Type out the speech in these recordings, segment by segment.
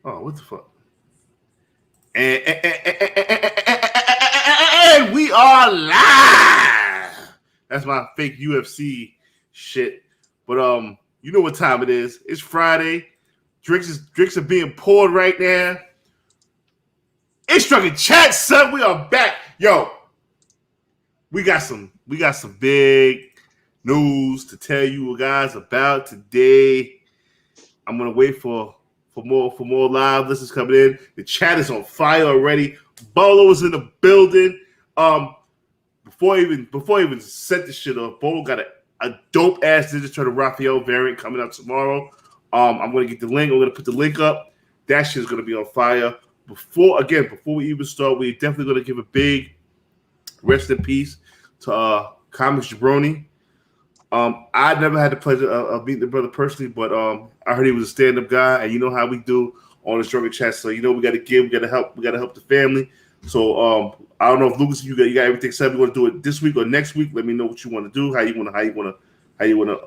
Oh, what the fuck? And we are live. That's my fake UFC shit. But you know what time it is? It's Friday. Drinks are being poured right now. It's Drunken Chat, son. We are back. Yo, we got some big news to tell you guys about today. I'm gonna wait for more live listeners coming in. The chat is on fire already. Bolo is in the building. Before I even set this shit up, Bolo got a dope ass Ninja Turtle Raphael variant coming out tomorrow. I'm gonna get the link. I'm gonna put the link up. That shit is gonna be on fire. Before we even start, we're definitely gonna give a big rest in peace to Comics Jabroni. I never had the pleasure of meeting the brother personally, but I heard he was a stand-up guy, and you know how we do on the Drunken Chat. So you know we got to give, we got to help the family. So I don't know if Lucas, you got everything set. We want to do it this week or next week. Let me know what you want to do, how you want to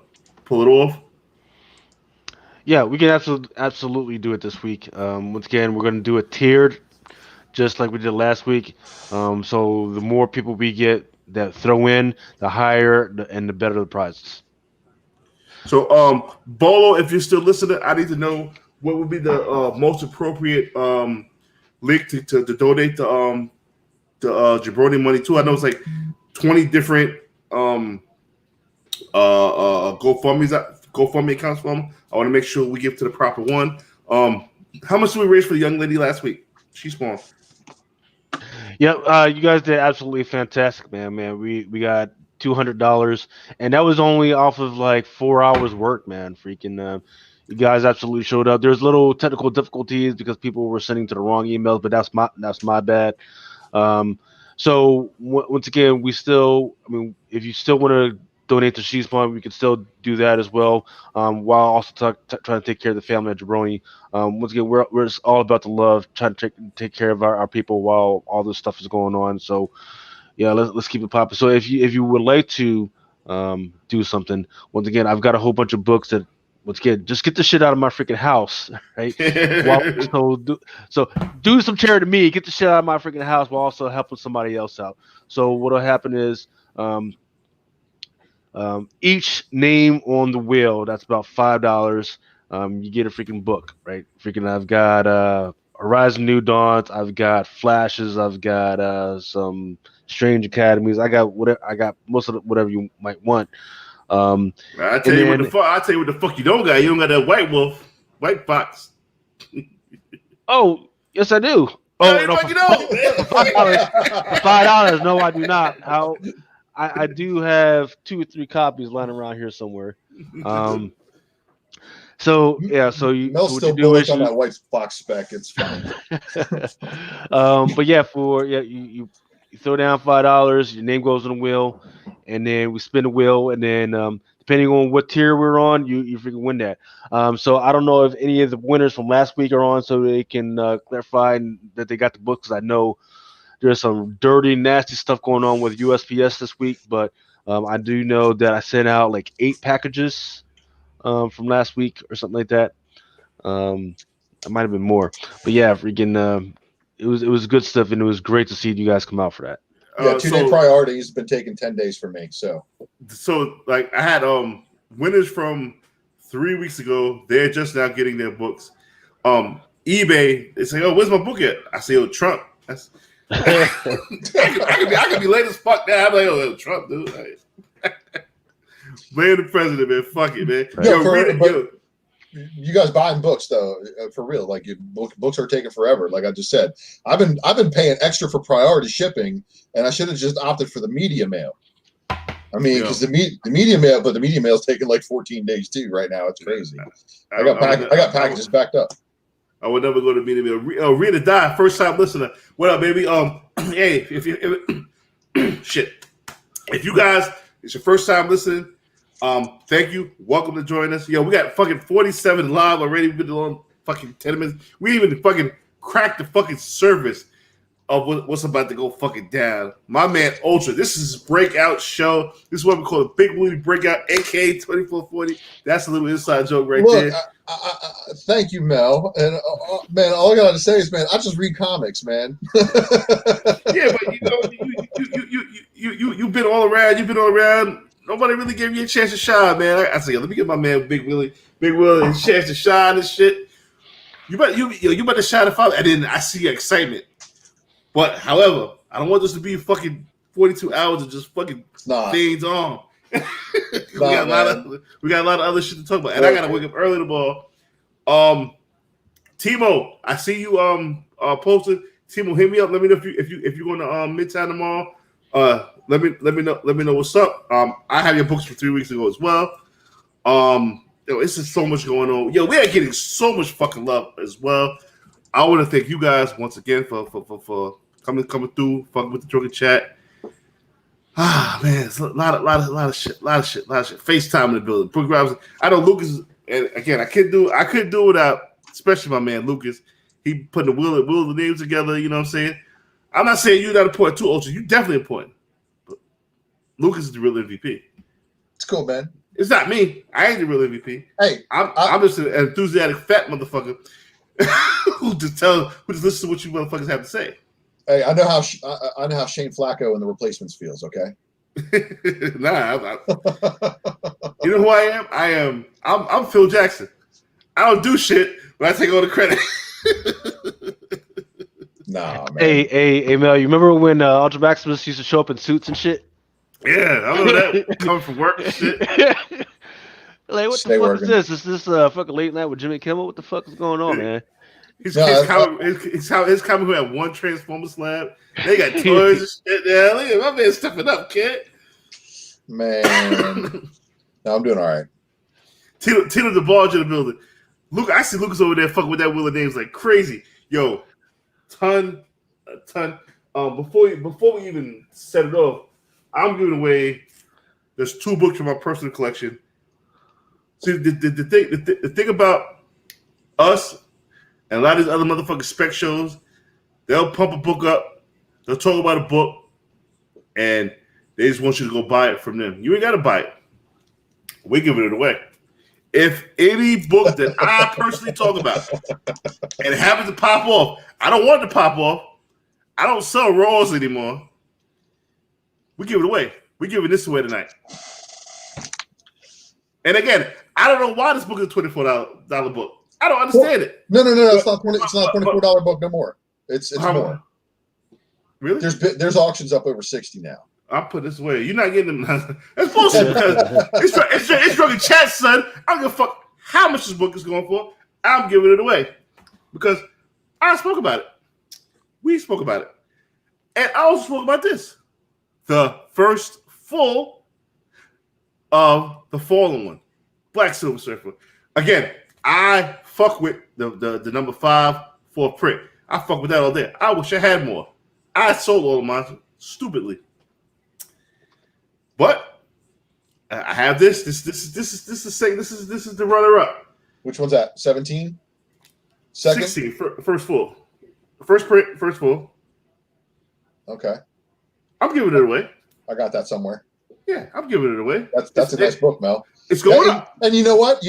pull it off. Yeah, we can absolutely do it this week. Once again, we're going to do it tiered, just like we did last week. So the more people we get that throw in, the higher and the better the prizes. So Bolo, if you're still listening, I need to know what would be the most appropriate link to donate the Jabroni money to. I know it's like 20 different GoFundMe accounts for them. I want to make sure we give to the proper one. How much did we raise for the young lady last week? She's small. Yeah, you guys did absolutely fantastic, man. We got $200, and that was only off of like 4 hours work, man. Freaking, you guys absolutely showed up. There's little technical difficulties because people were sending to the wrong emails, but that's my bad. Um, once again, I mean, if you still want to donate to She's Fund, we can still do that as well. While also trying to take care of the family at Jabroni. Once again, we're just all about the love, trying to take care of our people while all this stuff is going on. So yeah, let's keep it popping. So if you would like to do something, once again, I've got a whole bunch of books that. Once again, just get the shit out of my freaking house, right? While do some charity to me, get the shit out of my freaking house while also helping somebody else out. So what'll happen is each name on the wheel, that's about $5. You get a freaking book, right? Freaking, I've got Horizon New Dawns, I've got Flashes, I've got some Strange Academies. I got most of whatever you might want. I tell you what the fuck you don't got. You don't got that white fox. Oh, yes, I do. Oh no, for $5. No, I do not. I do have 2 or 3 copies lying around here somewhere. So yeah, Mel's still bullish on that white fox spec. It's fine. But yeah, you throw down $5, your name goes on the wheel, and then we spin the wheel, and then depending on what tier we're on, you freaking win that. So I don't know if any of the winners from last week are on, so they can clarify that they got the books. I know there's some dirty, nasty stuff going on with USPS this week, but I do know that I sent out like 8 packages from last week or something like that. It might have been more, but yeah, freaking, it was good stuff, and it was great to see you guys come out for that. Yeah, 2-day priority has been taking 10 days for me. So like I had winners from 3 weeks ago. They're just now getting their books. eBay, they say, "Oh, where's my book at?" I say, "Oh, Trump." That's I could be late as fuck now. I'm like, "Oh, Trump, dude." Blame the president, man. Fuck it, man. Yo, you guys buying books though, for real? Like, books are taking forever. Like I just said, I've been paying extra for priority shipping, and I should have just opted for the media mail. I mean, because the media mail, but the media mail is taking like 14 days too. Right now, it's crazy. I got packages backed up. I would never go to media mail. Read or die, first time listener. What up, baby? Hey, shit. If you guys, it's your first time listening. Thank you. Welcome to join us. Yo, we got fucking 47 live already. We've been on fucking 10 minutes. We even fucking cracked the fucking service. of what's about to go fucking down. My man Ultra, this is his breakout show. This is what we call the Big Willie Breakout, aka 2440. That's a little inside joke right there. Thank you, Mel. And man, all I gotta say is, man, I just read comics, man. Yeah, but you've been all around. You've been all around. Nobody really gave you a chance to shine, man. I said, let me get my man Big Willie a chance to shine and shit. You better to shine the father, and then I see your excitement. But however, I don't want this to be fucking 42 hours of just fucking things on. we got a lot of other shit to talk about, and I gotta wake up early tomorrow. Timo, I see you posted. Timo, hit me up. Let me know if you're going to Midtown tomorrow. Let me know what's up. I have your books from 3 weeks ago as well. It's just so much going on. Yo, we are getting so much fucking love as well. I want to thank you guys once again for coming through, fucking with the Drunken chat. Ah man, it's a lot of shit. FaceTime in the building. Brooke Robinson. I know Lucas, and again, I couldn't do it without, especially my man Lucas. He putting the wheel of the names together. You know what I'm saying? I'm not saying you're not important too, Ultra. You definitely important. But Lucas is the real MVP. It's cool, man. It's not me. I ain't the real MVP. Hey, I'm just an enthusiastic fat motherfucker who just listens to what you motherfuckers have to say. Hey, I know how Shane Flacco and the Replacements feels. Okay. Nah, you know who I am? I'm Phil Jackson. I don't do shit, but I take all the credit. Nah, man. Hey, Mel, you remember when Ultra Maximus used to show up in suits and shit? Yeah, I remember that. Coming from work and shit. Like, what the fuck is this? Is this fucking late night with Jimmy Kimmel? What the fuck is going on, man? His comic who had one Transformer slab. They got toys and shit there. Look at my man stepping up, kid. Man. No, I'm doing all right. Tina the Barge in the building. Look, I see Lucas over there fucking with that wheel of names like crazy. Yo, ton. Before we even set it off, I'm giving away. There's 2 books from my personal collection. See, the thing about us and a lot of these other motherfucking spec shows, they'll pump a book up, they'll talk about a book, and they just want you to go buy it from them. You ain't got to buy it. We're giving it away. If any book that I personally talk about and it happens to pop off, I don't want it to pop off. I don't sell raws anymore. We give it away. We're giving this away tonight. And again, I don't know why this book is a $24 book. I don't understand it. No. It's not $24 book no more. It's more. Really? There's auctions up over 60 now. I'll put this away. You're not getting them. That's bullshit. It's Drunken chat, son. I don't give a fuck how much this book is going for. I'm giving it away because I spoke about it. We spoke about it, and I also spoke about this. The first full of the Fallen one, Black Silver Surfer. Again, I fuck with the number 5 for print. I fuck with that all day. I wish I had more. I sold all of mine stupidly. But I have this. This is the runner up. Which one's that? 17? Second? 16. First full. First print. First full. Okay. I'm giving it away. I got that somewhere. Yeah, I'm giving it away. That's a nice book, Mel. It's going up. And you know what?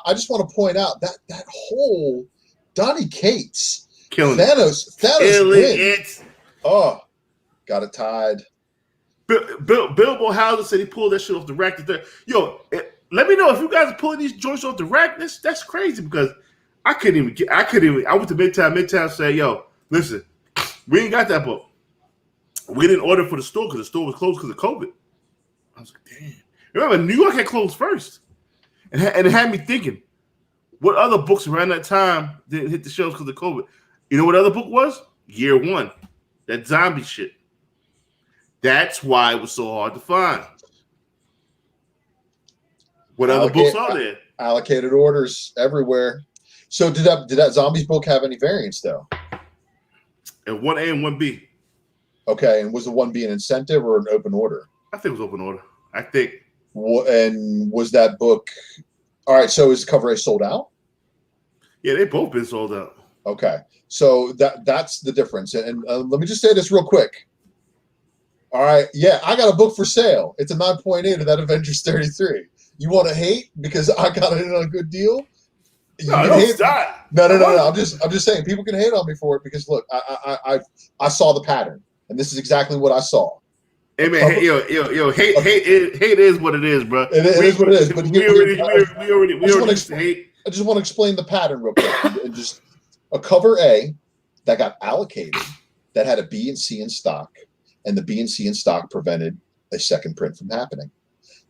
I just want to point out that whole Donnie Cates Killing Thanos Killing win. it. Oh, got it tied. Bill Hauser said he pulled that shit off the rack. Yo, let me know if you guys are pulling these joints off the rack. That's crazy because I couldn't even. I went to Midtown said, yo, listen, we ain't got that book. We didn't order for the store because the store was closed because of COVID. I was like, damn. Remember, New York had closed first. And it had me thinking, what other books around that time didn't hit the shelves because of COVID? You know what other book was? Year One. That zombie shit. That's why it was so hard to find. What other books are there? Allocated orders everywhere. So did that zombies book have any variants though? And 1A and 1B. Okay, and was the 1B an incentive or an open order? I think it was open order. I think. And was that book? All right, so is Cover A sold out? Yeah, they both been sold out. Okay, so that's the difference. And let me just say this real quick. All right, yeah, I got a book for sale. It's a 9.8 of that Avengers 33. You want to hate because I got it on a good deal? You No, can don't hate. stop. No. I'm just saying people can hate on me for it because look, I saw the pattern, and this is exactly what I saw. Hey man, hate is what it is, bro. It is what it is. But we already used to hate. I just want to explain the pattern real quick, and just a cover A that got allocated that had a B and C in stock, and the B and C in stock prevented a second print from happening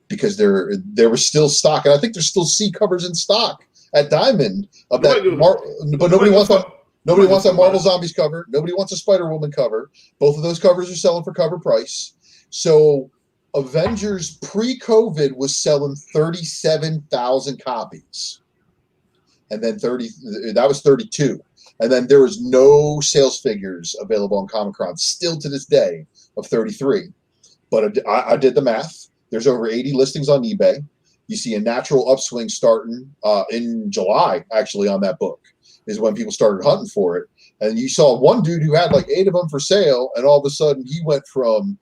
because there was still stock, and I think there's still C covers in stock at Diamond of that. But nobody wants that. Nobody wants that Marvel Zombies cover. Nobody wants a Spider-Woman cover. Both of those covers are selling for cover price. So Avengers pre-COVID was selling 37,000 copies. And then that was 32. And then there was no sales figures available on Comic-Con still to this day of 33. But I did the math. There's over 80 listings on eBay. You see a natural upswing starting in July, actually, on that book is when people started hunting for it. And you saw one dude who had like 8 of them for sale, and all of a sudden he went from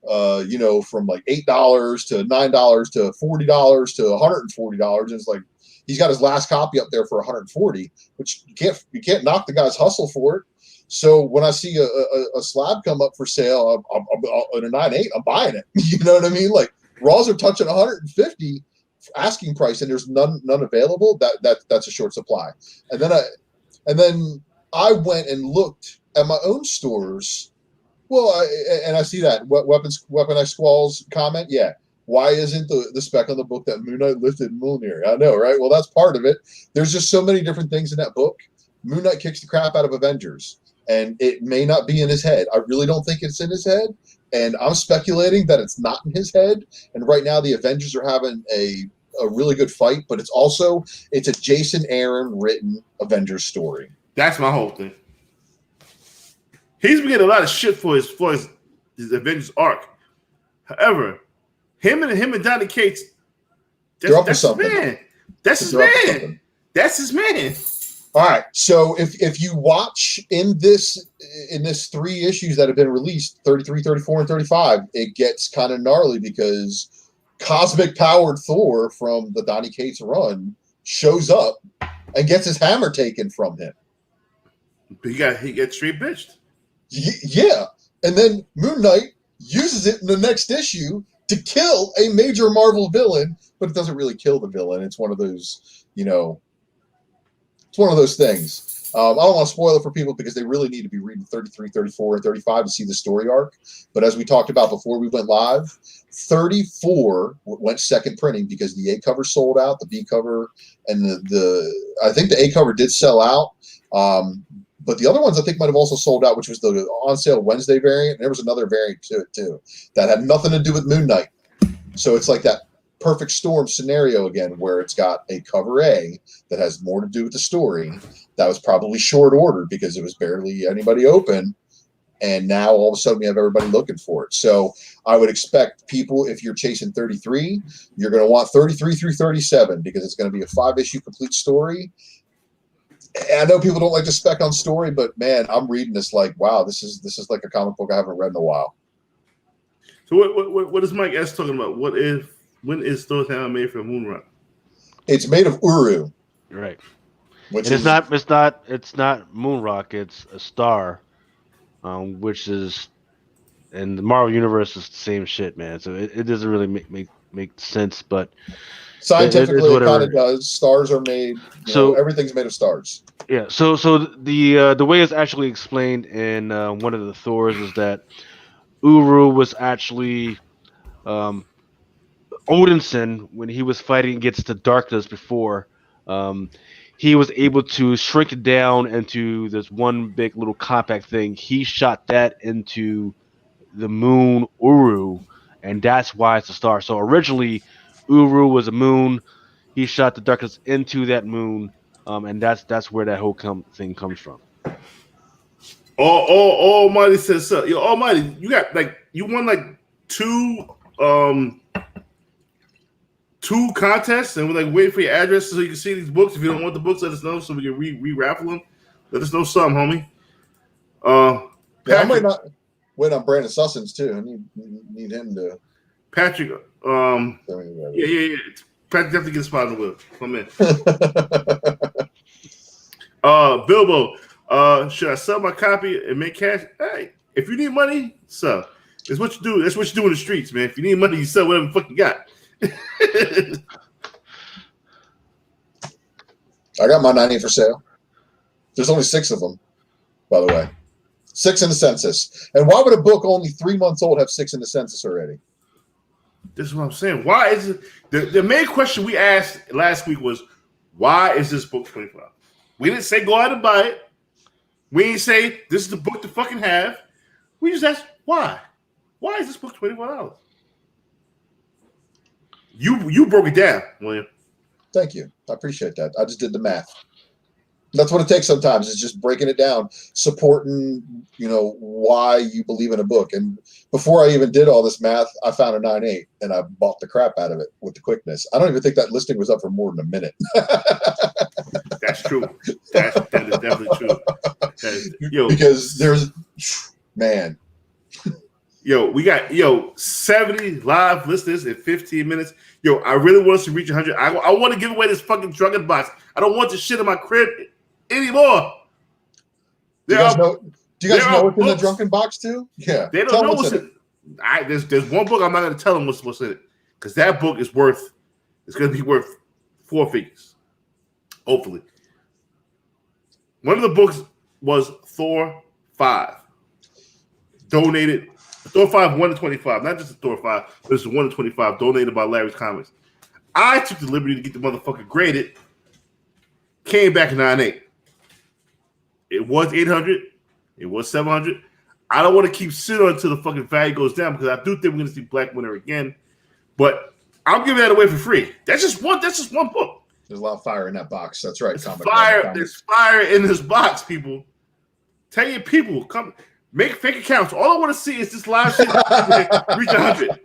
from like $8 to $9 to $40 to $140. And it's like he's got his last copy up there for 140, which you can't knock the guy's hustle for it. So when I see a slab come up for sale at a 9.8, I'm buying it. You know what I mean? Like Raws are touching 150 asking price, and there's none available. That's a short supply. And then I went and looked at my own stores. Well, I see that Weaponized Squall's comment. Yeah, why isn't the spec on the book that Moon Knight lifted Mjolnir? I know, right? Well, that's part of it. There's just so many different things in that book. Moon Knight kicks the crap out of Avengers, and it may not be in his head. I really don't think it's in his head, and I'm speculating that it's not in his head. And right now, the Avengers are having a really good fight, but it's a Jason Aaron written Avengers story. That's my whole thing. He's been getting a lot of shit for his Avengers arc. However, him and Donny Cates, that's his man. That's his man. That's his man. All right. So if you watch in this 3 issues that have been released, 33, 34, and 35, it gets kind of gnarly because cosmic powered Thor from the Donny Cates run shows up and gets his hammer taken from him. He gets straight bitched. Yeah, and then Moon Knight uses it in the next issue to kill a major Marvel villain, but it doesn't really kill the villain. It's one of those, it's one of those things. I don't want to spoil it for people because they really need to be reading 33, 34, and 35 to see the story arc. But as we talked about before we went live, 34 went second printing because the A cover sold out, the B cover, and I think the A cover did sell out. But the other ones I think might have also sold out, which was the on sale Wednesday variant. And there was another variant to it too that had nothing to do with Moon Knight. So it's like that perfect storm scenario again, where it's got a cover A that has more to do with the story. That was probably short ordered because it was barely anybody open. And now all of a sudden we have everybody looking for it. So I would expect people, if you're chasing 33, you're going to want 33 through 37 because it's going to be a 5-issue complete story. I know people don't like to spec on story, but man, I'm reading this like, wow, this is like a comic book I haven't read in a while. So what is Mike S talking about? When is Thor's hammer made from Moonrock? It's made of Uru. Right. Which it's not Moonrock. It's a star, which is in the Marvel universe is the same shit, man. So it doesn't really make sense, but scientifically it kind of does. Stars are made. Everything's made of stars. Yeah. So the way it's actually explained in one of the Thors is that Uru was actually Odinson when he was fighting against the darkness before. He was able to shrink it down into this one big little compact thing. He shot that into the moon Uru, and that's why it's a star. So originally, Uru was a moon. He shot the darkness into that moon, and that's where that whole thing comes from. Almighty says so. Yo, Almighty, you won like two contests, and we're like waiting for your address so you can see these books. If you don't want the books, let us know so we can re-raffle them. Let us know something, homie. Yeah, I might not wait on Brandon Sussens too. I need him to. Patrick, yeah. Patrick definitely get a spot on the wheel. Come in. Bilbo, should I sell my copy and make cash? Hey, if you need money, sell. It's what you do. That's what you do in the streets, man. If you need money, you sell whatever the fuck you got. I got my 90 for sale. There's only 6 of them, by the way. 6 in the census. And why would a book only 3 months old have 6 in the census already? This is what I'm saying. Why is it? The main question we asked last week was, why is this book $24? We didn't say go out and buy it. We didn't say this is the book to fucking have. We just asked why. Why is this book $24? You broke it down, William. Thank you. I appreciate that. I just did the math. That's what it takes sometimes, is just breaking it down, supporting, why you believe in a book. And before I even did all this math, I found a 9.8 and I bought the crap out of it with the quickness. I don't even think that listing was up for more than a minute. That's true. That is definitely true. Because there's, man. We got 70 live listeners in 15 minutes. I really want us to reach 100. I want to give away this fucking Drunken box. I don't want this shit in my crib anymore. Do you guys know what's in the Drunken box too? Yeah. They don't know what's in it. There's one book I'm not going to tell them what's in it, because that book is going to be worth 4 figures. Hopefully. One of the books was Thor 5. Donated. Thor 5 1 to 25, not just a Thor 5, but it's a 1 to 25 donated by Larry's Comics. I took the liberty to get the motherfucker graded. Came back at 9.8. It was 800. It was 700. I don't want to keep sitting until the fucking value goes down, because I do think we're going to see Black Winter again. But I'm giving that away for free. That's just one book. There's a lot of fire in that box. That's right. There's fire in this box, people. Tell your people, come. Make fake accounts. All I want to see is this live shit reach 100.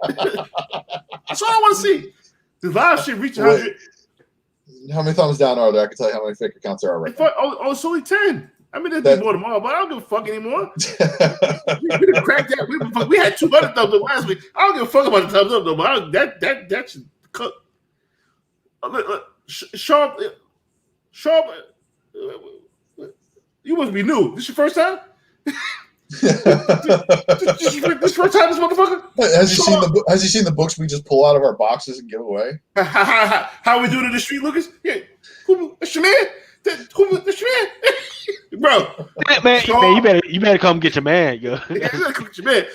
That's all I want to see. This live shit reach 100. How many thumbs down are there? I can tell you how many fake accounts there are right now. Oh, it's only 10. I mean, there'll be more tomorrow, but I don't give a fuck anymore. We didn't crack that. We had 200 thumbs up last week. I don't give a fuck about the thumbs up, though. But that should cook. Sharp. You must be new. This your first time? This first time, this motherfucker. Has he seen the books we just pull out of our boxes and give away? How we doing in the street, Lucas? Yeah, that's your man. That's your man, bro. Man, you better come get your man, yo. Yeah, you better come get your man,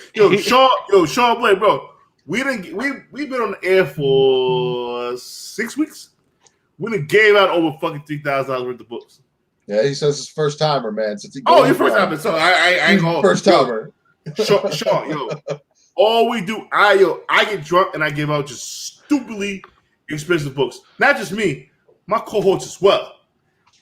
Sean Blake, bro. We've been on the air for 6 weeks. We done gave out over fucking $3,000 worth of books. Yeah, he says it's first timer, man. Your first timer. So I ain't going. First timer. Sean, all we do, I get drunk and I give out just stupidly expensive books. Not just me, my cohorts as well.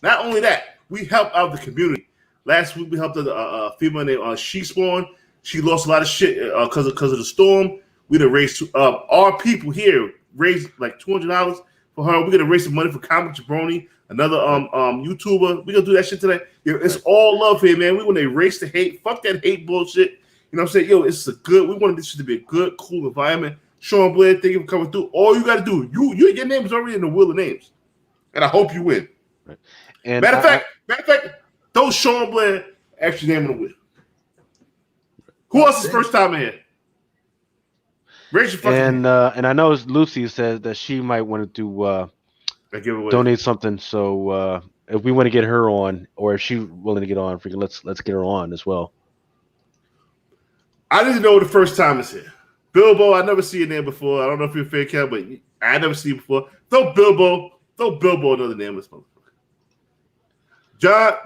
Not only that, we help out the community. Last week we helped a female named She Spawn. She lost a lot of shit because of the storm. We done raised our people here raised like $200 for her. We're gonna raise some money for Comic Jabroni, another YouTuber. We're gonna do that shit today. It's all love here, man. We want to erase the hate. Fuck that hate bullshit. You know what I'm saying? We want this shit to be a good, cool environment. Sean Blair, thank you for coming through. All you gotta do, your name is already in the wheel of names. And I hope you win. Right. And matter of fact, throw Sean Blair extra name on the wheel. Who else is first time in here? Raise your fucking hand. And I know Lucy says that she might want to donate something. So if we want to get her on, or if she's willing to get on, let's get her on as well. I need to know the first time is here. Bilbo, I never see your name before. I don't know if you're a fake cat, but I never see you before. Throw Bilbo another name. This motherfucker.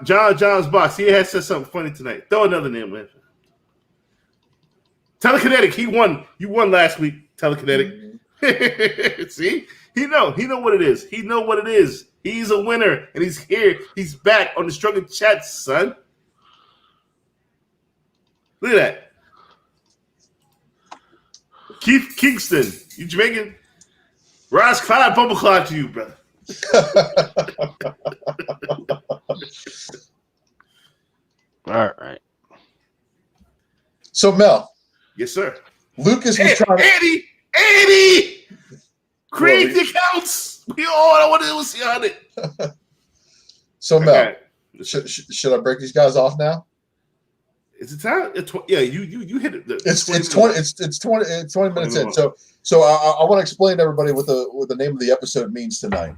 John's box. He has said something funny tonight. Throw another name, man. Telekinetic. He won. You won last week. Telekinetic. Mm-hmm. See, he know what it is. He know what it is. He's a winner, and he's here. He's back on the Drunken Chat, son. Look at that. Keith Kingston, you Jamaican? Ross Clyde, bumble clock to you, brother. All right. So Mel, Yes, sir. Lucas was trying to Andy, create the accounts. We all I want to do was see on it. So Mel, Okay. should I break these guys off now? Is it time? Yeah, you hit it. It's 20 minutes in. So I want to explain to everybody what the name of the episode means tonight.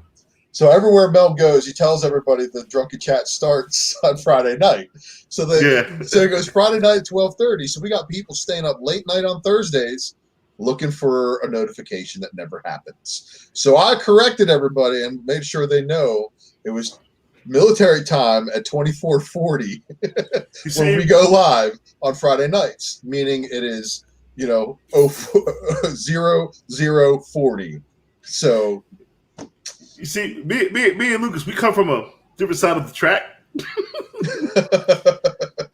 So everywhere Mel goes, he tells everybody the Drunken Chat starts on Friday night. So it goes Friday night at 12:30. So we got people staying up late night on Thursdays looking for a notification that never happens. So I corrected everybody and made sure they know it was military time at 24:40 when we go live on Friday nights, meaning it is 0040. So you see, me and Lucas, we come from a different side of the track.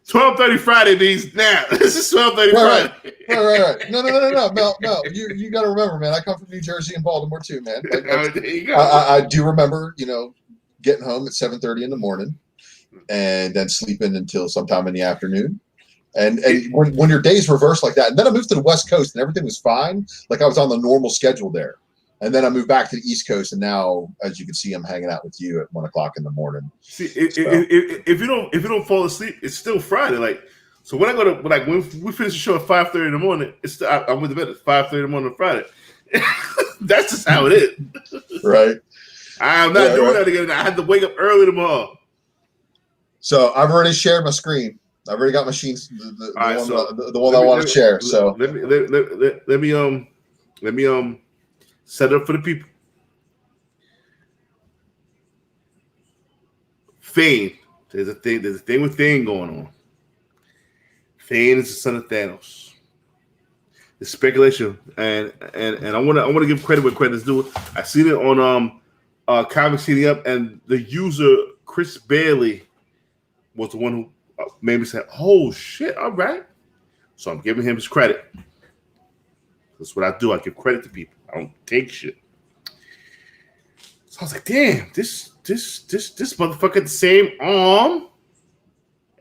12:30 Friday means now. This is 12:30 Friday. Right. No. Mel, you got to remember, man. I come from New Jersey and Baltimore too, man. There you go. I do remember, getting home at 7:30 in the morning, and then sleeping until sometime in the afternoon. And when your days reverse like that, and then I moved to the West Coast and everything was fine, like I was on the normal schedule there. And then I moved back to the East Coast, and now, as you can see, I'm hanging out with you at 1 o'clock in the morning. See, if you don't fall asleep, it's still Friday. Like, so when I go to when we finish the show at 5:30 in the morning, I'm with the bed at 5:30 in the morning on Friday. That's just how it is. Right. I'm not doing that again. I had to wake up early tomorrow. So I've already shared my screen. I've already got my sheets, the one I want to share. So let me set it up for the people. Thane. There's a thing with Thane going on. Thane is the son of Thanos. It's speculation, and I want to give credit where credit's due. I seen it on Comic City Up, and the user Chris Bailey was the one who made me say, "Oh shit! All right." So I'm giving him his credit. That's what I do. I give credit to people. I don't take shit. So I was like, "Damn, this motherfucker the same arm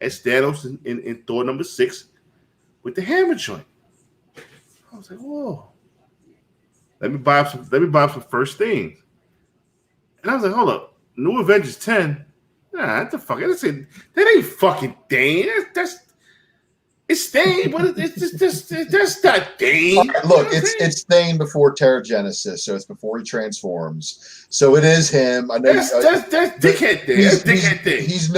as Thanos in Thor number 6 with the hammer joint." I was like, "Whoa." Let me buy up some first things. And I was like, "Hold up, New Avengers 10? Nah, what the fuck? That ain't fucking Thane. It's Thane, but that's not Thane." Right, look, it's Thane before Terragenesis, so it's before he transforms. So it is him. I know that's dickhead Thane. That's dickhead Thane. He's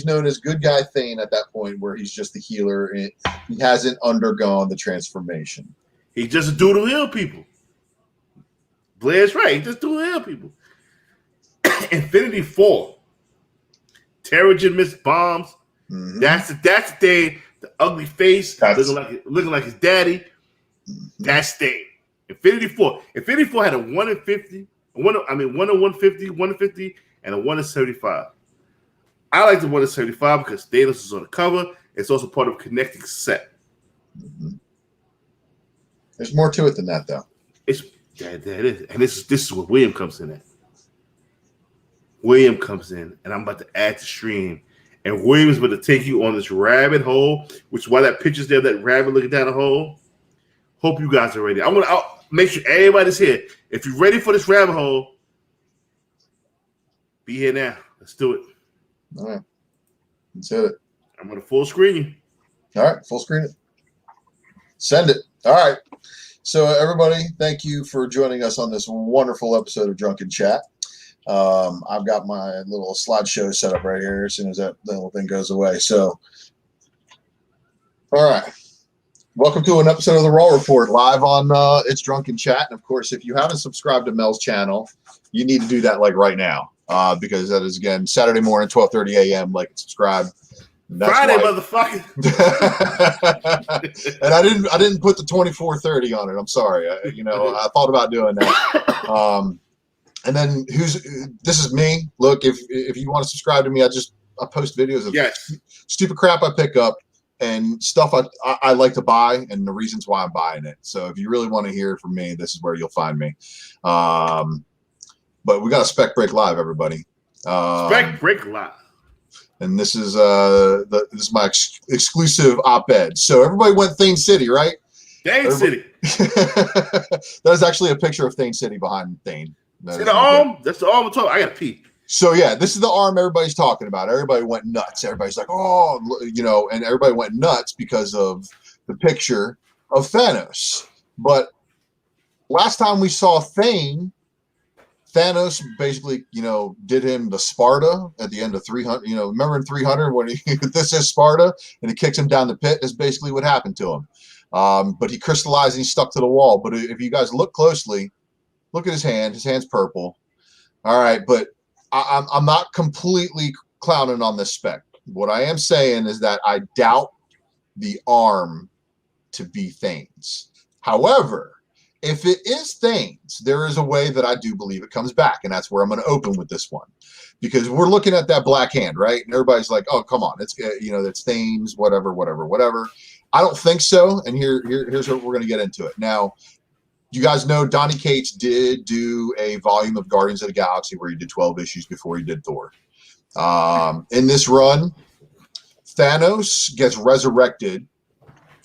known as good guy Thane at that point, where he's just the healer. And he hasn't undergone the transformation. He just a dude who heal people. Blair's right. He just do heal people. Infinity 4. Terrigen missed bombs. Mm-hmm. That's the Thane. The ugly face, looking like his daddy. Mm-hmm. That's Thane. Infinity 4. Infinity 4 had a 1 in 50. 1 in 150, 1 in 50, and a 1 in 75. I like the 1 in 75 because Thanos is on the cover. It's also part of a connecting set. Mm-hmm. There's more to it than that, though. That is, and this is where William comes in. William comes in, and I'm about to add to stream. And William's about to take you on this rabbit hole, which is why that picture's there, that rabbit looking down the hole. Hope you guys are ready. I'll make sure everybody's here. If you're ready for this rabbit hole, be here now. Let's do it. All right. Let's hit it. I'm going to full screen you. All right. Full screen it. Send it. All right. So, everybody, thank you for joining us on this wonderful episode of Drunken Chat. I've got my little slideshow set up right here as soon as that little thing goes away. So, all right. Welcome to an episode of the Raw Report live on It's Drunken Chat. And, of course, if you haven't subscribed to Mel's channel, you need to do that like right now because that is, again, Saturday morning, 12:30 a.m. Like and subscribe. That's Friday, motherfucker. And I didn't put the 24:30 on it. I'm sorry. I thought about doing that. And then this is me. Look, if you want to subscribe to me, I post videos of stupid crap I pick up and stuff I like to buy and the reasons why I'm buying it. So if you really want to hear from me, this is where you'll find me. But we got a spec break live, everybody. Spec break live. And this is this is my exclusive op-ed. So everybody went Thane City, right? Thane City. That is actually a picture of Thane City behind Thane. See the arm? That's the arm I'm talking. I got to pee. So yeah, this is the arm everybody's talking about. Everybody went nuts. Everybody's like, oh, you know, and everybody went nuts because of the picture of Thanos. But last time we saw Thane, Thanos basically, you know, did him the Sparta at the end of 300. You know, remember in 300 when he this is Sparta and he kicks him down the pit. That's basically what happened to him. But he crystallized and he stuck to the wall. But if you guys look closely, look at his hand. His hand's purple. All right, but I'm not completely clowning on this spec. What I am saying is that I doubt the arm to be Thane's. However, if it is Thane's, there is a way that I do believe it comes back, and that's where I'm going to open with this one, because we're looking at that black hand, right? And everybody's like, "Oh, come on, it's you know, that's Thane's, whatever." I don't think so, and here's what we're going to get into it now. You guys know Donny Cates did do a volume of Guardians of the Galaxy where he did 12 issues before he did Thor. In this run, Thanos gets resurrected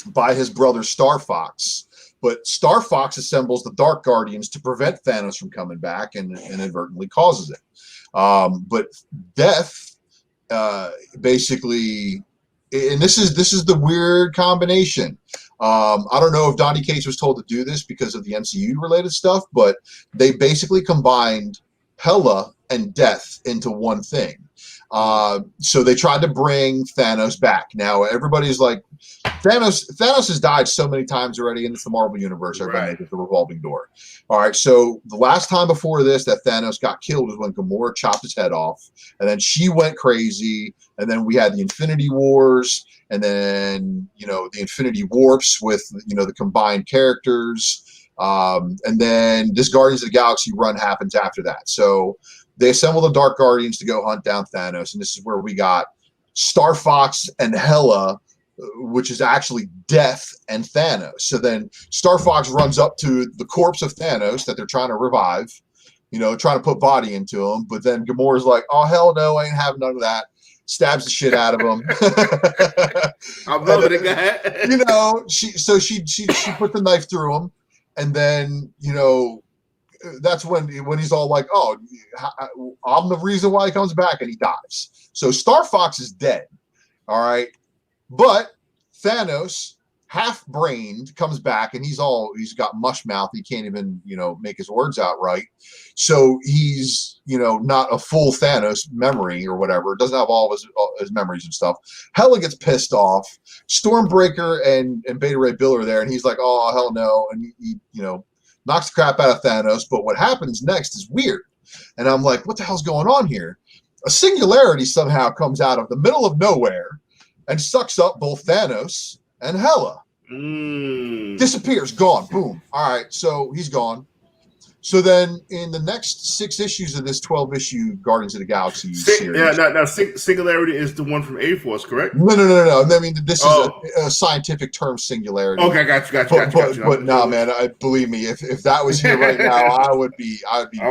by his brother Star Fox, but Star Fox assembles the Dark Guardians to prevent Thanos from coming back and inadvertently causes it. But Death basically, and this is the weird combination. I don't know if Donny Cates was told to do this because of the MCU related stuff, but they basically combined Hela and Death into one thing. So they tried to bring Thanos back. Now everybody's like, Thanos has died so many times already, and it's the Marvel Universe. Everybody knows it's the revolving door. All right, so the last time before this that Thanos got killed was when Gamora chopped his head off, and then she went crazy, and then we had the Infinity Wars, and then, you know, the Infinity Warps with, you know, the combined characters, and then this Guardians of the Galaxy run happens after that. So they assemble the Dark Guardians to go hunt down Thanos, and this is where we got Star Fox and Hela, which is actually Death and Thanos. So then Star Fox runs up to the corpse of Thanos that they're trying to revive, you know, trying to put body into him. But then Gamora's like, oh, hell no, I ain't having none of that. Stabs the shit out of him. I'm loving it, guy. You know, she put the knife through him. And then, you know, that's when he's all like, oh, I'm the reason why he comes back, and he dies. So Star Fox is dead. All right. But Thanos, half-brained, comes back, and he's got mush mouth. He can't even, you know, make his words out right. So he's, you know, not a full Thanos memory or whatever. Doesn't have all his memories and stuff. Hela gets pissed off. Stormbreaker and Beta Ray Bill are there, and he's like, oh, hell no. And he, you know, knocks the crap out of Thanos. But what happens next is weird. And I'm like, what the hell's going on here? A singularity somehow comes out of the middle of nowhere and sucks up both Thanos and Hela. Disappears, gone, boom. All right, so he's gone. So then in the next 6 issues of this 12-issue Guardians of the Galaxy series. Yeah, now singularity is the one from A-Force, correct? No. I mean, this is a scientific term, singularity. Okay, got you. But no, man, believe me, if that was here right now, I would be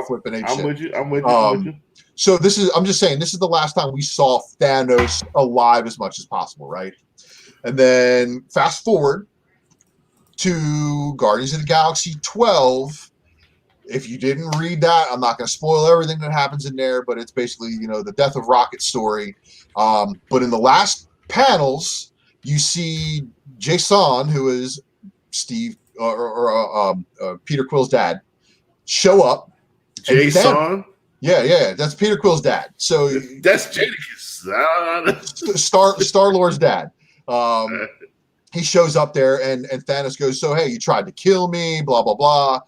flipping ape shit. I'm with you. So I'm just saying, this is the last time we saw Thanos alive as much as possible, right? And then fast forward to Guardians of the Galaxy 12. If you didn't read that, I'm not going to spoil everything that happens in there, but it's basically, you know, the death of Rocket story. But in the last panels, you see Jason, who is Steve or Peter Quill's dad, show up. Jason? Yeah, that's Peter Quill's dad. So that's Jadakiss. Star-Lord's dad. He shows up there, and Thanos goes, so, hey, you tried to kill me, blah, blah, blah.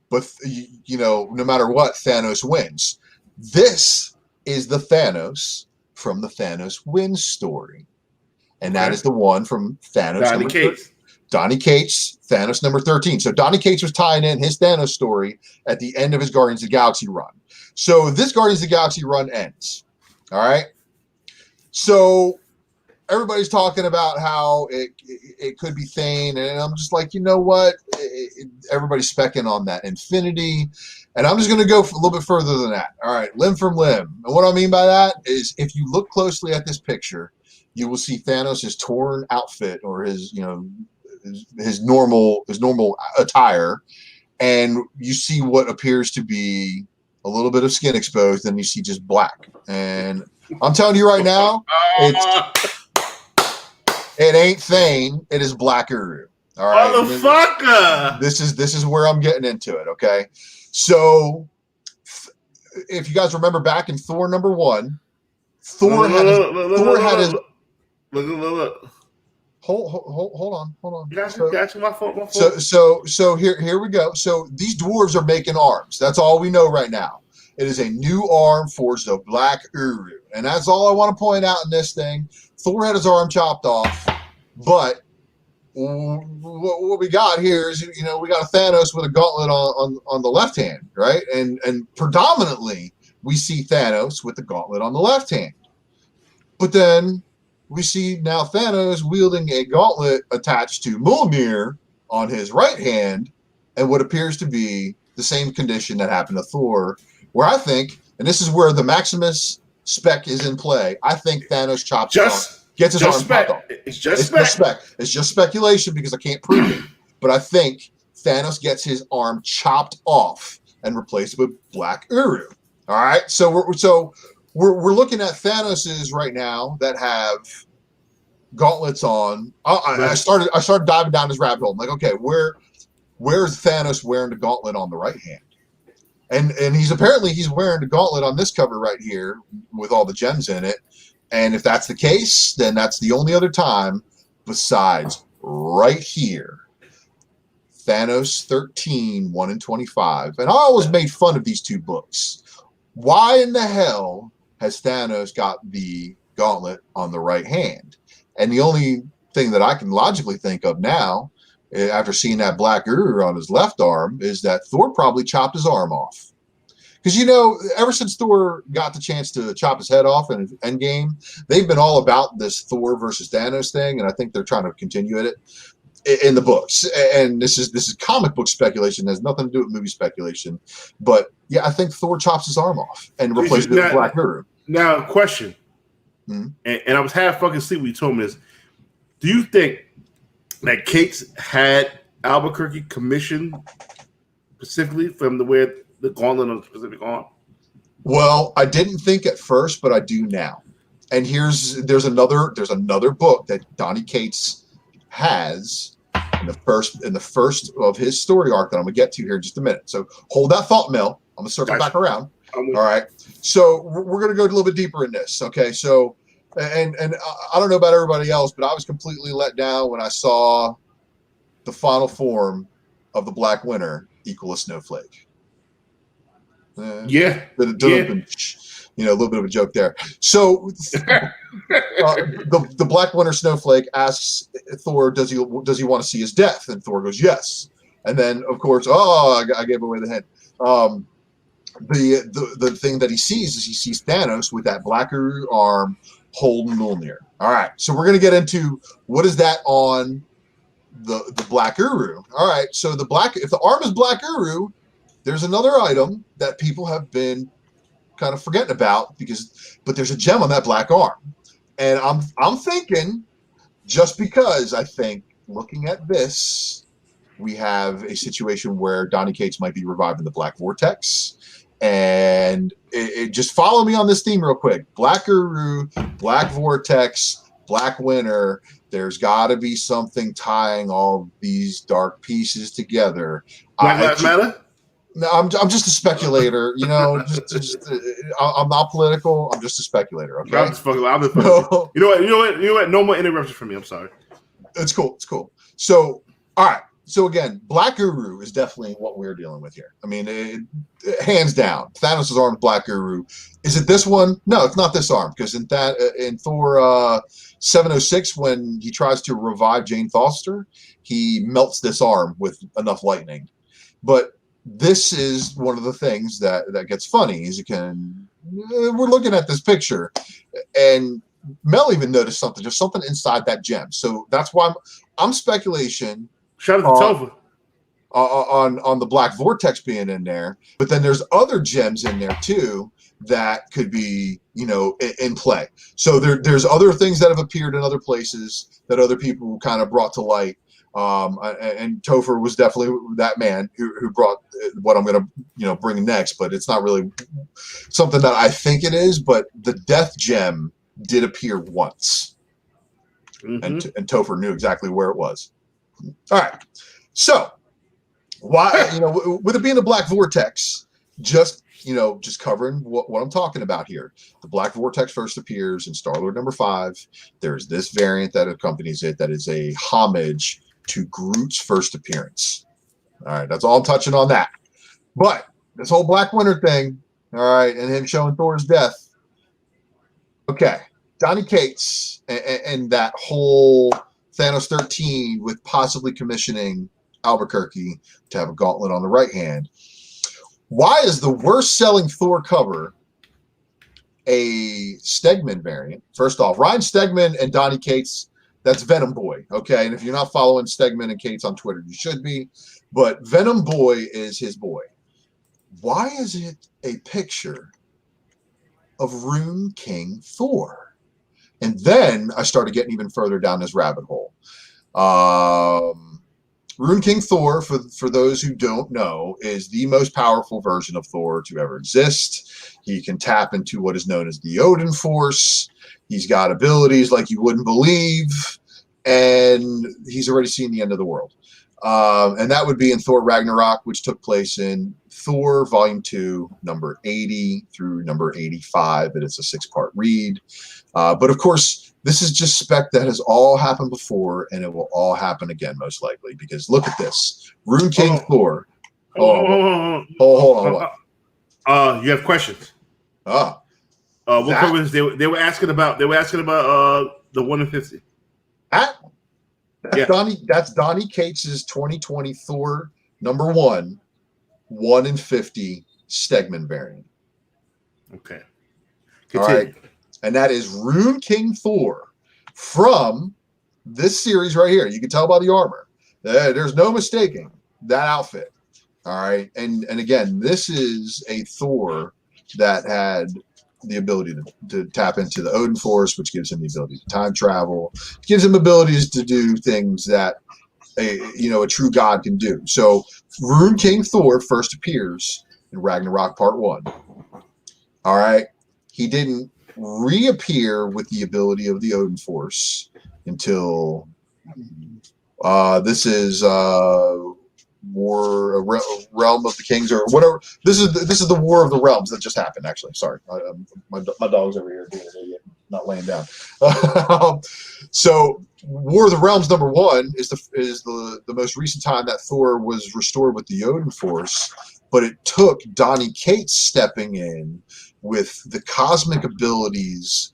But, you know, no matter what, Thanos wins. This is the Thanos from the Thanos Wins story. And that is the one from Thanos. Donny Cates, Thanos number 13. So Donny Cates was tying in his Thanos story at the end of his Guardians of the Galaxy run. So this Guardians of the Galaxy run ends. All right. So everybody's talking about how it could be Thane, and I'm just like, you know what? Everybody's specking on that Infinity, and I'm just going to go a little bit further than that. All right, limb from limb. And what I mean by that is, if you look closely at this picture, you will see Thanos' torn outfit, or his, you know, his normal attire, and you see what appears to be a little bit of skin exposed, and you see just black. And I'm telling you right now, it ain't Thane. It is Black Uru. All right, motherfucker. This is where I'm getting into it. Okay, so if you guys remember back in Thor #1, Thor had his. Look. Hold on. Got you. My fault. So here we go. So these dwarves are making arms. That's all we know right now. It is a new arm forged of Black Uru, and that's all I want to point out in this thing. Thor had his arm chopped off, but what we got here is, you know, we got a Thanos with a gauntlet on the left hand, right? And predominantly we see Thanos with the gauntlet on the left hand, but then we see now Thanos wielding a gauntlet attached to Mjolnir on his right hand, and what appears to be the same condition that happened to Thor, where I think, and this is where the Maximus spec is in play, I think Thanos gets his arm chopped off. It's just spec. It's just speculation because I can't prove it, but I think Thanos gets his arm chopped off and replaced with Black Uru. All right, so we're looking at Thanos's right now that have gauntlets on. I started diving down this rabbit hole. I'm like, okay, where's Thanos wearing the gauntlet on the right hand? And he's wearing the gauntlet on this cover right here with all the gems in it. And if that's the case, then that's the only other time besides right here. Thanos 13, 1 in 25. And I always made fun of these two books. Why in the hell has Thanos got the gauntlet on the right hand? And the only thing that I can logically think of now, after seeing that Black Uru on his left arm, is that Thor probably chopped his arm off. Because, you know, ever since Thor got the chance to chop his head off in Endgame, they've been all about this Thor versus Thanos thing, and I think they're trying to continue it in the books. And this is comic book speculation. It has nothing to do with movie speculation. But, yeah, I think Thor chops his arm off and replaces it with Black Uru. Now, question. Hmm? And I was half fucking asleep when you told me this. Do you think that Cates had Albuquerque commissioned specifically for him to wear the gauntlet on a specific arm? Well, I didn't think at first, but I do now. And there's another book that Donny Cates has in the first of his story arc that I'm gonna get to here in just a minute. So hold that thought, Mel. I'm gonna circle back around. All right. So we're gonna go a little bit deeper in this. Okay. So and I don't know about everybody else, but I was completely let down when I saw the final form of the Black Winter equal a snowflake. Yeah. You know, a little bit of a joke there. So the Black Winter snowflake asks Thor, does he want to see his death? And Thor goes, yes. And then, of course, I gave away the hint. The thing that he sees is he sees Thanos with that Black arm holding Mjolnir. All right, so we're gonna get into what is that on the Black Uru. All right, so if the arm is Black Uru, there's another item that people have been kind of forgetting about but there's a gem on that black arm, and I'm thinking, just because I think looking at this, we have a situation where Donny Cates might be reviving the Black Vortex. And it just follow me on this theme real quick. Black Uru, Black Vortex, Black Winter. There's got to be something tying all these dark pieces together. Black Lives Matter? No, I'm just a speculator. You know, I'm not political. I'm just a speculator. Okay. I'm just fucking. No. You know what? No more interruptions from me. I'm sorry. It's cool. So, all right. So again, Black Uru is definitely what we're dealing with here. I mean, hands down, Thanos' arm is Black Uru. Is it this one? No, it's not this arm, because in Thor 706, when he tries to revive Jane Foster, he melts this arm with enough lightning. But this is one of the things that gets funny is we're looking at this picture, and Mel even noticed something. There's something inside that gem. So that's why I'm speculation. Shout out to Topher. On the Black Vortex being in there, but then there's other gems in there too that could be, in play. So there's other things that have appeared in other places that other people kind of brought to light. And Topher was definitely that man who brought what I'm going to, bring next, but it's not really something that I think it is, but the Death Gem did appear once. And Topher knew exactly where it was. All right. So why, with it being the Black Vortex, just covering what I'm talking about here. The Black Vortex first appears in Star-Lord number 5. There's this variant that accompanies it that is a homage to Groot's first appearance. All right, that's all I'm touching on that. But this whole Black Winter thing, all right, and him showing Thor's death. Okay, Donny Cates and that whole Thanos 13 with possibly commissioning Albuquerque to have a gauntlet on the right hand. Why is the worst selling Thor cover a Stegman variant? First off, Ryan Stegman and Donny Cates, that's Venom Boy, okay? And if you're not following Stegman and Cates on Twitter, you should be. But Venom Boy is his boy. Why is it a picture of Rune King Thor? And then I started getting even further down this rabbit hole. Rune King Thor, for those who don't know, is the most powerful version of Thor to ever exist. He can tap into what is known as the Odin Force. He's got abilities like you wouldn't believe, and he's already seen the end of the world. And that would be in Thor Ragnarok, which took place in Thor Volume 2, number 80 through number 85, and it's a 6-part read. But of course, this is just spec that has all happened before, and it will all happen again, most likely, because look at this. Rune King Thor. Hold on. You have questions. What cover is they were asking about? They were asking about the 1 in 50. That's Donny Cates' 2020 Thor number 1 in 50 Stegman variant. Okay. Continue. All right. And that is Rune King Thor from this series right here. You can tell by the armor. There's no mistaking that outfit. All right. And again, this is a Thor that had the ability to tap into the Odin Force, which gives him the ability to time travel, gives him abilities to do things that a true god can do. So Rune King Thor first appears in Ragnarok Part 1. All right. He didn't reappear with the ability of the Odin Force until this is Realm of the Kings or whatever. This is the War of the Realms that just happened. Actually, sorry, my dog's over here being an idiot, not laying down. So War of the Realms number 1 is the most recent time that Thor was restored with the Odin Force, but it took Donny Cates stepping in with the cosmic abilities,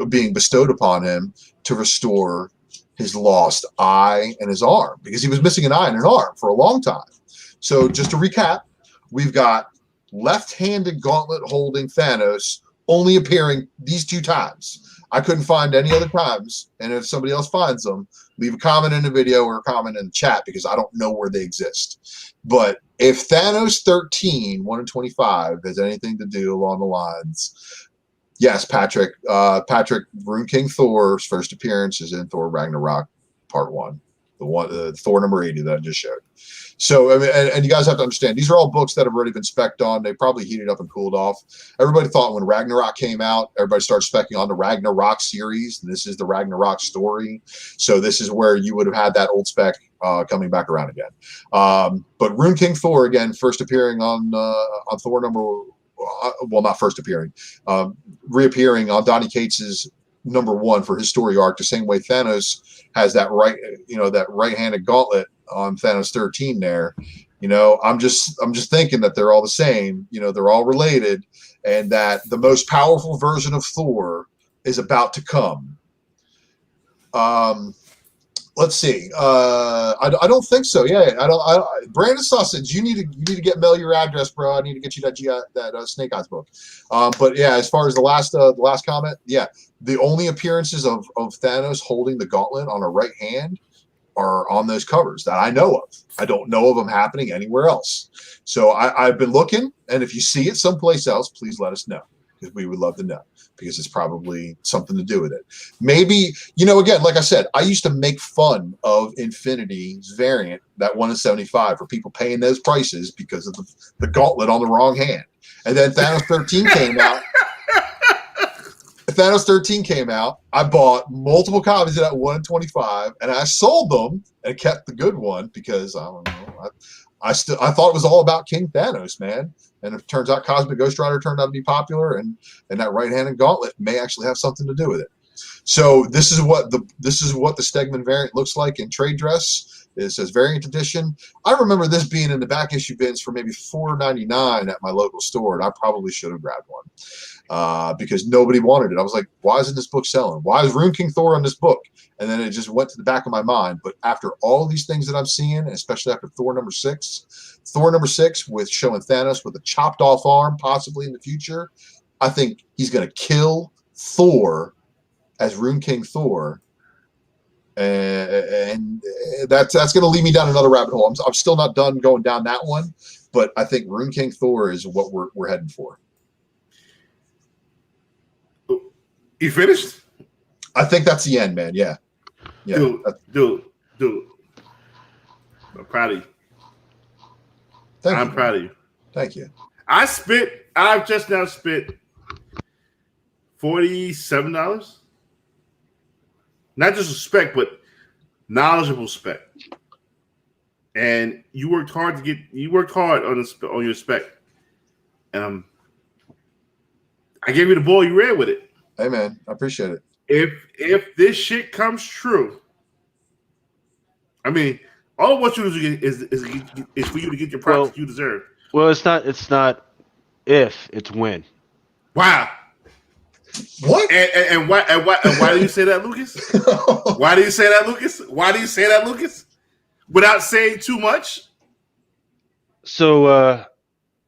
being bestowed upon him to restore his lost eye and his arm, because he was missing an eye and an arm for a long time. So just to recap, we've got left-handed gauntlet holding Thanos only appearing these 2 times. I couldn't find any other times, and if somebody else finds them, leave a comment in the video or a comment in the chat, because I don't know where they exist. But if Thanos 13, 1 in 25, has anything to do along the lines, yes, Patrick, Rune King Thor's first appearance is in Thor Ragnarok Part 1, the Thor number 80 that I just showed. So, I mean, and you guys have to understand, these are all books that have already been spec'd on. They probably heated up and cooled off. Everybody thought when Ragnarok came out, everybody started spec'ing on the Ragnarok series. And this is the Ragnarok story. So this is where you would have had that old spec coming back around again. But Rune King Thor, again, first appearing on Thor number, well, not first appearing, reappearing on Donny Cates' number 1 for his story arc, the same way Thanos has that right-handed gauntlet on Thanos 13 there. I'm just thinking that they're all the same, they're all related, and that the most powerful version of Thor is about to come. Let's see. I don't think so. Yeah, Brandon Sausage, you need to mail your address, bro. I need to get you that Snake Eyes book. But yeah, as far as the last comment, yeah, the only appearances of Thanos holding the gauntlet on a right hand are on those covers that I know of. I don't know of them happening anywhere else. So I've been looking, and if you see it someplace else, please let us know, because we would love to know, because it's probably something to do with it. Maybe, again, like I said, I used to make fun of Infinity's variant, that 1 in 75, for people paying those prices because of the gauntlet on the wrong hand. And then Thanos 13 came out. Thanos 13 came out. I bought multiple copies of that 1 in 25, and I sold them and kept the good one because I don't know. I thought it was all about King Thanos, man. And it turns out Cosmic Ghost Rider turned out to be popular, and that right-handed gauntlet may actually have something to do with it. So this is what the Stegman variant looks like in trade dress. It says variant edition. I remember this being in the back issue bins for maybe $4.99 at my local store, and I probably should have grabbed one. Because nobody wanted it. I was like, why isn't this book selling? Why is Rune King Thor on this book? And then it just went to the back of my mind. But after all these things that I'm seeing, especially after Thor number 6 with showing Thanos with a chopped off arm possibly in the future, I think he's going to kill Thor as Rune King Thor. And that's going to lead me down another rabbit hole. I'm still not done going down that one, but I think Rune King Thor is what we're heading for. You finished? I think that's the end, man. Yeah. Dude. I'm proud of you. I'm proud of you. Thank you. I've just now spent $47. Not just a spec, but knowledgeable spec. And you worked hard on your spec. And I gave you the ball, you ran with it. Hey man, I appreciate it. If this shit comes true, I mean, all I want you to do is for you to get your props you deserve. Well, it's not if, it's when. Wow. What? And why do you say that, Lucas? Why do you say that, Lucas? Without saying too much? So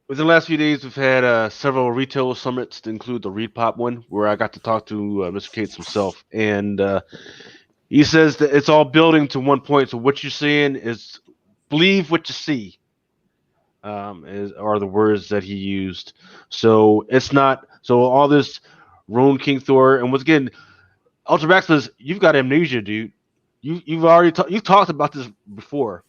within the last few days, we've had several retail summits to include the Reed Pop one, where I got to talk to Mr. Cates himself. And he says that it's all building to one point. So what you're seeing is believe what you see, are the words that he used. So it's not, so all this Rune King Thor, and once again, Ultra Max says, you've got amnesia, dude. You've already you've talked about this before.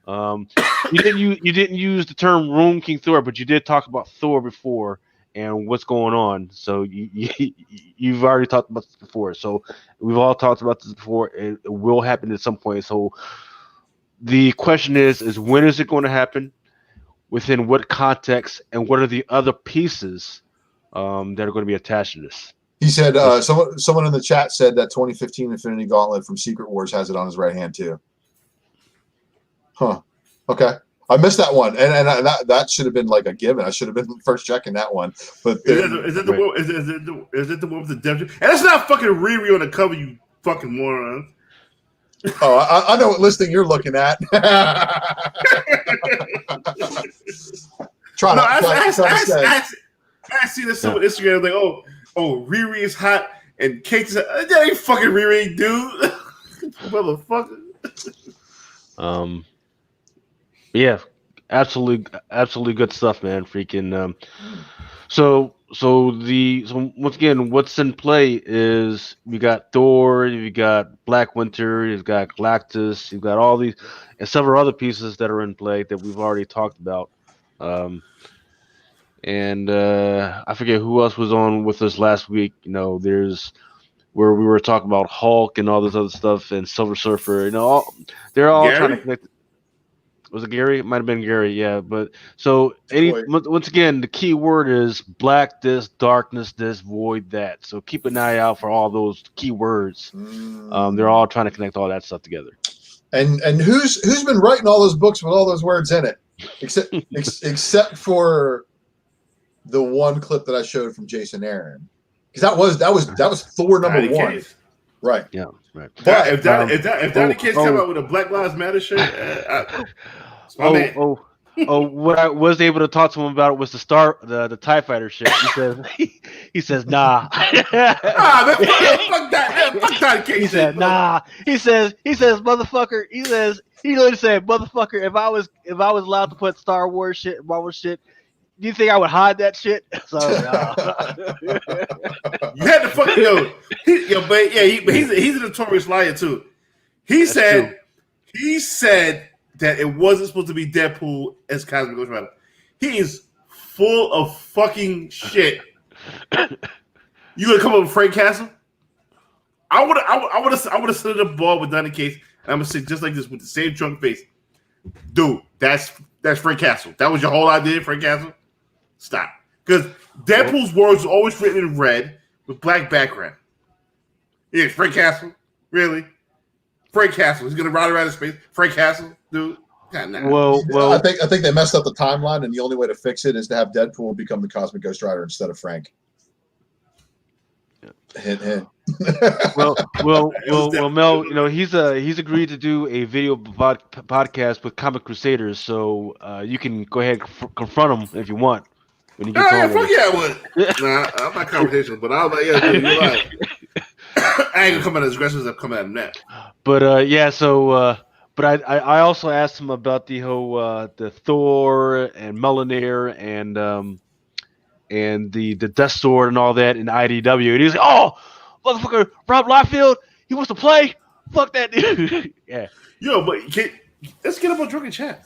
You didn't use the term Rune King Thor, but you did talk about Thor before and what's going on. So you've already talked about this before. So we've all talked about this before. It will happen at some point. So the question is when is it going to happen? Within what context, and what are the other pieces that are going to be attached to this? He said someone in the chat said that 2015 Infinity Gauntlet from Secret Wars has it on his right hand too. Huh. Okay. I missed that one, and that should have been like a given. I should have been first checking that one. But is it the one with the Dev? And it's not fucking Riri on the cover, you fucking moron. Oh, I know what listing you're looking at. I see this on Instagram, like, oh, Riri is hot, and Kate said, that ain't fucking Riri, dude. Motherfucker. Yeah, absolutely good stuff, man. Freaking so once again, what's in play is we got Thor, you got Black Winter, you've got Galactus, you've got all these and several other pieces that are in play that we've already talked about. And I forget who else was on with us last week. There's where we were talking about Hulk and all this other stuff and Silver Surfer. They're all Gary? trying to connect. Was it Gary? It might have been Gary, yeah. But so once again, the key word is black this, darkness this, void that. So keep an eye out for all those key words. They're all trying to connect all that stuff together. And who's been writing all those books with all those words in it? Except for the one clip that I showed from Jason Aaron. Because that was Thor number 1. Right. Yeah, right. But if that kid come out with a Black Lives Matter shirt, it's my man. What I was able to talk to him about was the TIE Fighter shit. He says nah. Man, fuck that. Fuck that kid. He said nah. He says motherfucker. He literally said motherfucker. If I was allowed to put Star Wars shit, Marvel shit, do you think I would hide that shit? So you had to fucking but he's a notorious liar too. He said that it wasn't supposed to be Deadpool as Cosmic Ghost Rider. He is full of fucking shit. You gonna come up with Frank Castle? I would have set the ball with Donny Case, and I'm gonna sit just like this with the same drunk face. Dude, that's Frank Castle. That was your whole idea, Frank Castle? Stop. Because Deadpool's words are always written in red with black background. Yeah, Frank Castle? Really? Frank Castle. He's gonna ride around in space. Frank Castle, dude. Well, I think they messed up the timeline, and the only way to fix it is to have Deadpool become the Cosmic Ghost Rider instead of Frank. Hint, hint. well, Mel. He's agreed to do a video podcast with Comic Crusaders, so you can go ahead and confront him if you want. When he gets on. Fuck yeah, I would. Nah, I'm not conversational, but I was like, yeah, dude, you're right. I ain't gonna come out as aggressive as I'm coming at him now. But yeah, so but I also asked him about the whole the Thor and Mjolnir and the Death Sword and all that in IDW, and he was like, "Oh, motherfucker, Rob Liefeld, he wants to play. Fuck that dude." Yeah. But let's get up on Drunken Chat.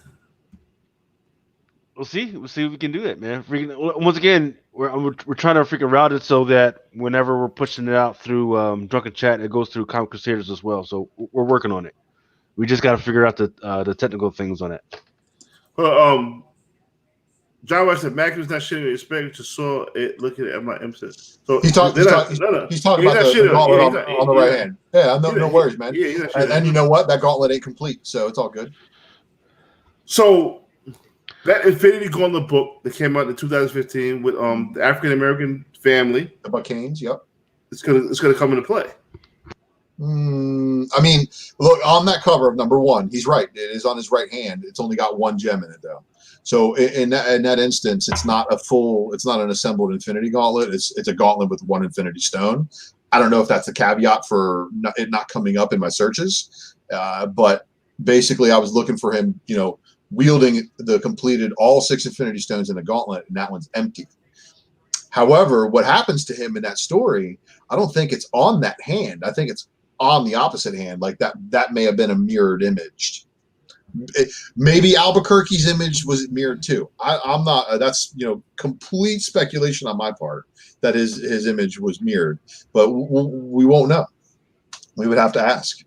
We'll see if we can do that, man. Once again, we're trying to freaking route it so that whenever we're pushing it out through Drunken Chat, it goes through Comic Crusaders as well. So we're working on it. We just got to figure out the technical things on it. Well, John West said Mac was not shitting with respect to saw it looking at my emphasis. So he's talking about the gauntlet on the right hand. Yeah, no worries, man. Yeah, and you know what? That gauntlet ain't complete, so it's all good. So that Infinity Gauntlet book that came out in 2015 with the African American family, the Buccaneers, yep. It's gonna come into play. I mean, look on that cover of number 1. He's right. It is on his right hand. It's only got 1 gem in it, though. So in that instance, it's not an assembled Infinity Gauntlet. It's a gauntlet with 1 Infinity Stone. I don't know if that's a caveat for it not coming up in my searches, but basically, I was looking for him, wielding the completed all 6 Infinity Stones in the gauntlet, and that one's empty. However, what happens to him in that story, I don't think it's on that hand. I think it's on the opposite hand. Like that may have been a mirrored image. Maybe Albuquerque's image was mirrored too. I'm not. That's complete speculation on my part that his image was mirrored, but we won't know. We would have to ask.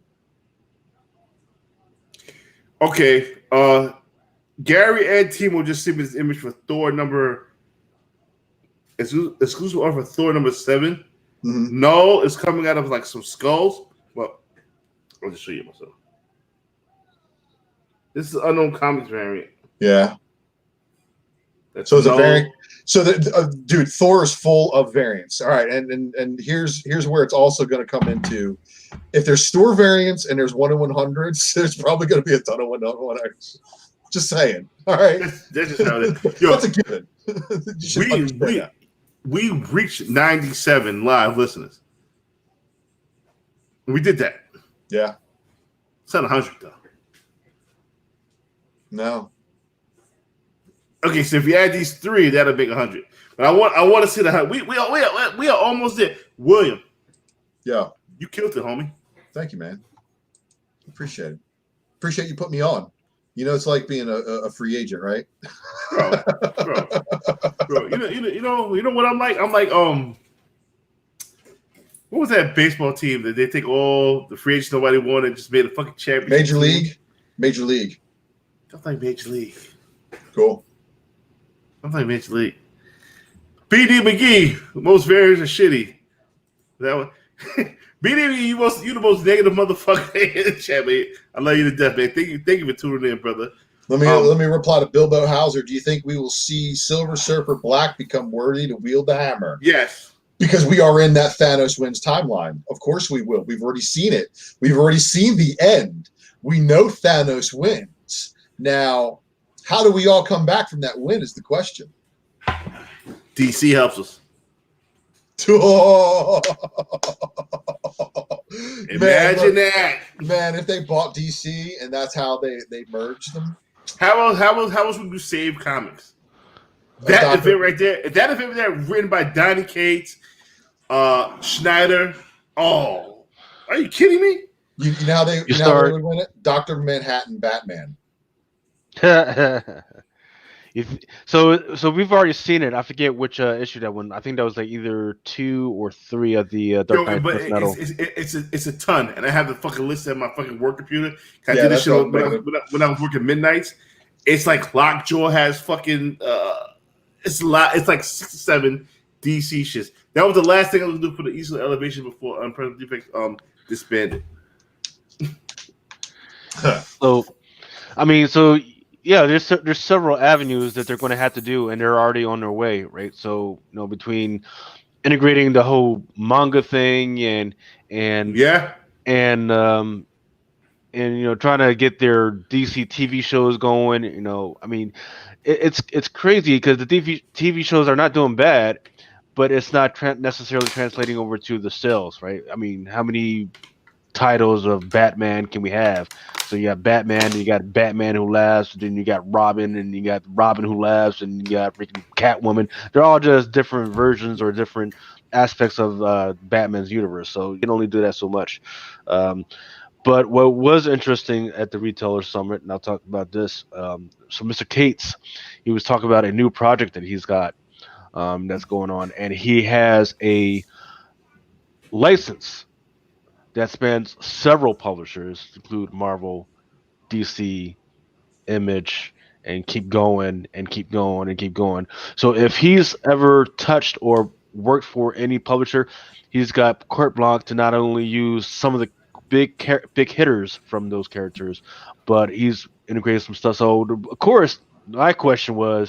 Okay, Gary and Timo just sent me this image for Thor number exclusive offer Thor number 7. Mm-hmm. No, it's coming out of like some skulls. Well, I'll just show you myself. This is Unknown Comics variant. Yeah. So it's a variant. So dude, Thor is full of variants. All right, and here's where it's also going to come into. If there's store variants and there's 1 in 100s, there's probably going to be a ton of 1 in 100s. Just saying. All right. That's just how it is. Yo, that's a given. We reached 97 live listeners. We did that. Yeah. It's not 100 though. No. Okay, so if you add these 3, that'll make 100. But I want to see the 100. We are almost there. William. Yeah. You killed it, homie. Thank you, man. Appreciate it. Appreciate you putting me on. It's like being a free agent, right? Bro. You know what I'm like? I'm like, what was that baseball team that they take all the free agents nobody wanted and just made a fucking championship? Major League. Don't like Major League. Cool. Don't like Major League. BD McGee, most variants are shitty. That one. BD McGee, you the most negative motherfucker in the chat, man. I love you to death, man. Thank you for tuning in, brother. Let me reply to Bilbo Hauser. Do you think we will see Silver Surfer Black become worthy to wield the hammer? Yes. Because we are in that Thanos wins timeline. Of course we will. We've already seen it. We've already seen the end. We know Thanos wins. Now, how do we all come back from that win is the question. DC helps us. Imagine that. Man, if they bought DC and that's how they merged them. How else would you save comics? That event right there, that event there written by Donny Cates, Schneider. Oh, are you kidding me? You know how they would win it? Dr. Manhattan Batman. So we've already seen it. I forget which issue that one. I think that was like either 2 or 3 of the Dark Knight but Metal. It's a ton, and I have the fucking list at my fucking work computer. I did this shit when I was working midnights. It's like Lockjaw has fucking. It's a lot. It's like 6 or 7 DC shits. That was the last thing I was doing for the Eastern Elevation before Unpresent Defects disbanded. So, I mean, yeah, there's several avenues that they're going to have to do, and they're already on their way, right? So, between integrating the whole manga thing and trying to get their DC TV shows going, I mean, it's crazy because the TV shows are not doing bad, but it's not necessarily translating over to the sales, right? I mean, how many titles of Batman can we have? So you got Batman, and you got Batman Who Laughs, then you got Robin, and you got Robin Who Laughs, and you got freaking Catwoman. They're all just different versions or different aspects of Batman's universe. So you can only do that so much. But what was interesting at the retailer summit, and I'll talk about this. So Mr. Cates, he was talking about a new project that he's got that's going on, and he has a license that spans several publishers, include Marvel, DC, Image, and keep going and keep going and keep going. So if he's ever touched or worked for any publisher, he's got carte blanche to not only use some of the big hitters from those characters, but he's integrated some stuff. So of course, my question will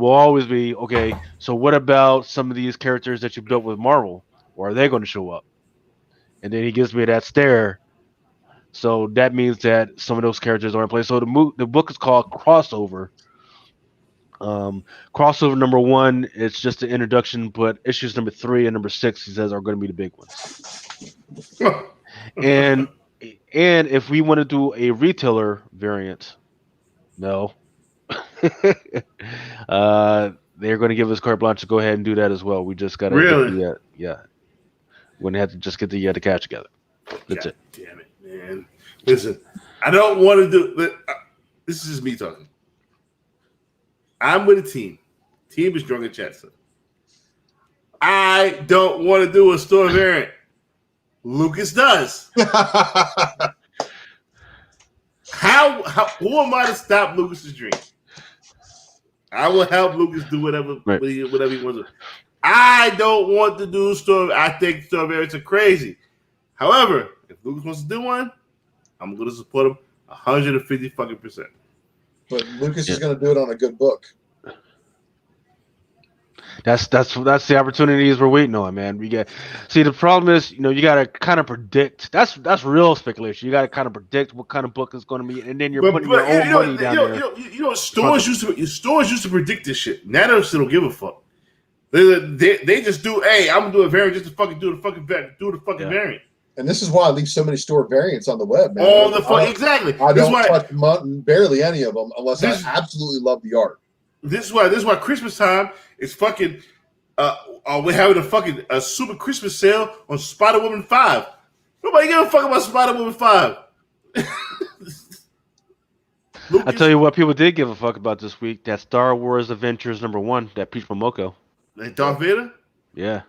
always be, okay, so what about some of these characters that you built with Marvel? Or are they going to show up? And then he gives me that stare. So that means that some of those characters are in place. So the book is called Crossover. Crossover number 1, it's just an introduction, but issues number 3 and number 6, he says, are going to be the big ones. and if we want to do a retailer variant, no. They're going to give us carte blanche to go ahead and do that as well. We just got to really, Wouldn't have to just get the cash together. That's it. Damn it, man! Listen, I don't want to do. This is just me talking. I'm with a team. Team is Drunken Chester. I don't want to do a store variant. Lucas does. How? Who am I to stop Lucas's dream? I will help Lucas do whatever he wants to. I don't want to do store. I think store variants are crazy. However, if Lucas wants to do one, I'm going to support him 150 fucking %. But Lucas is going to do it on a good book. That's the opportunities we're waiting on, man. The problem is, you got to kind of predict. That's real speculation. You got to kind of predict what kind of book is going to be, and then you're putting your own money down there. Stores used to predict this shit. Now they don't give a fuck. They just do. Hey, I'm gonna do a variant just to fucking do the fucking variant. And this is why I leave so many store variants on the web, man. All the fuck, exactly. I don't touch barely any of them unless I absolutely love the art. This is why Christmas time is fucking. We're having a super Christmas sale on Spider-Woman 5. Nobody give a fuck about Spider-Woman 5. I tell you what, people did give a fuck about this week. That Star Wars Adventures #1, that Peach Momoko. Like Darth Vader? Yeah.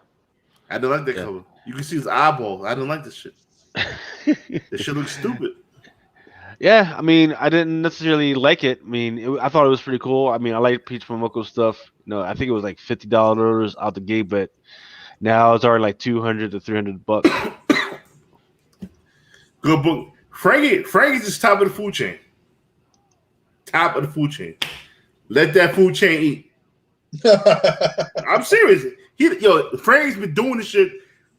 I don't like that cover. You can see his eyeball. I don't like this shit. This shit looks stupid. Yeah, I mean, I didn't necessarily like it. I mean, I thought it was pretty cool. I mean, I like Peach Momoko stuff. I think it was like $50 out the gate, but now it's already like $200 to $300. Good book. Frankie's just top of the food chain. Top of the food chain. Let that food chain eat. I'm serious. Frankie's been doing this shit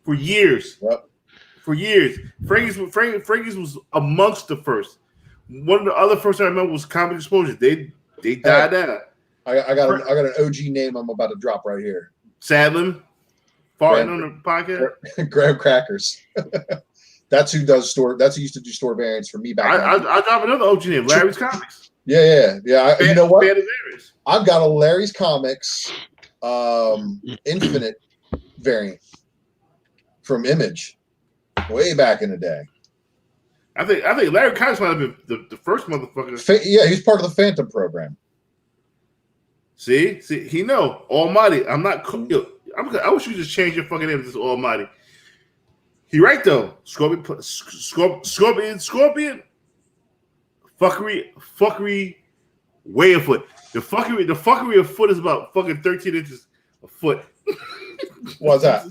for years. Yep. For years. Frankie's was amongst the first. One of the other first I remember was Comedy Exposure. They died out. I got an OG name I'm about to drop right here. Sadlin, farting on the podcast. Graham Crackers. That's who does store. That's who used to do store variants for me back then. I drop another OG name, Larry's Comics. Yeah. You know what? Larry's. I've got a Larry's Comics Infinite variant from Image way back in the day. I think Larry Comics might have been the first motherfucker. He's part of the Phantom program. See, he know Almighty. I'm not. I wish you could just change your fucking name to this Almighty. He right though. Scorpion. Fuckery. Way a foot. The fuckery of foot is about fucking 13 inches a foot. What's that?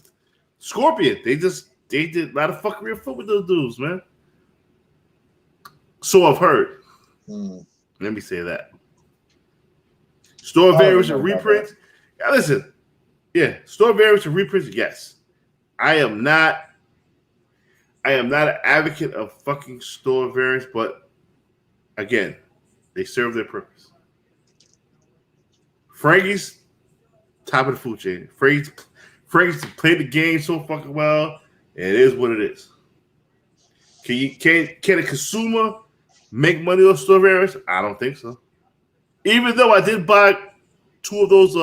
Scorpion. They did a lot of fuckery of foot with those dudes, man. So I've heard. Let me say that. Store variants and reprints. Yeah, listen. Yeah, store variants and reprints. Yes, I am not an advocate of fucking store variants, but again, they serve their purpose. Frankie's top of the food chain. Frankie's played the game so fucking well. It is what it is. Can a consumer make money on store variants? I don't think so. Even though I did buy 2 of those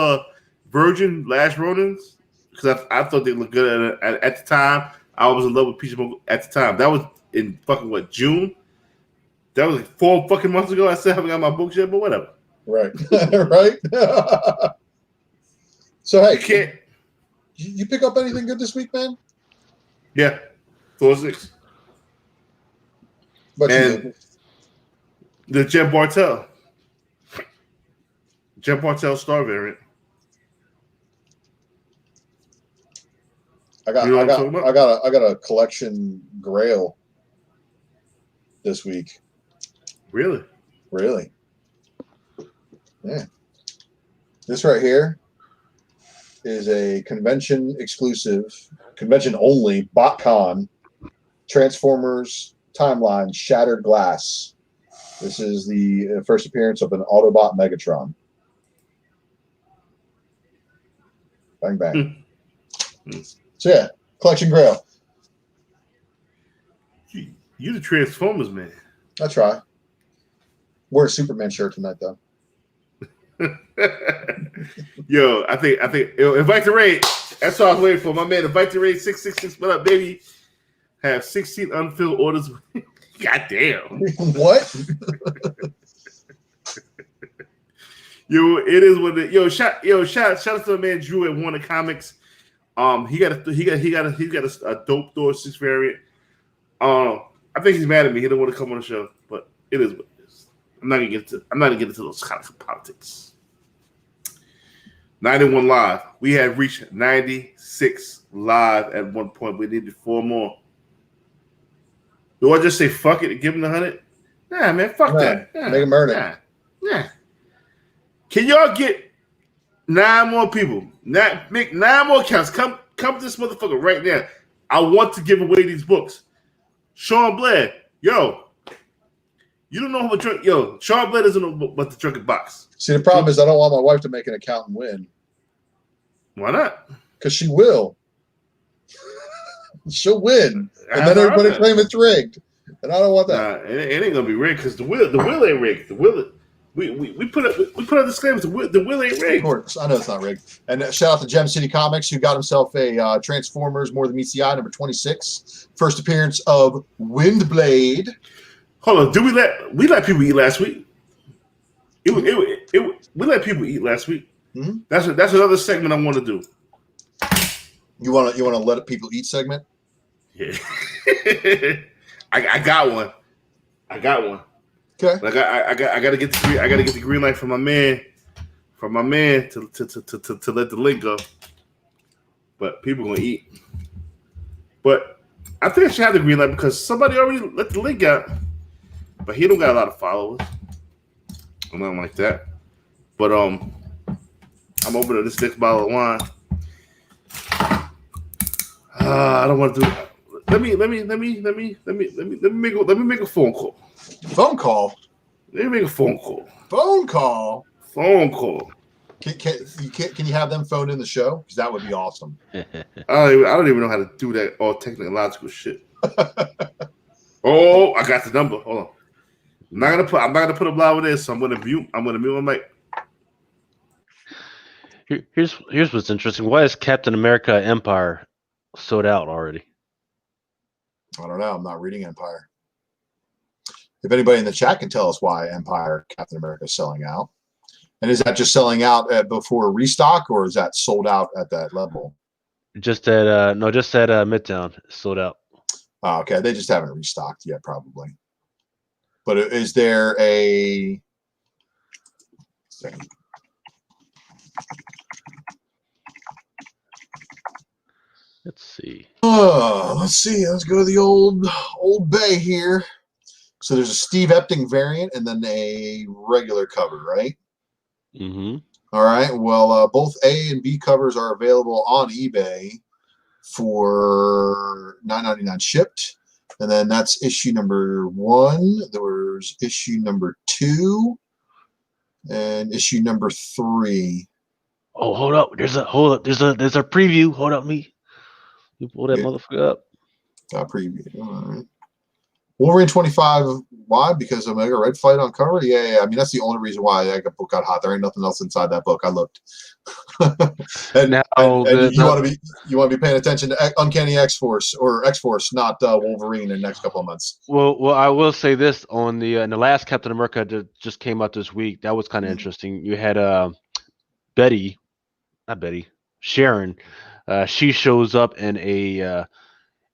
Virgin Last Ronins because I thought they looked good at the time. I was in love with Peach Bowl at the time. That was in fucking June? That was like 4 fucking months ago. I still haven't got my books yet, but whatever. Right. Right. So hey, you can't. You pick up anything good this week, man? Yeah, 4-6. But and the Jen Bartel star variant. I got a collection grail this week. Really? Yeah. This right here is a convention only BotCon Transformers Timeline Shattered Glass. This is the first appearance of an Autobot Megatron. Bang bang. So yeah, collection grail. You the Transformers man. I try. Wear a Superman shirt tonight though. Yo, I think invite the raid. That's what I was waiting for. My man, invite the raid 666. What up, baby? Have 16 unfilled orders. God damn. What? Yo, it is what it. Shout out to the man Drew at Warner Comics. He got a dope Thor 6 variant. I think he's mad at me. He don't want to come on the show, but it is what it is. I'm not gonna get into those kind of politics. 91 live. We have reached 96 live at one point. We needed 4 more. Do I just say fuck it and give him the 100? Nah, man, fuck that. Nah, make him earn it. Nah. Can y'all get 9 more people? Make 9 more accounts. Come to this motherfucker right now. I want to give away these books. Sean Blair, yo, you don't know how much. Yo, Sean Blair doesn't know about the Drunken Box. See, the problem is I don't want my wife to make an account and win. Why not? Because she will. She'll win, and then everybody claim it's rigged, and I don't want that. Nah, it ain't gonna be rigged because the will ain't rigged. The will. We put up disclaimers. The will ain't rigged. Of course, I know it's not rigged. And shout out to Gem City Comics, who got himself a Transformers More Than Meets the Eye number 26. First appearance of Windblade. Hold on, we let people eat last week? We let people eat last week. Mm-hmm. That's another segment I want to do. You want to let people eat segment? Yeah, I got one. Okay. Like I gotta get the green light from my man to let the link go. But people gonna eat. But I think I should have the green light because somebody already let the link out. But he don't got a lot of followers. Or nothing like that. But I'm opening this next bottle of wine. I don't want to do. Let me make a phone call. Phone call. Let me make a phone call. Phone call. Phone call. Can you have them phone in the show? Because that would be awesome. I don't even know how to do that all technological shit. Oh, I got the number. Hold on. I'm not gonna put a live with this, so I'm gonna mute my mic. Here's what's interesting. Why is Captain America Empire sold out already? I don't know. I'm not reading Empire. If anybody in the chat can tell us why Empire Captain America is selling out. And is that just selling out before restock, or is that sold out at that level? Just at Midtown, sold out. Oh, okay, they just haven't restocked yet, probably. But is there a? Let's see. Let's see. Let's go to the old bay here. So there's a Steve Epting variant and then a regular cover, right? Mm-hmm. All right. Well, both A and B covers are available on eBay for $9.99 shipped. And then that's issue number 1. There was issue number 2 and issue number 3. Oh, hold up. There's a preview. Hold up, me. You pull that motherfucker up. Preview. All right. Wolverine 25. Why? Because Omega Red fight on cover? Yeah. I mean, that's the only reason why that book got hot. There ain't nothing else inside that book. I looked. and you want to be paying attention to Uncanny X-Force or X-Force, not Wolverine in the next couple of months. Well, I will say this on the in the last Captain America that just came out this week. That was kind of interesting. You had Sharon. She shows up in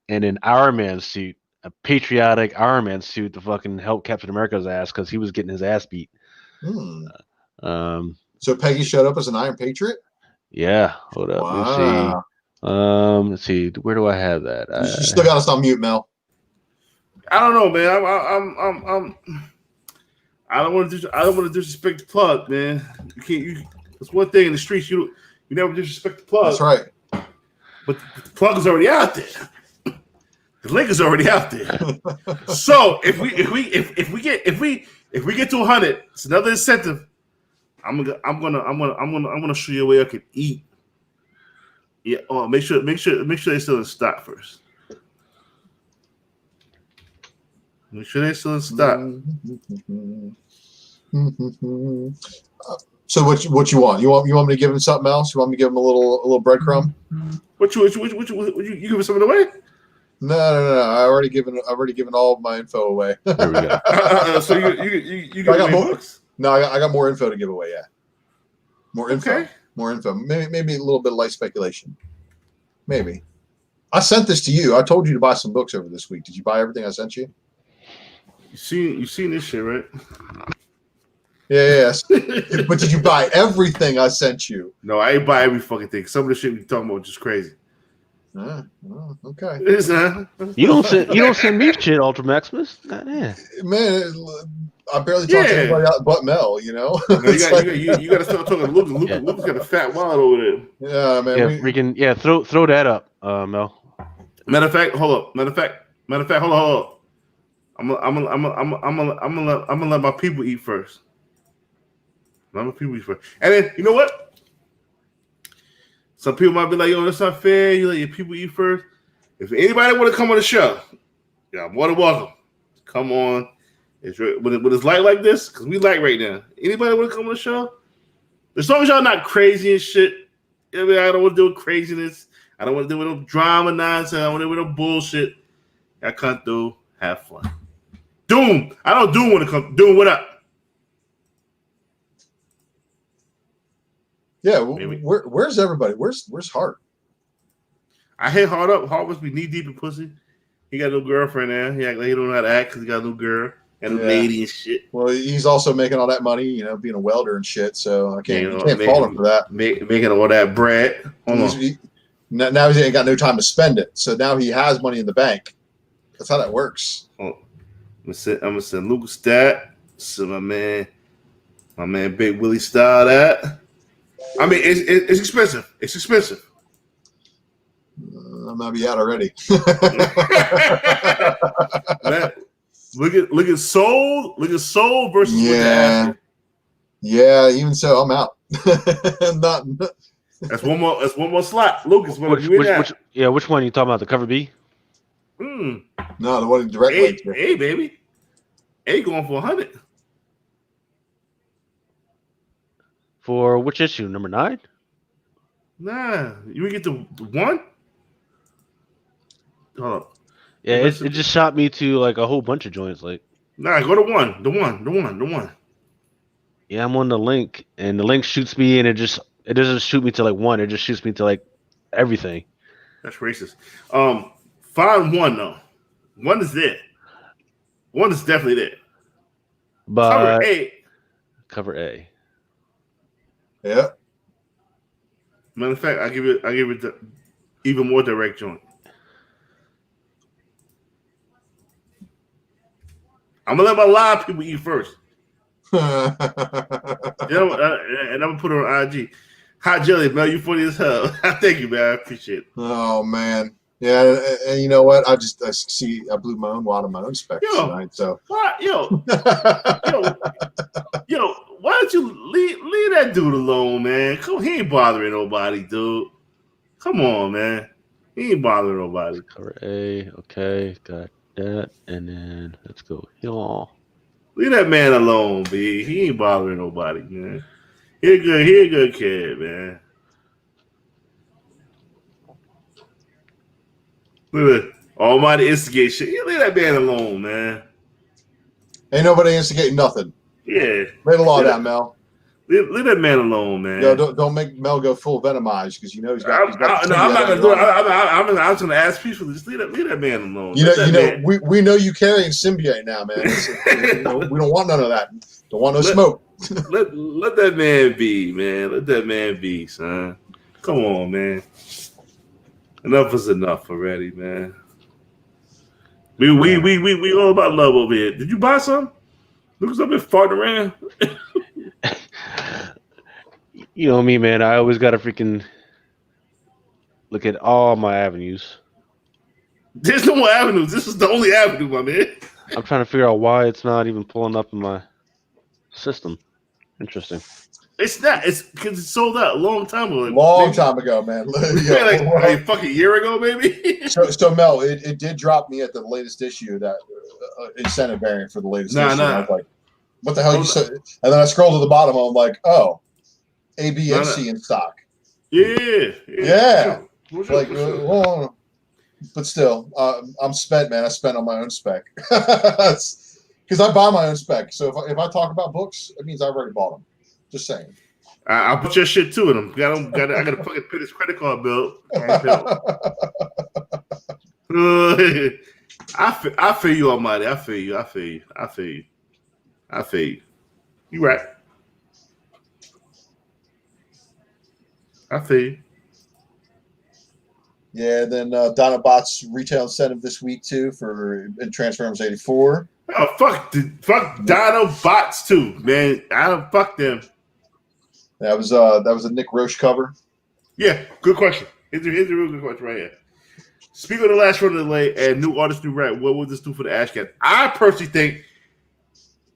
an Iron Man suit. A patriotic Iron Man suit to fucking help Captain America's ass because he was getting his ass beat. So Peggy showed up as an Iron Patriot? Yeah. Hold up. Wow. Let's see. Where do I have that? You still got us on mute, Mel. I don't know, man. I don't want to disrespect the plug, man. You can't. It's one thing in the streets. You never disrespect the plug. That's right. But the plug is already out there. The link is already out there. So if we get to 100, it's another incentive. I'm gonna show you a way I can eat. Yeah. Oh, make sure they're still in stock first. Make sure they're still in stock. So what you want? You want me to give him something else? You want me to give him a little breadcrumb? What you giving something away? No. I already given all of my info away. There we go. So you got more books? No, I got more info to give away. Yeah, more info. Okay. More info. Maybe a little bit of light speculation. Maybe. I sent this to you. I told you to buy some books over this week. Did you buy everything I sent you? You seen this shit, right? Yeah. But did you buy everything I sent you? No, I ain't buy every fucking thing. Some of the shit we talking about is just crazy. Okay. You don't send me shit, Ultra Maximus. Man, I barely talk to anybody out but Mel. You know. No, you got to start talking to Luke. Luke's got a fat wallet over there. Yeah, man. Throw that up, Mel. Matter of fact, hold up. I'm gonna let my people eat first. And then you know what? Some people might be like, "Yo, that's not fair. You let your people eat first." If anybody want to come on the show, yeah, more than welcome. Come on. When it's light like this, because we light right now. Anybody want to come on the show? As long as y'all not crazy and shit. I mean, I don't want to deal with craziness. I don't want to deal with no drama nonsense. I don't want to deal with no bullshit. I come through, have fun. Doom. I don't Doom want to come. Doom, what up? Yeah, where's everybody? Where's Hart? I hit Hart up. Hart must be knee deep in pussy. He got a little girlfriend there. He act like he don't know how to act because he got a little girl and a lady and shit. Well, he's also making all that money, being a welder and shit. So I can't fault him for that. Making all that bread. Now he ain't got no time to spend it. So now he has money in the bank. That's how that works. I'm gonna send Lucas that. So my man Big Willie style that. I mean, it's expensive. It's expensive. I might be out already. Look at Soul. Look at Soul versus what you're asking. Yeah, even so, I'm out. Not. That's one more slot. Lucas, Which one are you talking about? The cover B? No, the one in direct link. Hey, baby. A going for 100. For which issue? Number 9? Nah, you would get the 1? Hold up. Yeah, it just shot me to like a whole bunch of joints. Like, nah, go to 1. The one. Yeah, I'm on the link, and the link shoots me, and it doesn't shoot me to like 1. It just shoots me to like everything. That's racist. Find 1 though. 1 is there. 1 is definitely there. But Cover A. Yeah. Matter of fact, I give it the even more direct joint. I'm gonna let my live people eat first. And I'm gonna put it on IG. Hot jelly, Mel, you funny as hell. Thank you, man. I appreciate it. Oh man, yeah, and you know what? I blew my own wad of my own specs tonight. So what? Yo, why don't you leave that dude alone, man? Come, he ain't bothering nobody, dude. Come on, man. He ain't bothering nobody. Cover A, okay, got that, and then let's go here. Leave that man alone, B. He ain't bothering nobody, man. He a good kid, man. Look at almighty instigate shit. You leave that man alone, man. Ain't nobody instigating nothing. Yeah. Lay the law down, Mel. Leave that man alone, man. Yo, don't make Mel go full Venomized because you know he's got. I'm not gonna do it. I'm just gonna ask peacefully. Just leave that man alone. We know you carrying symbiote now, man. We don't want none of that. Don't want no smoke. let that man be, man. Let that man be, son. Come on, man. Enough is enough already, man. We all about love over here. Did you buy some? Lucas, I've been farting around. You know me, man. I always gotta freaking look at all my avenues. There's no more avenues. This is the only avenue, my man. I'm trying to figure out why it's not even pulling up in my system. Interesting. It's not. It's because it sold out a long time ago. Time ago, man. Like a fucking year ago, maybe. So Mel, it did drop me at the latest issue that incentive variant for the latest issue. And I was like, what the hell you said? And then I scrolled to the bottom. And I'm like, oh, A, B, and C in stock. Yeah. Like, well, but still, I'm spent, man. I spent on my own spec because I buy my own spec. So if I talk about books, it means I already bought them. Just saying. I'll put your shit too in them. I gotta fucking pay this credit card bill. I feel you, Almighty. I feel you. You right. I feel you. Yeah, then Dinobot's retail incentive this week too in Transformers 84. Oh fuck Dinobots too, man. I don't fuck them. That was a Nick Roche cover. Yeah, good question. Here's a real good question right here. Speaking of the last run of the delay and new artist, new right, what would this do for the Ashcan? I personally think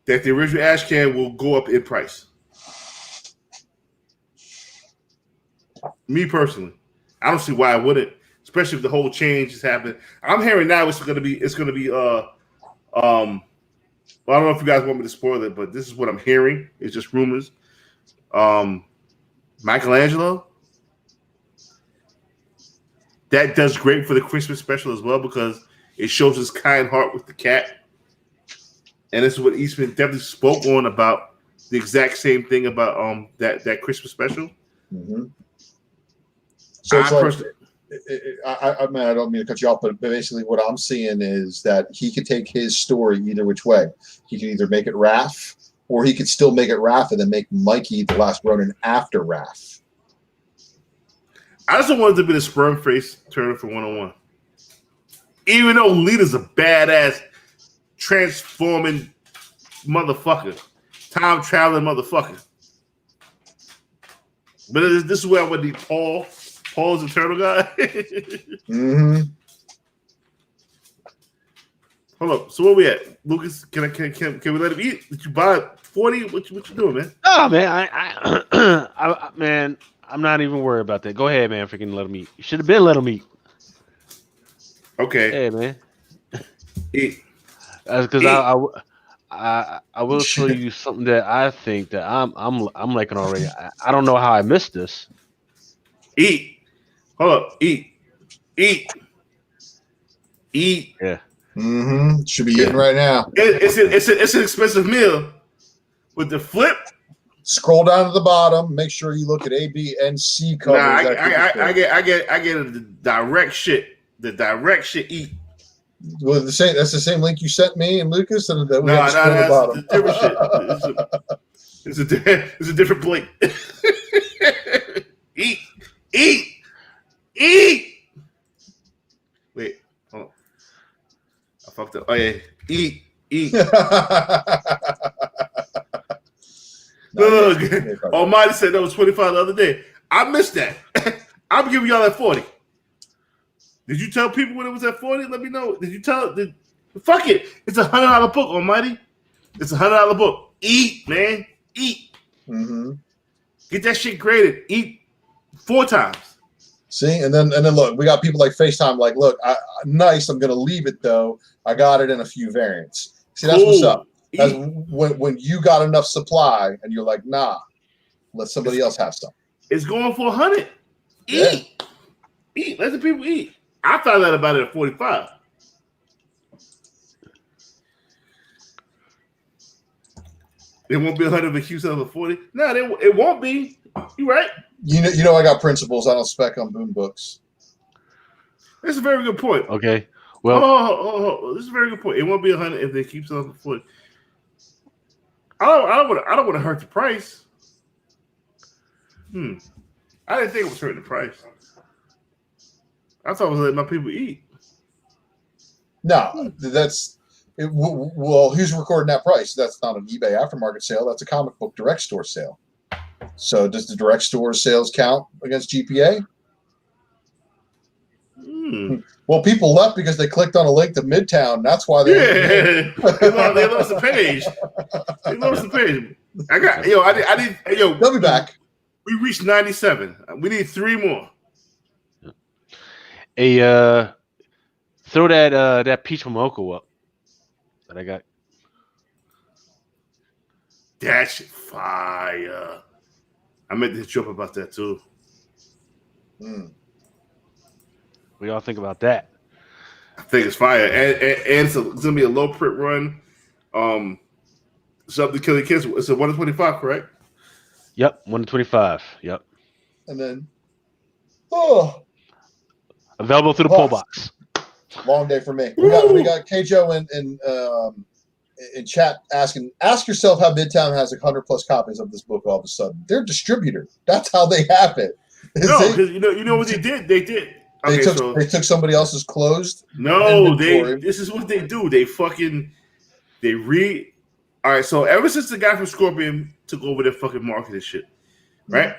that the original Ashcan will go up in price. Me personally, I don't see why I wouldn't, especially if the whole change is happening. I'm hearing now it's gonna be well, I don't know if you guys want me to spoil it, but this is what I'm hearing. It's just rumors. Michelangelo, that does great for the Christmas special as well because it shows his kind heart with the cat. And this is what Eastman definitely spoke on about the exact same thing about that Christmas special. Mm-hmm. So it's I don't mean to cut you off, but basically what I'm seeing is that he could take his story either which way. He could either make it Raph, or he could still make it Raph and then make Mikey the last Ronin after Raph. I just wanted to be the sperm face turner for 101. Even though Lita's a badass transforming motherfucker, time traveling motherfucker. But this is where I would need Paul. Paul's the turtle guy. Mm-hmm. Hold up. So where we at, Lucas? Can we let him eat? Did you buy 40? What you doing, man? Oh man, man, I'm not even worried about that. Go ahead, man. Freaking let him eat. You should have been let him eat. Okay. Hey, man. Eat. Because I will show you something that I think that I'm liking already. I don't know how I missed this. Eat. Hold up. Eat. Yeah. Mm-hmm. Should be eating right now. It's an expensive meal. With the flip. Scroll down to the bottom. Make sure you look at A, B, and C covers. Nah, I get the direct shit. The direct shit. Eat. Well, that's the same link you sent me and Lucas, and that we have to scroll to the bottom. It's a different plate. Eat. Wait, hold on. I fucked up. Oh yeah, eat. Look, Almighty said that was 25 the other day. I missed that. I'm giving y'all that 40. Did you tell people when it was at 40? Let me know. Did you tell? Fuck it. It's $100 book, Almighty. It's $100 book. Eat, man. Eat. Mm-hmm. Get that shit graded. Eat 4 times. See, and then look, we got people like FaceTime. Like, look, nice. I'm gonna leave it though. I got it in a few variants. See, that's what's up. That's when you got enough supply and you're like, nah, let somebody else have some. It's going for 100. Eat. Let the people eat. I found out about it at 45. It won't be 100 if you sell it for 40. No, it won't be. You right. You know, I got principles. I don't spec on boom books. That's a very good point. Okay. Well, oh, this is a very good point. It won't be 100 if they keep selling for 40. I don't want to hurt the price. I didn't think it was hurting the price. I thought it was letting my people eat. No, that's it. Well, who's recording that price? That's not an eBay aftermarket sale. That's a comic book direct store sale. So does the direct store sales count against GPA? Well, people left because they clicked on a link to Midtown. That's why they lost the page. They lost the page. They'll be back. We reached 97. We need 3 more. Throw that peach momoko up that I got. That's fire. I meant to hit you up about that too. What do y'all think about that? I think it's fire, and it's gonna be a low print run. Something to kill the kids. It's a 125, correct? Yep, 125. Yep. And then, available through the pull box. Long day for me. We got Kjo in chat asking, ask yourself how Midtown has 100+ copies of this book all of a sudden. They're a distributor. That's how they have it. No, because you know what they did? They did. They took somebody else's closed. No, this is what they do. All right, so ever since the guy from Scorpion took over their fucking marketing shit, right?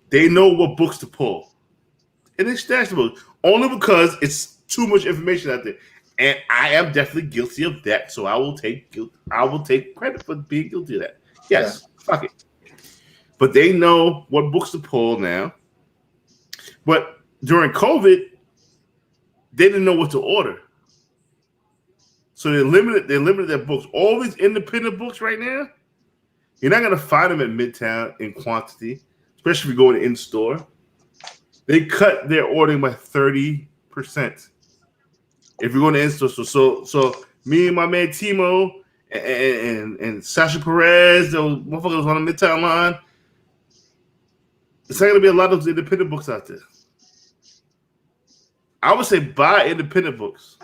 They know what books to pull. And they stash the books. Only because it's too much information out there. And I am definitely guilty of that. So I will take credit for being guilty of that. Yes, fuck it. But they know what books to pull now. But during COVID, they didn't know what to order. So they limited their books. All these independent books right now, you're not gonna find them at Midtown in quantity, especially if you go to in-store. They cut their ordering by 30%. If you're going to in-store, so me and my man Timo and Sasha Perez, those motherfuckers on the Midtown line, it's not gonna be a lot of those independent books out there. I would say buy independent books.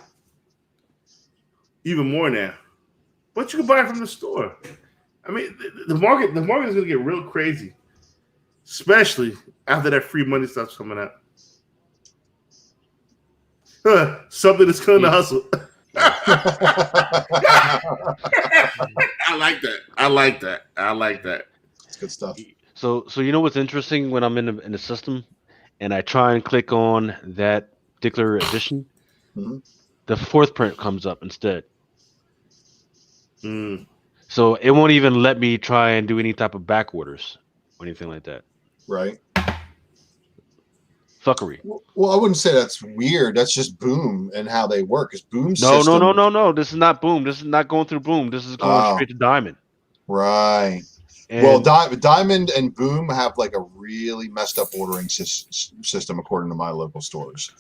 Even more now. But you can buy it from the store. I mean, the market is going to get real crazy. Especially after that free money starts coming out. Something that's killing the hustle. I like that. That's good stuff. So you know what's interesting when I'm in the system and I try and click on that particular edition, Mhm. the fourth print comes up instead. Mm. So it won't even let me try and do any type of back orders or anything like that. Right. Fuckery. Well, I wouldn't say that's weird. That's just Boom and how they work. Is Boom's No, no, no, system? no, no. This is not Boom. This is not going through Boom. This is going Oh, straight to Diamond. right. Well, And Diamond and Boom have like a really messed up ordering system, according to my local stores.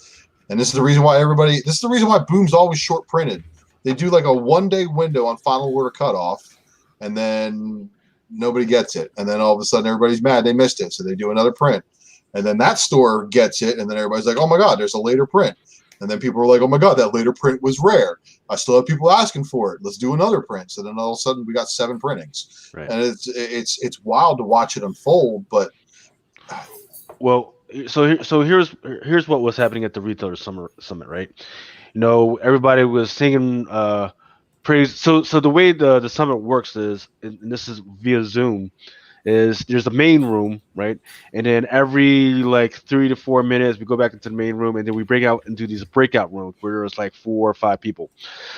And this is the reason why this is the reason why Boom's always short printed. They do like a 1-day window on final order cutoff, and then nobody gets it. And then all of a sudden everybody's mad they missed it. So they do another print. And then that store gets it, and then everybody's like, oh my God, there's a later print. And then people are like, oh my God, that later print was rare. I still have people asking for it. Let's do another print. So then all of a sudden we got 7 printings. right. And it's wild to watch it unfold, but Well, so here's what was happening at the retailer summit, right? You know, everybody was singing praise. So the way the summit works is, and this is via Zoom, is there's a main room, right? And then every like 3 to 4 minutes, we go back into the main room, and then we break out into these breakout rooms where there's like 4 or 5 people.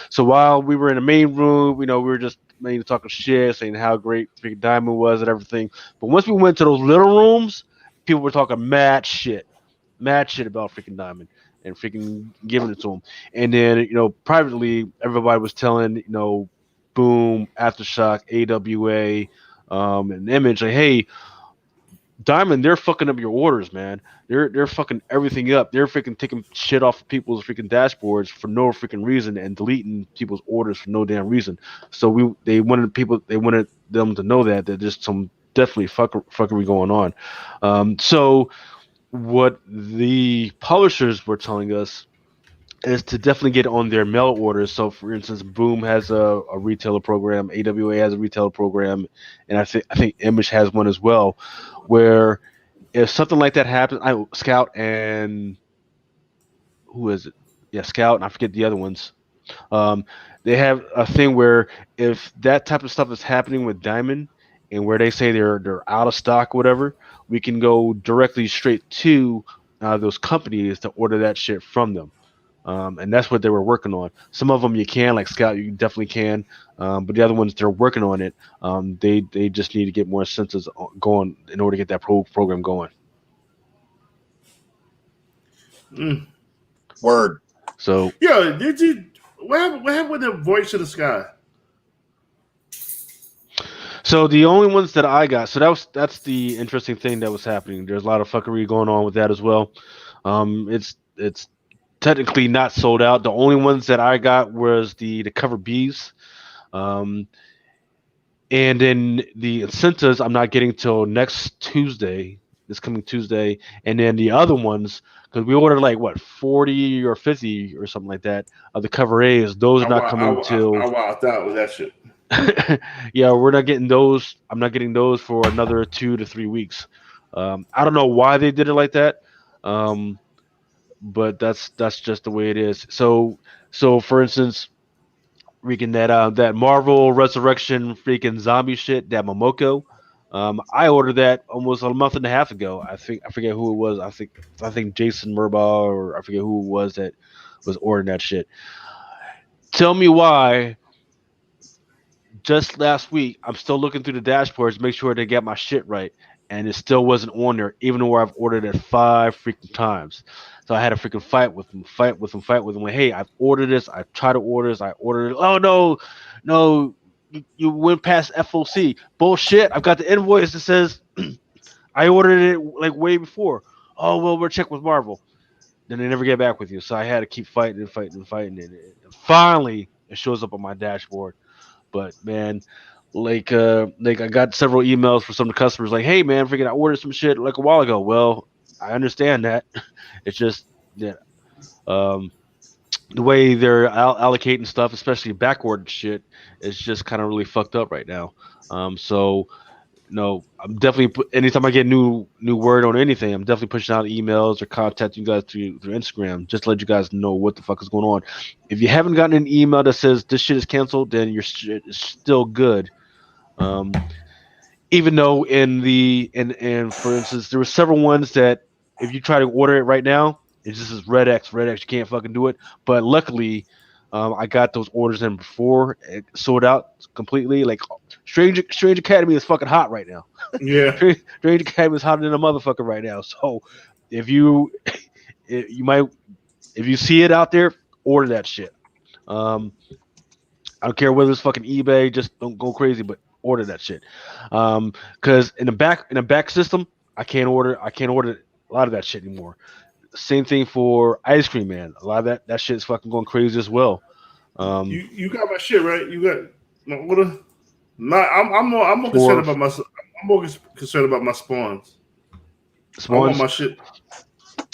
So while we were in the main room, we were just mainly talking shit, saying how great freaking Diamond was and everything. But once we went to those little rooms, people were talking mad shit about freaking Diamond and freaking giving it to him. And then, privately, everybody was telling, Boom, Aftershock, AWA, and Image, like, hey, Diamond, they're fucking up your orders, man. They're fucking everything up. They're freaking taking shit off of people's freaking dashboards for no freaking reason and deleting people's orders for no damn reason. So they wanted them to know that there's some definitely fuckery going on. So what the publishers were telling us is to definitely get on their mail orders. So, for instance, Boom has a retailer program, AWA has a retailer program, and I think Image has one as well, where if something like that happens, Scout and who is it? Yeah, Scout, and I forget the other ones. Um, they have a thing where if that type of stuff is happening with Diamond, and where they say they're out of stock, whatever, we can go directly straight to those companies to order that shit from them. And that's what they were working on. Some of them you can, like Scout, you definitely can, but the other ones they're working on it. They just need to get more incentives going in order to get that program going. Mm. word. So Yo, did you? What happened with the Voice of the Sky? So the only ones that I got, so that's the interesting thing that was happening. There's a lot of fuckery going on with that as well. It's technically not sold out. The only ones that I got was the cover Bs. And then the incentives I'm not getting till next Tuesday, this coming Tuesday. And then the other ones, because we ordered like what 40 or 50 or something like that of the cover A's. Those are not coming till I walked out with that shit. yeah, we're not getting those. I'm not getting those for another 2 to 3 weeks. I don't know why they did it like that, but that's just the way it is. So for instance, freaking that Marvel Resurrection freaking zombie shit, that Momoko. I ordered that almost a month and a half ago. I forget who it was. I think Jason Murbaugh, or I forget who it was that was ordering that shit. Tell me why just last week, I'm still looking through the dashboards to make sure they get my shit right, and it still wasn't on there, even though I've ordered it 5 freaking times. So I had a freaking fight with him. Like, hey, I've ordered this. I've tried to order this. I ordered it. Oh no, no, you went past FOC. Bullshit. I've got the invoice that says I ordered it like way before. Oh well, we're check with Marvel. Then they never get back with you. So I had to keep fighting and fighting and fighting, and finally it shows up on my dashboard. But man, like I got several emails from some of the customers like, "Hey man, freaking I ordered some shit like a while ago." Well, I understand that. It's just yeah, um, the way they're allocating stuff, especially backordered shit, is just kind of really fucked up right now. So no, I'm definitely anytime I get new word on anything, I'm definitely pushing out emails or contacting you guys through Instagram just to let you guys know what the fuck is going on. If you haven't gotten an email that says this shit is canceled, then your shit is still good. even though and for instance, there were several ones that if you try to order it right now, it just says red X, red X. You can't fucking do it. But luckily, I got those orders in before it sold out completely. Like Strange Academy is fucking hot right now. Yeah. Strange Academy is hotter than a motherfucker right now. So if you you might if you see it out there, order that shit. I don't care whether it's fucking eBay, just don't go crazy, but order that shit. Because in the back system, I can't order a lot of that shit anymore. Same thing for Ice Cream Man. A lot of that shit is fucking going crazy as well. You got my shit right. You got what? Not. I'm more concerned about my. I'm more concerned about my spawns. I want my shit.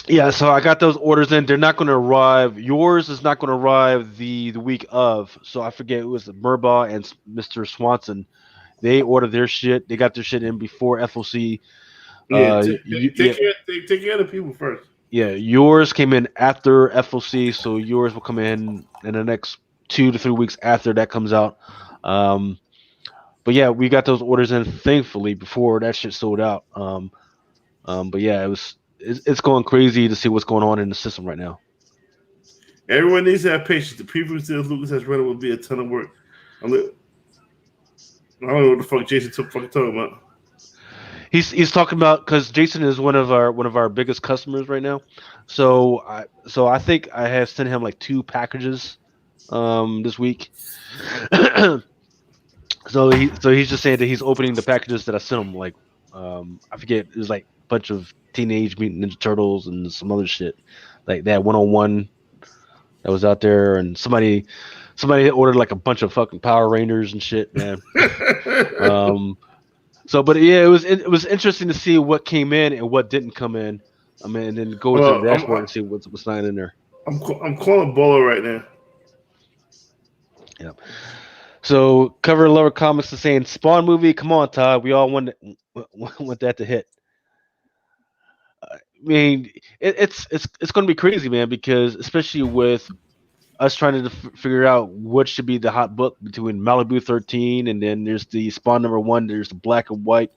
Yeah, so I got those orders in. They're not going to arrive. Yours is not going to arrive the week of. So I forget it was Murbaugh and Mr. Swanson. They ordered their shit. They got their shit in before FOC. Yeah, take care of the people first. Yeah, yours came in after FOC, so yours will come in the next 2 to 3 weeks after that comes out. But yeah, we got those orders in thankfully before that shit sold out. But yeah, it's going crazy to see what's going on in the system right now. Everyone needs to have patience. The preview to Lucas has read it will be a ton of work. I don't know what the fuck Jason fucking talking about. He's talking about because Jason is one of our biggest customers right now. So I think I have sent him like 2 packages this week. So he's just saying that he's opening the packages that I sent him. Like I forget, it was like a bunch of Teenage Mutant Ninja Turtles and some other shit like that 101 that was out there, and somebody ordered like a bunch of fucking Power Rangers and shit, man. So, but yeah, it was interesting to see what came in and what didn't come in. I mean, and then go to the dashboard and see what's not in there. I'm calling Bolo right now. Yeah. So, Cover Lover Comics is saying Spawn movie. Come on, Todd. We all want that to hit. I mean, it's going to be crazy, man, because especially with us trying to figure out what should be the hot book between Malibu 13 and then there's the Spawn #1. There's the black and white.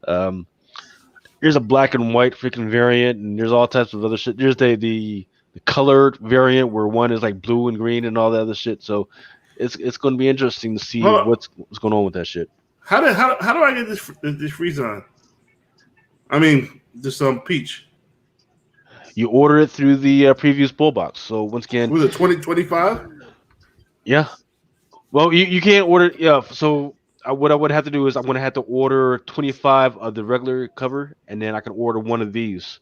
There's a black and white freaking variant, and there's all types of other shit. There's the colored variant where one is like blue and green and all that other shit. So it's going to be interesting to see what's going on with that shit. How do I get this freeze on? I mean, this peach. You order it through the previous bull box. So once again, was it 2025? Yeah. Well, you can't order. Yeah. So what I would have to do is I'm going to have to order 25 of the regular cover, and then I can order one of these.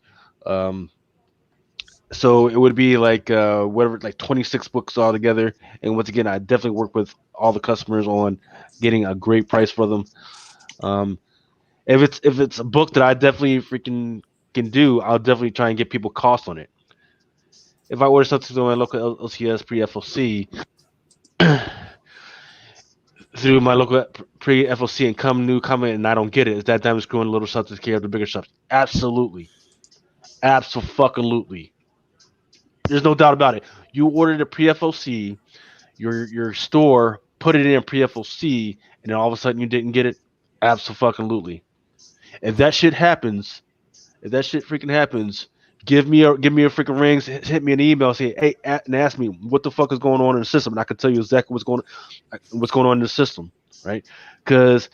So it would be like whatever, like 26 books all together. And once again, I definitely work with all the customers on getting a great price for them. If it's a book that I definitely freaking can do, I'll definitely try and get people cost on it. If I order something through my local LCS pre-FOC through my local pre-FOC and come new comment and I don't get it, is that damage screwing a little stuff to care of the bigger stuff? Absolutely. Absolutely. There's no doubt about it. You ordered a pre-FOC, your store put it in pre-FOC, and then all of a sudden you didn't get it? Absolutely. If that shit freaking happens, give me a freaking ring, hit me an email, say hey, and ask me what the fuck is going on in the system, and I can tell you exactly what's going on in the system, right? Because,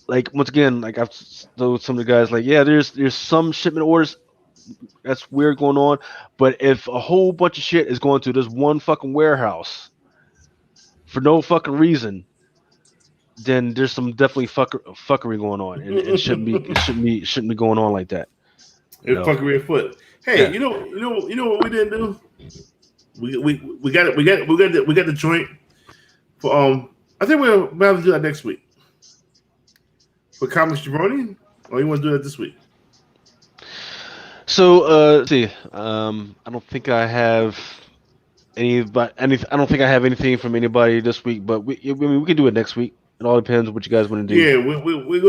like once again, like I've told some of the guys, like yeah, there's some shipment orders that's weird going on, but if a whole bunch of shit is going to this one fucking warehouse for no fucking reason, then there's some definitely fuckery going on, and it shouldn't be going on like that. It's fuckery afoot. Hey, yeah. You know what we didn't do? We got the joint for I think we'll have to do that next week for Comics Jabroni, or you want to do that this week? So let's see. I don't think I have I don't think I have anything from anybody this week, but we can do it next week. It all depends on what you guys want to do. Yeah, we're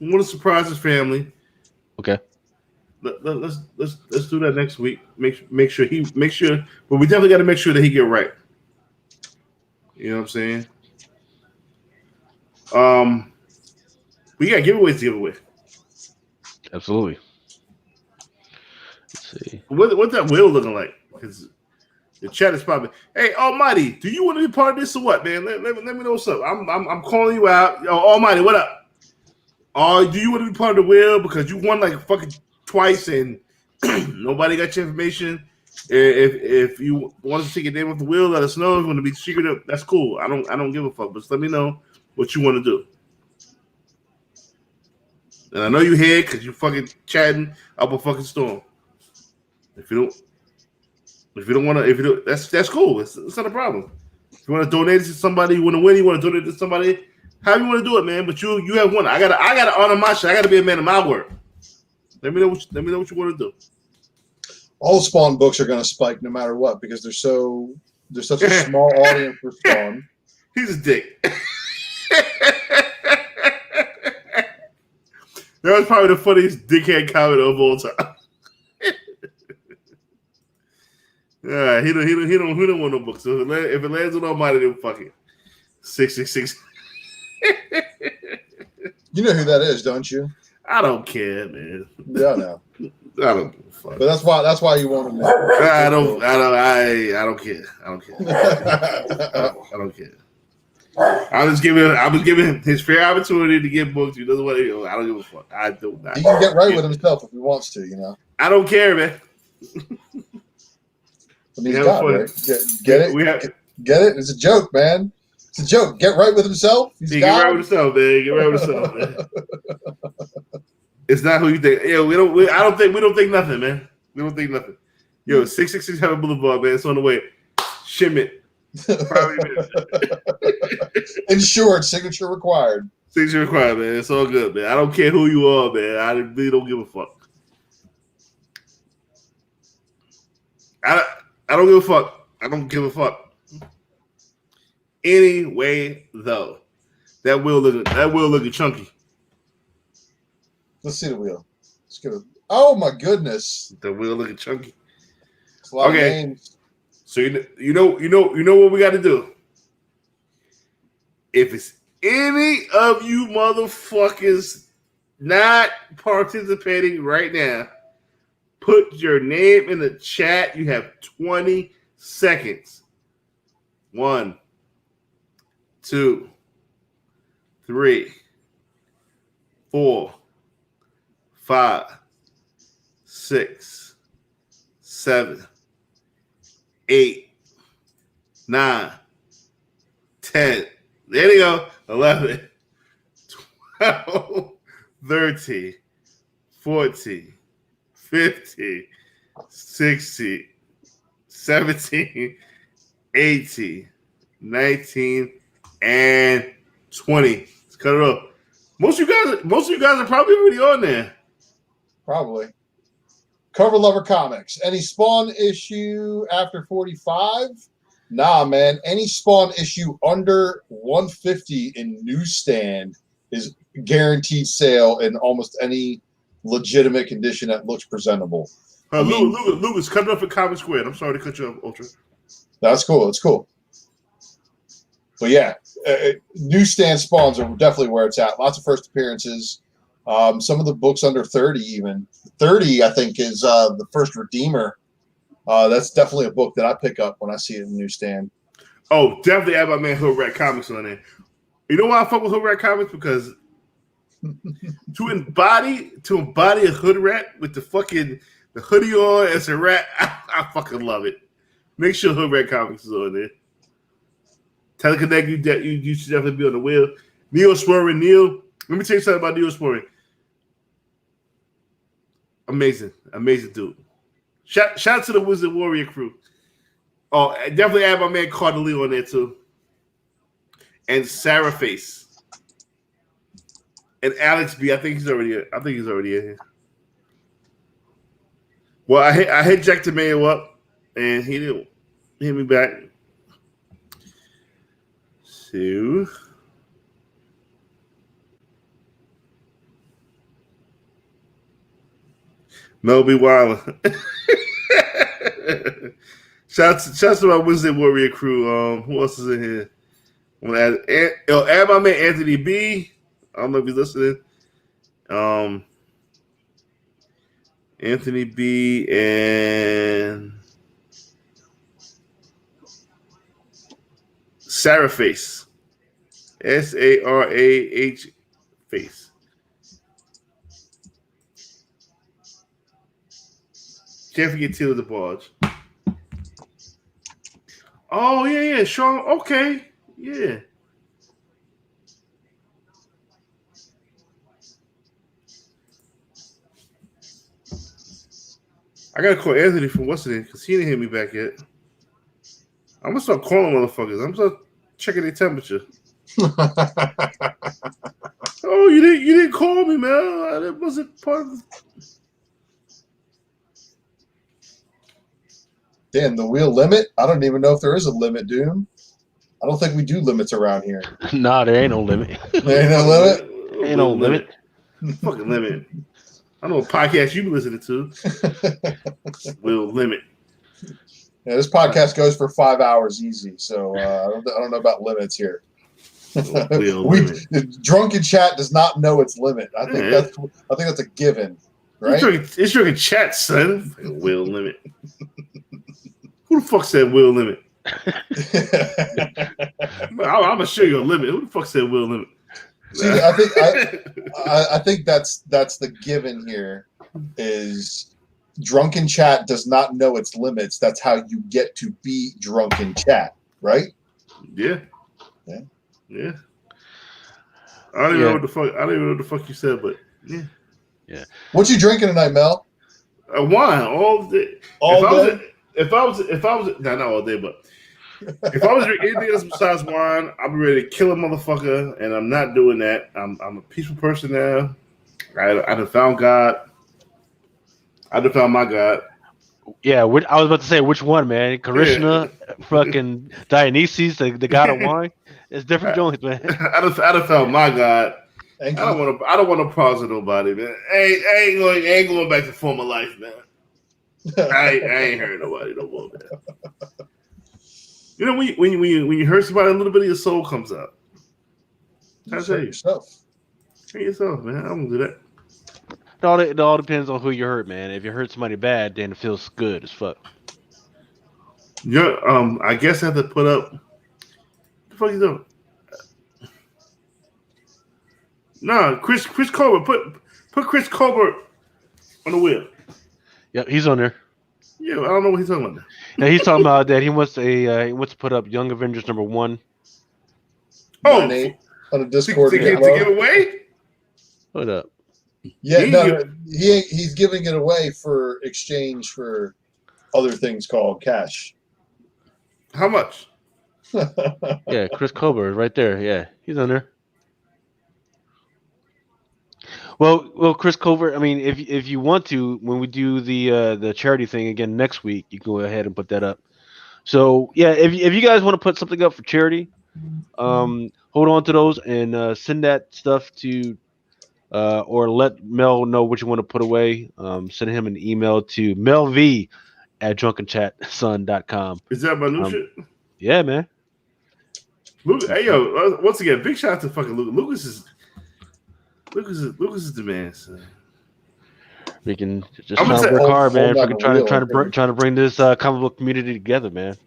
gonna surprise his family. Okay. Let's do that next week. Make sure, but we definitely got to make sure that he get right. You know what I'm saying? We got giveaways to give away. Absolutely. Let's see. What's that wheel looking like? Because the chat is probably, hey, Almighty, do you want to be part of this or what, man? Let me know what's up. I'm calling you out. Yo, Almighty, what up? Do you want to be part of the wheel because you won like fucking twice and nobody got your information? If you want us to take your name off the wheel, let us know. If you want to be secretive, that's cool. I don't give a fuck. But just let me know what you want to do. And I know you here because you fucking chatting up a fucking storm. If you don't want to, that's cool. It's not a problem. If you want to donate to somebody, you want to win, you want to donate to somebody, how you want to do it, man. But you have one. I gotta honor my shit. I gotta be a man of my word. Let me know what you want to do. All Spawn books are going to spike no matter what because there's such a small audience for Spawn. He's a dick. That was probably the funniest dickhead comment of all time. He don't want no books. So if it lands on Almighty, then fuck it. 666. You know who that is, don't you? I don't care, man. Yeah, I know. I don't give a fuck. But that's why you want to know. I don't care. I don't care. I don't care. I was giving his fair opportunity to get booked. He doesn't want to. I don't give a fuck. I do not. He can get right with himself if he wants to, you know. I don't care, man. I mean, God, right? Get it? Get it? It's a joke, man. It's a joke. Get right with himself. Get right with himself, man. Get right with himself, man. It's not who you think. Yeah, we don't think nothing, man. We don't think nothing. Yo, 666 Heaven Boulevard, man. It's on the way. Shipment. Insured, signature required. Signature required, man. It's all good, man. I don't care who you are, man. I really don't give a fuck. I don't give a fuck. I don't give a fuck. Anyway, though, that wheel looking chunky. Let's see the wheel. Let's get it. Oh my goodness. The wheel looking chunky. It's a lot of names. So you know what we got to do. If it's any of you motherfuckers not participating right now, put your name in the chat. You have 20 seconds. 1, 2, 3, 4, 5, 6, 7, 8, 9, 10. There you go. 11, 12, 13, 14, 15, 16, 17, 18, 19, and 20. Let's cut it off. Most of you guys are probably already on there. Probably. Cover Lover Comics. Any Spawn issue after 45? Nah, man. Any Spawn issue under 150 in newsstand is guaranteed sale in almost any legitimate condition that looks presentable. Lucas, cut it off at Comic Square. I'm sorry to cut you off, Ultra. That's cool. It's cool. But yeah, newsstand Spawns are definitely where it's at. Lots of first appearances. Some of the books under 30 even. 30, I think, is the first Redeemer. That's definitely a book that I pick up when I see it in the newsstand. Oh, definitely have my man Hood Rat Comics on there. You know why I fuck with Hood Rat Comics? Because to embody a hood rat with the hoodie on as a rat, I fucking love it. Make sure Hood Rat Comics is on there. Teleconnect, you should definitely be on the wheel. Neosporin, Neil. Let me tell you something about Neosporin. Amazing dude. Shout out to the Wizard Warrior crew. Oh, definitely add my man Carter Lee on there too. And Sarah Face. And Alex B. I think he's already in here. Well, I hit Jack DeMayo up and he didn't hit me back. So Mel B. Wilder. Shouts to my Wizard Warrior crew. Who else is in here? I'm gonna add my man Anthony B. I don't know if he's listening. Anthony B. and Sarah Face. Sarah Face. Can't forget Taylor the Barge. Oh, yeah, Sean. Okay. Yeah. I gotta call Anthony from what's it because he didn't hit me back yet. I'm gonna start calling motherfuckers. I'm gonna start checking their temperature. Oh, you didn't call me, man. That wasn't part of. Damn, the wheel limit? I don't even know if there is a limit, Doom. I don't think we do limits around here. Nah, there ain't no limit. There ain't no limit? Ain't no limit. Fucking limit. I know what podcast you be listening to. Will limit. Yeah, this podcast goes for 5 hours easy, so I don't know about limits here. Drunken chat does not know its limit. I think that's a given, right? It's drinking chat, son. Will limit. Who the fuck said will limit? I'm gonna show you a limit. Who the fuck said will limit? See, I think that's the given here is drunken chat does not know its limits. That's how you get to be drunken chat, right? Yeah. I don't even know what the fuck. I don't even know what the fuck you said, but yeah. What you drinking tonight, Mel? Wine all day. If I was not all day, but if I was drinking anything else besides wine, I'd be ready to kill a motherfucker, and I'm not doing that. I'm a peaceful person now. I done found God. I done found my God. Yeah, I was about to say which one, man. Krishna, fucking Dionysus, the god of wine. It's different joints, man. I done found my God. I don't want to pause with nobody, man. I ain't going back to former life, man. I ain't hurting nobody no more, man. You know, when you hurt somebody, a little bit of your soul comes out. I tell you, yourself, man. I don't do that. It all depends on who you hurt, man. If you hurt somebody bad, then it feels good as fuck. Yeah, I guess I have to put up. What the fuck you doing? No, Chris Colbert. Put Chris Colbert on the wheel. Yep, he's on there. Yeah, I don't know what he's talking about. Now he's talking about that he wants to put up Young Avengers #1. Oh, on a Discord to give away. Hold up. Yeah, he's giving it away for exchange for other things called cash. How much? Yeah, Chris Colbert right there. Yeah, he's on there. Well, Chris Colbert. I mean, if you want to, when we do the charity thing again next week, you can go ahead and put that up. So yeah, if you guys want to put something up for charity, hold on to those and send that stuff to, or let Mel know what you want to put away. Send him an email to melv@drunkenchatson.com. Is that my new shit? Yeah, man. Luke, hey yo, once again, big shout out to fucking Luke. Lucas is the man, son. We can just try to work hard, man. We can try to bring this comic book community together, man.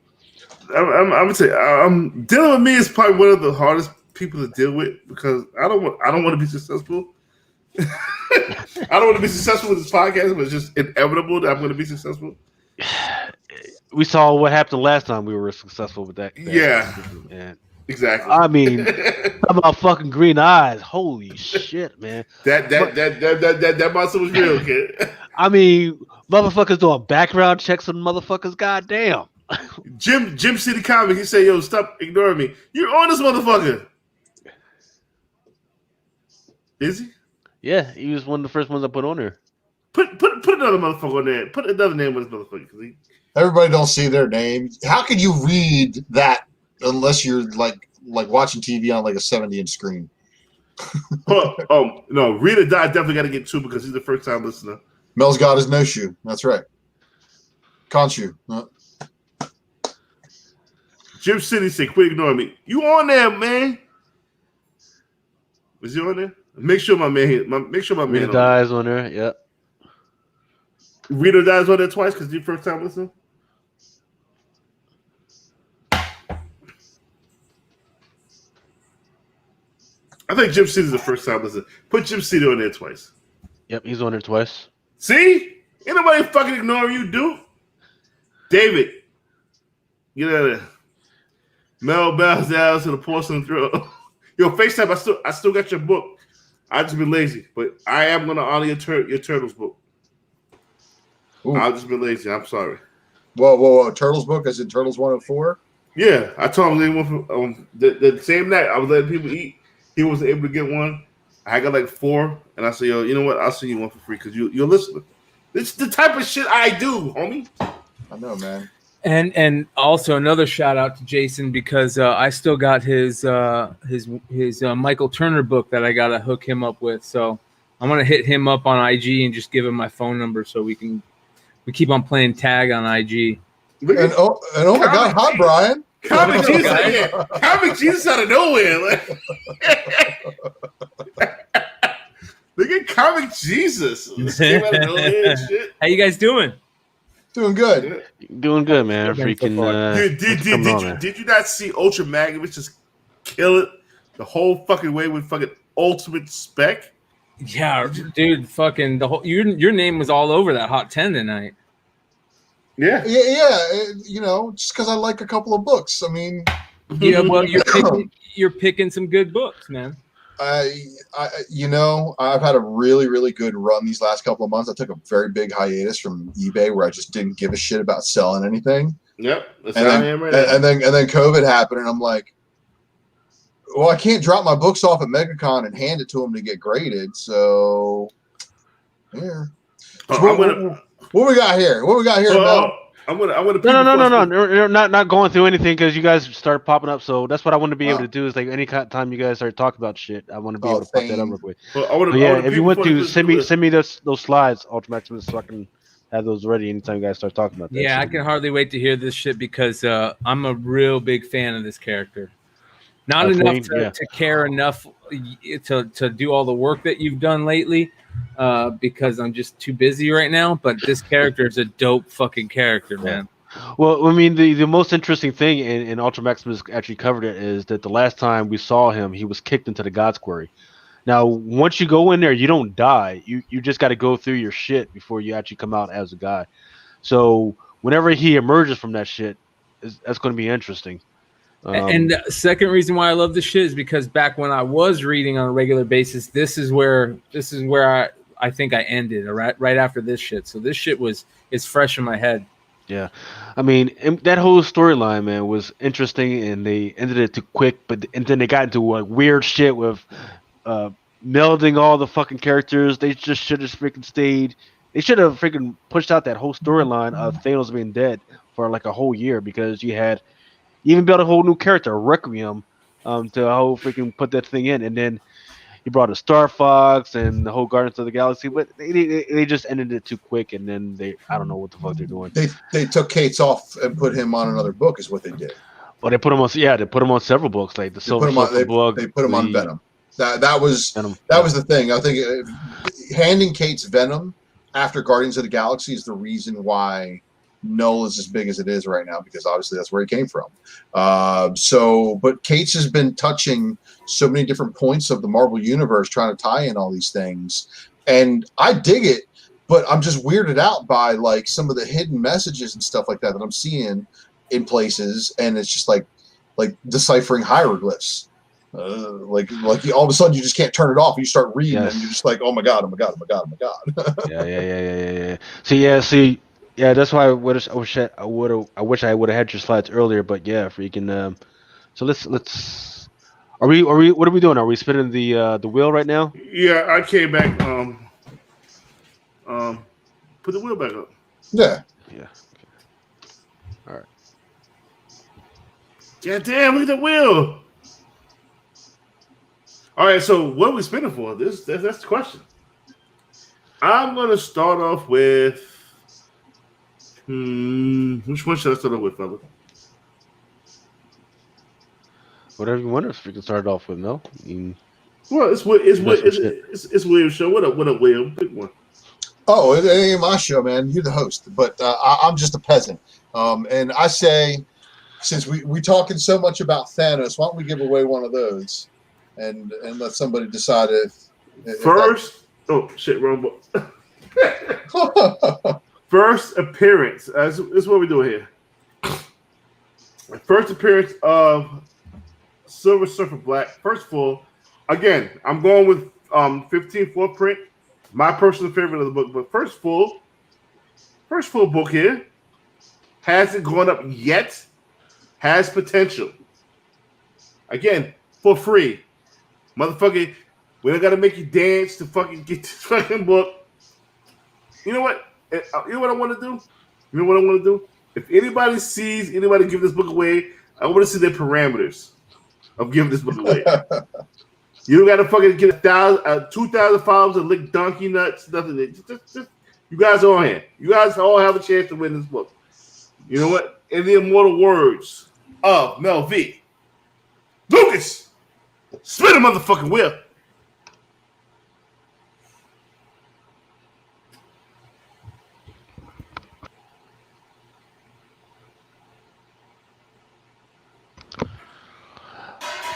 I'm gonna say, dealing with me is probably one of the hardest people to deal with because I don't want to be successful. I don't want to be successful with this podcast, but it's just inevitable that I'm going to be successful. We saw what happened last time we were successful with that. Yeah. Exactly. I mean, how about fucking green eyes? Holy shit, man! That monster was real, kid. I mean, motherfuckers doing background checks on motherfuckers. Goddamn. Jim City Comic. He said, "Yo, stop ignoring me. You're on this motherfucker." Is he? Yeah, he was one of the first ones I put on there. Put another motherfucker on there. Put another name on this motherfucker. Everybody don't see their name. How can you read that unless you're like watching TV on like a 70-inch screen? No, Read or Die definitely got to get 2 because he's the first time listener. Mel's got his no shoe. That's right. Conchu. Jim City said, "Quit ignoring me." You on there, man? Was he on there? Make sure my man. Make sure my Rita man Dies on there. Yep. Rita Dies on there twice because you first time listening. I think Jim City's the first time listening. Put Jim City on there twice. Yep, he's on there twice. See? Ain't nobody fucking ignoring you, dude. David, get out of there. Mel bows down to the porcelain throne. Yo, FaceTime, I still got your book. I just been lazy, but I am gonna honor your Turtles book. Ooh. I've just been lazy. I'm sorry. Whoa. Turtles book as in Turtles 1 and 4? Yeah, I told him the same night I was letting people eat. He was able to get one. I got like 4, and I said, "Yo, you know what? I'll send you one for free because you're listening." It's the type of shit I do, homie. I know, man. And also another shout out to Jason because I still got his Michael Turner book that I gotta hook him up with. So I'm gonna hit him up on IG and just give him my phone number so we keep on playing tag on IG. And oh my God, hi Brian. Comic Jesus, Comic Jesus out of nowhere. Like, look at Comic Jesus. Came out of nowhere and shit. How you guys doing? Doing good. Doing good, man. Freaking. Did you not see Ultra Magnus just kill it the whole fucking way with fucking Ultimate Spec? Yeah, dude, fucking the whole your name was all over that Hot 10 tonight. Yeah. You know, just because I like a couple of books. I mean, yeah, well, you're picking some good books, man. I've had a really, really good run these last couple of months. I took a very big hiatus from eBay where I just didn't give a shit about selling anything. Yep, and then COVID happened, and I'm like, well, I can't drop my books off at MegaCon and hand it to them to get graded. So, yeah. What we got here? Mel? I'm gonna. No. Not going through anything because you guys start popping up. So that's what I want to be able to do. Is like any time you guys start talking about shit, I want to be able to pop that up real quick. If you want to send me those slides, Ultimaximus, so I can have those ready anytime you guys start talking about that. Yeah, I can hardly wait to hear this shit because I'm a real big fan of this character. Not enough to care enough to do all the work that you've done lately. Because I'm just too busy right now, but this character is a dope fucking character, man. Well, I mean, the most interesting thing, and Ultra Maximus actually covered it, is that the last time we saw him, he was kicked into the God's Quarry. Now, once you go in there, you don't die. You just got to go through your shit before you actually come out as a guy. So whenever he emerges from that shit, that's going to be interesting. And the second reason why I love this shit is because back when I was reading on a regular basis, this is where I think I ended right after this shit. So this shit is fresh in my head. Yeah, I mean that whole storyline, man, was interesting, and they ended it too quick. And then they got into weird shit with melding all the fucking characters. They just should have freaking stayed. They should have freaking pushed out that whole storyline of Thanos being dead for like a whole year because you even built a whole new character, Requiem, to whole freaking put that thing in, and then he brought a Star Fox and the whole Guardians of the Galaxy, but they just ended it too quick, and then I don't know what the fuck they're doing. They took Cates off and put him on another book, is what they did. Well, they put him on several books, like the Silver Surfer book. They put him on Venom. That was Venom. That was the thing. I think handing Cates Venom after Guardians of the Galaxy is the reason why Null is as big as it is right now, because obviously that's where he came from. But Cates has been touching so many different points of the Marvel Universe, trying to tie in all these things. And I dig it, but I'm just weirded out by like some of the hidden messages and stuff like that I'm seeing in places. And it's just like deciphering hieroglyphs. Like all of a sudden you just can't turn it off. You start reading and you're just like, oh my God. Yeah. Yeah, that's why I wish I would have had your slides earlier. But yeah, freaking. So let's. Are we? What are we doing? Are we spinning the wheel right now? Yeah, I came back. Put the wheel back up. Yeah. Yeah. Okay. All right. God damn! Look at the wheel. All right, so what are we spinning for? That's the question. I'm gonna start off with. Which one should I start off with, fella? Whatever you want us, we can start it off with. No, Well, it's William's show. What up, William? Pick one. Oh, it ain't my show, man. You're the host, but I'm just a peasant. And I say, since we talking so much about Thanos, why don't we give away one of those, and let somebody decide if first. Oh shit, wrong book. First appearance. This is what we're doing here. First appearance of Silver Surfer Black. First full. Again, I'm going with 15 full print. My personal favorite of the book, but first full book here. Hasn't gone up yet. Has potential. Again, for free. Motherfucker, we don't gotta make you dance to fucking get this fucking book. You know what? You know what I want to do? You know what I want to do? If anybody sees anybody give this book away, I want to see their parameters of giving this book away. You don't got to fucking get 2,000 followers and lick donkey nuts. Nothing. Just, you guys are on here. You guys all have a chance to win this book. You know what? In the immortal words of Mel V. Lucas, spin a motherfucking wheel.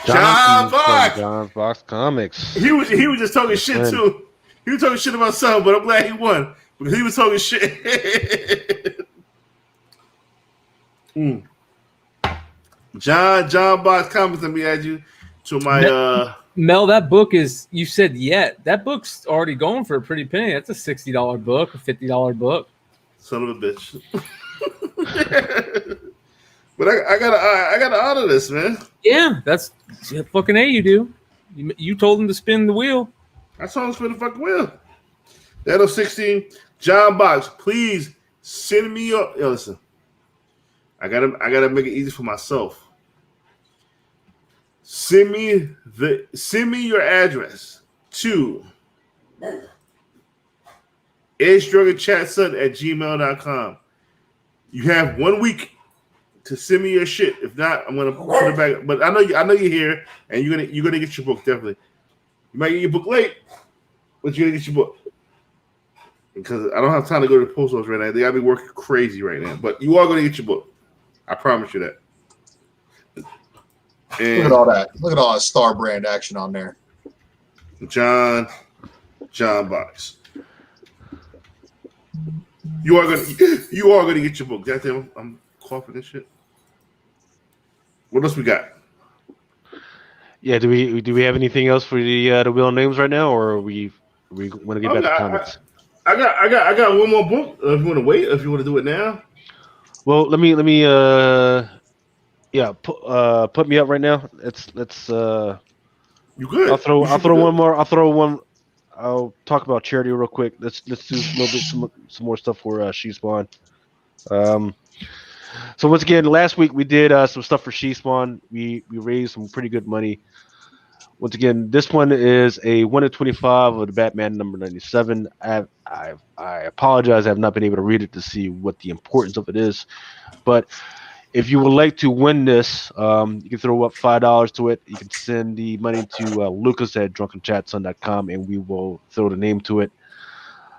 John Fox. John Fox Comics. He was just talking shit too. He was talking shit about something, but I'm glad he won because he was talking shit. John Box Comics. Let me add you to my Mel, that book is, you said yet. That book's already going for a pretty penny. That's a $60 book, a $50 book. Son of a bitch. But I gotta honor this, man. Yeah, that's fucking A, you do. You told him to spin the wheel. I told him to spin the fucking wheel. That'll 16. John Box, please send me your. Yo, listen. I gotta make it easy for myself. Send me your address to edgedrunkenchatson@gmail.com. You have 1 week to send me your shit. If not, I'm gonna put it back. But I know you're here, and you're gonna get your book definitely. You might get your book late, but you're gonna get your book because I don't have time to go to the post office right now. They gotta be working crazy right now. But you are gonna get your book. I promise you that. And look at all that. Look at all that Star Brand action on there. John Box. You are gonna get your book. Goddamn, I'm coughing this shit. What else we got? Yeah, do we have anything else for the wheel of names right now, or are we want to get back to comics? I got one more book. If you want to wait, if you want to do it now. Well, let me put me up right now. Let's You good? I'll throw one more. I'll talk about charity real quick. Let's do a little bit some more stuff for She Spawn. So once again, last week we did some stuff for She Spawn. We raised some pretty good money. Once again, this one is a 1 in 25 of the Batman number 97. I apologize. I have not been able to read it to see what the importance of it is. But if you would like to win this, you can throw up $5 to it. You can send the money to Lucas at drunkenchatson.com, and we will throw the name to it.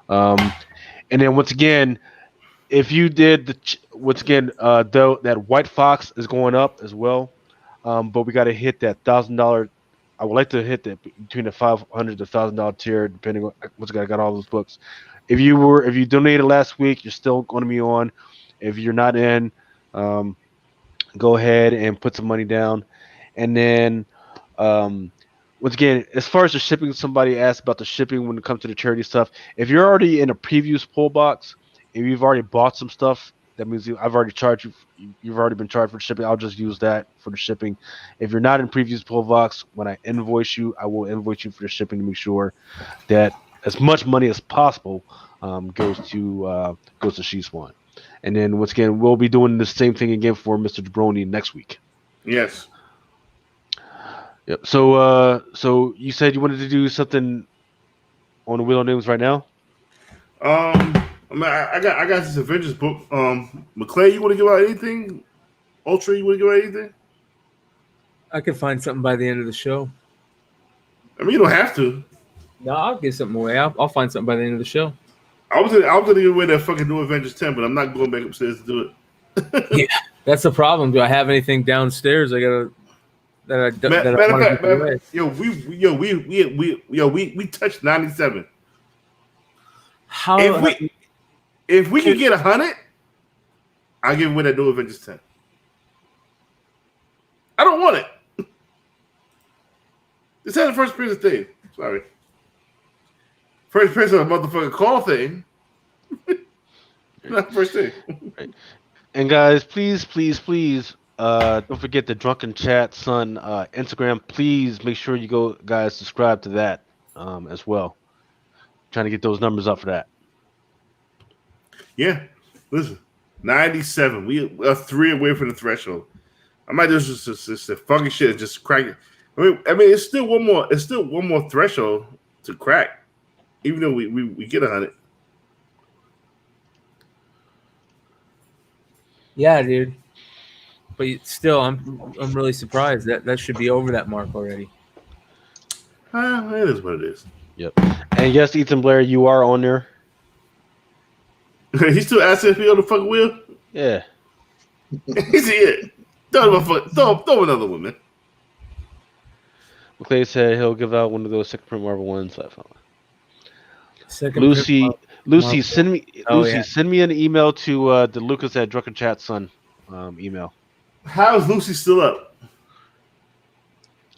And then once again, if you did though that White Fox is going up as well, but we got to hit that $1,000. I would like to hit that between the $500 to $1,000 tier, depending on once again I got all those books. If you donated last week, you're still going to be on. If you're not in, go ahead and put some money down. And then once again, as far as the shipping, somebody asked about the shipping when it comes to the charity stuff. If you're already in a previews pull box, if you've already bought some stuff, that means I've already charged you. You've already been charged for shipping. I'll just use that for the shipping. If you're not in previews pull box, when I invoice you, I will invoice you for the shipping to make sure that as much money as possible goes to She Spawn. And then once again, we'll be doing the same thing again for Mr. Jabroni next week. Yes. Yep. So you said you wanted to do something on the Wheel of Names right now? I got this Avengers book. McClay, you want to give out anything? Ultra, you want to give out anything? I could find something by the end of the show. I mean, you don't have to. No, I'll give something away. I'll find something by the end of the show. I was gonna give away that fucking New Avengers 10, but I'm not going back upstairs to do it. Yeah, that's the problem. Do I have anything downstairs? I gotta Matter of fact, we touched 97. How If we can get 100, I'll give away that New Avengers 10. I don't want it. This had the first person thing. Sorry. First person of a motherfucking call thing. Not the first thing. Right. And guys, please, don't forget the Drunken Chat Son Instagram. Please make sure you go, guys, subscribe to that as well. Trying to get those numbers up for that. Yeah. Listen, 97. We are 3 away from the threshold. I might just fucking shit just crack it. I mean, it's still one more threshold to crack, even though we get 100. Yeah, dude. But still, I'm really surprised that should be over that mark already. It is what it is. Yep. And yes, Ethan Blair, you are on there. He's still asking if he on the fucking wheel. Yeah. He's it. Throw another one, man. McClay said he'll give out one of those second print Marvel ones. Second Lucy, send me yeah. an email to the Lucas at Drunken Chat Son email. How is Lucy still up?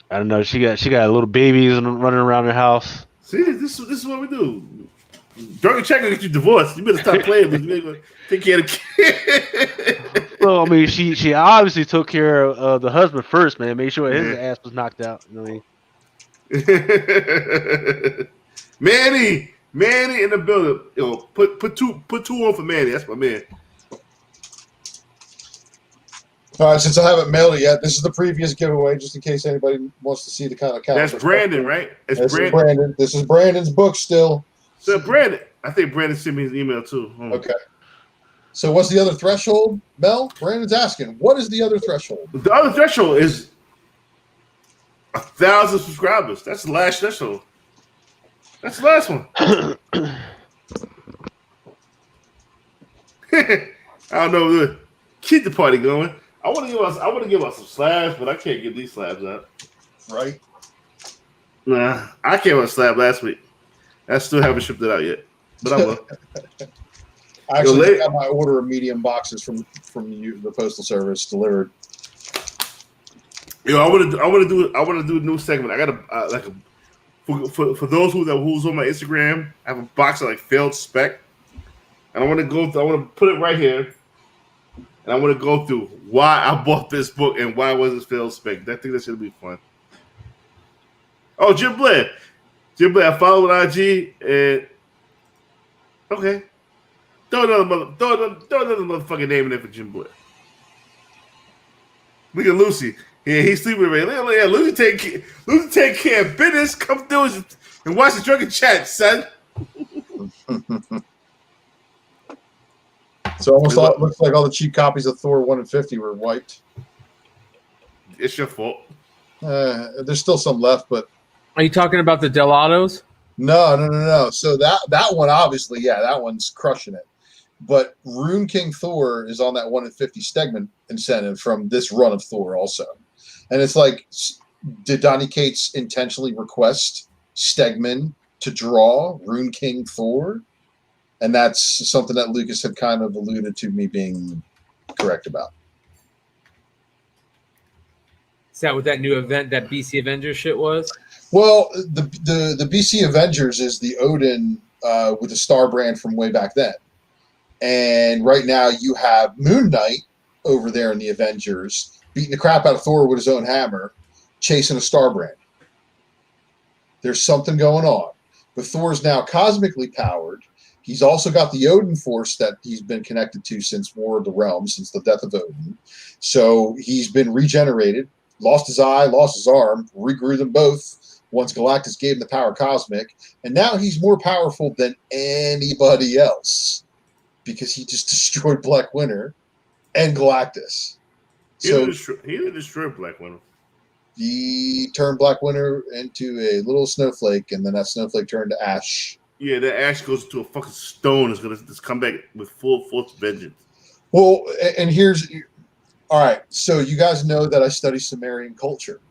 I don't know. She got little babies running around her house. See, this is what we do. Drunken Chat gonna get you divorced. You better stop playing. You better take care of the kid. Well, I mean, she obviously took care of the husband first, man. Made sure his ass was knocked out. You know what I mean? Manny in the building. Yo, put two on for Manny. That's my man. All right, since I haven't mailed it yet, this is the previous giveaway, just in case anybody wants to see the kind of calendar. That's Brandon, right? This is Brandon. This is Brandon's book still. So Brandon, I think Brandon sent me his email too. Okay. So what's the other threshold, Mel? Brandon's asking, what is the other threshold? The other threshold is 1,000 subscribers. That's the last threshold. That's the last one. I don't know. Keep the party going. I want to give us some slabs, but I can't get these slabs out. Right? Nah, I came on a slab last week. I still haven't shipped it out yet, but I will. I actually got my order of medium boxes from the postal service delivered. Yo, I want to do a new segment. I got for those who's on my Instagram, I have a box of like failed spec, and I want to put it right here, and I want to go through why I bought this book and why it wasn't failed spec. I think that should be fun. Oh, Jim Blair, I followed IG and okay. Throw another motherfucking name in there for Jim Blair. Look at Lucy. Yeah, he's sleeping already. Look at Lucy take care of business. Come through and watch the Drunken Chat, son. So almost all, it looks like all the cheap copies of Thor 1 and 50 were wiped. It's your fault. There's still some left, but are you talking about the Delatos? No. So that one, obviously, yeah, that one's crushing it. But Rune King Thor is on that 1 in 50 Stegman incentive from this run of Thor also. And it's like, did Donny Cates intentionally request Stegman to draw Rune King Thor? And that's something that Lucas had kind of alluded to me being correct about. Is that what that new event, that BC Avengers shit was? Well, the BC Avengers is the Odin with the star brand from way back then. And right now you have Moon Knight over there in the Avengers beating the crap out of Thor with his own hammer, chasing a star brand. There's something going on. But Thor's now cosmically powered. He's also got the Odin force that he's been connected to since War of the Realms, since the death of Odin. So he's been regenerated, lost his eye, lost his arm, regrew them both once Galactus gave him the power cosmic. And now he's more powerful than anybody else, because he just destroyed Black Winter and Galactus. He didn't destroy Black Winter. he turned Black Winter into a little snowflake, and then that snowflake turned to ash. Yeah, that ash goes to a fucking stone. It's gonna just come back with full force vengeance. Well, and here's all right. So you guys know that I study Sumerian culture.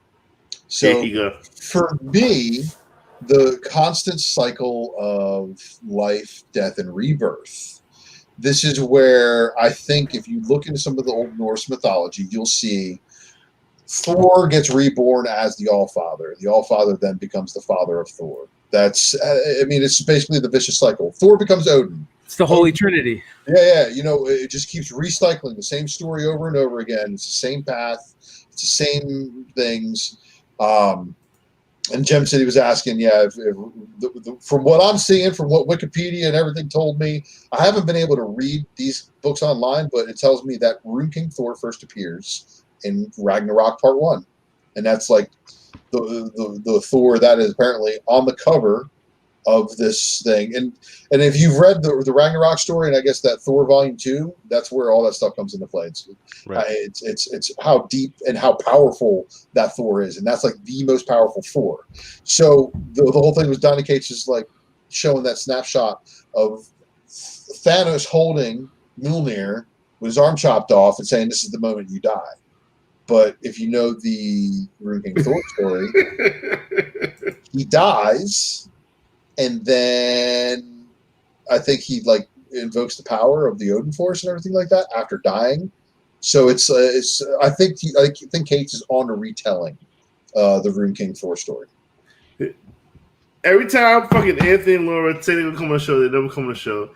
So There you go. for me, the constant cycle of life, death, and rebirth. This is where I think if you look into some of the Old Norse mythology, you'll see Thor gets reborn as the Allfather. The Allfather then becomes the father of Thor. That's, I mean, it's basically the vicious cycle. Thor becomes Odin. It's the Holy Trinity. Yeah. You know, it just keeps recycling the same story over and over again. It's the same path. It's the same things. And Gem City was asking, from what I'm seeing, from what Wikipedia and everything told me, I haven't been able to read these books online, but it tells me that Rune King Thor first appears in Ragnarok Part 1. And that's like the Thor that is apparently on the cover of this thing. And if you've read the Ragnarok story, and I guess that Thor Volume 2, that's where all that stuff comes into play. It's how deep and how powerful that Thor is. And that's like the most powerful Thor. So the whole thing was Donny Cates just like showing that snapshot of Thanos holding Mjolnir with his arm chopped off and saying, this is the moment you die. But if you know the Rune King Thor story, he dies, and then I think he like invokes the power of the Odin Force and everything like that after dying. So it's I think Cates is on to retelling the Rune King Thor story. Every time fucking Anthony and Laura say they would come on the show, they never come on the show.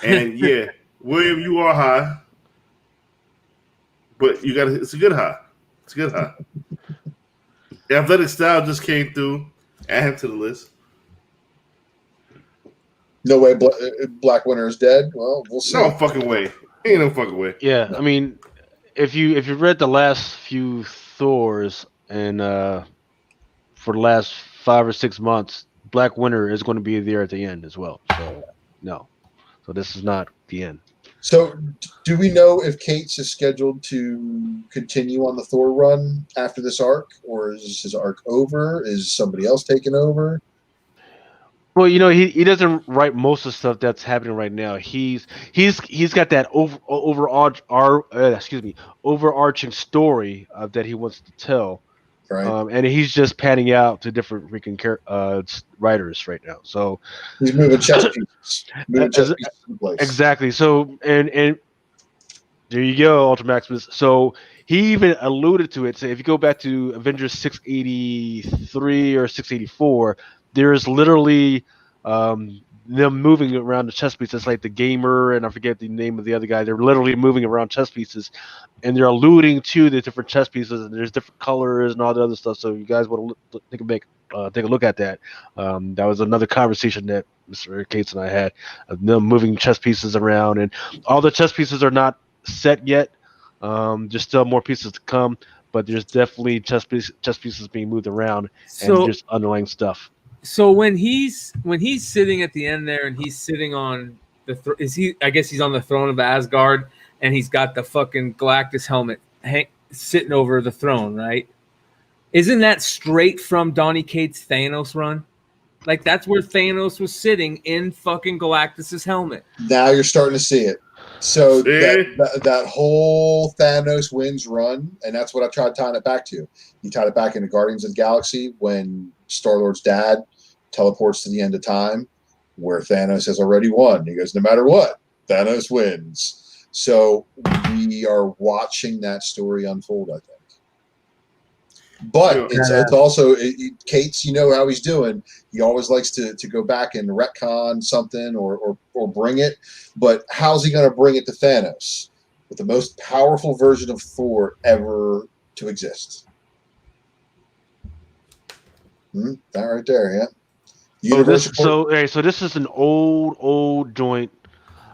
And yeah, William, you are high, but it's a good high. It's a good high. Athletic Style just came through. Add him to the list. No way Black Winter is dead? Well, we'll see. No fucking way. Ain't no fucking way. Yeah, I mean, if you read the last few Thors and for the last 5 or 6 months, Black Winter is going to be there at the end as well. So no. So this is not the end. So, do we know if Cates is scheduled to continue on the Thor run after this arc, or is his arc over? Is somebody else taking over? Well, you know, he doesn't write most of the stuff that's happening right now. He's got that overarching story that he wants to tell, Right. and he's just panning out to different freaking writers right now. So he's moving chess pieces. In place. Exactly. So and there you go, Ultra Maximus. So he even alluded to it. So if you go back to Avengers 683 or 684, there's literally them moving around the chess pieces, like the gamer and I forget the name of the other guy. They're literally moving around chess pieces, and they're alluding to the different chess pieces. And there's different colors and all the other stuff. So you guys want to take a look at that. That was another conversation that Mr. Cates and I had of them moving chess pieces around, and all the chess pieces are not set yet. There's still more pieces to come, but there's definitely chess pieces being moved around, and there's underlying stuff. So when he's sitting at the end there, and he's sitting on I guess he's on the throne of Asgard, and he's got the fucking Galactus helmet sitting over the throne, right? Isn't that straight from Donny Cates' Thanos run? Like, that's where Thanos was sitting in fucking Galactus's helmet. Now you're starting to see it. So that whole Thanos wins run, and that's what I tried tying it back to. He tied it back into Guardians of the Galaxy when Star-Lord's dad teleports to the end of time, where Thanos has already won. He goes, no matter what, Thanos wins. So we are watching that story unfold, I think. But it's also Cates, you know how he's doing. He always likes to go back and retcon something or bring it. But how's he going to bring it to Thanos with the most powerful version of Thor ever to exist? That right there, yeah. So this is an old joint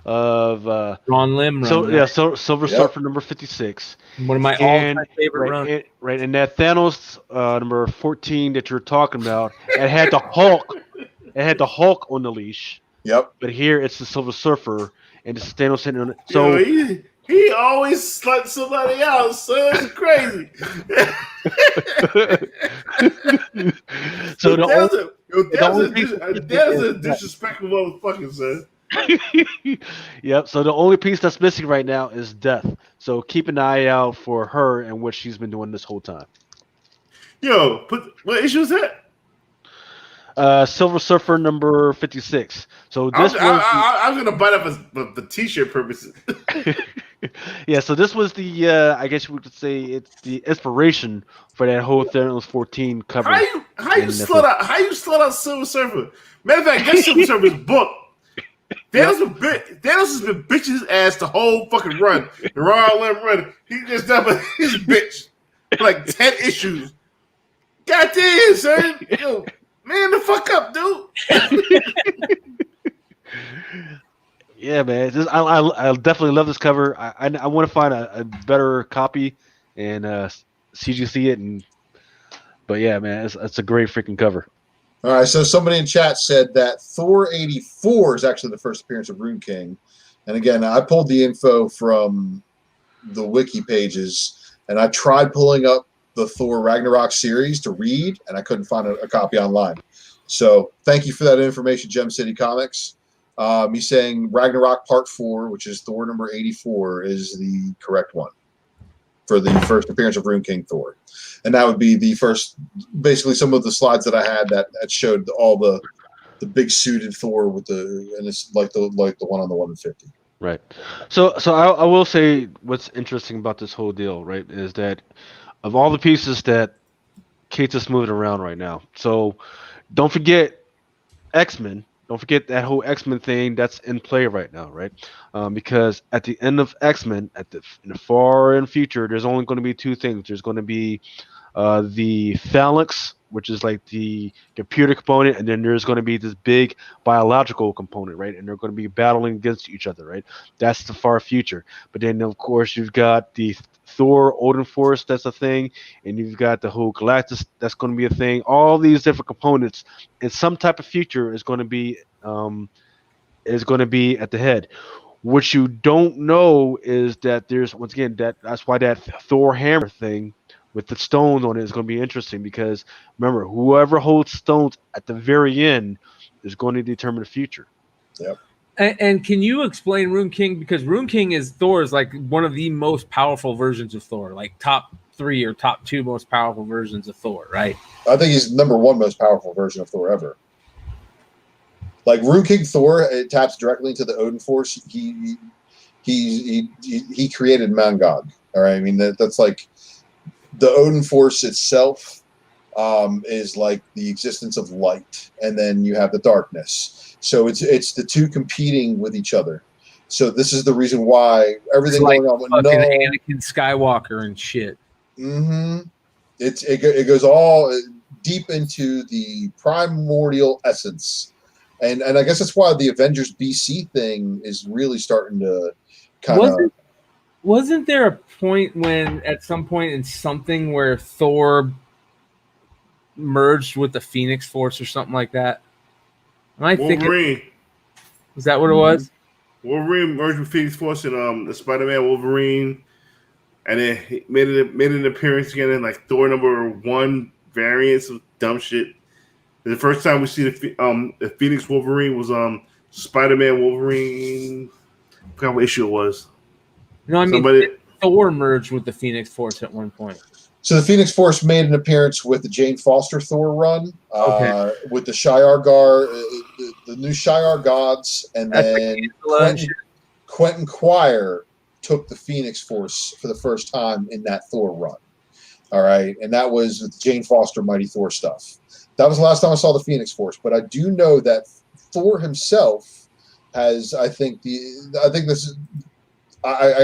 of Ron Lim. Silver Surfer number 56. One of my all-time favorite runs. Right, and that Thanos number 14 that you're talking about, it had the Hulk. It had the Hulk on the leash. Yep. But here it's the Silver Surfer, and it's Thanos sitting on it. So He always sluts somebody else, so it's crazy. So That's the a disrespectful motherfucker, son. Yep. So the only piece that's missing right now is Death. So keep an eye out for her and what she's been doing this whole time. Yo, what issue is that? Silver Surfer number 56. So I this was gonna buy that for the t-shirt purposes. yeah. So this was the I guess you would say it's the inspiration for that whole Thanos 14 cover. How you slut out Silver Surfer? Matter of fact, that Silver Surfer's book. Thanos has been bitching his ass the whole fucking run. The Raw Limb run. He just done his bitch for like 10 issues. God damn, son. Yo, man, the fuck up, dude. Yeah, man. I definitely love this cover. I want to find a better copy and CGC it. But yeah, man, it's a great freaking cover. All right, so somebody in chat said that Thor 84 is actually the first appearance of Rune King. And again, I pulled the info from the wiki pages, and I tried pulling up the Thor Ragnarok series to read, and I couldn't find a copy online. So thank you for that information, Gem City Comics. Me saying Ragnarok Part 4, which is Thor number 84, is the correct one for the first appearance of Rune King Thor. And that would be the first, basically some of the slides that I had that showed all the big suited Thor with and it's like the one on the 150. Right. So I will say what's interesting about this whole deal, right, is that of all the pieces that Kate's just moving around right now. So don't forget X-Men. Don't forget that whole X-Men thing that's in play right now, right? Because at the end of X-Men, in the far in future, there's only going to be two things. There's going to be the phalanx, which is like the computer component, and then there's going to be this big biological component, right? And they're going to be battling against each other, right? That's the far future. But then, of course, you've got the Thor Odin Force, that's a thing, and you've got the whole Galactus, that's going to be a thing. All these different components in some type of future is going to be at the head. What you don't know is that there's, once again, that's why that Thor hammer thing with the stones on it is going to be interesting, because remember, whoever holds stones at the very end is going to determine the future. Yep. And can you explain Rune King? Because Rune King is like one of the most powerful versions of Thor, like top 3 or top 2 most powerful versions of Thor, right? I think he's number 1 most powerful version of Thor ever. Like Rune King Thor, it taps directly into the Odin Force. He created Mangog. All right, I mean that's like the Odin Force itself is like the existence of light, and then you have the darkness. So it's the two competing with each other. So this is the reason why everything like going on with Anakin Skywalker and shit. Mm-hmm. It goes all deep into the primordial essence, and I guess that's why the Avengers BC thing is really starting to kind of. Wasn't there a point at some point in something where Thor merged with the Phoenix Force or something like that? Wolverine. Was that what it was? Wolverine merged with Phoenix Force and the Spider-Man Wolverine, and then he made an appearance again in like Thor number 1 variants of dumb shit. The first time we see the Phoenix Wolverine was Spider-Man Wolverine. I forgot what issue it was. No, I mean Thor merged with the Phoenix Force at one point. So the Phoenix Force made an appearance with the Jane Foster Thor run, with the Shi'ar the new Shi'ar gods, and then Quentin Quire took the Phoenix Force for the first time in that Thor run. All right, and that was with Jane Foster Mighty Thor stuff. That was the last time I saw the Phoenix Force, but I do know that Thor himself has, I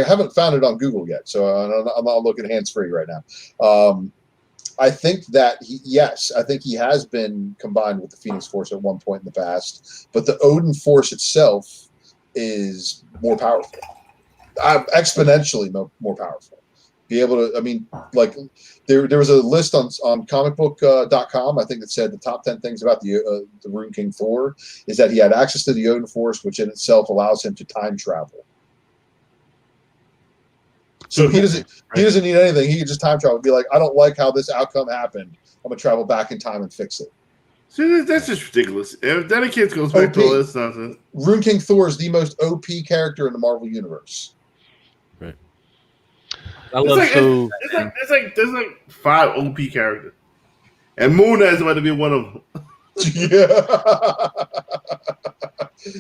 haven't found it on Google yet, so I'm not looking hands-free right now. I think that I think he has been combined with the Phoenix Force at one point in the past, but the Odin Force itself is more powerful, exponentially more powerful. Be able to, I mean, like there was a list on comicbook.com, I think, that said the top 10 things about the Rune King Thor is that he had access to the Odin Force, which in itself allows him to time travel. So he doesn't need anything. He can just time travel and be like, I don't like how this outcome happened. I'm gonna travel back in time and fix it. See, that's just ridiculous. If that kid goes back to all this nonsense. Rune King Thor is the most OP character in the Marvel universe. Right. There's like 5 OP characters, and Moon Knight is about to be one of them. Yeah,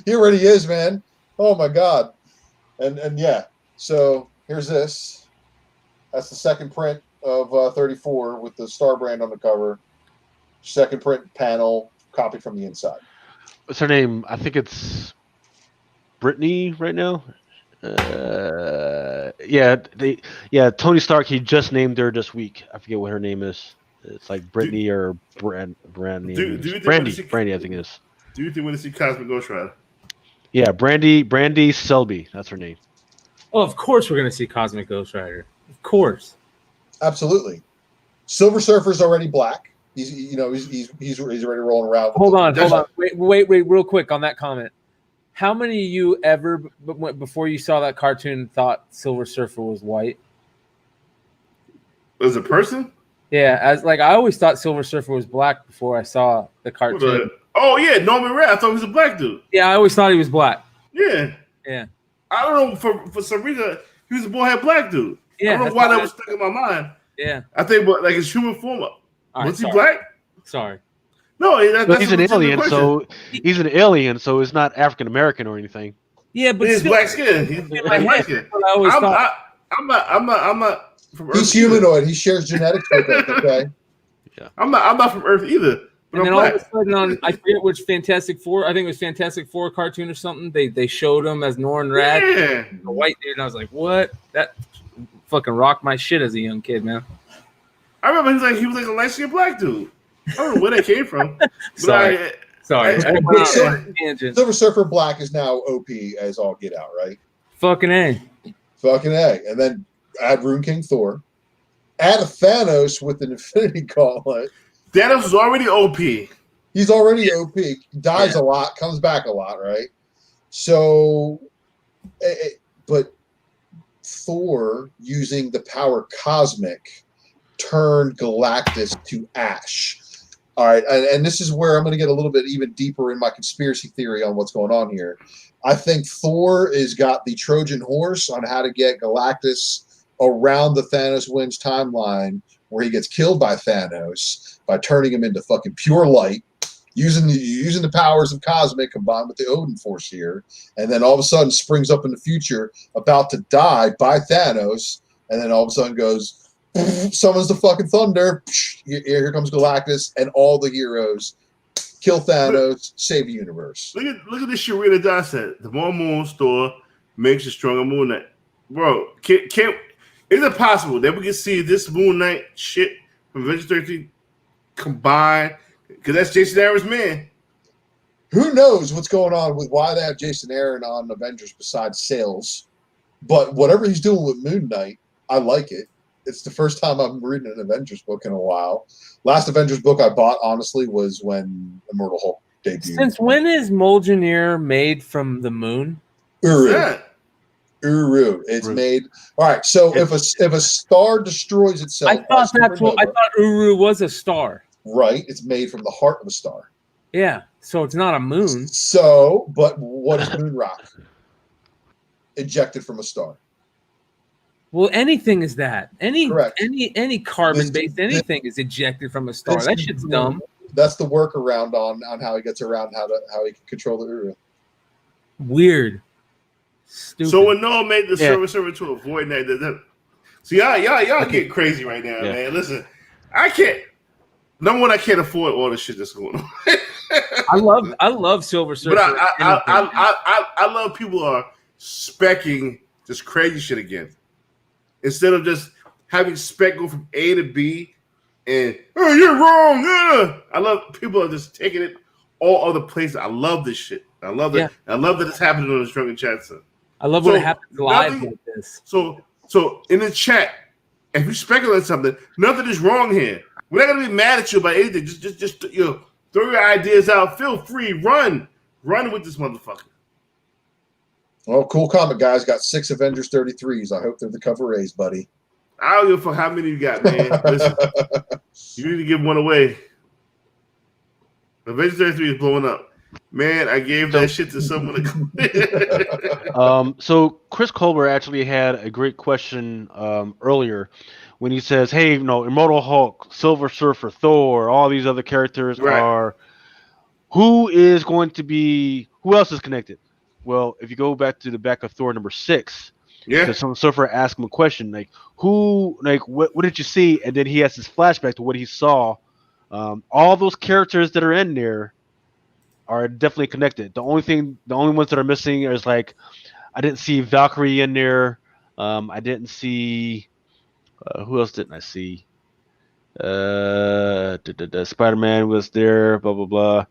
he already is, man. Oh my god, and yeah. So here's this. That's the second print of 34 with the Star brand on the cover. Second print panel, copy from the inside. What's her name? I think it's Brittany right now. Tony Stark. He just named her this week. I forget what her name is. It's like Brittany or Brandy. Brandy, I think it is. Do you think we're going to see Cosmic Ghost Rider? Yeah, Brandy Selby. That's her name. Oh, of course we're going to see Cosmic Ghost Rider. Of course. Absolutely. Silver Surfer's already black. He's already rolling around. Hold on. Wait, real quick on that comment. How many of you ever, before you saw that cartoon, thought Silver Surfer was white? As a person? Yeah, I always thought Silver Surfer was black before I saw the cartoon. Oh yeah, Norman Reedus. I thought he was a black dude. Yeah, I always thought he was black. Yeah. Yeah. I don't know, for some reason he was a boyhead black dude. Yeah, I don't know why that was stuck in my mind. Yeah. I think, but like his human form. Was he black? Sorry. No, he's an alien, so he's an alien, so he's not African American or anything. Yeah, but he's black skin. He's black skin. I'm not from Earth. He's humanoid. He shares genetics with us. Okay. Yeah. I'm not from Earth either. And then all of a sudden, I forget which Fantastic Four. I think it was Fantastic Four cartoon or something. They showed him as Norrin Radd, a white dude, and I was like, "What?" That fucking rocked my shit as a young kid, man. I remember he was like a light skinned black dude. I don't know where that came from. Sorry. Silver Surfer Black is now OP as all get out, right? Fucking A. And then add Rune King Thor. Add a Thanos with an Infinity Gauntlet. Thanos is already OP. He's already OP. Dies a lot, comes back a lot, right? So, but Thor, using the power cosmic, turned Galactus to ash. All right, and this is where I'm going to get a little bit even deeper in my conspiracy theory on what's going on here. I think Thor has got the Trojan horse on how to get Galactus around the Thanos wins timeline, where he gets killed by Thanos by turning him into fucking pure light, using the powers of cosmic combined with the Odin force here, and then all of a sudden springs up in the future, about to die by Thanos, and then all of a sudden goes, summons the fucking thunder. Here comes Galactus and all the heroes. Kill Thanos, save the universe. Look at this shit Rita Dot said. The more Moon Store makes a stronger Moon Knight. Bro, is it possible that we can see this Moon Knight shit from Avengers 13 combined? Because that's Jason Aaron's man. Who knows what's going on with why they have Jason Aaron on Avengers besides sales. But whatever he's doing with Moon Knight, I like it. It's the first time I'm reading an Avengers book in a while. Last Avengers book I bought, honestly, was when Immortal Hulk debuted. Since when is Mjolnir made from the moon? Uru. It's made. All right. So if a star destroys itself, I thought Uru was a star. Right. It's made from the heart of a star. Yeah. So it's not a moon. So, but what is moon rock? Ejected from a star. Well, anything is that. Any carbon-based anything is ejected from a star. That shit's dumb. That's the workaround on how he gets around how he can control the Uru. Weird. Stupid. So when Noah made the Silver Surfer to avoid that, so y'all get crazy right now, man. Listen, I can't. Number one, I can't afford all the shit that's going on. I love Silver Surfer. But I love people are specking this crazy shit again. Instead of just having spec go from A to B and you're wrong. I love people are just taking it all other places. I love this shit. I love that. I love that it's happening on the Drunken chat. I love when it happens live like this. So in the chat, if you speculate something, nothing is wrong here. We're not gonna be mad at you about anything. Just throw your ideas out. Feel free. Run with this motherfucker. Well, Cool Comic Guys got 6 Avengers 33s. I hope they're the cover A's, buddy. I don't give a fuck how many you got, man. Listen, you need to give one away. Avengers 33 is blowing up. Man, I gave that shit to someone. So Chris Colbert actually had a great question earlier when he says, "Hey, Immortal Hulk, Silver Surfer, Thor, all these other characters are who is going to be who else is connected?" Well, if you go back to the back of Thor number 6, because some surfer asked him a question like, "Who, what did you see?" And then he has this flashback to what he saw. All those characters that are in there are definitely connected. The only ones that are missing is like, I didn't see Valkyrie in there. I didn't see who else didn't I see? Spider-Man was there. Blah blah blah.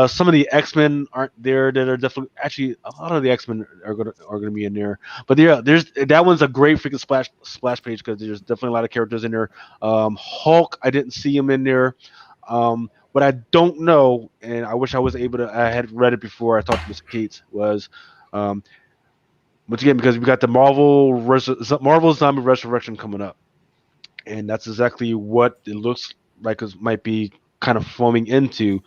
Some of the X-Men aren't there that are definitely actually a lot of the X-Men are gonna be in there. But yeah, that one's a great freaking splash page because there's definitely a lot of characters in there. Hulk, I didn't see him in there. What I don't know, and I wish I was able to. I had read it before I talked to Mr. Cates. Was once again because we got the Marvel Zombie Resurrection coming up, and that's exactly what it looks like. It might be kind of forming into,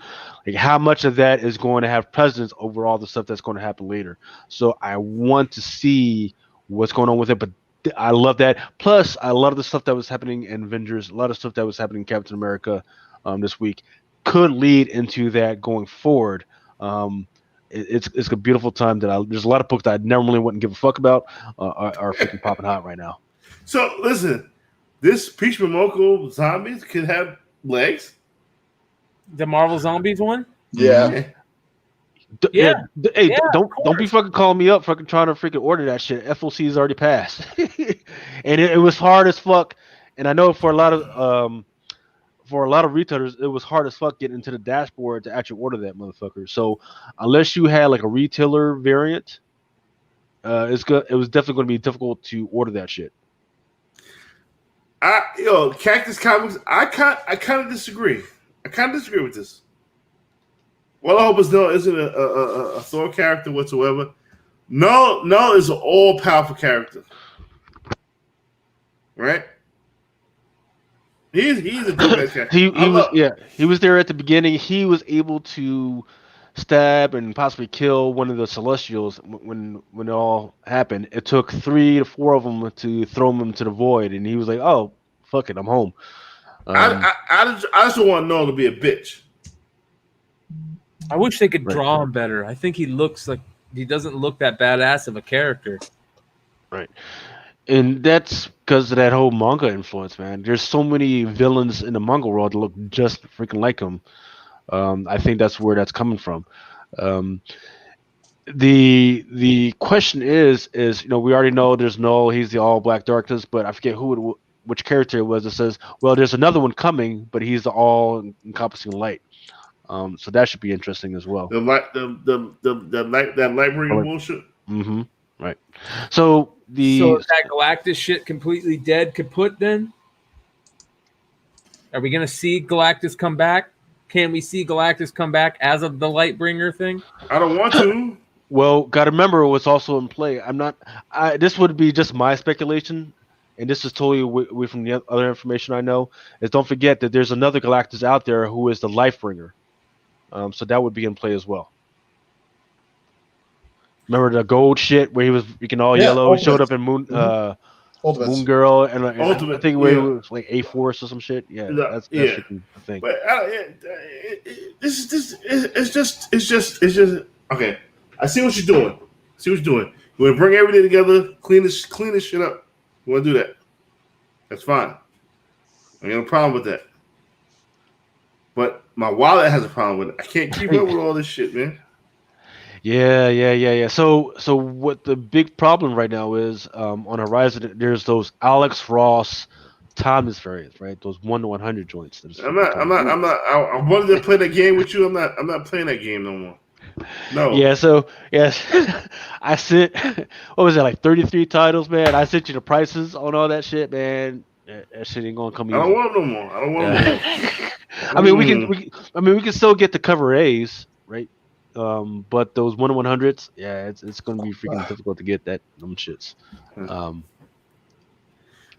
like how much of that is going to have precedence over all the stuff that's going to happen later. So I want to see what's going on with it, but I love that. Plus, I love the stuff that was happening in Avengers. A lot of stuff that was happening in Captain America this week could lead into that going forward. It's a beautiful time that there's a lot of books that I normally wouldn't give a fuck about are freaking popping hot right now. So listen, this Peach Momoko Zombies could have legs. The Marvel Zombies one? Yeah. Hey, don't be fucking calling me up fucking trying to freaking order that shit. FOC is already passed. And it was hard as fuck. And I know for a lot of retailers, it was hard as fuck getting into the dashboard to actually order that motherfucker. So unless you had like a retailer variant, it was definitely going to be difficult to order that shit. Cactus Comics, I kind of disagree. I kind of disagree with this. Well, I hope Null isn't a Thor character whatsoever. Null is an all-powerful character, right? He's a dope character. He was there at the beginning. He was able to stab and possibly kill one of the Celestials when it all happened. It took 3 to 4 of them to throw him into the void, and he was like, "Oh, fuck it, I'm home." I just don't want Null to be a bitch. I wish they could draw him better. I think he doesn't look that badass of a character. Right. And that's because of that whole manga influence, man. There's so many villains in the manga world that look just freaking like him. I think that's where that's coming from. The question is we already know there's Null. He's the all black darkness, but I forget which character it was that says, well, there's another one coming, but he's the all encompassing light. So that should be interesting as well. The light bringing bullshit. Mm-hmm. Right. So is that Galactus shit completely dead kaput then? Are we gonna see Galactus come back? Can we see Galactus come back as of the Lightbringer thing? I don't want to. Well, gotta remember what's also in play. This would be just my speculation, and this is totally away from the other information I know. Is don't forget that there's another Galactus out there who is the Lifebringer. So that would be in play as well. Remember the gold shit where he was freaking all yellow? Ultimate. He showed up in Moon Girl, and Ultimate, I think it was like A-Force or some shit. Yeah, that's the thing. But it's just okay. I see what you're doing. You want to bring everything together, clean this shit up. You want to do that? That's fine. I got no problem with that. But my wallet has a problem with it. I can't keep up with all this shit, man. Yeah. So what the big problem right now is on Horizon, there's those Alex Ross timeless variants, right? Those 1-100 joints. I wanted to play that game with you. I'm not playing that game no more. No. Yeah. So yes, I sent. What was it, like 33 titles, man? I sent you the prices on all that shit, man. That shit ain't gonna come easy. I don't want them no more. I mean, we can still get the cover A's, right? But those 1/100s, yeah, it's going to be freaking difficult to get them shits. All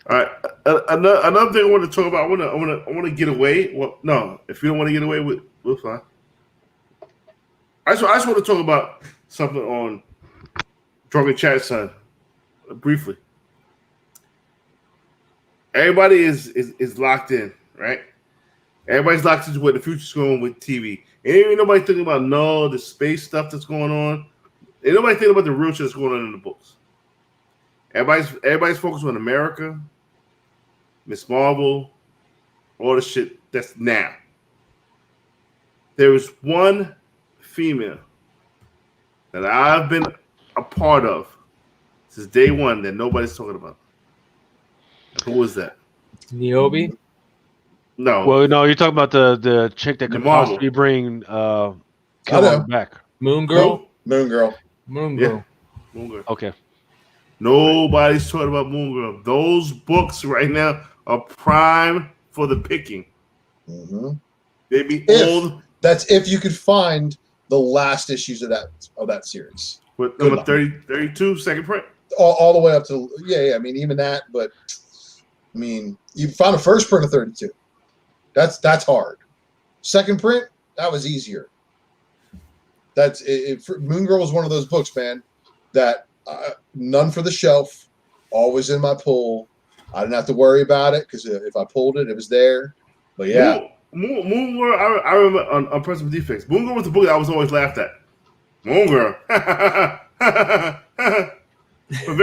right. Another thing I want to talk about. I want to get away. Well, no, if you don't want to get away with, we're fine. I just want to talk about something on Drunken Chat, son, briefly. Everybody is locked in, right? Everybody's locked into what the future's going with TV. Ain't nobody thinking about the space stuff that's going on. Ain't nobody thinking about the real shit that's going on in the books. Everybody's focused on America, Miss Marvel, all the shit that's now. There is one female that I've been a part of since day one that nobody's talking about. Who was that? Niobe? No. Well, no, you're talking about the chick that The could Marvel. possibly bring Killmonger back. Moon Girl? Moon Girl. Moon Girl. Yeah. Moon Girl. Okay. Nobody's talking about Moon Girl. Those books right now are prime for the picking. Mm-hmm. They be old. That's if you could find the last issues of that series. With number 32, second print. All the way up to I mean, even that, but I mean, you found a first print of 32. That's hard. Second print, that was easier. That's it. Moon Girl was one of those books, man, that none for the shelf, always in my pull. I didn't have to worry about it because if I pulled it, it was there. But yeah, Moon Girl. I remember on Principal Defects. Moon Girl was the book that I was always laughed at. Moon Girl. for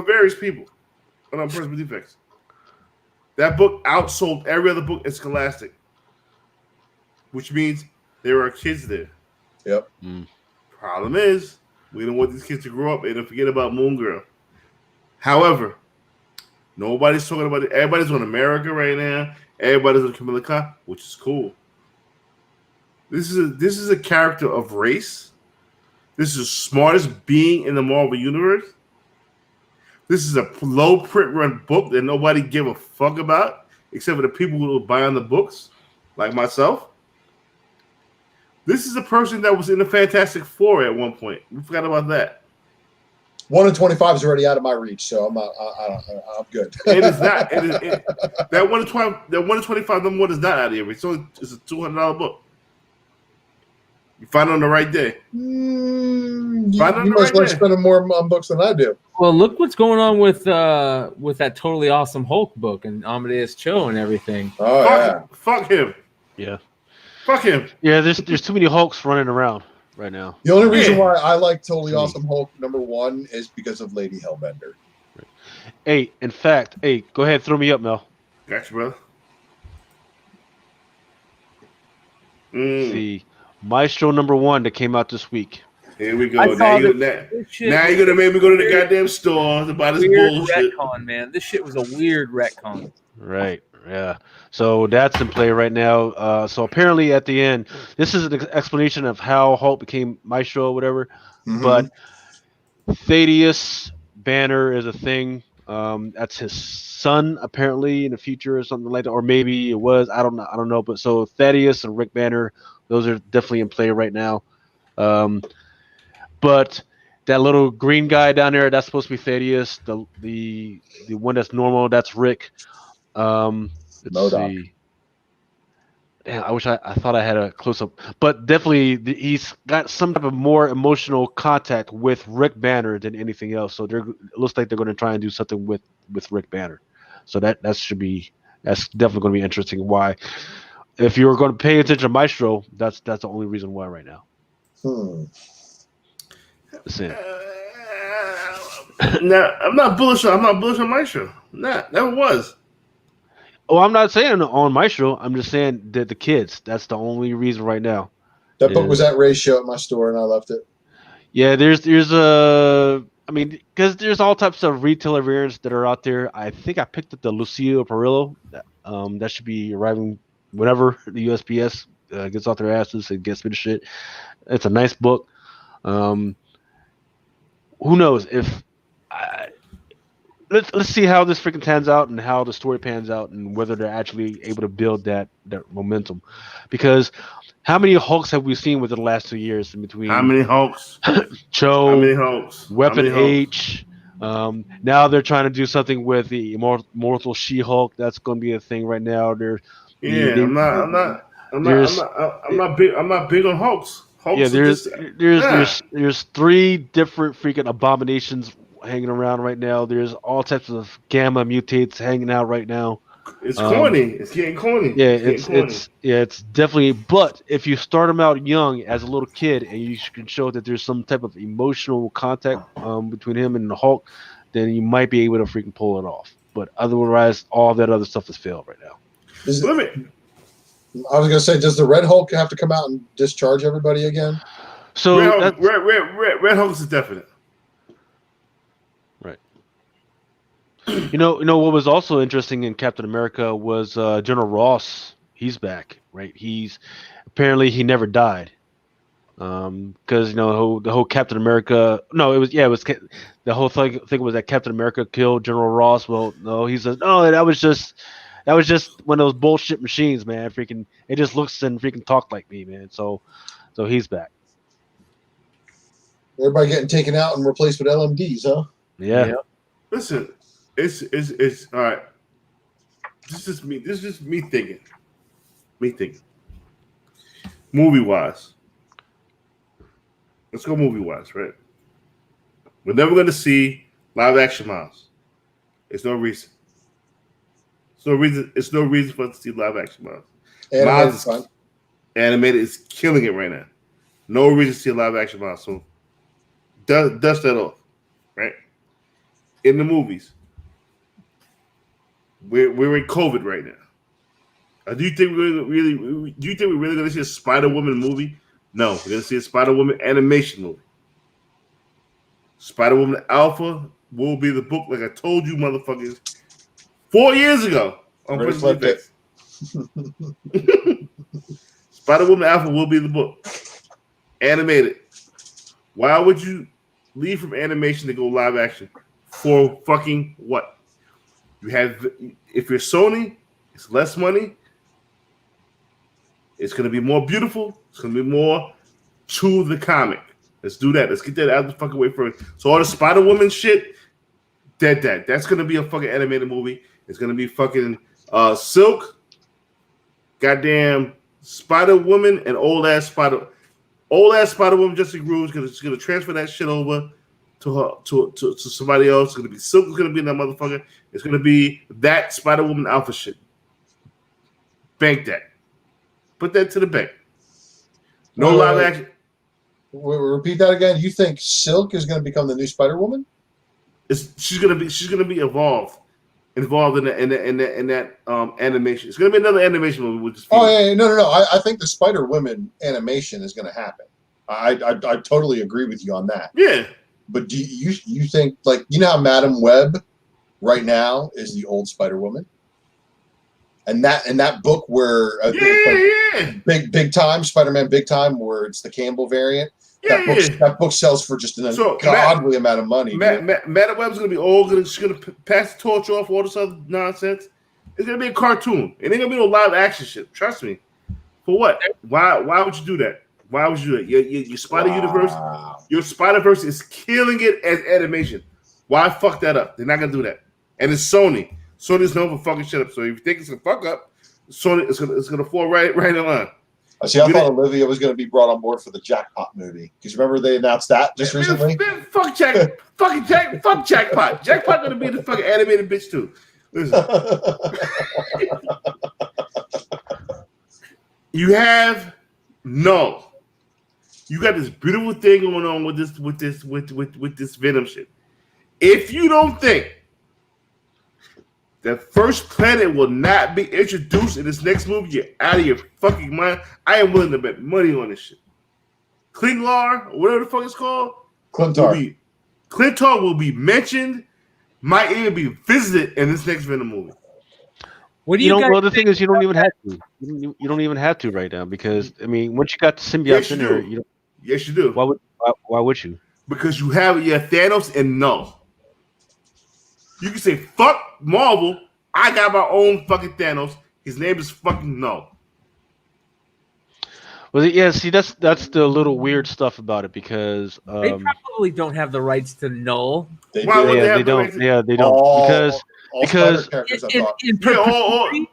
various people on Principal Defects. That book outsold every other book in Scholastic, which means there are kids there. Yep. Problem is, we don't want these kids to grow up and forget about Moon Girl. However, nobody's talking about it. Everybody's on America right now. Everybody's on Camilla Khan, which is cool. This is a character of race. This is the smartest being in the Marvel Universe. This is a low print run book that nobody give a fuck about, except for the people who will buy on the books, like myself. This is a person that was in the Fantastic Four at one point. We forgot about that. 1 in 25 is already out of my reach, so I'm not. I'm good. It is not. That 1 in 12. That 1 in 25 number one is not out of here. It's a $200 book. You find it on the right day. You must like spending more on books than I do. Well, look what's going on with that Totally Awesome Hulk book and Amadeus Cho and everything. Oh, Fuck him. Yeah. Fuck him. Yeah, there's too many Hulks running around right now. The only reason why I like Totally Awesome Hulk #1 is because of Lady Hellbender. Hey, in fact, go ahead, throw me up, Mel. Gotcha, brother. See, Maestro #1 that came out this week. Here we go. Now you're gonna make me go to the goddamn store to buy this bullshit. Retcon, man. This shit was a weird retcon. Right. Yeah. So that's in play right now. So apparently at the end, this is an explanation of how Hulk became Maestro or whatever. Mm-hmm. But Thaddeus Banner is a thing. That's his son apparently in the future or something like that, or maybe it was. I don't know. But so Thaddeus and Rick Banner, those are definitely in play right now. But that little green guy down there, that's supposed to be Thaddeus. The one that's normal, that's Rick. Let's see. Damn, I wish I thought I had a close up, but definitely he's got some type of more emotional contact with Rick Banner than anything else. So it looks like they're going to try and do something with Rick Banner. So that's definitely going to be interesting. Why? If you're going to pay attention to Maestro, that's the only reason why right now. Now I'm not bullish on Maestro. Nah, never was. Oh, I'm not saying on Maestro. I'm just saying that the kids. That's the only reason right now. That book was at Ray's show at my store, and I left it. Yeah, there's because there's all types of retailer variants that are out there. I think I picked up the Lucio Perillo. That should be arriving whenever the USPS gets off their asses and gets me the shit. It's a nice book. Who knows if let's see how this freaking pans out and how the story pans out and whether they're actually able to build that momentum. Because how many Hulks have we seen within the last 2 years in between How many Hulks? Cho, How many Hulks? Weapon How many Hulks? H? Now they're trying to do something with the Immortal She-Hulk. That's going to be a thing right now. Yeah, I'm not big on Hulks. Yeah, Hulks are just there's 3 different freaking abominations hanging around right now. There's all types of gamma mutates hanging out right now. It's corny. It's getting corny. Yeah, it's getting corny. it's definitely. But if you start them out young as a little kid and you can show that there's some type of emotional contact between him and the Hulk, then you might be able to freaking pull it off. But otherwise, all that other stuff has failed right now. I was gonna say, does the Red Hulk have to come out and discharge everybody again? So Red Hulk is definite. Right. You know what was also interesting in Captain America was General Ross. He's back, right? Apparently he never died. Because the whole Captain America. No, it was the whole thing was that Captain America killed General Ross. Well, no, he says no. That was just one of those bullshit machines, man. Freaking, it just looks and freaking talk like me, man. So he's back. Everybody getting taken out and replaced with LMDs, huh? Yeah. Listen, it's all right. This is just me thinking. Movie wise, let's go movie wise, right? We're never going to see live action Miles. It's no reason. It's no reason for us to see live action Miles. Animated is killing it right now. No reason to see a live action Miles. So dust that off, right? In the movies, we're in COVID right now. Do you think we're really going to see a Spider-Woman movie? No, we're going to see a Spider-Woman animation movie. Spider-Woman Alpha will be the book, like I told you, motherfuckers, 4 years ago on Christmas Day. Spider-Woman Alpha will be the book, animated. Why would you leave from animation to go live action? For fucking what? If you're Sony, it's less money. It's going to be more beautiful. It's going to be more to the comic. Let's do that. Let's get that out of the fucking way first. So all the Spider-Woman shit, dead. That's going to be a fucking animated movie. It's going to be fucking Silk, goddamn Spider-Woman, and old ass Spider-Woman Jessica Cruz is going to transfer that shit over to somebody else. It's going to be Silk. It's going to be that motherfucker. It's going to be that Spider-Woman Alpha shit. Bank that. Put that to the bank. No live action. Repeat that again. You think Silk is going to become the new Spider-Woman? She's going to be involved in that animation. It's going to be another animation movie. With no. I think the Spider-Woman animation is going to happen. I totally agree with you on that. Yeah. But do you think, like, you know how Madam Web right now is the old Spider-Woman? And that book where Big Time, Spider-Man Big Time, where it's the Campbell variant. That book sells for just an ungodly amount of money. Madam Web's gonna be old. She's gonna pass the torch off, all this other nonsense. It's gonna be a cartoon. It ain't gonna be no live action shit. Trust me. For what? Why would you do that? Why would you do that? Your Spider Universe, your Spider-Verse is killing it as animation. Why fuck that up? They're not gonna do that. And it's Sony. Sony's known for fucking shit up. So if you think it's gonna fuck up, Sony it's gonna fall right in line. I thought Olivia was going to be brought on board for the Jackpot movie. Because remember they announced that just recently? Fuck Jackpot. Jackpot going to be the fucking animated bitch too. Listen. You got this beautiful thing going on with this Venom shit. If you don't think that First Planet will not be introduced in this next movie, you're out of your fucking mind. I am willing to bet money on this shit. Klinglar, or whatever the fuck it's called, Clintar will be mentioned, might even be visited in this next Venom movie. What do you guys well, the thing is, you don't even have to. You don't even have to right now because, I mean, once you got the symbiote in there, yes, you do. Why would you? Because you have Thanos and Null. You can say fuck Marvel. I got my own fucking Thanos. His name is fucking Null. Well, yeah. See, that's the little weird stuff about it because They probably don't have the rights to Null. They Why do. would yeah, they they have the don't. right to- Yeah, they don't All because Spider characters, I In, thought. in Yeah, perpetuity,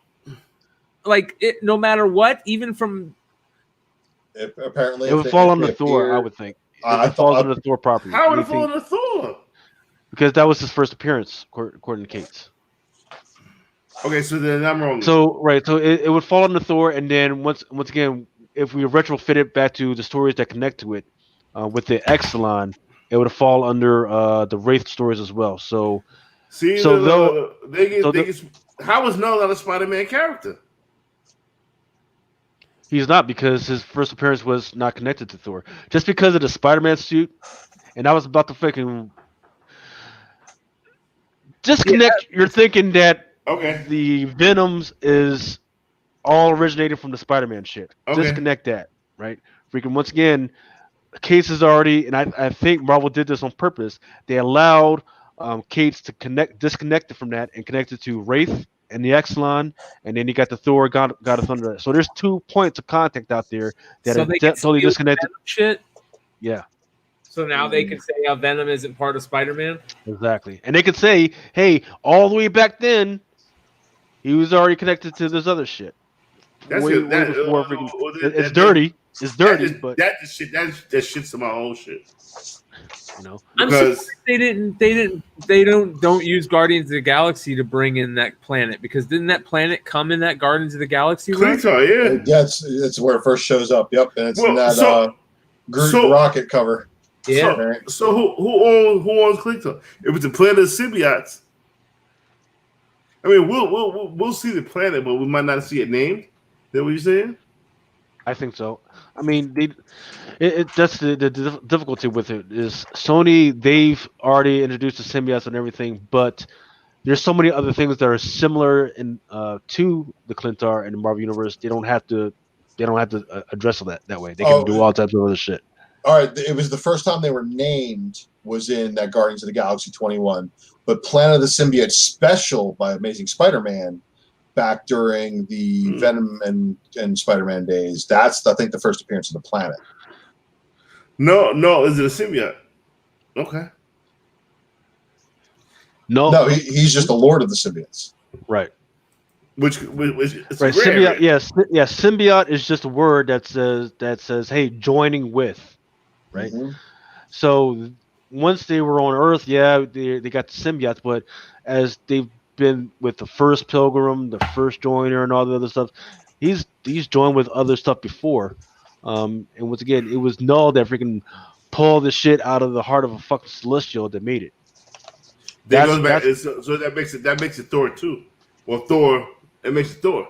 like it, no matter what, even from Apparently, it would if fall if under they Thor. I appear- would think I it falls thought under the Thor property. How would it Anything- fall under Thor? because that was his first appearance, according to Cates. Okay, so then I'm wrong. So it would fall under Thor, and then once again, if we retrofit it back to the stories that connect to it, with the Exelon, it would fall under the Wraith stories as well. So See, so how is Null not a Spider-Man character? he's not, because his first appearance was not connected to Thor. Just because of the Spider-Man suit, and I was about to fucking disconnect. You're thinking that Okay. the Venoms is all originated from the Spider-Man shit. Okay. Disconnect that, right? Freaking once again, Cates is already, and I think Marvel did this on purpose. They allowed Cates to disconnect it from that and connect it to Wraith and the Exelon, and then you got the Thor, God of Thunder. So there's 2 points of contact out there that so are they can totally steal disconnected. Venom shit. Yeah, So now they can say Venom isn't part of Spider-Man. exactly. And they could say, hey, all the way back then, he was already connected to this other shit. That's Way it. That, before uh, freaking- uh, that- it's that- dirty. It's dirty, that but that shit's to my whole shit. you know. I'm Because surprised they don't use Guardians of the Galaxy to bring in that planet, because didn't that planet come in that Guardians of the Galaxy run? Cleator, yeah. Yeah, it's where it first shows up. Yep, and it's in Well, that Groot so- rocket cover. Yeah. So who owns Cleator? It was the planet of symbiotes. I mean, we'll see the planet, but we might not see it named. Is that what you're saying? I think so. I mean, that's the difficulty with it is Sony. They've already introduced the symbiotes and everything, but there's so many other things that are similar in to the Clintar in the Marvel universe. They don't have to address that way. They can do all types of other shit. All right, it was the first time they were named was in that Guardians of the Galaxy 21, but Planet of the Symbiote Special by Amazing Spider-Man back during the Venom and Spider-Man days. That's, I think, the first appearance of the planet. No, is it a symbiote? Okay. No, he's just the Lord of the Symbiotes. Right. Which it's Right. rare, Symbiote. right? Yes. Yeah. Symbiote is just a word that says, hey, joining with. Right. Mm-hmm. So once they were on Earth, yeah, they got the symbiotes, but as they've been with the first Pilgrim, the first Joiner, and all the other stuff, he's joined with other stuff before. And once again, it was Null that freaking pulled the shit out of the heart of a fucking Celestial that made it. That goes back. So that makes it Thor too. Well, Thor, it makes it Thor.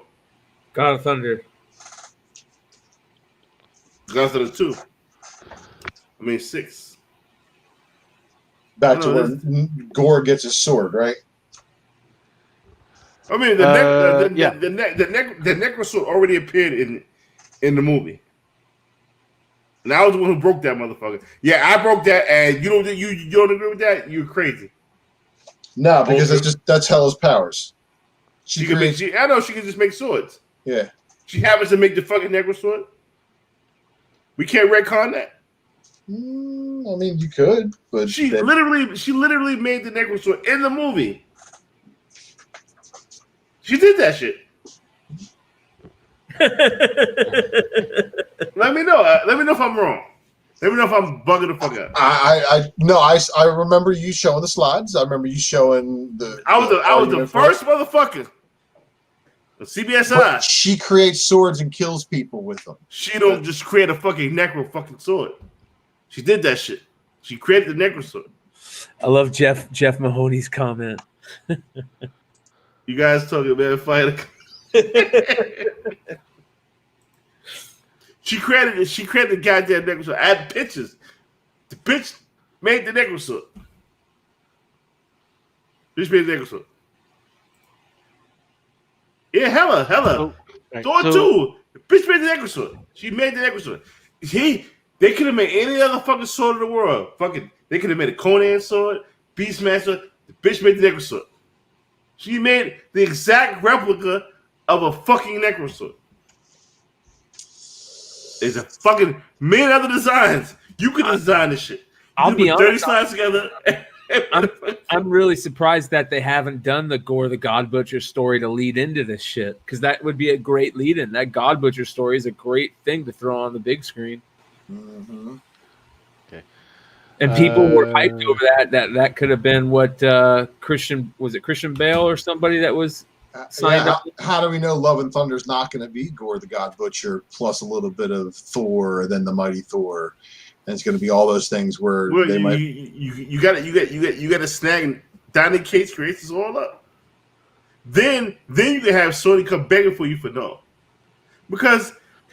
God of Thunder. God of Thunder 2. I mean 6. Back to where Gore gets his sword, right? I mean the Necrosword already appeared in the movie. And I was the one who broke that motherfucker. Yeah, I broke that, and you don't agree with that? You're crazy. No, because that's Hela's powers. I know she can just make swords. Yeah. She happens to make the fucking Necrosword. We can't retcon that. I mean, you could, but She literally made the Necrosword in the movie. She did that shit. Let me know. Let me know if I'm wrong. Let me know if I'm bugging the fuck out. I remember you showing the slides. I remember you showing the. I was the first motherfucker. The CBSI. But she creates swords and kills people with them. She don't just create a fucking necro fucking sword. She did that shit. She created the necro sword. I love Jeff Mahoney's comment. You guys talking, man? Fight. She created the goddamn necro sword. I had pictures. The bitch made the necro sword. Bitch made the necro sword. Yeah, hella. Thor 2. The bitch made the necro sword. She made the necro sword. They could have made any other fucking sword in the world. Fucking, they could have made a Conan sword, Beastmaster. The bitch made the Necrosword. She made the exact replica of a fucking Necrosword. There's a fucking million other designs. You could design this shit. I'll be put 30 honest, slides together. I'm really surprised that they haven't done the Gore the God Butcher story to lead into this shit, because that would be a great lead-in. That God Butcher story is a great thing to throw on the big screen. Mm-hmm. Okay. And people were hyped over that. That could have been what Christian Bale or somebody that was signed up. How do we know Love and Thunder's not going to be Gore the God Butcher plus a little bit of Thor and then the Mighty Thor? And it's going to be all those things where they might. You got to snag Donny Cates creates this all up. Then you can have Sony come begging for you for no, because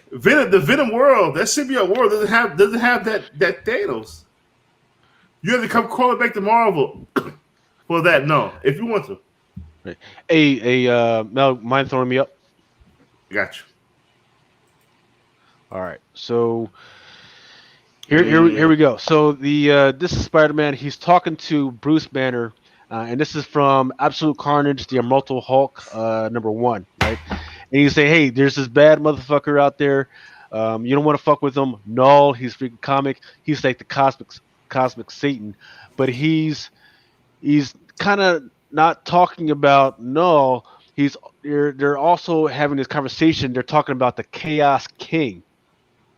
the Venom world, that symbiote world doesn't have that Thanos. You have to come crawling back to Marvel for that. No, if you want to. Right. Hey, Mel, mind throwing me up? Gotcha. All right, so. Here we go. So this is Spider-Man. He's talking to Bruce Banner, and this is from Absolute Carnage, the Immortal Hulk, #1, right? And he's saying, "Hey, there's this bad motherfucker out there. You don't want to fuck with him. Null. He's freaking comic. He's like the cosmic Satan, but he's kind of not talking about Null. They're also having this conversation. They're talking about the Chaos King."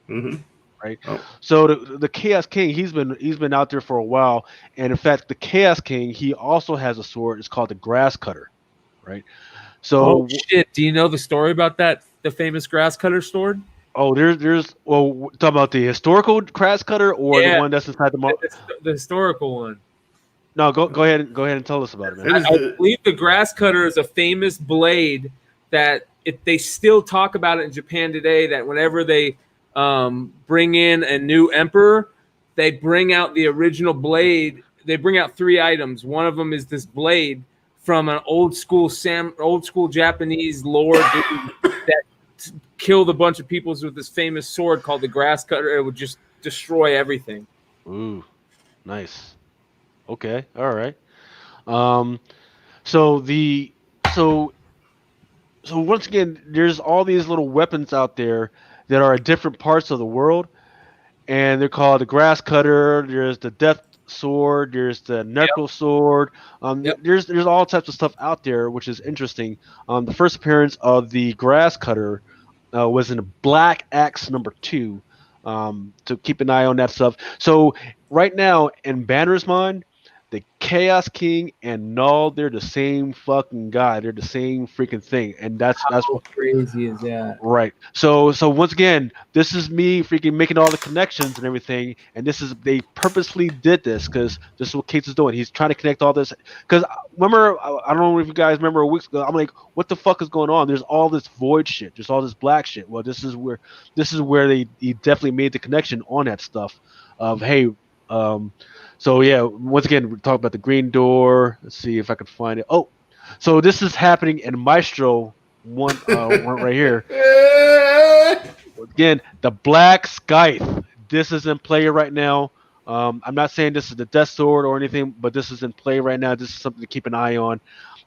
Mm-hmm. Right. Oh. So the Chaos King, he's been out there for a while, and in fact, the Chaos King, he also has a sword. It's called the Grass Cutter, right? So, shit. Do you know the story about that? The famous Grass Cutter sword? Oh, there's talking about the historical Grass Cutter or the one that's inside the historical one. No, go ahead and tell us about it, man. I believe the Grass Cutter is a famous blade that they still talk about it in Japan today. That whenever they bring in a new emperor, they bring out the original blade. They bring out 3 items. One of them is this blade from an old school Japanese lord that killed a bunch of people with this famous sword called the Grass Cutter. It would just destroy everything. Ooh, nice. Okay, all right. So once again, there's all these little weapons out there that are at different parts of the world, and they're called the Grass Cutter. There's the Death Sword. There's the Necro Sword. There's all types of stuff out there, which is interesting. The first appearance of the Grass Cutter was in Black Axe #2. To keep an eye on that stuff. So right now, in Banner's mind, the Chaos King and Null, they're the same fucking guy. They're the same freaking thing, and that's what crazy is that, right? So once again, this is me freaking making all the connections and everything, and they purposely did this because this is what Cates is doing. He's trying to connect all this. Because remember, I don't know if you guys remember a week ago. I'm like, what the fuck is going on? There's all this void shit. There's all this black shit. Well, this is where he definitely made the connection on that stuff. Of hey. So yeah, once again, we're talking about the green door. Let's see if I can find it. Oh, so this is happening in Maestro one right here. Again, the Black Scythe. This is in play right now. I'm not saying this is the Death Sword or anything, but this is in play right now. This is something to keep an eye on.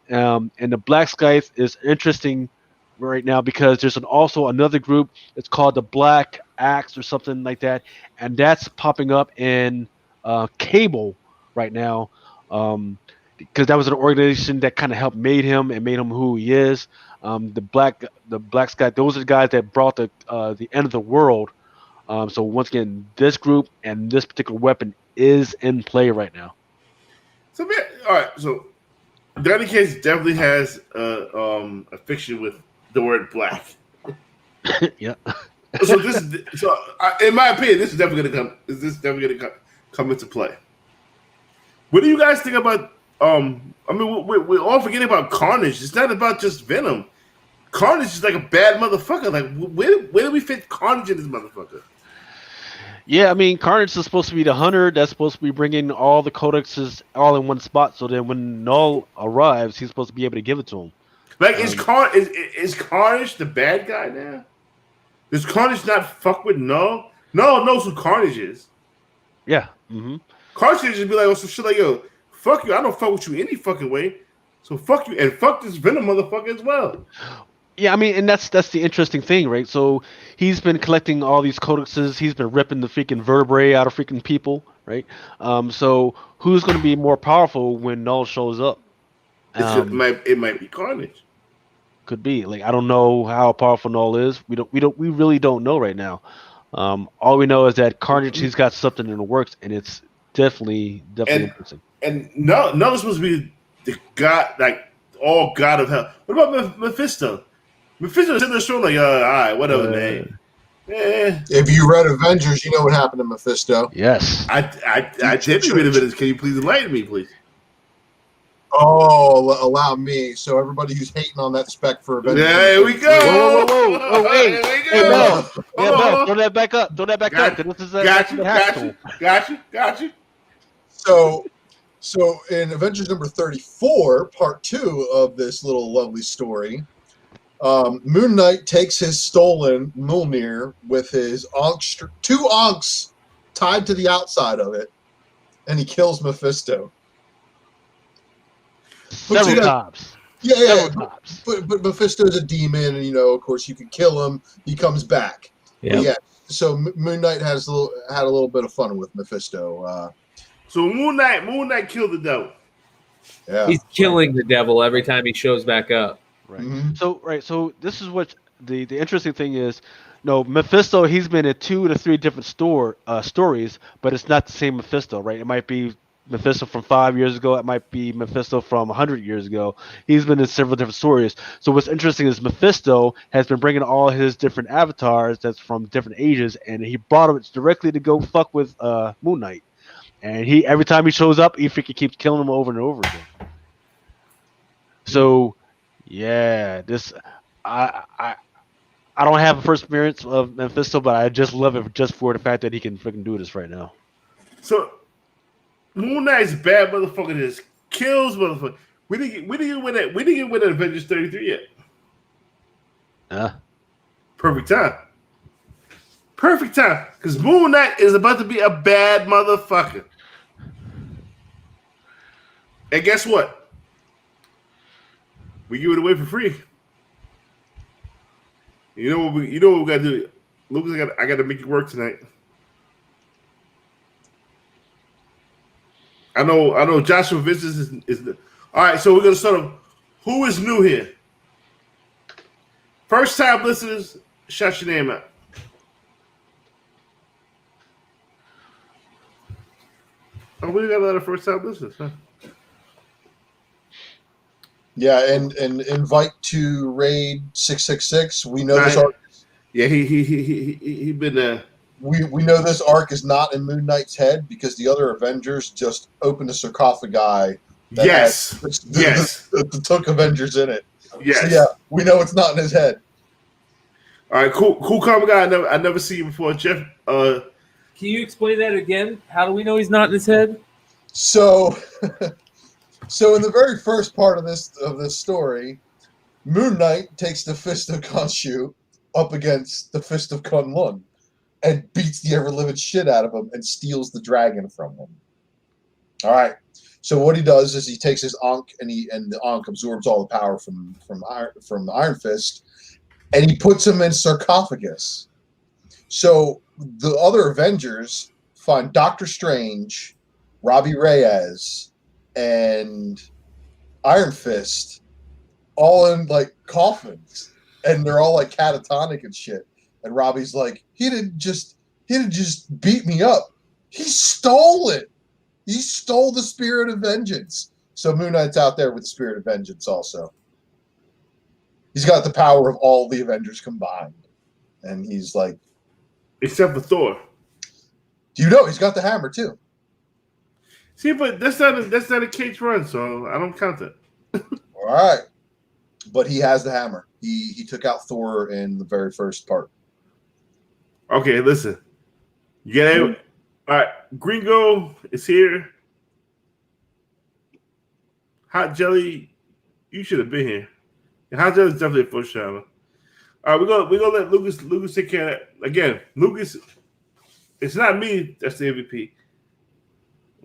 And the Black Scythe is interesting right now because there's also another group. It's called the Black Axe or something like that, and that's popping up in Cable right now, because that was an organization that kind of helped made him who he is. The Black Sky, those are the guys that brought the end of the world. So once again, this group and this particular weapon is in play right now. So man, all right. So Donny Cates definitely has a fiction with the word black. Yeah. In my opinion, this is definitely going to come into play. What do you guys think about? I mean, we're all forgetting about Carnage. It's not about just Venom. Carnage is like a bad motherfucker. Like, where do we fit Carnage in this motherfucker? Yeah, I mean, Carnage is supposed to be the hunter that's supposed to be bringing all the codexes all in one spot. So then when Null arrives, he's supposed to be able to give it to him. Like, is Carnage the bad guy now? Does Carnage not fuck with Null? Null knows who Carnage is. Yeah. Mm-hmm. Carnage should just be like, oh, some shit like, yo, fuck you. I don't fuck with you any fucking way. So fuck you and fuck this Venom motherfucker as well. Yeah, I mean, and that's the interesting thing, right? So he's been collecting all these codexes. He's been ripping the freaking vertebrae out of freaking people, right? So who's going to be more powerful when Null shows up? It might be Carnage. Could be. Like, I don't know how powerful Null is. We really don't know right now. All we know is that Carnage, he's got something in the works, and it's definitely interesting. And Null is supposed to be the god, like all god of hell. What about Mephisto? Mephisto's in the show like, all right, whatever, man. If you read Avengers, you know what happened to Mephisto. Yes. I did read Avengers. Can you please enlighten me, please? Oh, allow me. So everybody who's hating on that spec for Avengers. There we go. Whoa. Oh, hey, Mel. Yeah, Mel, throw that back up. Got you. So in Avengers number 34, part 2 of this little lovely story, Moon Knight takes his stolen Mjolnir with his two Ankhs tied to the outside of it, and he kills Mephisto. Several times. Yeah. But Mephisto's a demon, and of course, you can kill him. He comes back. Yeah. So Moon Knight had a little bit of fun with Mephisto. So Moon Knight killed the devil. Yeah. He's killing the devil every time he shows back up. Right. Mm-hmm. So this is what the interesting thing is. No, Mephisto, he's been in 2 to 3 different stories, but it's not the same Mephisto, right? It might be Mephisto from 5 years ago. It might be Mephisto from 100 years ago. He's been in several different stories. So what's interesting is Mephisto has been bringing all his different avatars that's from different ages, and he brought them directly to go fuck with Moon Knight. And every time he shows up, he freaking keeps killing him over and over again. So, yeah, I don't have a first experience of Mephisto, but I just love it just for the fact that he can freaking do this right now. So Moon Knight's bad motherfucker. Just kills motherfucker. We didn't get win that Avengers 33 yet. Perfect time. Because Moon Knight is about to be a bad motherfucker. And guess what? We give it away for free. You know what we gotta do? Lucas, I gotta make it work tonight. I know Joshua Vincent is all right, so we're gonna start off. Who is new here? First time listeners, shout your name out. Oh, we got a lot of first time listeners, huh? Yeah, and invite to raid 666. We know this arc. Yeah, he been there. We know this arc is not in Moon Knight's head because the other Avengers just opened a sarcophagi. That took Avengers in it. Yes. So yeah, we know it's not in his head. All right, cool comic guy. I never see you before, Jeff. Can you explain that again? How do we know he's not in his head? So in the very first part of this story, Moon Knight takes the Fist of Khonshu up against the Fist of Kunlun and beats the ever-living shit out of him and steals the dragon from him. All right. So what he does is he takes his Ankh and the Ankh absorbs all the power from the Iron Fist, and he puts him in sarcophagus. So the other Avengers find Doctor Strange, Robbie Reyes, and Iron Fist all in like coffins, and they're all like catatonic and shit. And Robbie's like, he didn't just beat me up. He stole it. He stole the spirit of vengeance. So Moon Knight's out there with the spirit of vengeance also. He's got the power of all the Avengers combined. And he's like, except for Thor. Do you know he's got the hammer too? See, but that's not a cage run, so I don't count that. All right. But he has the hammer. He took out Thor in the very first part. Okay, listen. You get it? All right, Gringo is here. Hot Jelly, you should have been here. And Hot Jelly is definitely a first timer. All right, we're gonna let Lucas take care of that. Again, Lucas, it's not me that's the MVP.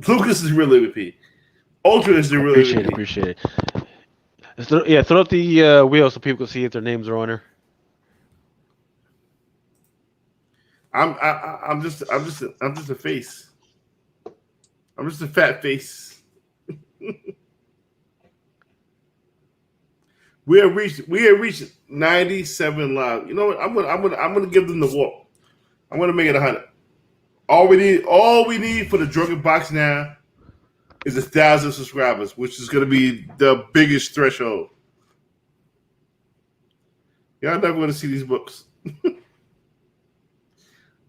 Lucas is real MVP. Ultra is the really Appreciate it. Throw up the wheel so people can see if their names are on there. I'm just a face. I'm just a fat face. We have reached 97 live. You know what? I'm gonna give them the walk. I'm gonna make it 100. All we need for the Drunken box now is 1,000 subscribers, which is gonna be the biggest threshold. Y'all never gonna see these books.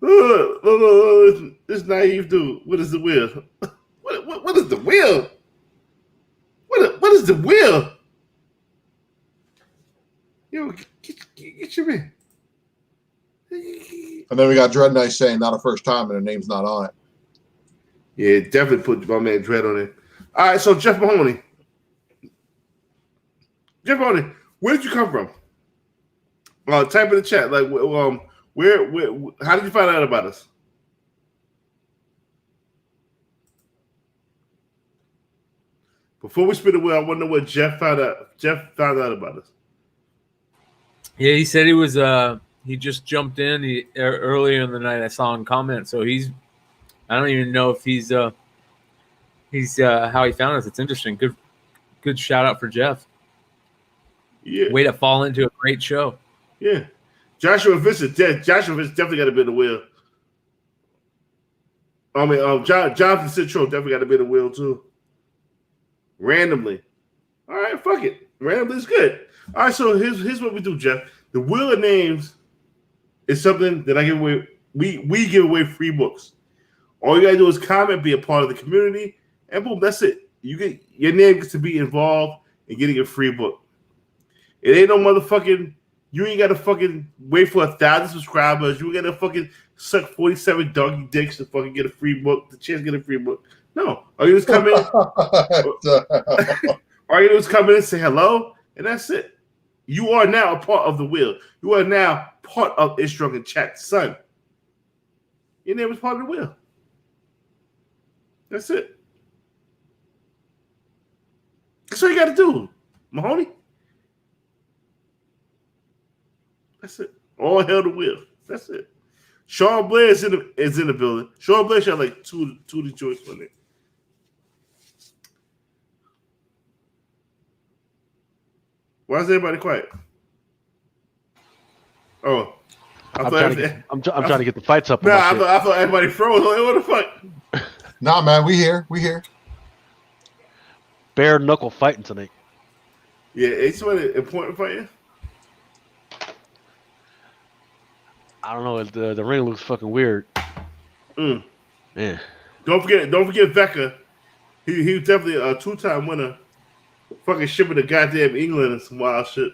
Look, this naive dude. What is the wheel? What is the wheel? What is the wheel? Yo, get your man. And then we got Dread Knight saying not a first time and her name's not on it. Yeah, definitely put my man Dread on it. All right, so Jeff Mahoney. Jeff Mahoney, where did you come from? Type in the chat. Like, where, how did you find out about us? Before we spin the wheel, I want to know what Jeff found out about us. Yeah, he said he was. He just jumped in earlier in the night. I saw him comment. So I don't even know if he's how he found us. It's interesting. Good shout out for Jeff. Yeah. Way to fall into a great show. Yeah. Joshua Vincent definitely got a bit of the wheel. I mean, Jonathan Citro definitely got a bit of wheel too. Randomly. All right, fuck it. Randomly is good. All right, so here's what we do, Jeff. The wheel of names is something that I give away. We give away free books. All you gotta do is comment, be a part of the community, and boom, that's it. You get your name gets to be involved in getting a free book. It ain't no motherfucking. You ain't gotta fucking wait for 1,000 subscribers. You ain't gotta fucking suck 47 doggy dicks to fucking get a free book. The chance to get a free book. No, all you just come in. All you do is come in and say hello, and that's it. You are now a part of the wheel. You are now part of It's Drunken Chat, son. Your name is part of the wheel. That's it. That's all you got to do, Mahoney. That's it. All hell the wheel. That's it. Sean Blair is in the building. Sean Blair shot like two Detroit on it. Why is everybody quiet? Oh, I'm trying to get the fights up. Nah, I thought everybody froze. Like, what the fuck? Nah, man, we here. We here. Bare knuckle fighting tonight. Yeah, ain't somebody important for you? I don't know. The ring looks fucking weird. Yeah. Don't forget Vecca. He was definitely a 2-time winner. Fucking shipping to goddamn England and some wild shit.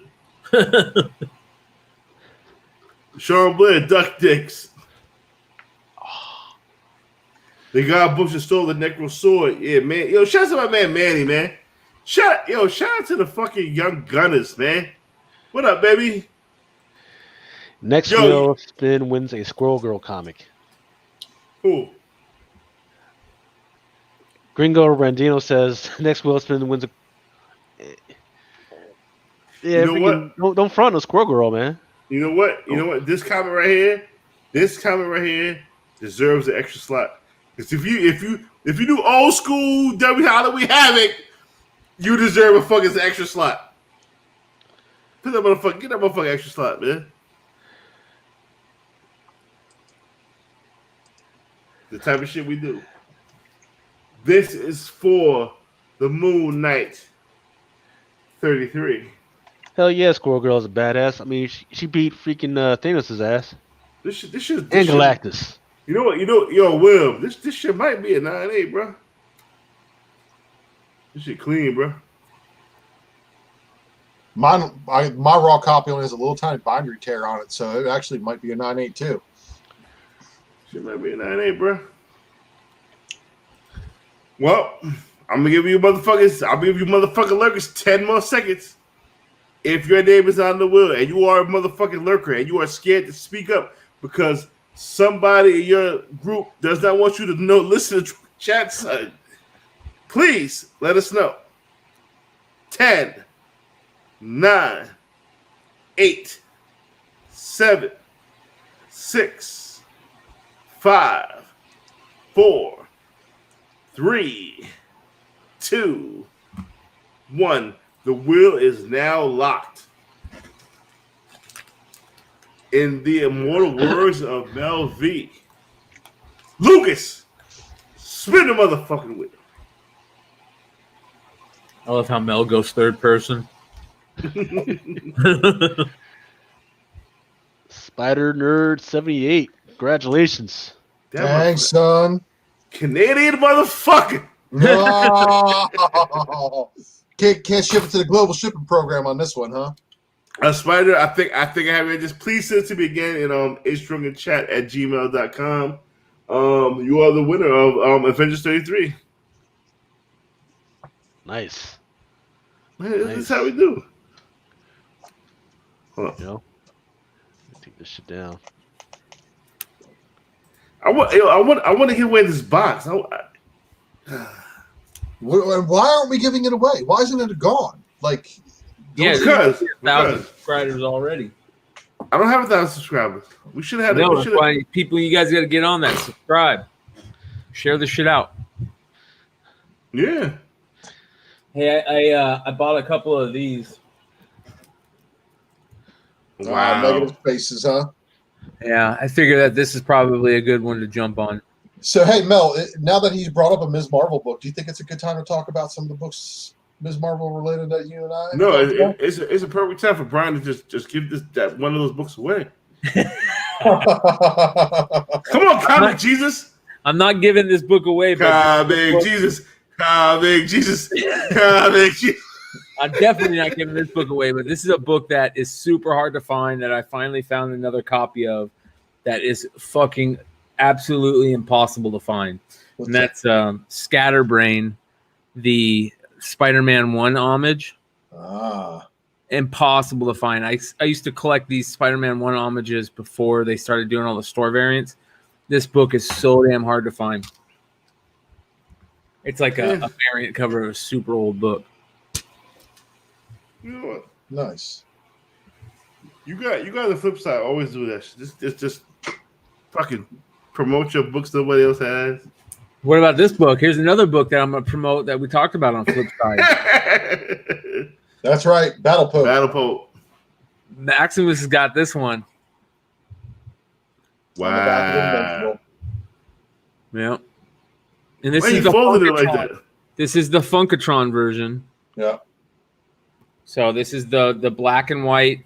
Sean Blair, duck dicks. The guy Bush stole the Necro sword. Yeah, man. Yo, shout out to my man Manny, man. Shout out to the fucking Young Gunners, man. What up, baby? Next wheel spin wins a Squirrel Girl comic. Who? Gringo Randino says next wheel spin wins a. Yeah, you know what? Don't front a Squirrel Girl, man. You know what? You know what? This comment right here deserves an extra slot. Because if you do old school W Halloween Havoc, you deserve a fucking extra slot. Get that motherfucking extra slot, man. The type of shit we do. This is for the Moon Knight 33. Hell yeah, Squirrel Girl is a badass. I mean, she beat freaking Thanos' ass. This shit, and Galactus. You know what? Yo, Will, this shit might be a 9.8, bro. This shit clean, bro. My raw copy only has a little tiny bindery tear on it, so it actually might be a 9.8 too. Shit might be a 9.8, bro. Well, I'm gonna give you motherfuckers. I'll give you motherfucking lurkers 10 more seconds. If your name is on the wheel and you are a motherfucking lurker and you are scared to speak up because somebody in your group does not want you to listen to chat, son, Please let us know. 10, 9, 8, 7, 6, 5, 4, 3, 2, 1. The wheel is now locked. In the immortal words of Mel V, Lucas, spin the motherfucking wheel. I love how Mel goes third person. Spider Nerd 78. Congratulations. Thanks, son. Canadian motherfucker. No. Can't ship it to the global shipping program on this one, huh? Spider, I think I have it. Just please send it to me again in hdrunkenchat@gmail.com. You are the winner of Avengers 33. Nice. Man, this is how we do. Hold on. You know, take this shit down. I want to give away this box. Why aren't we giving it away? Why isn't it gone? Like, Yeah, because 1,000 subscribers already. I don't have 1,000 subscribers. We should have. No, that's why people, you guys got to get on that. Subscribe, share the shit out. Yeah. Hey, I bought a couple of these. Wow. Negative spaces, huh? Yeah, I figure that this is probably a good one to jump on. So, hey, Mel, now that he's brought up a Ms. Marvel book, do you think it's a good time to talk about some of the books Ms. Marvel related that you and I? No, it's a perfect time for Brian to just give that one of those books away. Come on, comic Jesus. I'm not giving this book away. Comic Jesus. Comic Jesus. Comic Jesus. I'm definitely not giving this book away, but this is a book that is super hard to find that I finally found another copy of that is fucking absolutely impossible to find. And that's Scatterbrain, the Spider-Man 1 homage. Impossible to find. I used to collect these Spider-Man 1 homages before they started doing all the store variants. This book is so damn hard to find. It's like a variant cover of a super old book. You know what? Nice. You got the flip side. Always do that. Just fucking promote your books nobody else has. What about this book? Here's another book that I'm going to promote that we talked about on Flip Side. That's right. Battle Pope. Battle Pope. Maximus has got this one. Wow. Yeah. And this Why is you the folded it like Funkatron. that? This is the Funkatron version. Yeah. So this is the black and white,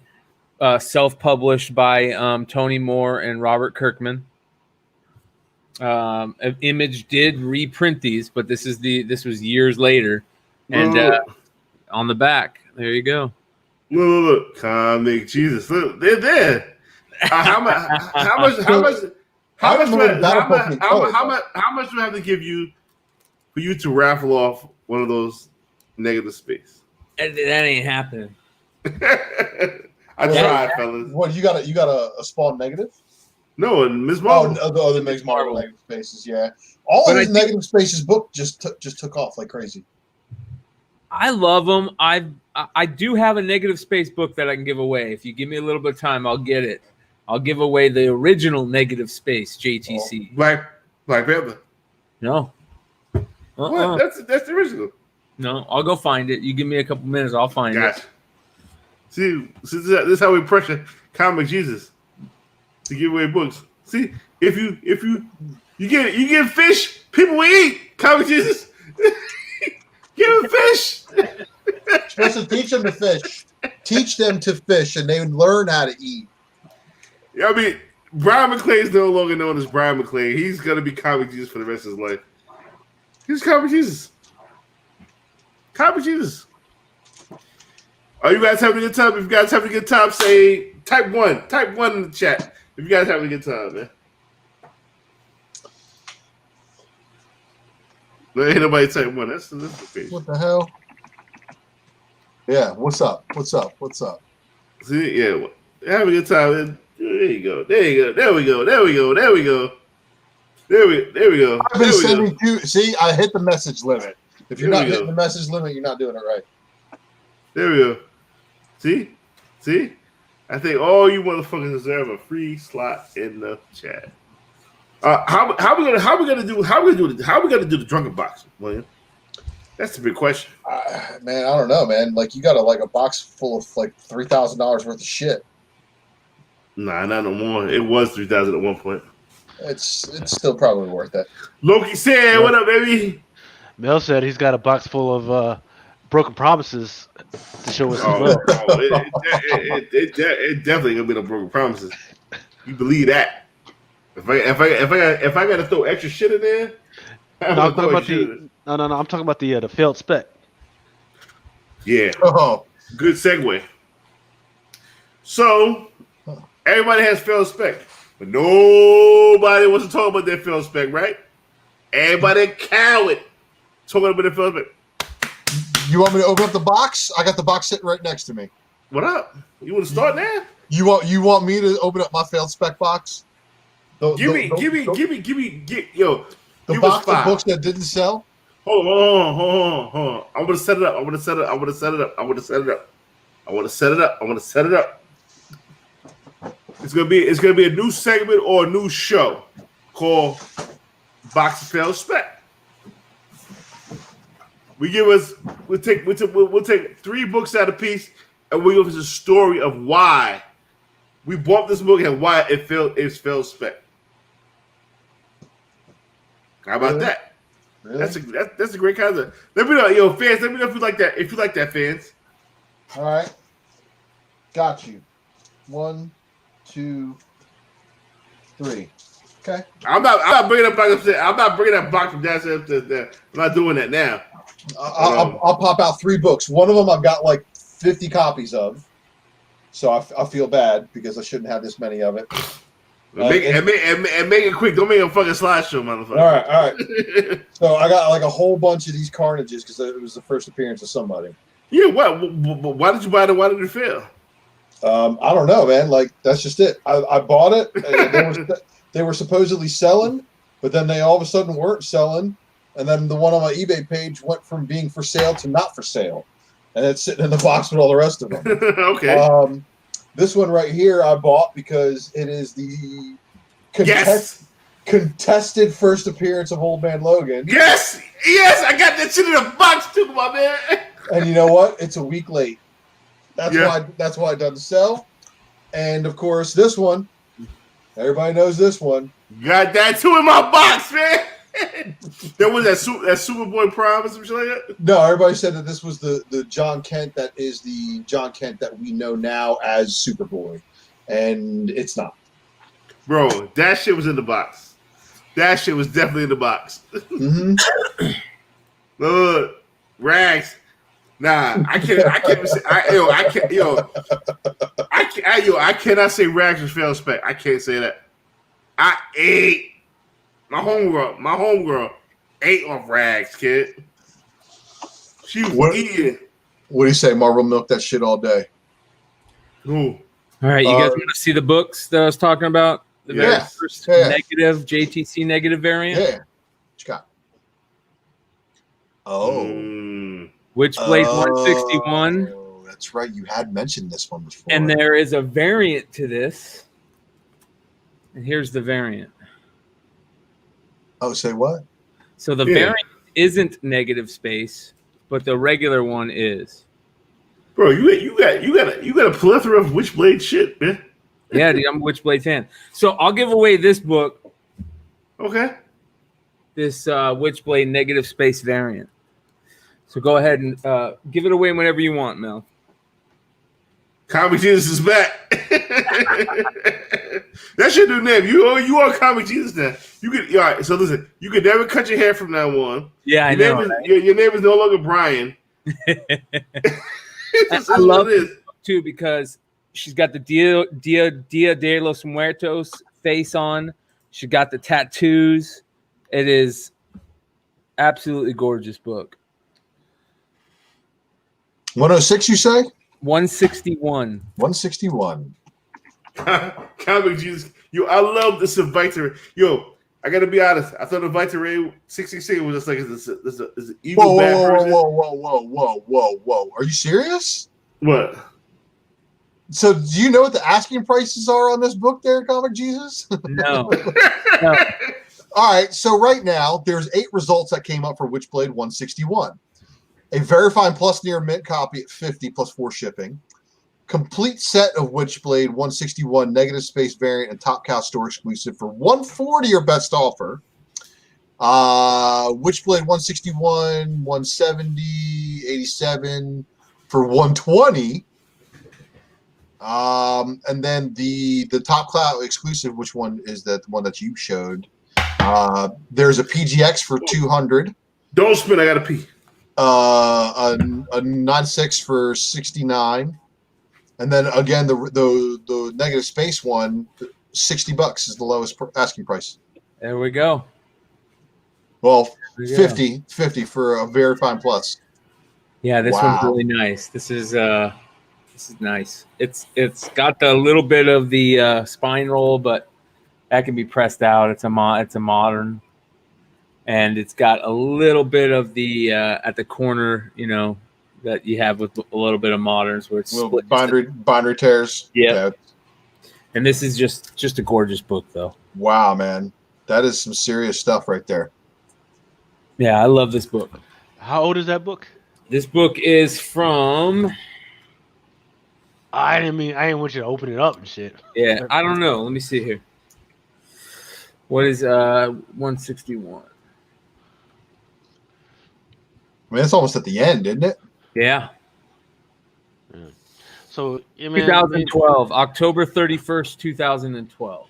self-published by Tony Moore and Robert Kirkman. Image did reprint these, but this was years later, and on the back, there you go. Look, comic Jesus, look, they're there. How much do I have to give you for you to raffle off one of those negative space? That ain't happening. I tried, fellas. What you got a spawn negative? No, and Ms. Marvel. Oh, the other Ms. Marvel negative spaces, yeah. All of these negative spaces book just took off like crazy. I love them. I do have a negative space book that I can give away. If you give me a little bit of time, I'll get it. I'll give away the original negative space JTC. Oh, Black Panther. No. What? That's the original. No, I'll go find it. You give me a couple minutes, I'll find it. See, this is how we pressure comic Jesus to give away books. See, if you get fish, people will eat. Comic Jesus, give them fish. You're supposed to teach them to fish. Teach them to fish, and they would learn how to eat. Yeah, I mean, Brian McClane is no longer known as Brian McClane. He's gonna be comic Jesus for the rest of his life. He's comic Jesus. Comic Jesus. Are you guys having a good time? If you guys having a good time, say type 1. Type 1 in the chat. If you guys having a good time, man. There ain't nobody type 1. That's the page. What the hell? Yeah, what's up? What's up? What's up? See, yeah, have a good time. Man. There you go. There you go. There we go. There we go. There we go. There we go. I've been sending you. See, I hit the message limit. If you're not hitting the message limit, you're not doing it right. There we go. See? I think all you motherfuckers deserve a free slot in the chat. How we gonna do the drunken box, William? That's the big question. Man, I don't know, man. Like you got a box full of like $3,000 worth of shit. Nah, not no more. It was 3,000 at one point. It's still probably worth it. Loki said, "What up, baby?" Mel said he's got a box full of broken promises to show us. It definitely gonna be no broken promises. You believe that? If I gotta throw extra shit in there, I'm talking about the failed spec. Yeah. Oh, good segue. So everybody has failed spec, but nobody wants to talk about their failed spec, right? Everybody coward talking about their failed spec. You want me to open up the box? I got the box sitting right next to me. What up? You want to start now? You want me to open up my failed spec box? Give me, yo. The box of books that didn't sell. Hold on. I'm gonna set it up. It's gonna be a new segment or a new show called Box of Failed Spec. We'll take 3 books out a piece, and we'll give us a story of why we bought this book and why it's failed spec. How about that? Really? That's a great concept. Let me know, fans. Let me know if you like that. If you like that, fans. All right, got you. 1, 2, 3. Okay. I'm not bringing up box upstairs. I'm not bringing that box from downstairs upstairs there. I'm not doing that now. I'll pop out 3 books. One of them I've got like 50 copies of, so I feel bad because I shouldn't have this many of it. Make it quick. Don't make a fucking slideshow, motherfucker. All right. So I got like a whole bunch of these carnages because it was the first appearance of somebody. Yeah. Why did you buy it? Why did it fail? I don't know, man. Like that's just it. I bought it. And they were supposedly selling, but then they all of a sudden weren't selling. And then the one on my eBay page went from being for sale to not for sale. And it's sitting in the box with all the rest of them. Okay. This one right here I bought because it is the contested first appearance of Old Man Logan. Yes, I got that shit in a box too, my man. And you know what? It's a week late. That's why it doesn't sell. And of course, this one, everybody knows this one. Got that too in my box, man. There was that Superboy Prime or some shit like that? No, everybody said that this was the John Kent that is the John Kent that we know now as Superboy. And it's not. Bro, that shit was in the box. That shit was definitely in the box. Mm-hmm. Look, Rags. Nah, I cannot say Rags was failed spec. I can't say that. I ate. My homegirl ate off Rags, kid. She was eating. What do you say? Marvel milked that shit all day. Ooh. All right, you guys want to see the books that I was talking about? The very first negative JTC negative variant? Yeah. What you got? Oh. Witchblade 161. Oh, that's right. You had mentioned this one before. And there is a variant to this. And here's the variant. Oh, say what? So the variant isn't negative space, but the regular one is. Bro, you got a plethora of Witchblade shit, man. Yeah, dude, I'm a Witchblade fan. So I'll give away this book. Okay. This Witchblade negative space variant. So go ahead and give it away whenever you want, Mel. Comic Jesus is back. That's your new name. You are Comic Jesus now. You could all right. So listen, you can never cut your hair from now on. Yeah, I know. Your name is no longer Brian. I love it too because she's got the Dia de los Muertos face on. She got the tattoos. It is absolutely gorgeous book. 106, you say? 161. 161. Comic Jesus. Yo, I love this inviter. Yo, I gotta be honest. I thought the Vita Ray 66 was just like this an evil bad version. Whoa! Are you serious? What? So, do you know what the asking prices are on this book, there, Comic Jesus? No. All right. So right now, there's 8 results that came up for Witchblade 161. A Verifine Plus near mint copy at 50 plus 4 shipping. Complete set of Witchblade 161 negative space variant and Top Cow store exclusive for 140 or best offer. Witchblade 161, 170, 87 for 120. And then the Top Cow exclusive, which one is that? The one that you showed? There's a PGX for 200. Don't spin. I gotta pee. A 9.6 for 69. And then again, the negative space one, $60 is the lowest asking price. There we go. Well, 50 for a Verifine Plus. Yeah, this one's really nice. This is nice. It's got the little bit of the spine roll, but that can be pressed out. It's a modern, and it's got a little bit of the at the corner, that you have with a little bit of moderns where it's little bindery tears. Yeah. And this is just a gorgeous book, though. Wow, man, that is some serious stuff right there. Yeah, I love this book. How old is that book? This book is from. I didn't want you to open it up and shit. Yeah, I don't know. Let me see here. What is 161? I mean, it's almost at the end, isn't it? Yeah. So, 2012, October 31st, 2012.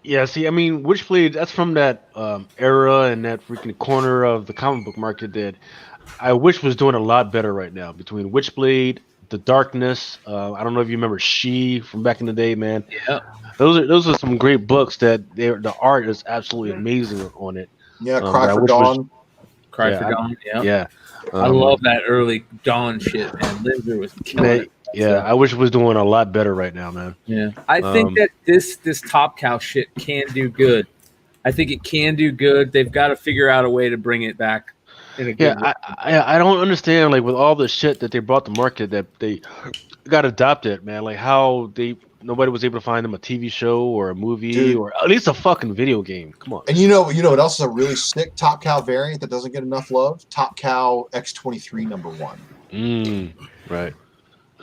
Yeah, see, Witchblade, that's from that era and that freaking corner of the comic book market that I wish was doing a lot better right now. Between Witchblade, The Darkness, I don't know if you remember She from back in the day, man. Yeah. Those are some great books that the art is absolutely amazing on it. Yeah, Cry for Dawn. Cry for Dawn, yeah. I love that early Dawn shit, man. Lindsay was killing it. Yeah, I wish it was doing a lot better right now, man. Yeah, I think that this Top Cow shit can do good. I think it can do good. They've got to figure out a way to bring it back in a good way. I don't understand, like, with all the shit that they brought to market that they got adopted, man. Like how nobody was able to find them a TV show or a movie or at least a fucking video game. Come on. And you know what else is a really sick Top Cow variant that doesn't get enough love? Top Cow X23 #1. Right.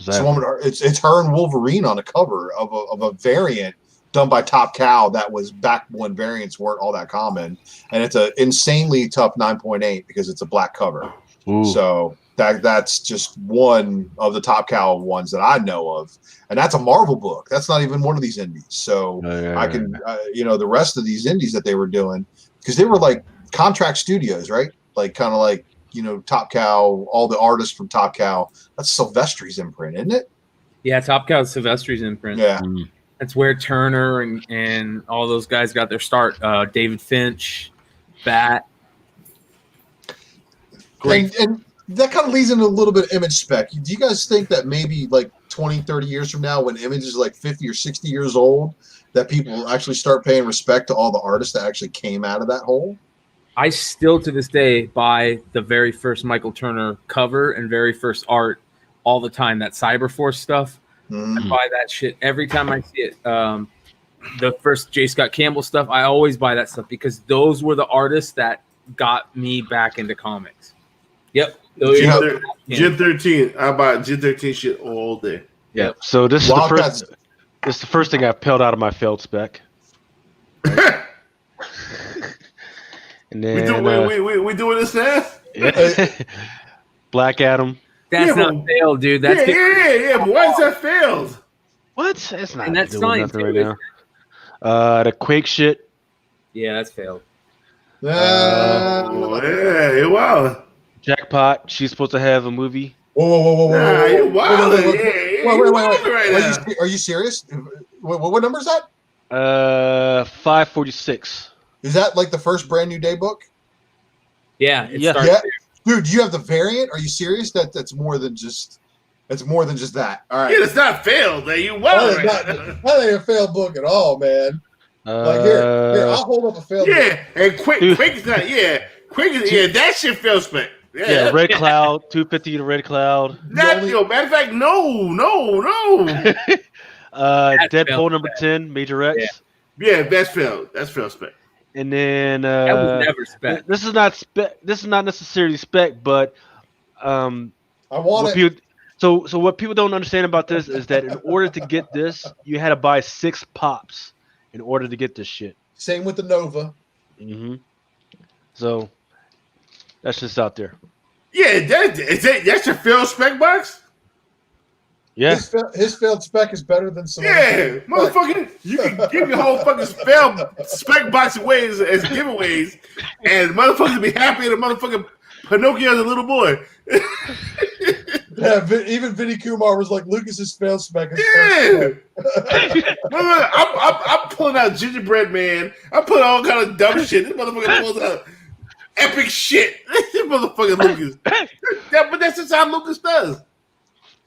It's her and Wolverine on a cover of a variant done by Top Cow that was back when variants weren't all that common, and it's an insanely tough 9.8 because it's a black cover. Ooh. So that's just one of the Top Cow ones that I know of, and that's a Marvel book. That's not even one of these indies. So I can, the rest of these indies that they were doing, because they were like contract studios, right? Like kind of like. Top Cow, all the artists from Top Cow. That's Silvestri's imprint, isn't it? Yeah, Top Cow is Silvestri's imprint. Yeah. That's where Turner and all those guys got their start. David Finch, Bat. Great. And that kind of leads into a little bit of Image spec. Do you guys think that maybe like 20, 30 years from now when Image is like 50 or 60 years old, that people will actually start paying respect to all the artists that actually came out of that hole? I still, to this day, buy the very first Michael Turner cover and very first art all the time. That Cyberforce stuff. I buy that shit every time I see it. The first J. Scott Campbell stuff, I always buy that stuff because those were the artists that got me back into comics. Yep. Gen 13. I buy Gen 13 shit all day. Yep. So this is the first thing I peeled out of my failed spec. Right? And then, we doing this now? Yeah. Black Adam. That's not failed, dude. That's but why is that failed? What? That's not. And that's fine nothing right now. The Quake shit. Yeah, that's failed. Yeah, wow. Jackpot. She's supposed to have a movie. Whoa! Nah, you're wild. Wait. Are you serious? What number is that? 546. Is that like the first Brand New Day book? Yeah. Dude, you have the variant? Are you serious? That's more than just that. All right. Yeah, it's not failed. You that ain't a failed book at all, man. Like here, I'll hold up a failed. Yeah, and Quick is not. Yeah, Quick is that shit failed spec. Yeah, Red Cloud, 250 to Red Cloud. Matter of fact, no. Deadpool number 10, Major X. Yeah, that's failed. That's failed spec. And then That was never spec. This is not spec. This is not necessarily spec, but I want it. people, so what people don't understand about this is that in order to get this, you had to buy 6 pops in order to get this shit. Same with the Nova. Mm-hmm. So that's just out there. Yeah, that's your failed spec box. Yeah, His failed spec is better than some. Yeah, motherfucker, you can give your whole fucking failed spec box away as giveaways, and motherfuckers be happy and the motherfucking Pinocchio's a little boy. Yeah, even Vinny Kumar was like, Lucas's failed spec is I'm pulling out Gingerbread Man. I'm pulling all kind of dumb shit. This motherfucker pulls out epic shit. This motherfucker Lucas. But that's just how Lucas does.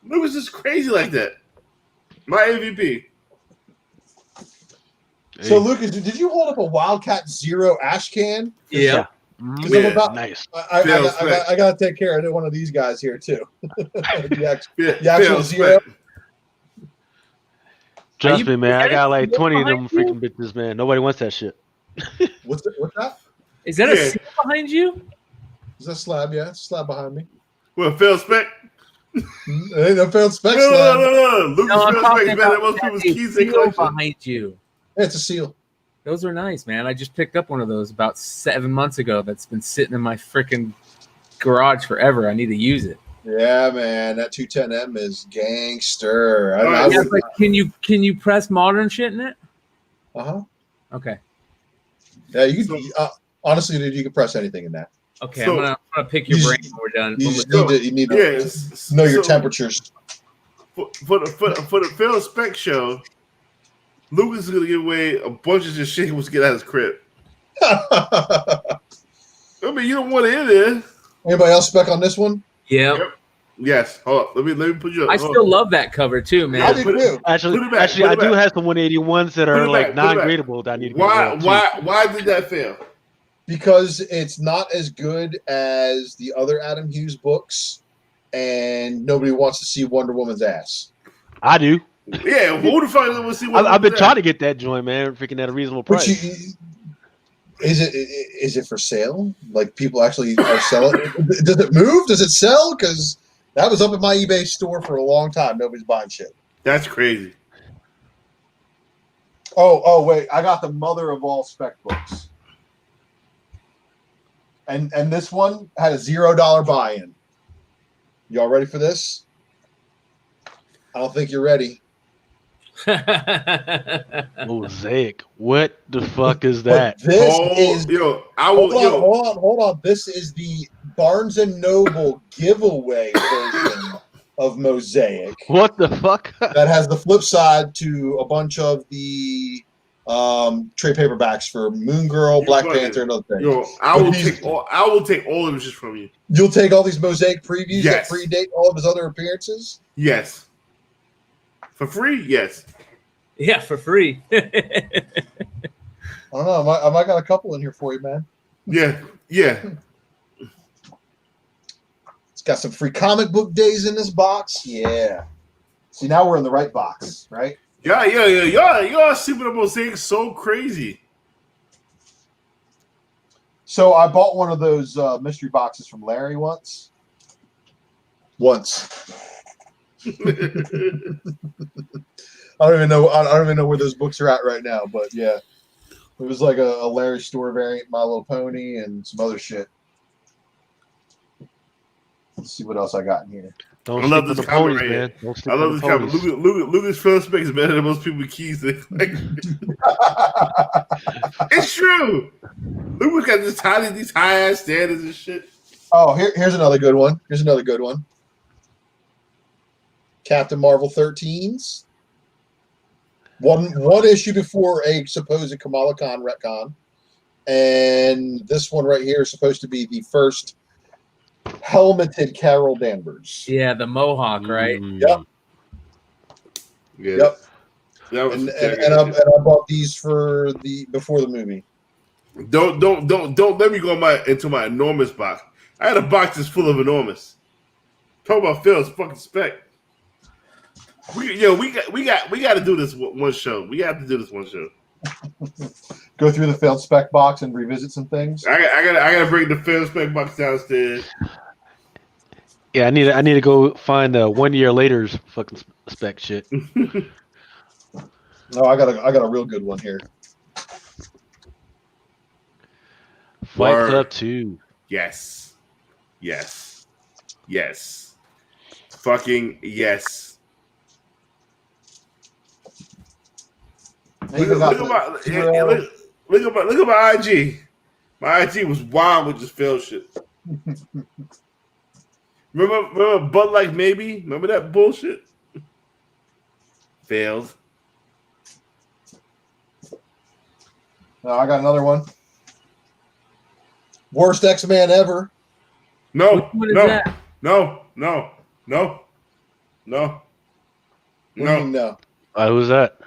Lucas is crazy like that. My MVP. So, Lucas, did you hold up a Wildcat Zero ash can? Yeah. Nice. I gotta take care of one of these guys here too. the actual Zero. Trust me, man. I got like 20 of them freaking bitches, man. Nobody wants that shit. What's that? Is that a seal behind you? Is that slab? Yeah, it's a slab behind me. Well, failed spec. It ain't no failed spec slab. No. Lucas failed spec is better than most people's keys in collection. Behind you. Yeah, it's a seal. Those are nice, man. I just picked up one of those about 7 months ago. That's been sitting in my freaking garage forever. I need to use it. Yeah, man, that 210M is gangster. Can you press modern shit in it? Okay. Yeah, you can. Honestly, dude, you can press anything in that. Okay, I'm gonna pick your brain when we're done. You need to know your temperatures. For the failed spec show, Lucas is gonna give away a bunch of just shit he wants to get out of his crib. I mean, you don't want it in there. Anybody else spec on this one? Yep. Yes. Hold on. Let me put you up. I still love that cover too, man. I do too. Actually, I do have some 181s that are like non-gradable that I need to Why did that fail? Because it's not as good as the other Adam Hughes books, and nobody wants to see Wonder Woman's ass. I do. Yeah, who the fuck want to see? I've been trying to get that joint, man. Freaking at a reasonable price. Is it for sale? Like people actually are selling? Does it move? Does it sell? Because that was up at my eBay store for a long time. Nobody's buying shit. That's crazy. Oh wait, I got the mother of all spec books. And this one had a $0 buy-in. Y'all ready for this? I don't think you're ready. Mosaic. What the fuck is that? Hold on. This is the Barnes and Noble giveaway version of Mosaic. What the fuck? That has the flip side to a bunch of the trade paperbacks for Moon Girl, Black Panther, and other things. I will take all of them just from you. You'll take all these Mosaic previews that predate all of his other appearances? Yes. For free? Yes. Yeah, for free. I don't know. I might got a couple in here for you, man. Yeah. It's got some free comic book days in this box. Yeah. See, now we're in the right box, right? Yeah. Y'all sleeping on Mosaic so crazy. So I bought one of those mystery boxes from Larry once. I don't even know where those books are at right now, but yeah, it was like a Larry Store variant, My Little Pony, and some other shit. Let's see what else I got in here. I love this comment right here. I love this comment. Lucas Phillips makes better than most people keys. It's true. Lucas got these high ass standards and shit. Oh, here's another good one. Captain Marvel 13s. One issue before a supposed Kamala Khan retcon. And this one right here is supposed to be the first helmeted Carol Danvers. Yeah, the Mohawk, right? Yep. Yeah. Yep. That was and I bought these before the movie. Don't let me go into my enormous box. I had a box that's full of enormous. Talk about Phil's fucking spec. We got to do this one show. We have to do this one show. Go through the failed spec box and revisit some things. I gotta bring the failed spec box downstairs. Yeah, I need to go find 1 year later's fucking spec shit. No, I got a real good one here. Fight Club 2. Yes. Fucking yes. Look at my IG. My IG was wild with this failed shit. Remember Bud Like Maybe? Remember that bullshit? Failed. I got another one. Worst X-Man ever. No. What is that? No. Who's that?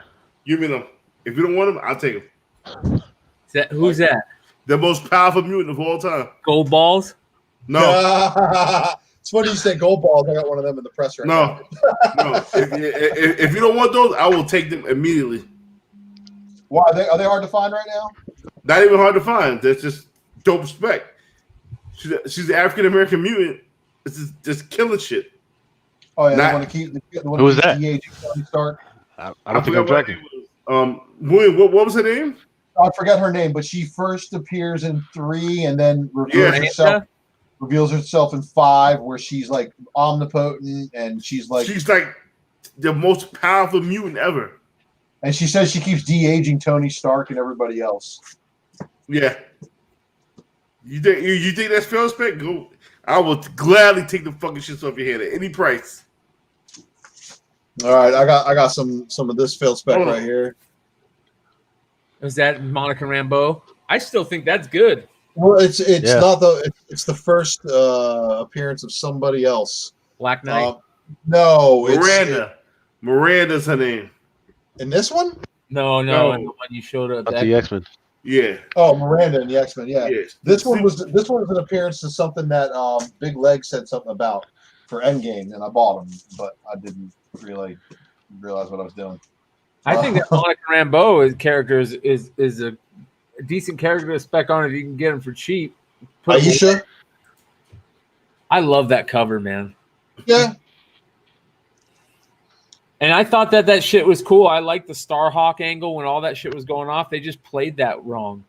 Give me them. If you don't want them, I'll take them. Who's that? The most powerful mutant of all time. Gold balls? No. It's funny you say gold balls. I got one of them in the press right now. No. If you don't want those, I will take them immediately. Why are they hard to find right now? Not even hard to find. That's just dope spec. She's an African American mutant. It's just killing shit. Oh yeah, they want to keep. Who was that? Stark. I don't think I'm tracking. William, what was her name? I forget her name, but she first appears in 3 and then reveals herself in 5, where she's like omnipotent and she's like the most powerful mutant ever. And she says she keeps de-aging Tony Stark and everybody else. Yeah. You think that's fair spec? Go. I will gladly take the fucking shits off your head at any price. All right, I got some of this failed spec right here. Was that Monica Rambeau? I still think that's good. Well, it's not it's the first appearance of somebody else. Black Knight. No, Miranda's her name. In this one? No. And the one you showed up. That's the X-Men. Yeah. Oh, Miranda and the X-Men. Yeah. Yes. This one was an appearance to something that Big Leg said something about for Endgame, and I bought them, but I didn't really realize what I was doing. I think that Monica Rambeau character is a decent character to spec on if you can get them for cheap. Aisha? I love that cover, man. Yeah. And I thought that shit was cool. I liked the Starhawk angle when all that shit was going off. They just played that wrong.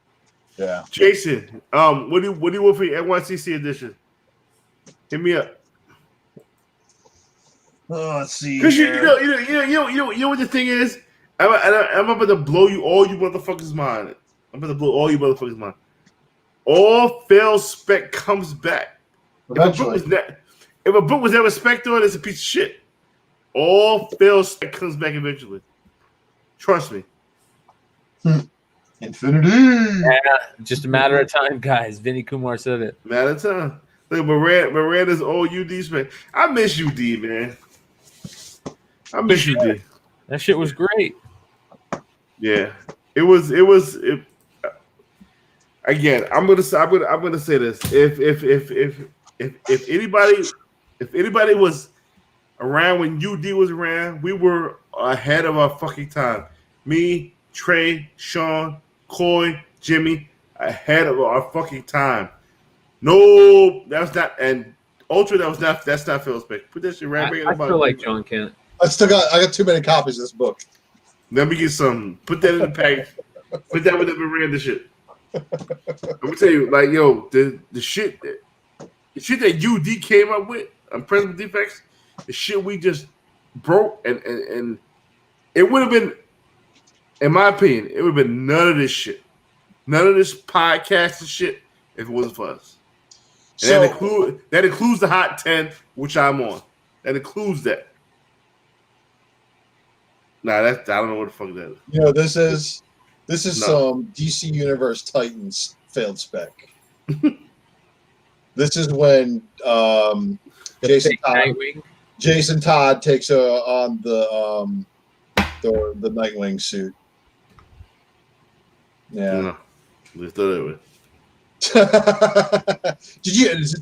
Yeah. Jason, what do you want for your NYCC edition? Hit me up. Oh, let's see. Because you know what the thing is? I'm about to blow all you motherfuckers' mind. I'm about to blow all you motherfuckers' mind. All failed spec comes back. Eventually. If a book was ever spec on, it's a piece of shit. All failed spec comes back eventually. Trust me. Infinity. Yeah, just a matter of time, guys. Vinny Kumar said it. Matter of time. Look, Miranda's all UD spec. I miss UD, man. I miss UD. That shit was great. Yeah, it was. Again, I'm gonna say this. If anybody was around when UD was around, we were ahead of our fucking time. Me, Trey, Sean, Coy, Jimmy, ahead of our fucking time. No, that's not. And Ultra, that's not Phil spec. Put that shit right back in the box. I feel like John Kent. I got too many copies of this book. Let me get some. Put that in the package. Put that with the Miranda shit. I'm gonna tell you, like, yo, the shit that UD came up with on Principal Defects, the shit we just broke, and it would have been, in my opinion, it would have been none of this shit, none of this podcast and shit if it wasn't for us. And that includes the Hot 10, which I'm on. That includes that. Nah, I don't know what the fuck that is. You know, this is some DC Universe Titans failed spec. This is when Jason Todd takes on the the Nightwing suit. Yeah. No, let's do it.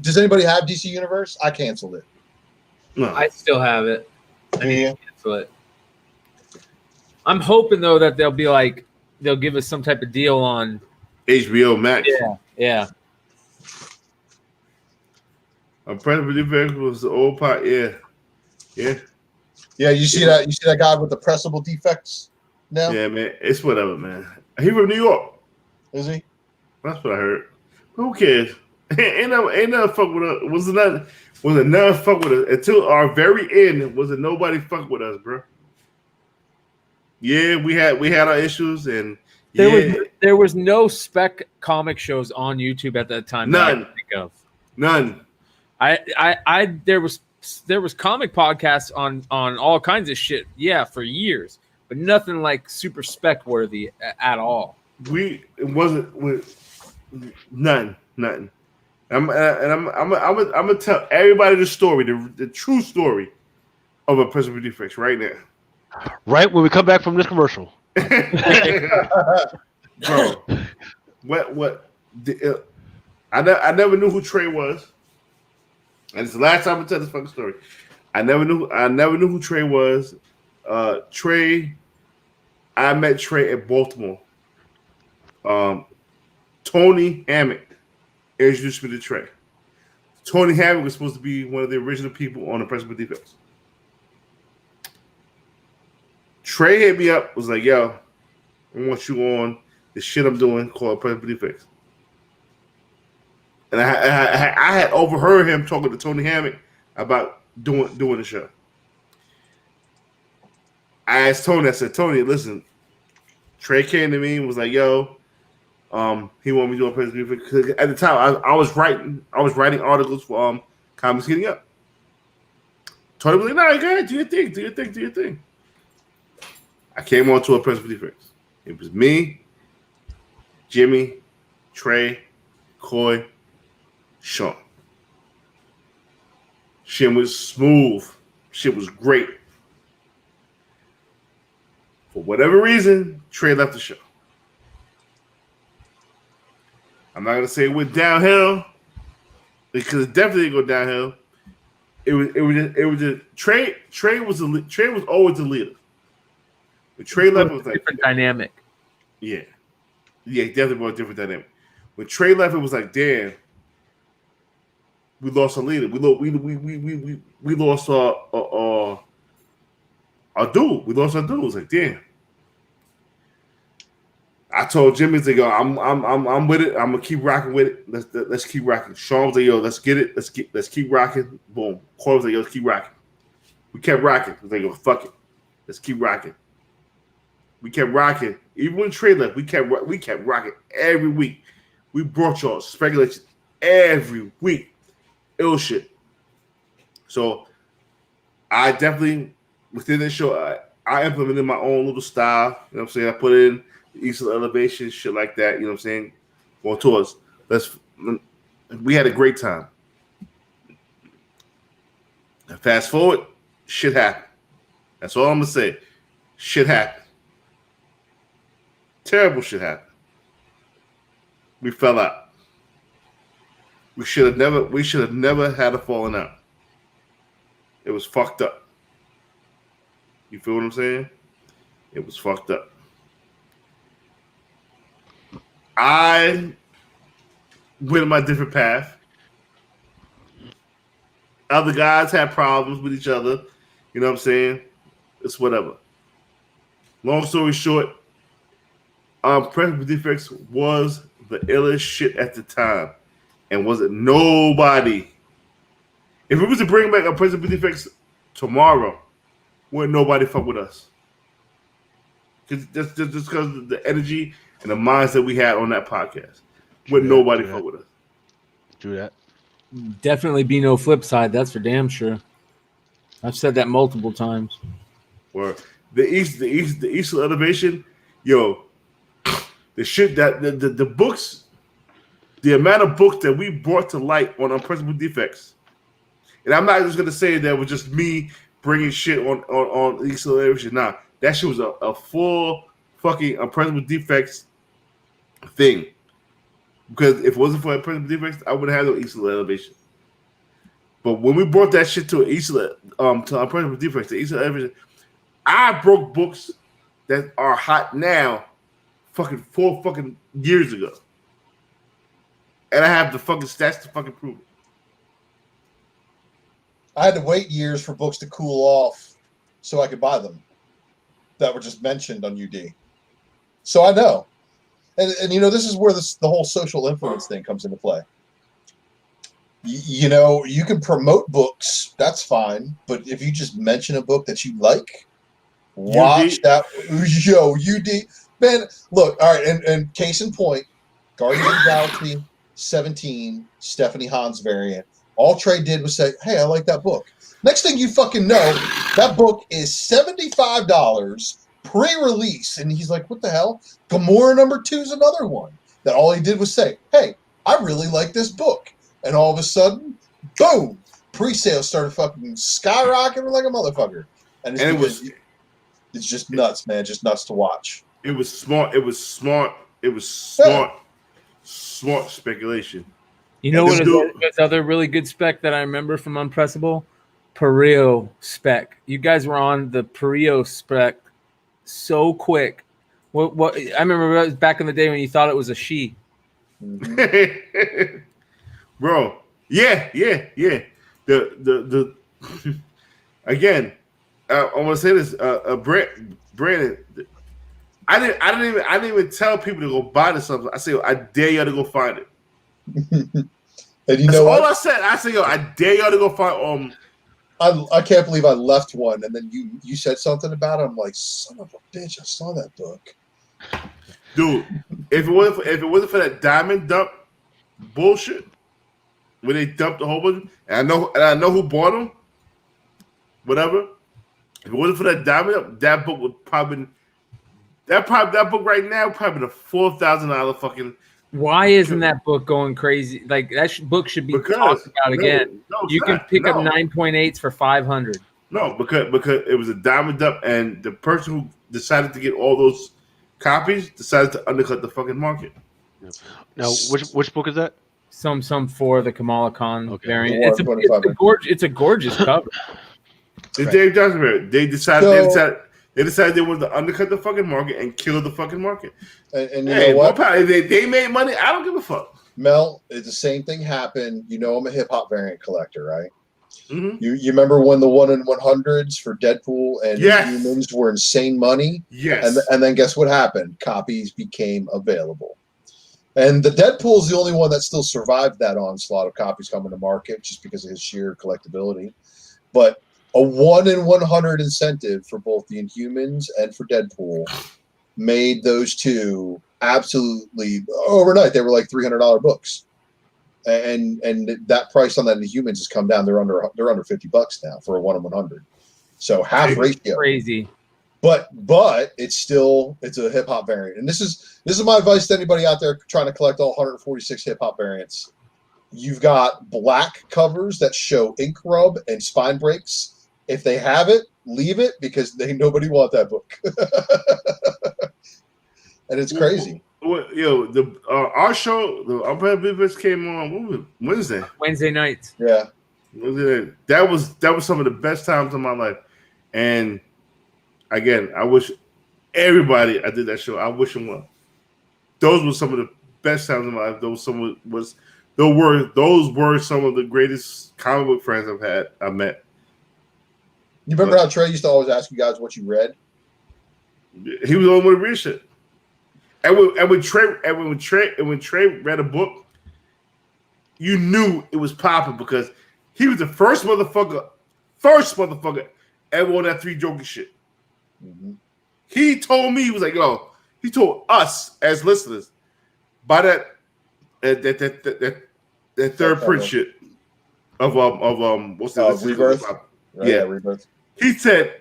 Does anybody have DC Universe? I canceled it. No, I still have it. I need Yeah. to cancel it. I'm hoping though that they'll give us some type of deal on. HBO Max. Yeah. A Predator Defects was the old part. Yeah. Yeah, you see that? You see that guy with the pressable defects now? Yeah, man. It's whatever, man. He from New York. Is he? That's what I heard. Who cares? Ain't nothing fuck with us. Was it nothing fuck with us until our very end? Was it nobody fuck with us, bro? Yeah, we had our issues, and There was no spec comic shows on YouTube at that time. None. That I can think of. None. There was comic podcasts on all kinds of shit. Yeah, for years, but nothing like super spec worthy at all. It wasn't with none. I'm gonna tell everybody the story, the true story of a Predator Defects right now. Right when we come back from this commercial. Bro, I never knew who Trey was, and it's the last time I tell this fucking story. I never knew who Trey was. I met Trey at Baltimore. Tony Hammett introduced me to Trey. Tony Hammett was supposed to be one of the original people on the Predator Defects. Trey hit me up, was like, yo, I want you on the shit I'm doing called Predator Defects. And I had overheard him talking to Tony Hammett about doing the show. I asked Tony, I said, Tony, listen, Trey came to me and was like, yo, he wanted me to do a Predator Defects. Because at the time I was writing articles for Comics Getting Up. Tony was like, no, go ahead, do your thing. I came on to a Predator Defects. It was me, Jimmy, Trey, Coy, Sean. Shit was smooth. Shit was great. For whatever reason, Trey left the show. I'm not gonna say it went downhill because it definitely didn't go downhill. It was just Trey. Trey was always the leader. When Trey left, it was like different dynamic. Yeah, definitely brought a different dynamic. When Trey left, it was like, damn, we lost our leader. We lost our dude. We lost our dude. It was like, damn. I told Jimmy to go. I'm with it. I'm gonna keep rocking with it. Let's keep rocking. Sean was like, yo, let's get it. Let's keep rocking. Boom. Corey was like, yo, let's keep rocking. We kept rocking. We was like, yo, fuck it. Let's keep rocking. We kept rocking. Even when Trey left, we kept rocking every week. We brought y'all speculation every week. Ill shit. So I definitely, within this show, I implemented my own little style. You know what I'm saying? I put in the Eastern Elevation, shit like that. You know what I'm saying? Going towards. We had a great time. And fast forward, shit happened. That's all I'm going to say. Shit happened. Terrible shit happened. We fell out. We should have never had a falling out. It was fucked up. You feel what I'm saying? It was fucked up. I went my different path. Other guys had problems with each other. You know what I'm saying? It's whatever. Long story short, Predator Defects was the illest shit at the time. And wasn't nobody. If we was to bring back a Predator Defects tomorrow, wouldn't nobody fuck with us. Just because of the energy and the minds that we had on that podcast. Wouldn't nobody fuck with us. True that. Definitely be no flip side. That's for damn sure. I've said that multiple times. Where the Eastern Elevation, yo, the shit that the books, the amount of books that we brought to light on Unprintable Defects, and I'm not just gonna say that was just me bringing shit on Eastern Elevation. Nah, that shit was a full fucking unpresentable defects thing. Because if it wasn't for unpresentable defects, I wouldn't have no Easter elevation. But when we brought that shit to an Easter, to unpresentable defects, the Easter elevation, I broke books that are hot now, fucking 4 fucking years ago, and I have the fucking stats to fucking prove it. I had to wait years for books to cool off so I could buy them that were just mentioned on UD. So I know. And you know, this is where the whole social influence thing comes into play. You know, you can promote books, that's fine. But if you just mention a book that you like, watch that. Yo, UD. Man, look, all right, and case in point, Guardians of the Galaxy 17, Stephanie Hans variant. All Trey did was say, hey, I like that book. Next thing you fucking know, that book is $75 pre-release. And he's like, what the hell? Gamora #2 is another one that all he did was say, hey, I really like this book. And all of a sudden, boom, pre-sales started fucking skyrocketing like a motherfucker. And it's just nuts, man. Just nuts to watch. It was smart. It was smart. It was smart. Yeah. Smart speculation. You know what is other really good spec that I remember from Unpressable? Perio spec. You guys were on the Perio spec so quick. What I remember back in the day when you thought it was a she. Mm-hmm. Bro, yeah. The again, I want to say this. Brandon, I didn't even tell people to go buy this something. I said, I dare y'all to go find it. And you know what? All I said. I said, yo, I dare y'all to go find. I can't believe I left one, and then you said something about it. I'm like, son of a bitch, I saw that book. Dude, if it wasn't for that diamond dump bullshit, where they dumped a whole bunch, and I know who bought them. Whatever. If it wasn't for that diamond dump, that book would probably that book right now probably the $4,000 fucking. Why isn't that book going crazy? Like that book should be talked about again. You can pick up 9.8s for $500. No, because it was a diamond dump, and the person who decided to get all those copies decided to undercut the fucking market. Now, which book is that? Some for the Kamala Khan variant. It's a gorgeous cover. It's Dave Johnson variant. They decided they wanted to undercut the fucking market and kill the fucking market. And you know what? They made money. I don't give a fuck. Mel, it's the same thing happened. You know, I'm a hip hop variant collector, right? Mm-hmm. You remember when the 1 in 100s for Deadpool and Humans were insane money? Yes. And then guess what happened? Copies became available. And the Deadpool is the only one that still survived that onslaught of copies coming to market just because of his sheer collectability. But a 1 in 100 incentive for both the Inhumans and for Deadpool made those two absolutely overnight. They were like $300 books, and that price on that Inhumans has come down. They're under $50 now for a 1 in 100. So half ratio. Crazy. But it's a hip hop variant, and this is my advice to anybody out there trying to collect all 146 hip hop variants. You've got black covers that show ink rub and spine breaks. If they have it, leave it because nobody want that book. And it's crazy. Yo, our show, the Unprepared Business came on Wednesday. Wednesday nights. Yeah. That was some of the best times of my life. And again, I wish everybody I did that show, I wish them well. Those were some of the best times of my life. Those were some of the greatest comic book friends I've met. You remember how Trey used to always ask you guys what you read? He was the only one to read shit. And when Trey read a book, you knew it was popping because he was the first motherfucker ever on that Three Jokers shit. Mm-hmm. He told me, he was like, yo, he told us as listeners by that third print shit of what's the Rebirth? Yeah, Rebirth. He said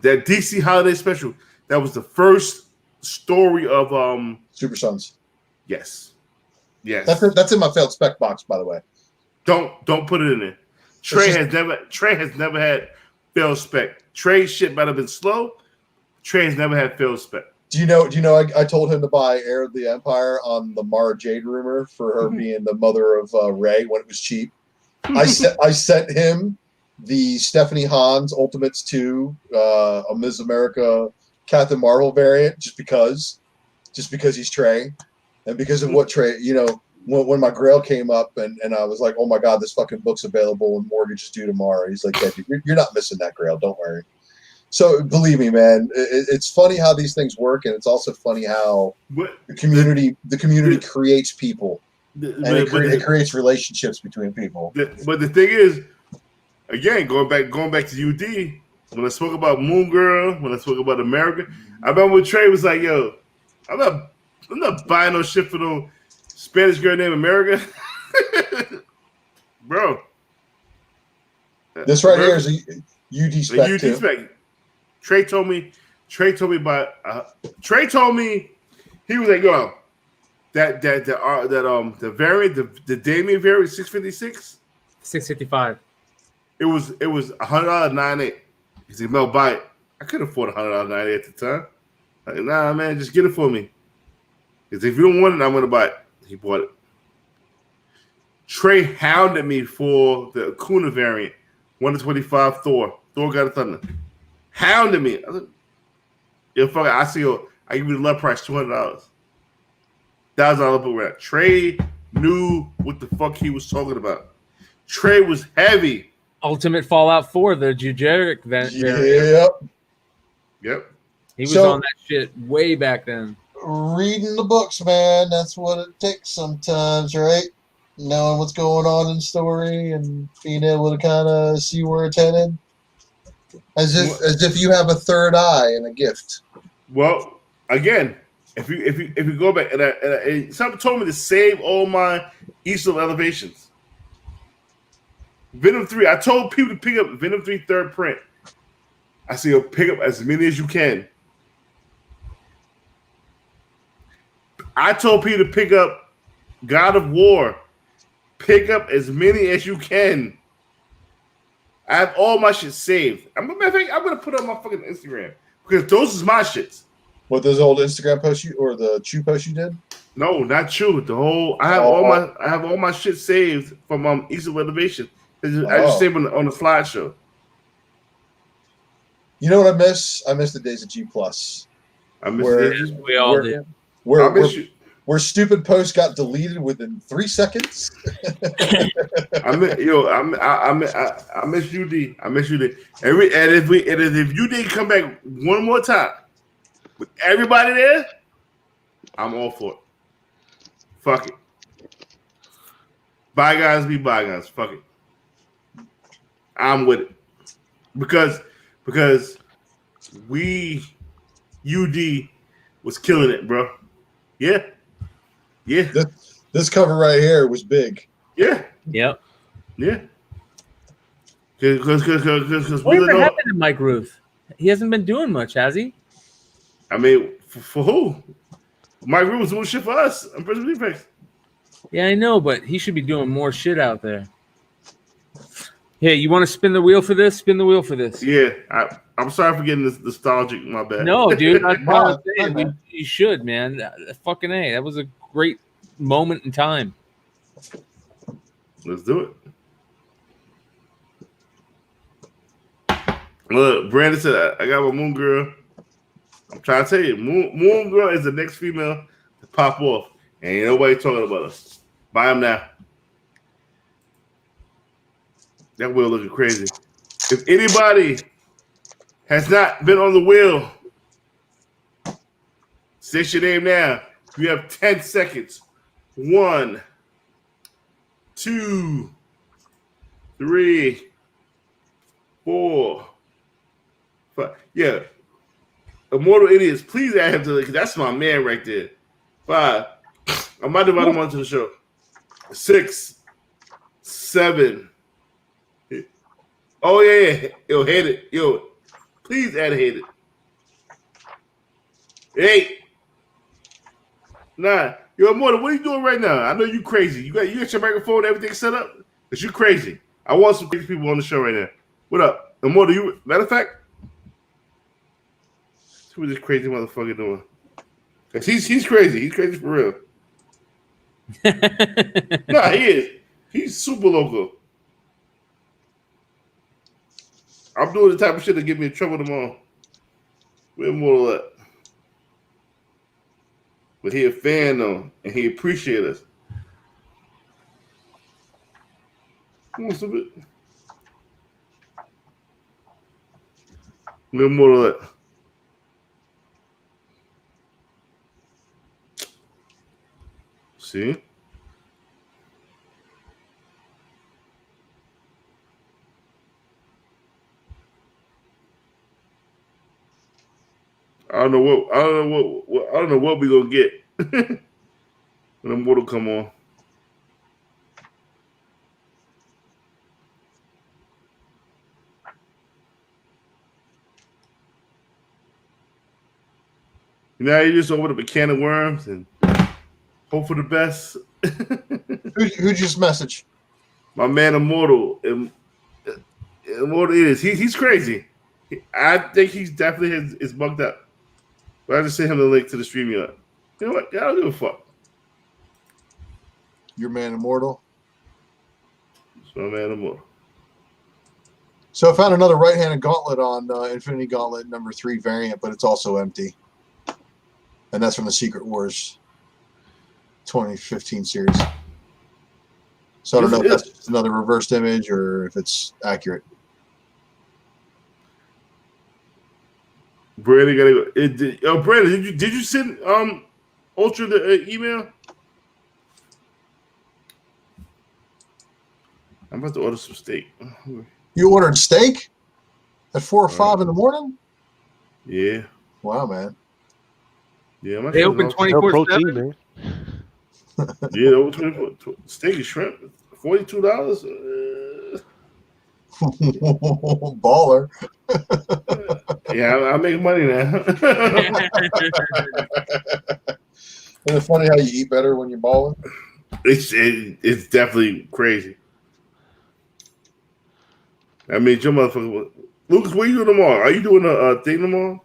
that DC Holiday Special, that was the first story of Super Sons. Yes. Yes. That's in my failed spec box, by the way. Don't put it in there. Trey has never had failed spec. Trey's shit might have been slow, Trey's never had failed spec. Do you know? I told him to buy Heir of the Empire on the Mara Jade rumor for her being the mother of Rey when it was cheap. I sent him the Stephanie Hans Ultimates 2 a Ms. America Captain Marvel variant just because he's Trey and because of what Trey, when my Grail came up and I was like, oh my God, this fucking book's available and mortgage is due tomorrow. He's like, yeah, dude, you're not missing that Grail. Don't worry. So believe me, man, it's funny how these things work, and it's also funny how the community creates people, and it creates relationships between people. But the thing is, again, going back to UD, when I spoke about Moon Girl, when I spoke about America, I remember when Trey was like, "Yo, I'm not buying no shit for no Spanish girl named America, bro." This right here is a UD spec. UD spec. Trey told me he was like, yo, the variant, the Damien variant 656, 655. It was $100.98. He said, Mel, buy it. I couldn't afford $100.98 at the time. Like, nah, man, just get it for me. Because if you don't want it, I'm gonna buy it. He bought it. Trey hounded me for the Acuna variant, 1-25 Thor. Thor got a thunder. Hounded me. I was like, yo, fuck it. I give you the love price, $200. $1,000 book rap. Trey knew what the fuck he was talking about. Trey was heavy. Ultimate Fallout 4, the generic variant. Yep. He was on that shit way back then. Reading the books, man, that's what it takes sometimes, right? Knowing what's going on in the story and being able to kind of see where it's headed. As if you have a third eye and a gift. Well, again, if you go back and someone told me to save all my Eastern elevations. Venom 3. I told people to pick up Venom 3 third print. I said, pick up as many as you can. I told people to pick up God of War. Pick up as many as you can. I have all my shit saved. I'm gonna put it on my fucking Instagram because those is my shits. What, those old Instagram posts or the Chew post you did? No, not Chew. The whole I have all my shit saved from Eastern Elevation. I just saved on the slideshow. You know what I miss? I miss the days of G Plus. I miss we all did. Where stupid posts got deleted within 3 seconds. I miss UD. I miss UD. If UD come back one more time with everybody there, I'm all for it. Fuck it. Bygones be bygones. Fuck it. I'm with it because UD was killing it, bro. Yeah. This cover right here was big. Yeah. Yep. Yeah. Because whatever happened to Mike Ruth? He hasn't been doing much, has he? I mean, for who? Mike Ruth was doing shit for us. I'm Prison Defects. Yeah, I know, but he should be doing more shit out there. Hey, you want to spin the wheel for this? Spin the wheel for this. Yeah, I'm sorry for getting this nostalgic. My bad. No, dude, that's what I'm saying. You should, man. Fucking A. That was a great moment in time. Let's do it. Look, Brandon said, I got my Moon Girl. I'm trying to tell you, Moon Girl is the next female to pop off. And ain't nobody talking about us. Buy them now. That wheel looking crazy. If anybody has not been on the wheel, say your name now. You have 10 seconds. 1, 2, 3, 4, 5. Yeah. Immortal Idiots, please add him to because that's my man right there. 5. I might invite him onto the show. 6, 7. Oh yeah. Yo, hate it. Yo, please add hate it. 8, 9. Yo, Immortal, what are you doing right now? I know you crazy. You got your microphone, everything set up? Because you crazy. I want some crazy people on the show right now. What up? Immortal, matter of fact, See what this crazy motherfucker doing. 'Cause he's crazy. He's crazy for real. Nah, he is. He's super local. I'm doing the type of shit that get me in trouble tomorrow. We're more at. But he a fan though, and he appreciate us. Come on, stupid. We're more at. See? I don't know what we gonna get when the mortal come on. Now you just open up a can of worms and hope for the best. Who just message? My man Immortal. Immortal is he's crazy. I think he's definitely is bugged up. But I just sent him the link to the stream yard. You know what? I don't give a fuck. Your man Immortal. It's my man Immortal. So I found another right-handed gauntlet on Infinity Gauntlet number 3 variant, but it's also empty. And that's from the Secret Wars 2015 series. So I don't know if that's just another reversed image or if it's accurate. Brandon gotta go. Brandon, did you send Ultra the email? I'm about to order some steak. You ordered steak at 4 or 5 in the morning? Yeah. Wow, man. Yeah, my They open 24/7. man. Yeah, over 24 steak and shrimp, $42. Baller. Yeah, I make money now. Isn't it funny how you eat better when you're balling? It's definitely crazy. I mean, your motherfucker. Lucas, what are you doing tomorrow? Are you doing a thing tomorrow?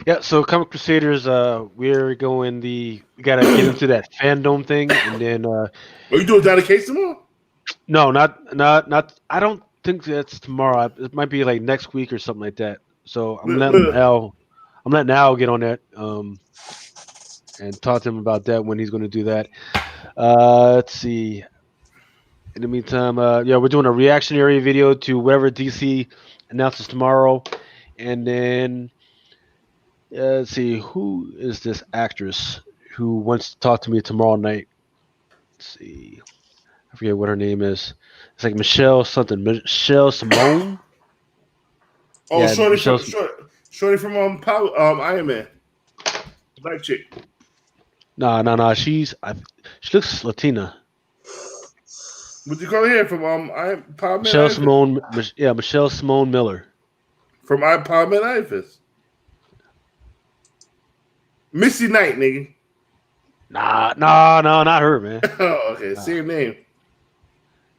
Yeah, so Comic Crusaders, we're going we gotta get into that fandom thing, and then Are you doing Donna Case tomorrow? no, not. I don't think that's tomorrow. It might be like next week or something like that. So I'm letting Al get on that, and talk to him about that when he's going to do that. Let's see. In the meantime, yeah, we're doing a reactionary video to whatever DC announces tomorrow, and then let's see, who is this actress who wants to talk to me tomorrow night? Let's see, I forget what her name is. It's like Michelle something, Michelle Simone. Oh, Yeah, Shorty from Iron Man, black chick. No. She looks Latina. What you call her here from Power Man? Michelle Simone. Yeah, Michelle Simone Miller. From Power Man Iron Fist. Misty Knight, nigga. Nah, not her, man. Oh, okay, same name.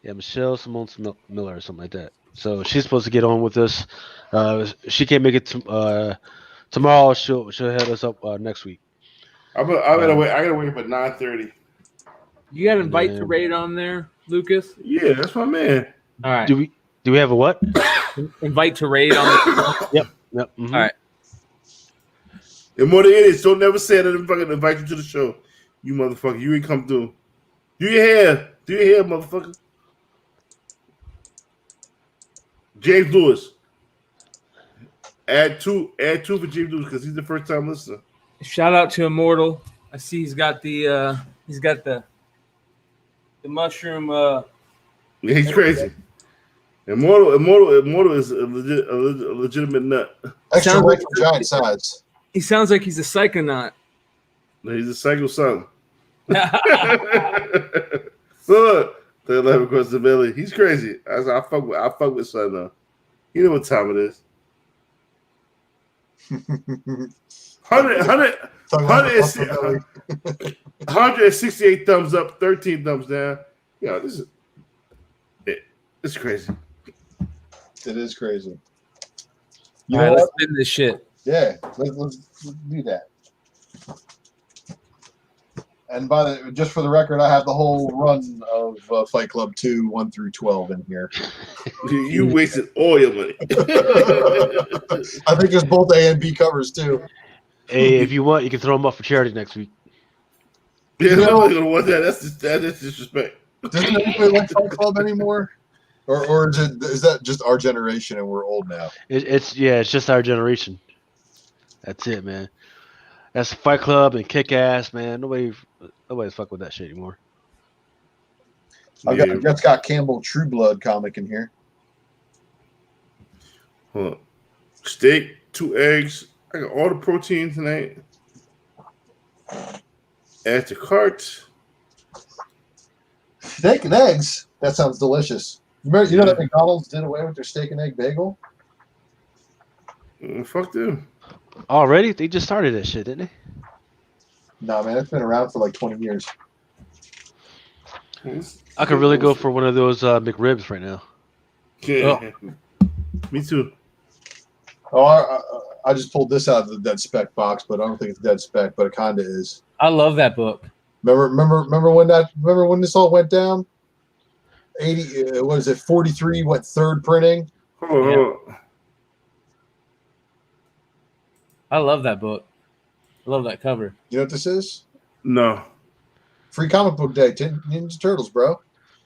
Yeah, Michelle Simone Miller or something like that. So she's supposed to get on with us. She can't make it tomorrow. She'll head us up next week. I gotta wait. I gotta wait for 9:30. You got invite to raid on there, Lucas? Yeah, that's my man. All right. Do we have a what? Invite to raid on the Yep. Mm-hmm. All right. And more than it is, don't never say that I'm fucking invite you to the show. You motherfucker, you ain't come through. Do your hair, motherfucker. James Lewis. Add two for James Lewis because he's the first time listener. Shout out to Immortal. I see he's got the mushroom. Yeah, he's crazy. Immortal is a legitimate nut. Extra Sounds weight like- for giant size. He sounds like he's a psychonaut. He's a psycho son. Look, the 11 across the belly. He's crazy. I fuck with son though. You know what time it is. 168 thumbs up, 13 thumbs down. Yeah, it's crazy. It is crazy. All right, let's spin this shit. Yeah, let's do that. And just for the record, I have the whole run of Fight Club 2, 1 through 12 in here. You wasted all your money. I think there's both A and B covers too. Hey, if you want, you can throw them up for charity next week. Yeah, nobody's gonna want that. That's disrespect. Doesn't anybody like Fight Club anymore? Or is that just our generation and we're old now? It's just our generation. That's it, man. That's Fight Club and Kick Ass, man. Nobody's fuck with that shit anymore. I've just got Campbell True Blood comic in here. Hold on. Steak, 2 eggs. I got all the protein tonight. Add to cart. Steak and eggs. That sounds delicious. You know that McDonald's did away with their steak and egg bagel? Fuck them. Already? They just started that shit, didn't they? No, man, it's been around for like 20 years. I could really go for one of those McRibs right now. Yeah. Me too. Oh, I just pulled this out of the dead spec box, but I don't think it's dead spec, but it kind of is. I love that book. Remember when this all went down? 80, what is it? 43 went third printing. Hold on. I love that book. I love that cover. You know what this is? No. Free Comic Book Day, Ninja Turtles, bro.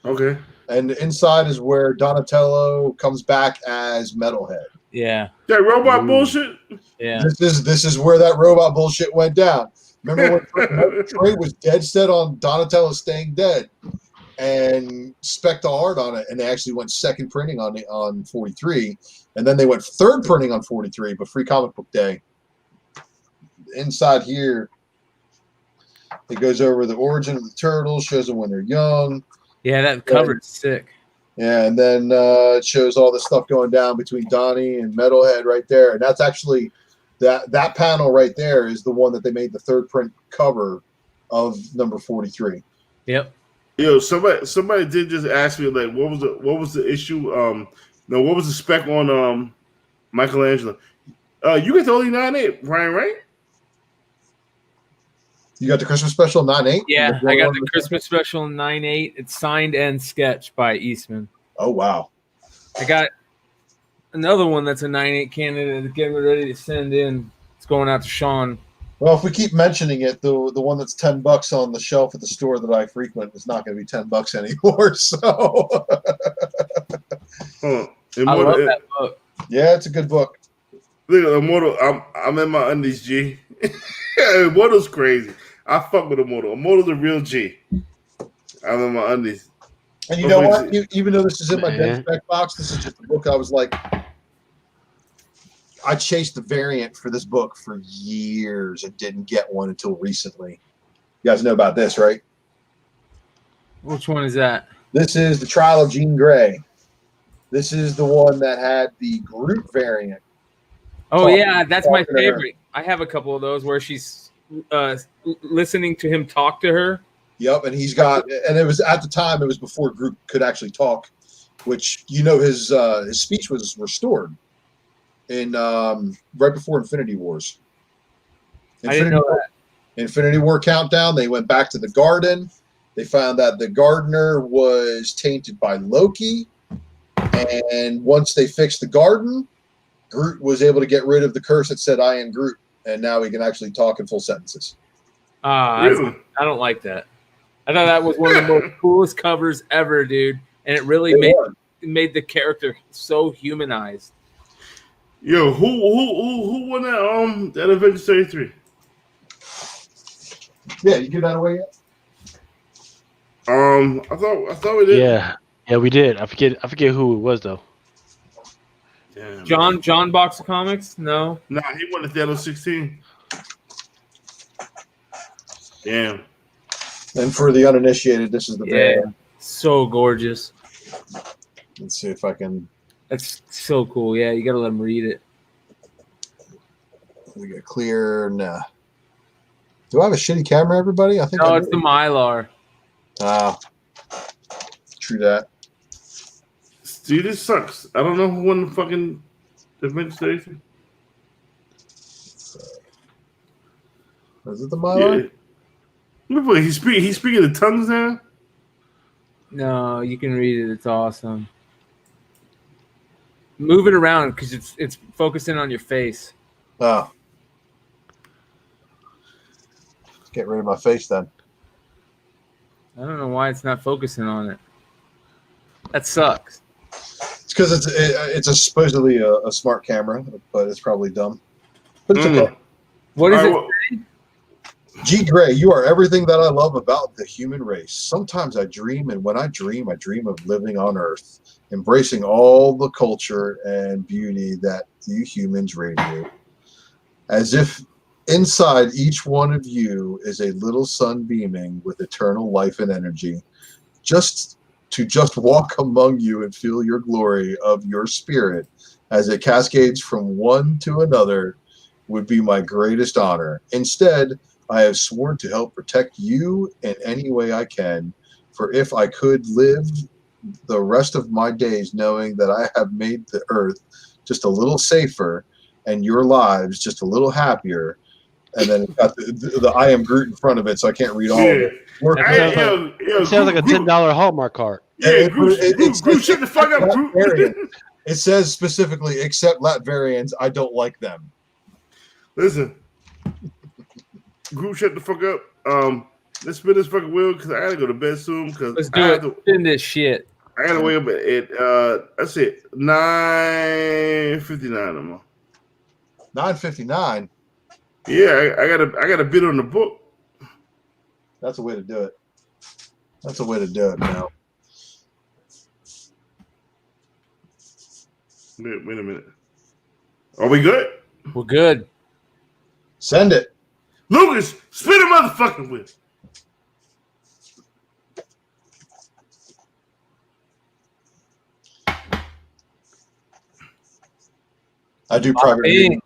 Okay. And inside is where Donatello comes back as Metalhead. Yeah. That robot bullshit? Yeah. This is where that robot bullshit went down. Remember when Trey was dead set on Donatello staying dead and spec'd hard on it, and they actually went second printing on 43, and then they went third printing on 43, but Free Comic Book Day. Inside here, it goes over the origin of the turtles, shows them when they're young. Yeah, that cover is sick. Yeah, and then it shows all the stuff going down between Donnie and Metalhead right there. And that's actually that panel right there is the one that they made the third print cover of number 43. Yep. Yo, somebody did just ask me like, what was the issue? What was the spec on Michelangelo? You got the only 9.8, Brian, right? You got the Christmas special 9.8? Yeah, I got the Christmas special 9.8. It's signed and sketched by Eastman. Oh, wow. I got another one that's a 9.8 candidate getting ready to send in. It's going out to Sean. Well, if we keep mentioning it, the one that's $10 on the shelf at the store that I frequent is not going to be $10 anymore. So, I love that book. Yeah, it's a good book. Look at Immortal. I'm in my undies, G. Immortal's crazy. I fuck with Immortal. Immortal's a real G. I'm in my undies. And you know what? Even though this is in my dead spec box, this is just a book I was like, I chased the variant for this book for years and didn't get one until recently. You guys know about this, right? Which one is that? This is the Trial of Jean Grey. This is the one that had the Groot variant. Oh, yeah, that's my favorite. I have a couple of those where she's listening to him talk to her. Yep, and he's got, and it was at the time, it was before Groot could actually talk, which, you know, his speech was restored in right before Infinity Wars. I didn't know that. Infinity War Countdown, they went back to the garden. They found that the gardener was tainted by Loki. And once they fixed the garden, Groot was able to get rid of the curse that said, I am Groot. And now he can actually talk in full sentences. Really? I don't like that. I thought that was one of the most coolest covers ever, dude. And it really made the character so humanized. Yo, who won that Avengers 33? Yeah, you give that away yet? I thought we did. Yeah, we did. I forget who it was though. Damn, John Box of Comics? No. Nah, he won the Thanos 16. Damn. And for the uninitiated, this is the variant. So gorgeous. Let's see if I can. That's so cool. Yeah, you got to let him read it. We get clear. Nah. Do I have a shitty camera, everybody? I think. No, it's the Mylar. True that. Dude, this sucks. I don't know who won the fucking Avengers 33. Is it the Mylar? Yeah. He's speaking in tongues now. No, you can read it. It's awesome. Move it around because it's focusing on your face. Oh. Let's get rid of my face then. I don't know why it's not focusing on it. That sucks. It's because it's supposedly a smart camera, but it's probably dumb. But it's okay. What is it? G. Gray, you are everything that I love about the human race. Sometimes I dream, and when I dream of living on Earth, embracing all the culture and beauty that you humans radiate. As if inside each one of you is a little sun beaming with eternal life and energy. Just walk among you and feel your glory of your spirit as it cascades from one to another would be my greatest honor. Instead, I have sworn to help protect you in any way I can, for if I could live the rest of my days knowing that I have made the earth just a little safer and your lives just a little happier, and then it's got the I am Groot in front of it, so I can't read all of it. It sounds like a $10 Hallmark card. Yeah, Groot, shut the fuck up, Groot. It says specifically, except Latvarians, I don't like them. Listen, Groot, shut the fuck up. Let's spin this fucking wheel because I gotta go to bed soon. Let's do it. Spin this shit. I gotta wake up at that's it, 9:59. 9:59. Yeah, I got a bid on the book. That's a way to do it. That's a way to do it now. Wait a minute. Are we good? We're good. Send it. Lucas, spin a motherfucking wheel. I do private reading.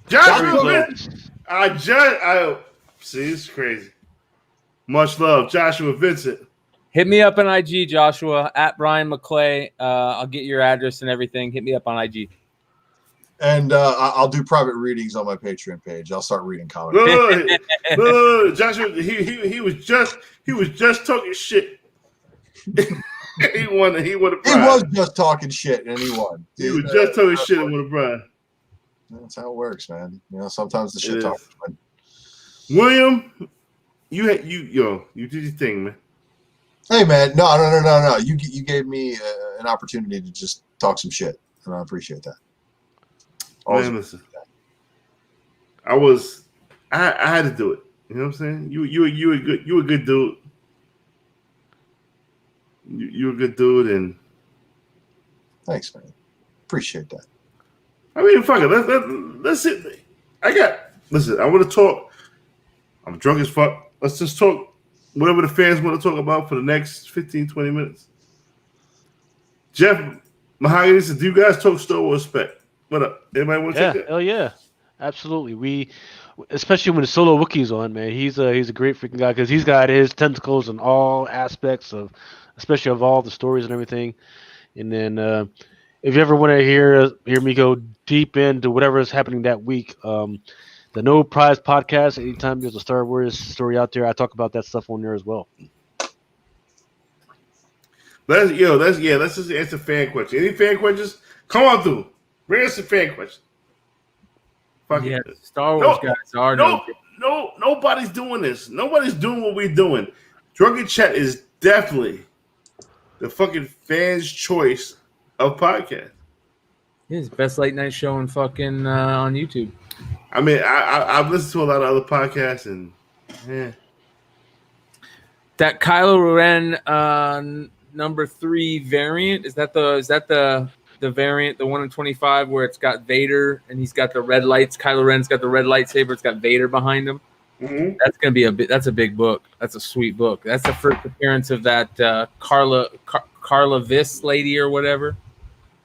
Joshua, I see, it's crazy. Much love, Joshua Vincent. Hit me up on IG, Joshua, at Brian McClay. I'll get your address and everything. Hit me up on IG. And I'll do private readings on my Patreon page. I'll start reading comics. Look, Joshua, he was just talking shit. he won a prize. He was just talking shit and he won. He was just talking shit and won a prize. That's how it works, man. You know, sometimes the shit talks. William, you did your thing, man. Hey, man, no. You gave me an opportunity to just talk some shit, and I appreciate that. Man, listen, I had to do it. You know what I'm saying? You a good dude. You're a good dude, and thanks, man. Appreciate that. I mean, fuck it. Let's sit. Listen, I want to talk. I'm drunk as fuck. Let's just talk whatever the fans want to talk about for the next 15, 20 minutes. Jeff Mahogany said, do you guys talk Star Wars spec? What up? Anybody want to take that? Hell yeah. Absolutely. We, especially when the Solo Wookiee's on, man, he's a great freaking guy because he's got his tentacles in all aspects of, especially of all the stories and everything. And then if you ever want to hear me go deep into whatever is happening that week, the No Prize podcast, anytime there's a Star Wars story out there, I talk about that stuff on there as well. Let's just answer fan questions. Any fan questions? Come on through. Bring us a fan question. Yeah, Star Wars guys are nobody's doing this. Nobody's doing what we're doing. Drunken Chat is definitely the fucking fans' choice of podcast. It's the best late night show on fucking on YouTube. I mean, I've listened to a lot of other podcasts, and that Kylo Ren number 3 variant is that the variant, the 1 in 25 where it's got Vader and he's got the red lights. Kylo Ren's got the red lightsaber. It's got Vader behind him. Mm-hmm. That's gonna be that's a big book. That's a sweet book. That's the first appearance of that Carla Viss lady or whatever.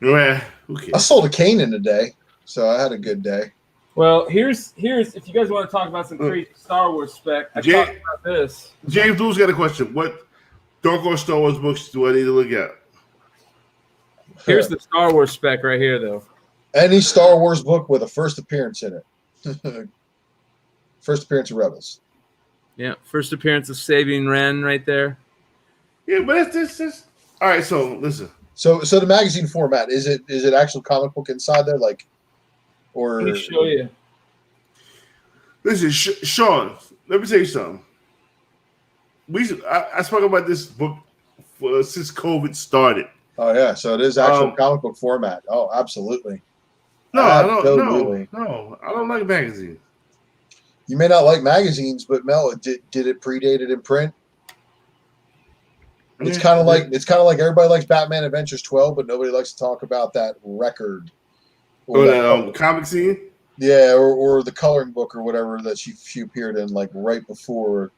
Yeah, okay. I sold a Kanan today, so I had a good day. Well, here's if you guys want to talk about some crazy Star Wars spec, I talked about this. James Blue's got a question. What Dark Horse Star Wars books do I need to look at? Here's the Star Wars spec right here, though. Any Star Wars book with a first appearance in it. First appearance of Rebels. Yeah, first appearance of Sabine Wren right there. Yeah, but it's all right. So listen. So the magazine format, is it actual comic book inside there, like, or? Let me show you. Listen, Sean. Let me tell you something. I spoke about this book since COVID started. Oh yeah, so it is actual comic book format. Oh, absolutely. No, Absolutely. I don't like magazines. You may not like magazines, but Mel, did it predate it in print? It's kind of like everybody likes Batman Adventures 12, but nobody likes to talk about that record. Or that comic scene? Yeah, or the coloring book or whatever that she appeared in, like right before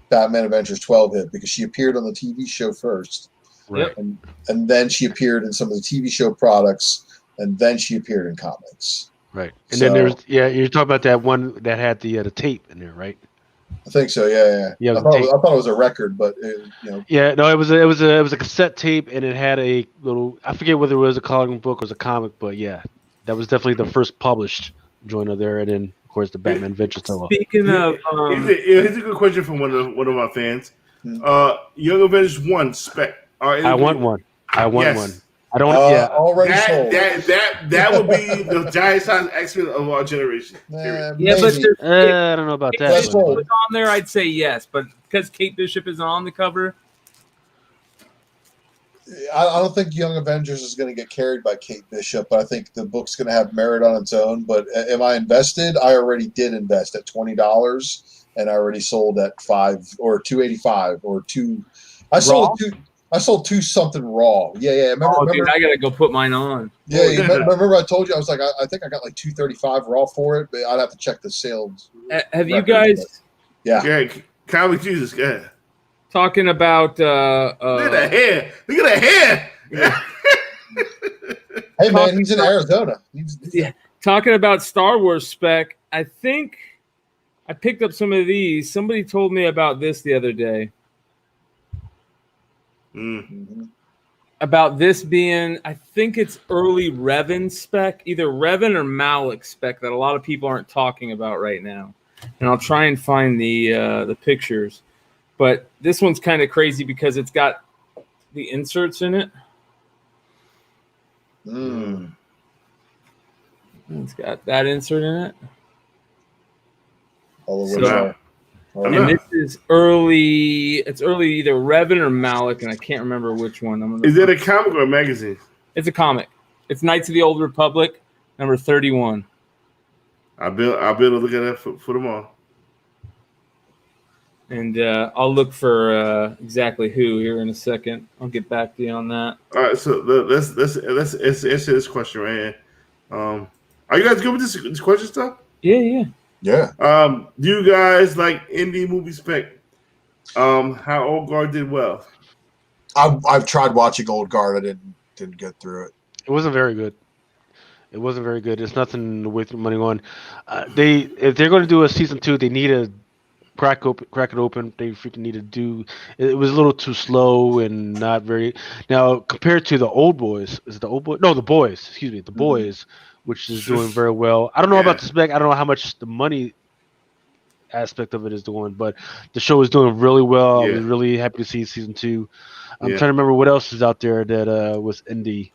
Batman Adventures 12 hit, because she appeared on the TV show first. Right. And then she appeared in some of the TV show products, and then she appeared in comics. Right. And then you're talking about that one that had the tape in there, right? I think so. Yeah. I thought it was a record, but Yeah, no, it was a cassette tape, and it had a little. I forget whether it was a coloring book or was a comic, but yeah, that was definitely the first published joint of there, and then of course the Batman Adventures tell. Speaking of, here's a good question from one of our fans. Young Avengers 1 spec. I want one. I want one. I don't. Already sold. That would be the giant size X-Men of our generation. Yeah, but I don't know about that. If it was on there, I'd say yes, but because Kate Bishop is on the cover, I don't think Young Avengers is going to get carried by Kate Bishop, but I think the book's going to have merit on its own. But am I invested? I already did invest at $20, and I already sold at $5 or $2.85 or $2. I sold $2 something raw. Yeah. Remember, dude, I gotta go put mine on. Yeah, remember I told you I was like, I think I got like $2.35 raw for it, but I'd have to check the sales. Have you guys? Yeah. Comic Jesus, go ahead. Talking about look at that hair. Look at that hair. Hey man, he's in Arizona. Talking about Star Wars spec. I think I picked up some of these. Somebody told me about this the other day. Mm-hmm. About this being, I think it's early Revan spec, either Revan or Malik spec that a lot of people aren't talking about right now. And I'll try and find the pictures. But this one's kind of crazy because it's got the inserts in it. It's got that insert in it. And this is early. It's early, either Revan or Malik, and I can't remember which one. Is it a comic or a magazine? It's a comic. It's Knights of the Old Republic, number 31. I'll be able to look at that for tomorrow. And I'll look for exactly who here in a second. I'll get back to you on that. All right, so let's answer this question right here. Are you guys good with this question stuff? Yeah. Do you guys like indie movie spec? How Old Guard did well. I've tried watching Old Guard. I didn't get through it. It wasn't very good. There's nothing to waste money on. If they're going to do a season 2, they need to crack it open. They freaking need to do. It was a little too slow and not very. Now compared to the Old Boys, is it the Old Boys? No, the Boys. Excuse me, the Boys, which is doing very well. I don't know about the spec. I don't know how much the money aspect of it is doing, but the show is doing really well. I was really happy to see season 2. I'm trying to remember what else is out there that was indie.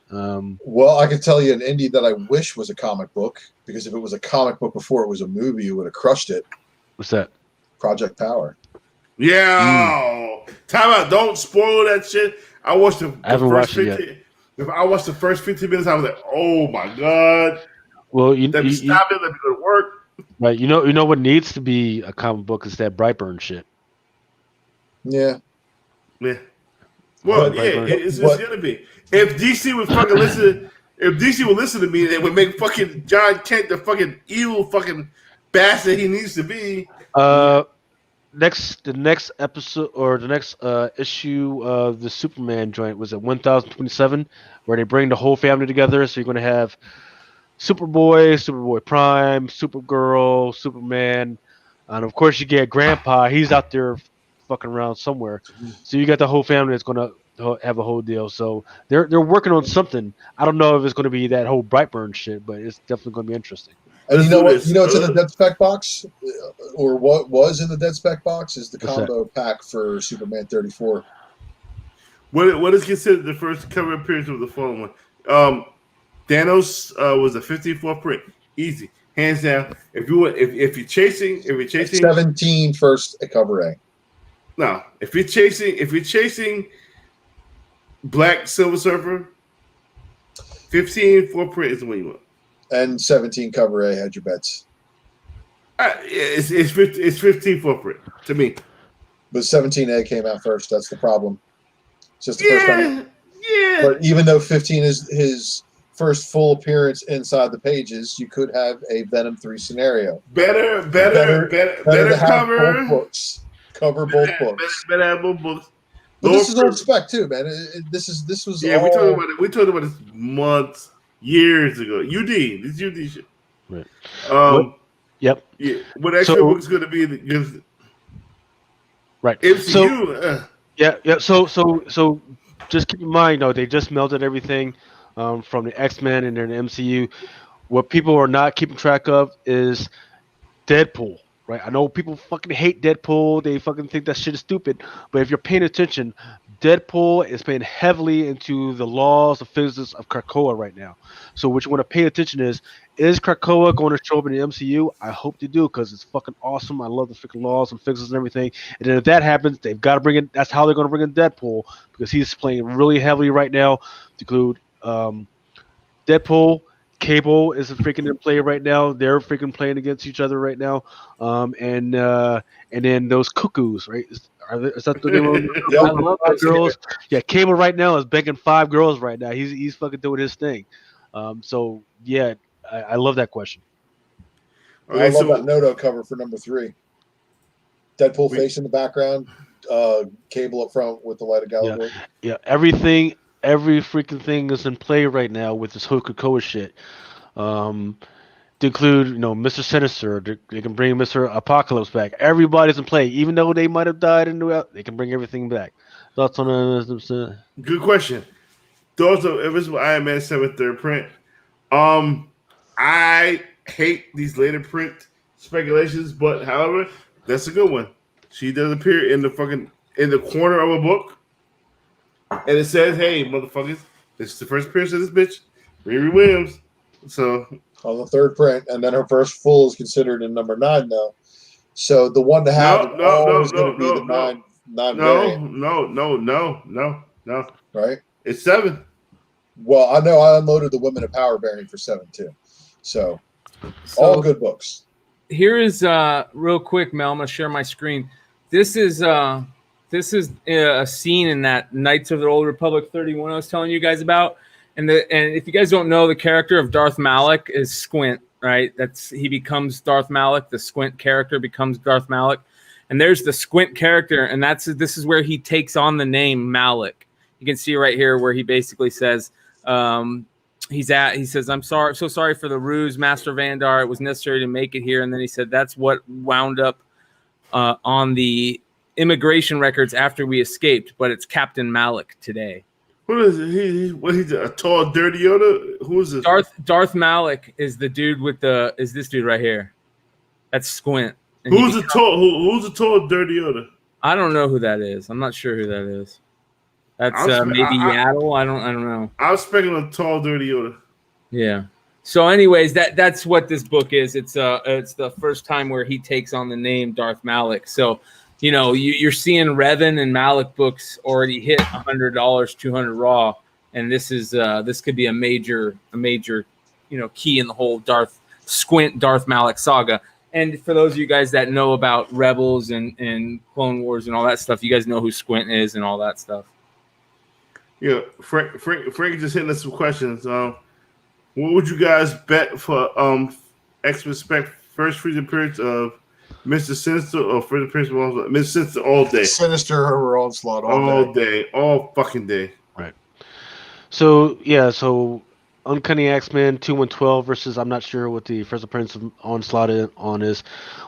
Well, I could tell you an indie that I wish was a comic book, because if it was a comic book before it was a movie, it would have crushed it. What's that? Project Power. Yeah. Time out. Don't spoil that shit. I watched the first 15. I watched the first 15 minutes. I was like, oh my god. Well, let me stop it. Let me go to work. Right. You know what needs to be a comic book is that Brightburn shit. Yeah. Well, it's gonna be. If DC would fucking listen, if DC would listen to me, they would make fucking John Kent the fucking evil fucking bastard he needs to be. The next episode or the next issue of the Superman joint was at 1027, where they bring the whole family together. So you're going to have Superboy, Superboy Prime, Supergirl, Superman, and of course you get Grandpa. He's out there fucking around somewhere. So you got the whole family that's going to have a whole deal. So they're working on something. I don't know if it's going to be that whole Brightburn shit, but it's definitely going to be interesting. And Let's you know do what? this. You know what's in the dead spec box, or what was in the dead spec box is the What's combo pack for Superman 34. What is considered the first cover appearance of the following one? Thanos was a 54 print, easy, hands down. If you're chasing 17 first cover A. no, if you're chasing Black Silver Surfer, 15 4 print is the one you want. And 17 cover A had your bets. It's 15 4 print to me. But 17A came out first. That's the problem. It's just the first time. Yeah. But even though 15 is his first full appearance inside the pages, you could have a Venom 3 scenario. Better to have cover. both books. Cover both books. Better have both books. But this is on spec too, man. This was yeah. all... We talked about this months, years ago. This is UD shit. Right. Yep. Yeah. What extra book is going to be? Right. MCU. Yeah. So just keep in mind, though, they just melted everything from the X-Men and then the MCU. What people are not keeping track of is Deadpool. Right, I know people fucking hate Deadpool. They fucking think that shit is stupid. But if you're paying attention, Deadpool is paying heavily into the laws of physics of Krakoa right now. So what you want to pay attention is Krakoa going to show up in the MCU? I hope they do because it's fucking awesome. I love the freaking laws and physics and everything. And then if that happens, they've got to bring in. That's how they're going to bring in Deadpool because he's playing really heavily right now. To include Deadpool. Cable is freaking in play right now. They're freaking playing against each other right now. And then those cuckoos, right? Is that the name of them? Yeah. I love those Girls. Yeah, Cable right now is banging 5 girls right now. He's fucking doing his thing. So yeah, I love that question. Okay, I love that Noto cover for number 3. Deadpool face in the background, Cable up front with the light of Gallagher. Yeah, every freaking thing is in play right now with this whole Krakoa shit. To include, Mr. Sinister, they can bring Mr. Apocalypse back. Everybody's in play, even though they might have died they can bring everything back. Thoughts on that? Good question. Thoughts of if it's Iron Man 7 third print. I hate these later print speculations, but however, that's a good one. She does appear in the corner of a book. And it says, "Hey, motherfuckers, this is the first appearance of this bitch, Riri Williams." So on the third print, and then her first full is considered in number 9 now. So the one to have is always going to be the 9 variant. No. Right? It's 7. Well, I know I unloaded the Women of Power variant for 7 too. So all good books. Here is real quick, Mel. I'm going to share my screen. This is a scene in that Knights of the Old Republic 31 I was telling you guys about. And if you guys don't know, the character of Darth Malak is Squint, right? He becomes Darth Malak. The Squint character becomes Darth Malak. And there's the Squint character, and this is where he takes on the name Malak. You can see right here where he basically says, he says, "I'm so sorry for the ruse, Master Vandar. It was necessary to make it here." And then he said, "That's what wound up on the immigration records after we escaped, but it's Captain Malak today." What is it? He's a tall, dirty Yoda? Who is this? Darth Malak is the dude is this dude right here. That's Squint. And who's the tall, dirty Yoda? I don't know who that is. I'm not sure who that is. That's maybe Yaddle. I don't know. I was expecting a tall, dirty Yoda. Yeah. So anyways, that's what this book is. It's the first time where he takes on the name Darth Malak. So you're seeing Revan and Malak books already hit $100, $200 raw, and this could be a major key in the whole Darth Malak saga. And for those of you guys that know about Rebels and Clone Wars and all that stuff, you guys know who Squint is and all that stuff. Yeah, Frank just hitting us some questions. What would you guys bet for X-Men Spec first free appearance of Mr. Sinister or first appearance of Mr. Sinister all day? Sinister over Onslaught all day, all fucking day. Right. So Uncanny X-Men 2-1-12 versus I'm not sure what the first appearance of Onslaught is.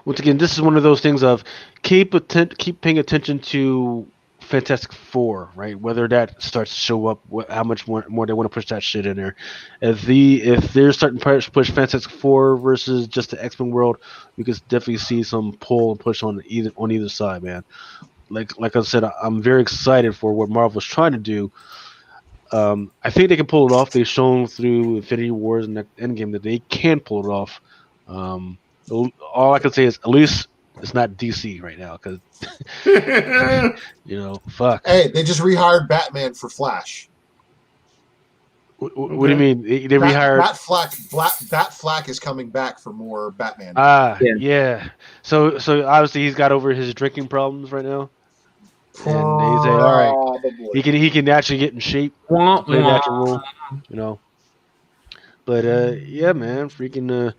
Once again, this is one of those things of keep paying attention to Fantastic Four, right? Whether that starts to show up, how much more they want to push that shit in there. If they're starting to push Fantastic Four versus just the X-Men world, we could definitely see some pull and push on either side, man. Like I said, I'm very excited for what Marvel's trying to do. I think they can pull it off. They've shown through Infinity Wars and Endgame that they can pull it off. All I can say is at least it's not DC right now because fuck. Hey, they just rehired Batman for Flash. What do you mean? They rehired Bat Flack is coming back for more Batman. Yeah. So obviously he's got over his drinking problems right now. And they say, all right, he can actually get in shape, play an actual role, But yeah, man, freaking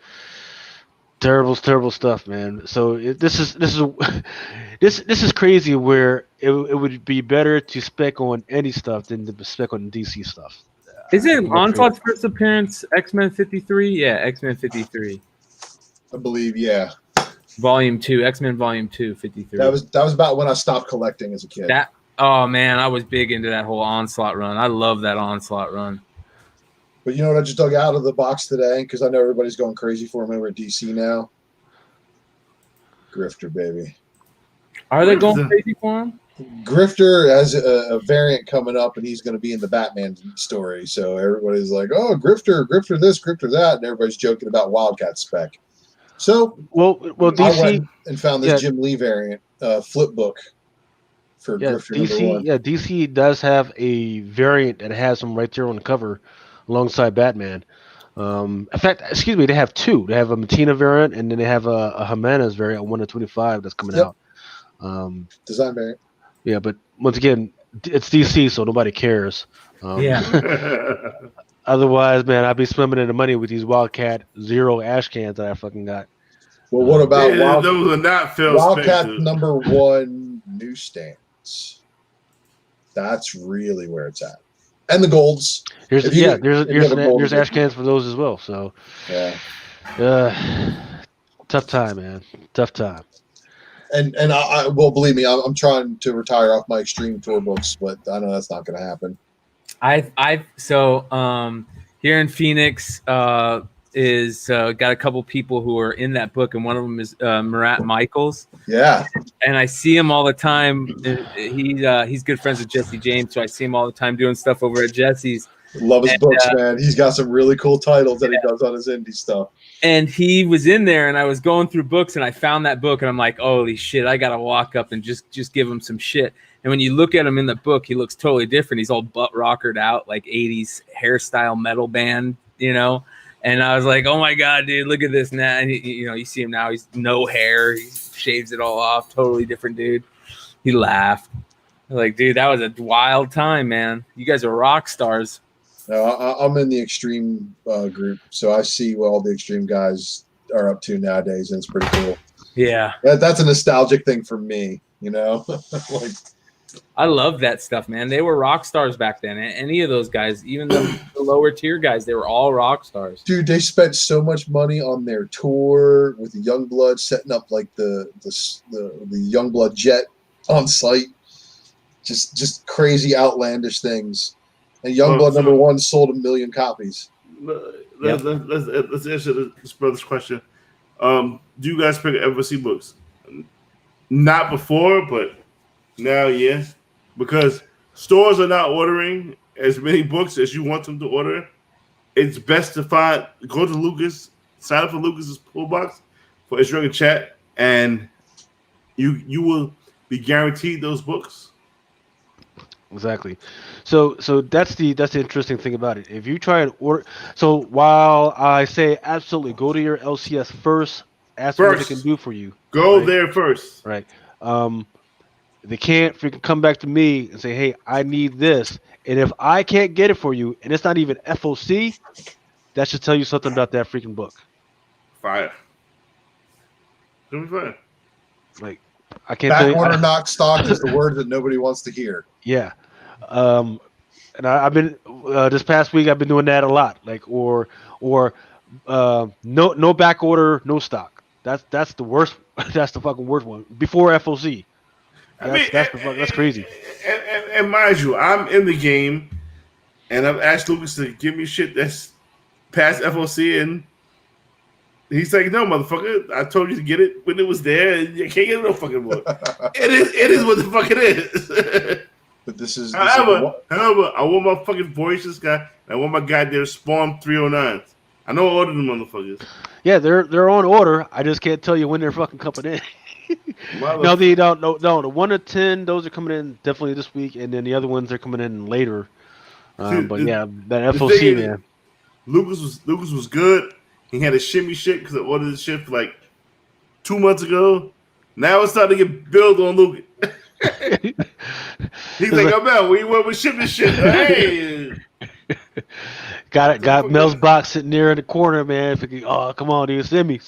terrible stuff, man. So this is crazy. Where it would be better to spec on any stuff than to spec on DC stuff. Isn't Onslaught's first appearance X-Men 53? Yeah, X-Men 53. I believe, yeah. Volume 2, X-Men Volume 2, 53. That was about when I stopped collecting as a kid. Oh man, I was big into that whole Onslaught run. I love that Onslaught run. But you know what I just dug out of the box today? Because I know everybody's going crazy for him over at DC now. Grifter, baby. Are they going crazy for him? Grifter has a variant coming up, and he's going to be in the Batman story. So everybody's like, "Oh, Grifter this, Grifter that," and everybody's joking about Wildcat spec. So, well, DC I went and found this Jim Lee variant flip book for Grifter DC. number 1. Yeah, DC does have a variant that has him right there on the cover, alongside Batman. In fact, excuse me, they have two. They have a Matina variant, and then they have a Jimenez variant, 1/25, that's coming out. Design variant. Yeah, but once again, it's DC, so nobody cares. Otherwise, man, I'd be swimming in the money with these Wildcat Zero ash cans that I fucking got. Well, what about those are not Wildcat number 1 newsstands? That's really where it's at. And the golds. There's ash cans for those as well. So yeah, tough time, man. Tough time. And I well, believe me, I'm trying to retire off my Extreme Tour books, but I know that's not going to happen. Here in Phoenix is got a couple people who are in that book, and one of them is Murat Michaels. Yeah, and I see him all the time. He's good friends with Jesse James, so I see him all the time doing stuff over at Jesse's. Love his books, man. He's got some really cool titles that he does on his indie stuff. And he was in there, and I was going through books, and I found that book, and I'm like, holy shit, I gotta walk up and just give him some shit. And when you look at him in the book, he looks totally different. He's all butt rockered out, like 80s hairstyle metal band, And I was like, oh my god, dude, look at this now. And you see him now, he's no hair, he shaves it all off, totally different dude. He laughed. Like, dude, that was a wild time, man. You guys are rock stars. No, I'm in the Extreme group, so I see what all the Extreme guys are up to nowadays, and it's pretty cool. Yeah, that's a nostalgic thing for me, like. I love that stuff, man. They were rock stars back then. Any of those guys, even the lower tier guys, they were all rock stars. Dude, they spent so much money on their tour with the Youngblood, setting up like the Youngblood jet on site. Just crazy, outlandish things. And Youngblood number 1 sold 1 million copies. Let's answer this brother's question. Do you guys ever see books? Not before, but now, yeah. Because stores are not ordering as many books as you want them to order. It's best to go to Lucas, sign up for Lucas's pull box for his Drunken Chat, and you will be guaranteed those books. Exactly. So that's the interesting thing about it. If you try and order, so while I say absolutely go to your LCS first, ask what they can do for you. Go there first. Right. They can't freaking come back to me and say, hey, I need this. And if I can't get it for you, and it's not even FOC, that should tell you something about that freaking book. Fire. It'll be fine. Like, I can't back tell you. Order knock stock is the word that nobody wants to hear. Yeah. And I've been this past week I've been doing that a lot. Like or no back order, no stock. That's the worst. That's the fucking worst one. Before FOC. That's crazy. And mind you, I'm in the game, and I've asked Lucas to give me shit that's past FOC, and he's like, "No, motherfucker, I told you to get it when it was there, and you can't get no fucking book." It is what the fuck it is. But this is. However, I want my fucking voices guy. And I want my goddamn Spawn 309s. I know I ordered them motherfuckers. Yeah, they're on order. I just can't tell you when they're fucking coming in. No, they don't. No, the 1 to 10, those are coming in definitely this week, and then the other ones are coming in later. But yeah, that FOC man. Lucas was good. He had a shimmy shit because I ordered the shit for like 2 months ago. Now it's starting to get billed on Lucas. He's like, "Oh man, we went with shimmy shit." Hey. Got Mel's box sitting there in the corner, man. Oh, come on, dude, send me.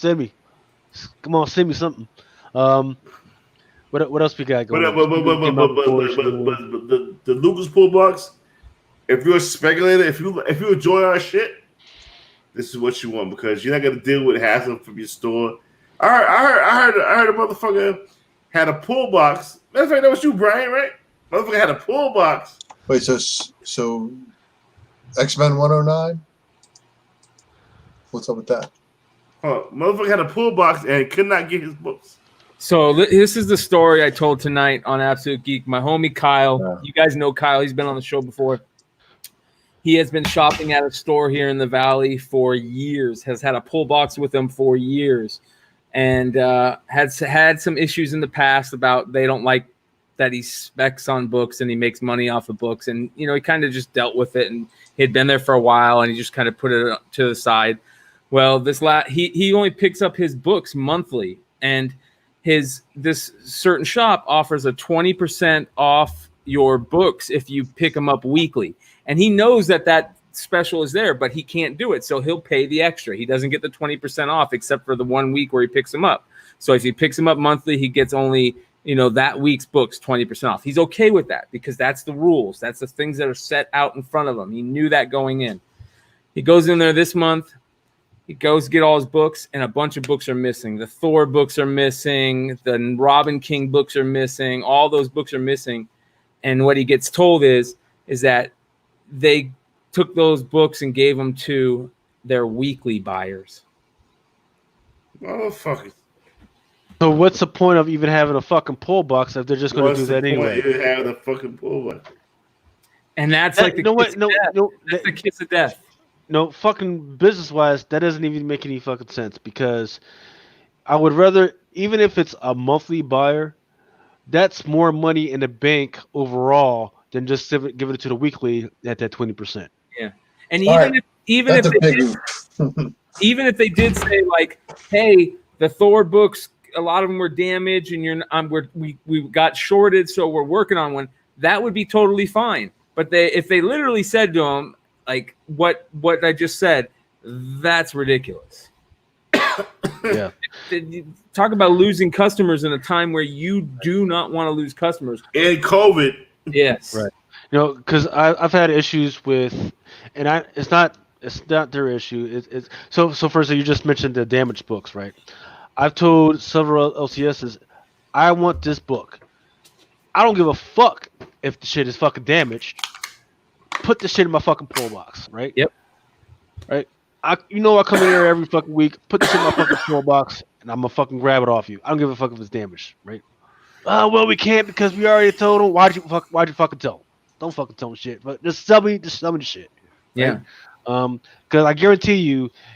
Come on, send me something. What else we got going? But the Lucas Pool box. If you're a speculator, if you enjoy our shit, this is what you want because you're not gonna deal with hassle from your store. I heard a motherfucker had a pull box. Matter of fact, that was you, Brian, right? Motherfucker had a pull box. Wait, so X-Men 109? What's up with that? Motherfucker had a pull box and could not get his books. So this is the story I told tonight on Absolute Geek. My homie Kyle, you guys know Kyle. He's been on the show before. He has been shopping at a store here in the Valley for years, has had a pull box with him for years, and has had some issues in the past about they don't like that he specs on books and he makes money off of books. And, you know, he kind of just dealt with it, and he'd been there for a while and he just kind of put it to the side. Well, he only picks up his books monthly, and this certain shop offers a 20% off your books if you pick them up weekly. And he knows that special is there, but he can't do it. So he'll pay the extra. He doesn't get the 20% off except for the 1 week where he picks them up. So if he picks them up monthly, he gets only, that week's books 20% off. He's okay with that because that's the rules. That's the things that are set out in front of him. He knew that going in. He goes in there this month. He goes get all his books, and a bunch of books are missing. The Thor books are missing. The Robin King books are missing. All those books are missing. And what he gets told is that they took those books and gave them to their weekly buyers. Motherfucker. So what's the point of even having a fucking pull box if they're just going to do that anyway? What's the point of having a fucking pull box? And that's like the kiss of death. No, fucking business-wise, that doesn't even make any fucking sense because I would rather, even if it's a monthly buyer, that's more money in the bank overall than just giving it to the weekly at that 20%. Yeah, and even if they did say like, hey, the Thor books, a lot of them were damaged, and we got shorted, so we're working on one. That would be totally fine. But if they literally said to them like what I just said, that's ridiculous. Yeah. Talk about losing customers in a time where you do not want to lose customers. And COVID. Yes. Right. Because I've had issues with, and it's not their issue. So first, you just mentioned the damaged books, right? I've told several LCSs, I want this book. I don't give a fuck if the shit is fucking damaged. Put the shit in my fucking pull box, right? Yep. Right. I come in here every fucking week, put the shit in my fucking pull box, and I'm gonna fucking grab it off you. I don't give a fuck if it's damaged, right? Well, we can't because we already told them. Why'd you fucking tell them? Don't fucking tell them shit. But just tell me the shit. Right? Yeah. Because I guarantee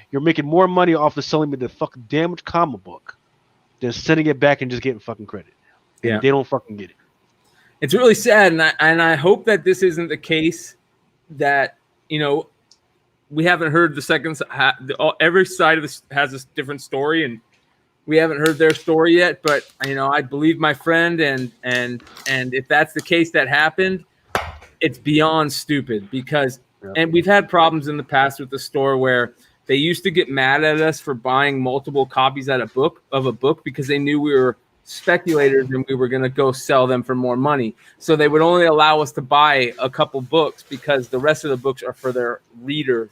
you're making more money off of selling me the fucking damaged comic book than sending it back and just getting fucking credit. And yeah. They don't fucking get it. It's really sad, and I hope that this isn't the case. That we haven't heard the second. Every side of this has a different story, and we haven't heard their story yet. But I believe my friend, and if that's the case that happened, it's beyond stupid because. Yeah. And we've had problems in the past with the store where they used to get mad at us for buying multiple copies of a book because they knew we were speculators and we were going to go sell them for more money. So they would only allow us to buy a couple books because the rest of the books are for their reader,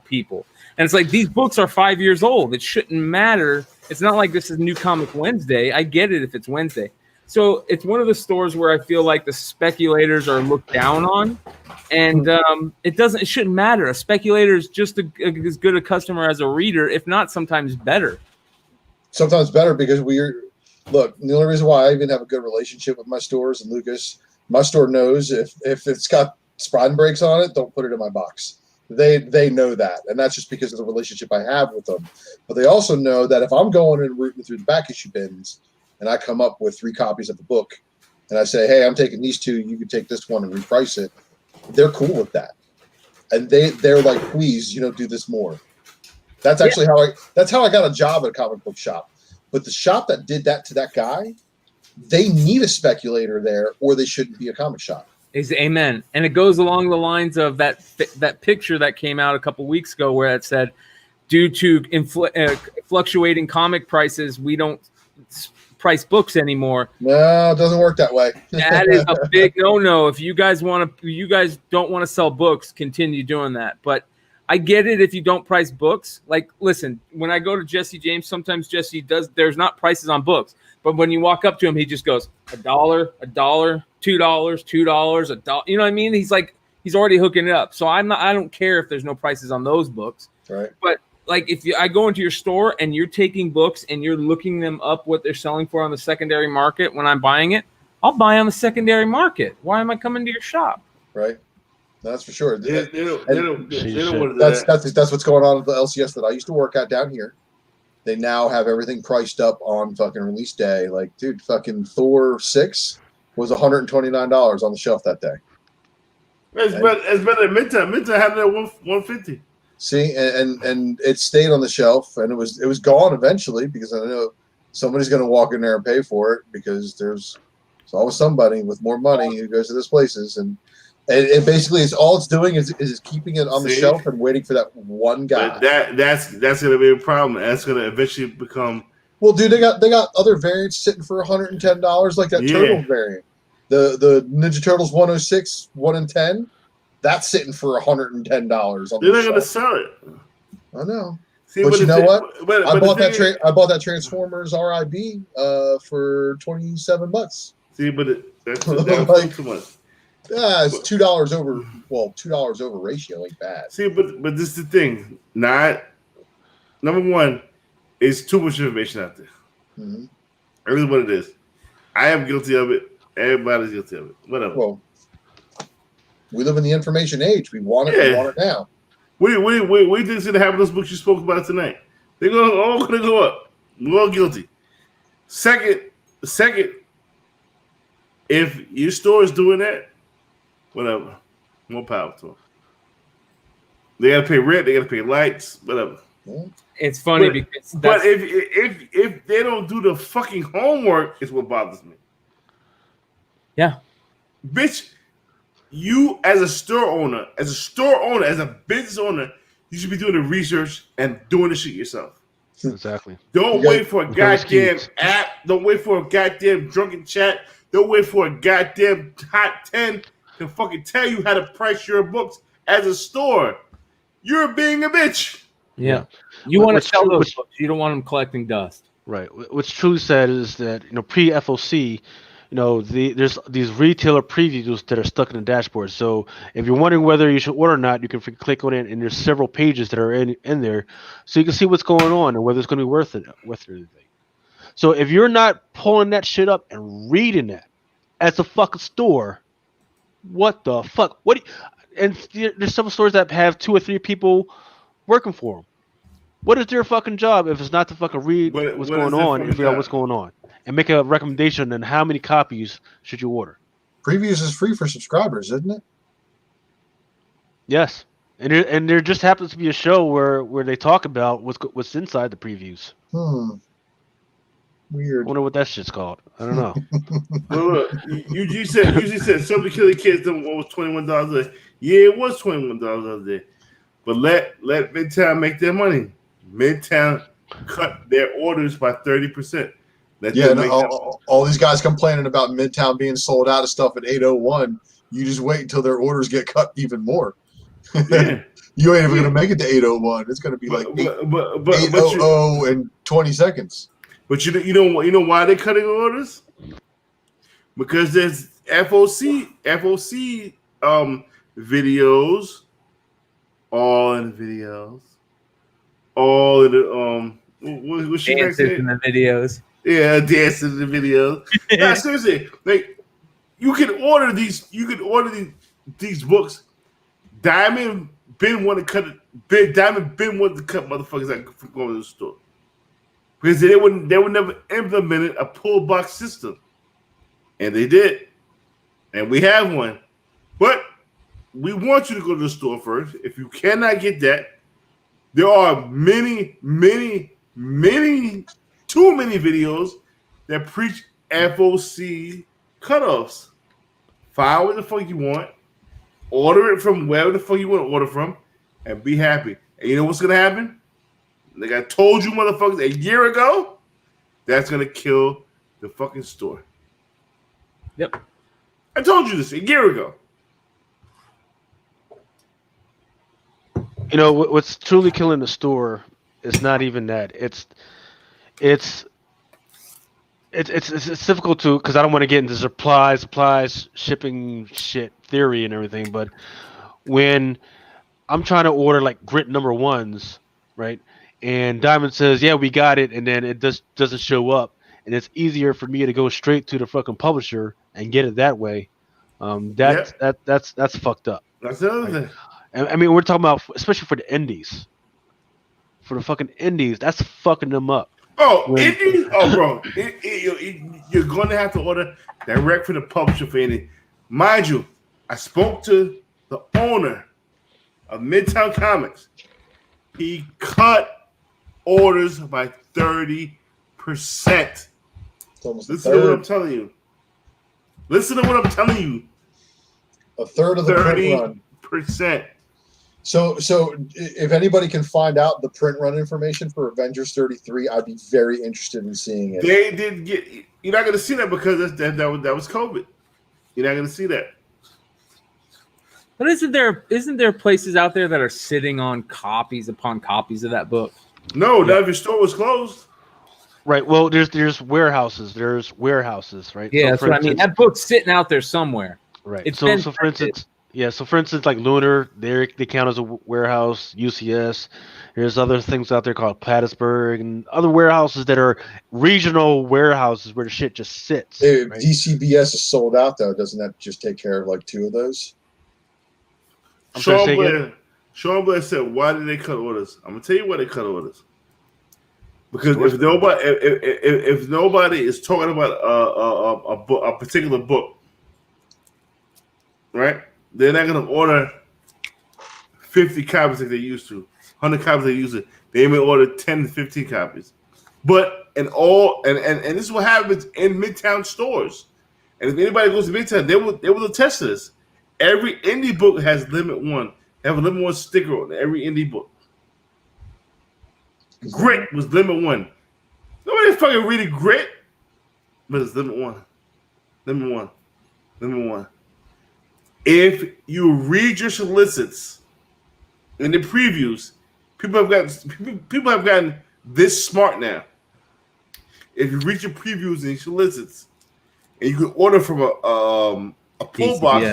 people. And it's like, these books are 5 years old. It shouldn't matter. It's not like this is New Comic Wednesday. I get it if it's Wednesday, So it's one of the stores where I feel like the speculators are looked down on, and it shouldn't matter. A speculator is just as good a customer as a reader, if not sometimes better. Sometimes better because look, the only reason why I even have a good relationship with my stores and Lucas, my store knows if it's got spine brakes on it, don't put it in my box. They know that, and that's just because of the relationship I have with them. But they also know that if I'm going and rooting through the back issue bins and I come up with 3 copies of the book and I say, hey, I'm taking these 2, you can take this one and reprice it, they're cool with that. And they're like, please, do this more. That's actually how I got a job at a comic book shop. But the shop that did that to that guy, they need a speculator there or they shouldn't be a comic shop. Amen. And it goes along the lines of that picture that came out a couple weeks ago where it said, due to fluctuating comic prices, we don't price books anymore. No, it doesn't work that way. That is a big no. If you guys don't want to sell books, continue doing that. But I get it if you don't price books. Like, listen, when I go to Jesse James, sometimes Jesse there's not prices on books. But when you walk up to him, he just goes $1, $2, $2, $1. You know what I mean? He's already hooking it up. So I don't care if there's no prices on those books. Right. But like I go into your store and you're taking books and you're looking them up what they're selling for on the secondary market when I'm buying it, I'll buy on the secondary market. Why am I coming to your shop? Right. That's for sure. That's what's going on at the LCS that I used to work at down here. They now have everything priced up on fucking release day. Like, dude, fucking Thor 6 was $129 on the shelf that day. It's better than Midtown. Midtown had it at $150. See, and it stayed on the shelf, and it was gone eventually because I know somebody's going to walk in there and pay for it because there's always somebody with more money who goes to those places, and basically all it's doing is keeping it on the shelf and waiting for that one guy. But that's going to be a problem. That's going to eventually become. Well, dude, they got other variants sitting for $110, like that Turtle variant, the Ninja Turtles 106 1 in 10. That's sitting for $110 on They're the not going to sell it. I know. See, but you know what? I bought that Transformers RIB for $27. See, but that's too much. It's $2 over. Well, $2 over ratio ain't bad. See, but this is the thing. Number one, is too much information out there. Mm-hmm. That is what it is. I am guilty of it. Everybody's guilty of it. Whatever. Well, we live in the information age. We want it. We want it now. We didn't see the half of those books you spoke about tonight. They're all going to go up. We're all guilty. Second, if your store is doing that, whatever, more power to them. They got to pay rent. They got to pay lights. Whatever. It's funny because if they don't do the fucking homework, is what bothers me. Yeah, bitch. You as a store owner, as a business owner, you should be doing the research and doing the shit yourself. Exactly. Don't wait for a goddamn app. Don't wait for a goddamn drunken chat. Don't wait for a goddamn hot 10 to fucking tell you how to price your books as a store. You're being a bitch. Yeah. You want to sell those books. You don't want them collecting dust. Right. What's truly sad is that, pre-FOC, there's these retailer previews that are stuck in the dashboard. So if you're wondering whether you should order or not, you can click on it, and there's several pages that are in there, so you can see what's going on and whether it's going to be worth it or anything. So if you're not pulling that shit up and reading that as a fucking store, what the fuck? And there's some stores that have 2 or 3 people working for them. What is their fucking job if it's not to fucking read what's going on and figure out what's going on and make a recommendation on how many copies should you order? Previews is free for subscribers, isn't it? Yes, and there just happens to be a show where they talk about what's inside the previews. Weird. I wonder what that shit's called. I don't know. Well, look, you said something to kill the kids. What was $21 a day? Yeah, it was $21 a day. But let Midtown make their money. Midtown cut their orders by 30%. All these guys complaining about Midtown being sold out of stuff at 801. You just wait until their orders get cut even more. Yeah. You ain't even gonna make it to 801. It's gonna be like 800 in 20 seconds. But you know why they're cutting orders? because there's FOC videos, all in the videos, all in the what she Dances in the videos. Yeah, dancing in the videos. Nah, seriously, like you can order these. You can order these books. Diamond been wanting to cut it. Diamond been wanting to cut motherfuckers out from going to the store because they would never implemented a pull box system, and they did, and we have one, but we want you to go to the store first. If you cannot get that, there are many, too many videos that preach FOC cutoffs. Find what the fuck you want, order it from wherever the fuck you want to order from, and be happy. And you know what's gonna happen? Like I told you motherfuckers a year ago, that's gonna kill the fucking store. Yep. I told you this a year ago. You know what's truly killing the store is not even that. It's difficult to because I don't want to get into supplies, shipping shit theory and everything. But when I'm trying to order like grit number ones, right, and Diamond says, "Yeah, we got it," and then it doesn't show up, and it's easier for me to go straight to the fucking publisher and get it that way. That's fucked up. That's the other thing. I mean, we're talking about especially for the indies. For the fucking indies, that's fucking them up. Oh, indies? Oh, bro. You're going to have to order direct from the publisher for indie. Mind you, I spoke to the owner of Midtown Comics. He cut orders by 30%. Listen to what I'm telling you. Listen to what I'm telling you. A third of the print run. 30%. So if anybody can find out the print run information for Avengers 33, I'd be very interested in seeing it. They did get. You're not going to see that because that was COVID. You're not going to see that. But isn't there places out there that are sitting on copies upon copies of that book? No, not if your store was closed. Right. Well, there's warehouses. There's warehouses, right? Yeah, so that's what I mean. That book's sitting out there somewhere. Right. It's So for instance. Yeah, so for instance, like Lunar, they count as a warehouse, UCS. There's other things out there called Plattsburgh and other warehouses that are regional warehouses where the shit just sits. If right? DCBS is sold out, though, doesn't that just take care of like two of those? Sean Blair said, why did they cut orders? I'm going to tell you why they cut orders. Because if nobody is talking about a particular book, right? They're not going to order 50 copies like they used to, 100 copies they used to. They may order 10 to 15 copies. But and this is what happens in Midtown stores. And if anybody goes to Midtown, they will attest to this. Every indie book has limit one. They have a limit one sticker on every indie book. Grit was limit one. Nobody fucking reading Grit, but it's limit one. Limit one. Limit one. If you read your solicits in the previews, people have gotten this smart now. If you read your previews and your solicits, and you can order from a pull box,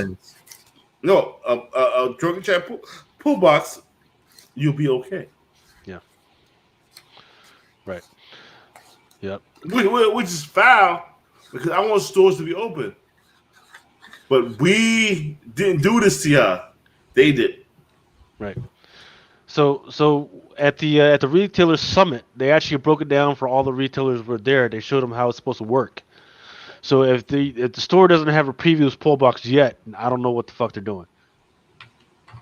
a Drunken Chat pull box, you'll be okay. Yeah. Right. Yep. Which is foul because I want stores to be open. But we didn't do this to y'all. They did. Right. So at the retailer summit, they actually broke it down for all the retailers who were there. They showed them how it's supposed to work. So if the store doesn't have a previews pull box yet, I don't know what the fuck they're doing.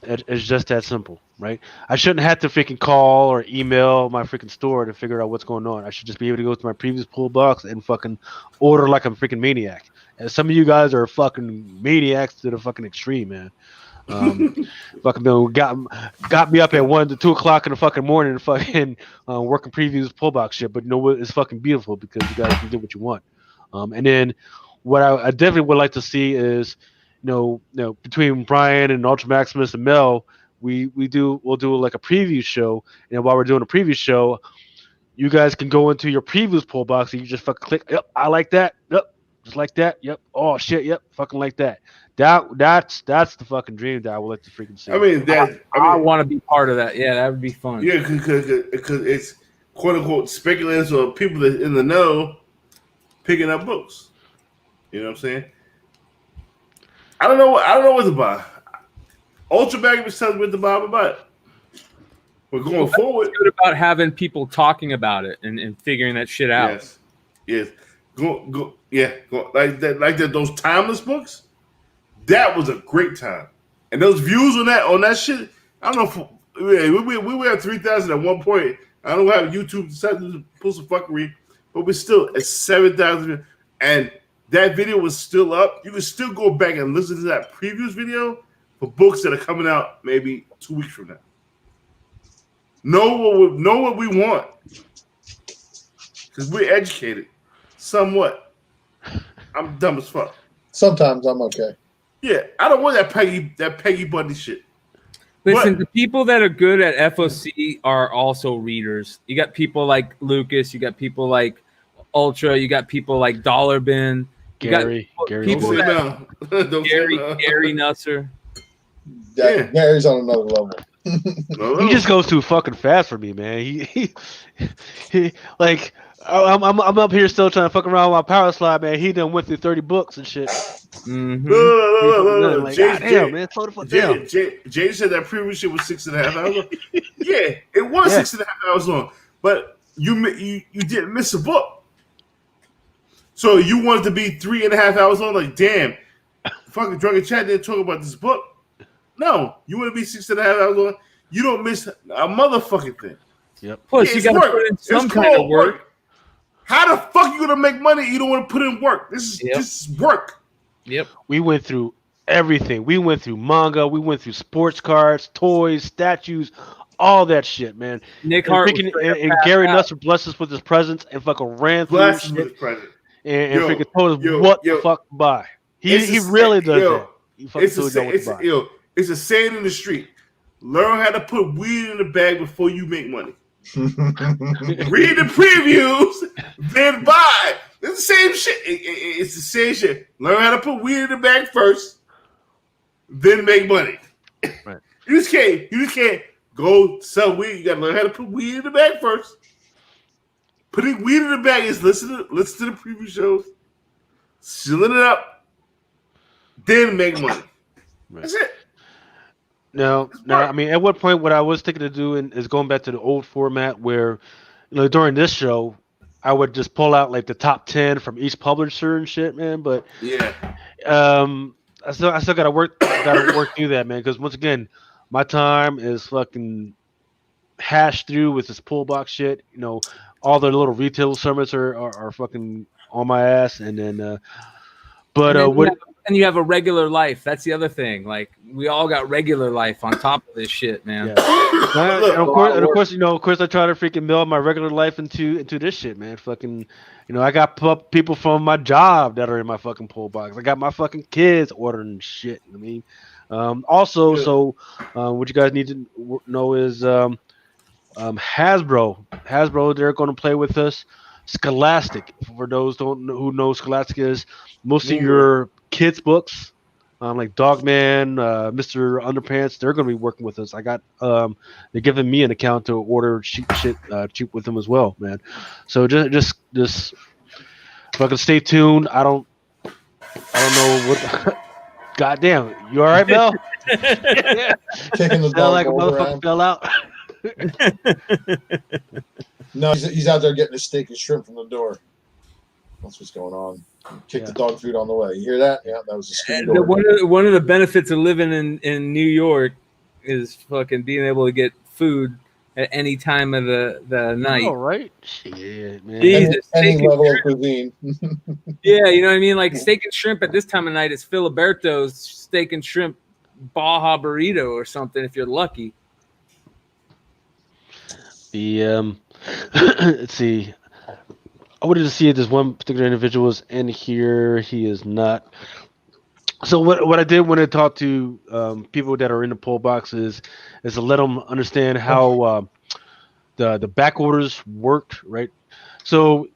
It's just that simple, right? I shouldn't have to freaking call or email my freaking store to figure out what's going on. I should just be able to go to my previews pull box and fucking order like I'm a freaking maniac. And some of you guys are fucking maniacs to the fucking extreme, man. Fucking got me up at 1 to 2 o'clock in the fucking morning and fucking working previews pull box shit. But you know what? It's fucking beautiful because you guys can do what you want. And then what I definitely would like to see is, you know, between Brian and Ultra Maximus and Mel, we'll do like a preview show. And while we're doing a preview show, you guys can go into your previews pull box and you just fucking click. Yep, I like that. Yep, just like that. Yep. Oh shit. Yep. Fucking like that. That's the fucking dream that I would like to freaking see. I mean, I want to be part of that. Yeah, that would be fun. yeah, because it's quote unquote speculators or people that in the know picking up books. You know what I'm saying? I don't know what to buy. Ultra Bag was telling me what to buy, but we're going forward. It's good about having people talking about it and figuring that shit out. Yes. Go. Like that. Those timeless books. That was a great time, and those views on that shit. I don't know if we were at 3,000 at one point. I don't know how YouTube decided to pull some fuckery, but we're still at 7,000, and that video was still up. You can still go back and listen to that previous video for books that are coming out maybe 2 weeks from now. Know what we want, because we're educated somewhat. I'm dumb as fuck. Sometimes I'm okay. Yeah, I don't want that Peggy Bundy shit. Listen, the people that are good at FOC are also readers. You got people like Lucas. You got people like Ultra. You got people like Dollar Bin. Gary people Gary Nusser. Gary's on another level. He just goes too fucking fast for me, man. He like I'm up here still trying to fuck around with my power slide, man. He done went through 30 books and shit. Mm-hmm. Like, damn, man, slow the fuck down. Jay said that previous shit was 6.5 hours long. Yeah, it was 6.5 hours long, but you didn't miss a book. So you wanted to be 3.5 hours long? Like, damn, fucking Drunken Chat didn't talk about this book. No, you want to be 6.5 hours long. You don't miss a motherfucking thing. Yep. Plus, you got to put in some kind of work. How the fuck you gonna make money? You don't want to put in work. This is work. Yep. We went through everything. We went through manga. We went through sports cards, toys, statues, all that shit, man. Nick Hart and Gary Nusser blessed us with his presence and fucking ran through shit and freaking told us what the fuck to buy. He really does that. It's a saying in the street. Learn how to put weed in the bag before you make money. Read the previews, then buy. It's the same shit. It's the same shit. Learn how to put weed in the bag first, then make money. Right. You just can't go sell weed. You gotta learn how to put weed in the bag first. Putting weed in the bag is listen to the preview shows, sealing it up, then make money. Right. That's it. No. I mean, at what point what I was thinking to do is going back to the old format where, during this show, I would just pull out like the top 10 from each publisher and shit, man. But yeah, I still gotta work through that, man. Because once again, my time is fucking hashed through with this pull box shit. All the little retail summits are fucking on my ass, and then and you have a regular life. That's the other thing. Like, we all got regular life on top of this shit, man. Yeah. and of course, I try to freaking build my regular life into this shit, man. Fucking, I got people from my job that are in my fucking pull box. I got my fucking kids ordering shit. I mean, so what you guys need to know is Hasbro, they're going to play with us. Scholastic, for those who know Scholastic is, most of your kids' books, like Dogman, Mr. Underpants, they're going to be working with us. I got they're giving me an account to order cheap with them as well, man. So just fucking stay tuned. I don't know what. Goddamn, you all right, Mel? Kicking the dog like a motherfucker fell out. No, he's out there getting his steak and shrimp from the door. That's what's going on. Kick the dog food on the way. You hear that? Yeah, that was a screen door. One of the benefits of living in New York is fucking being able to get food at any time of the night. Oh, right? Shit, man. Jesus, any level of cuisine. Yeah, you know what I mean? Like, steak and shrimp at this time of night is Filiberto's steak and shrimp Baja burrito or something if you're lucky. The let's see. I wanted to see if there's one particular individual is in here. He is not. So what I did when I talked to people that are in the poll boxes is to let them understand how the back orders worked, right? So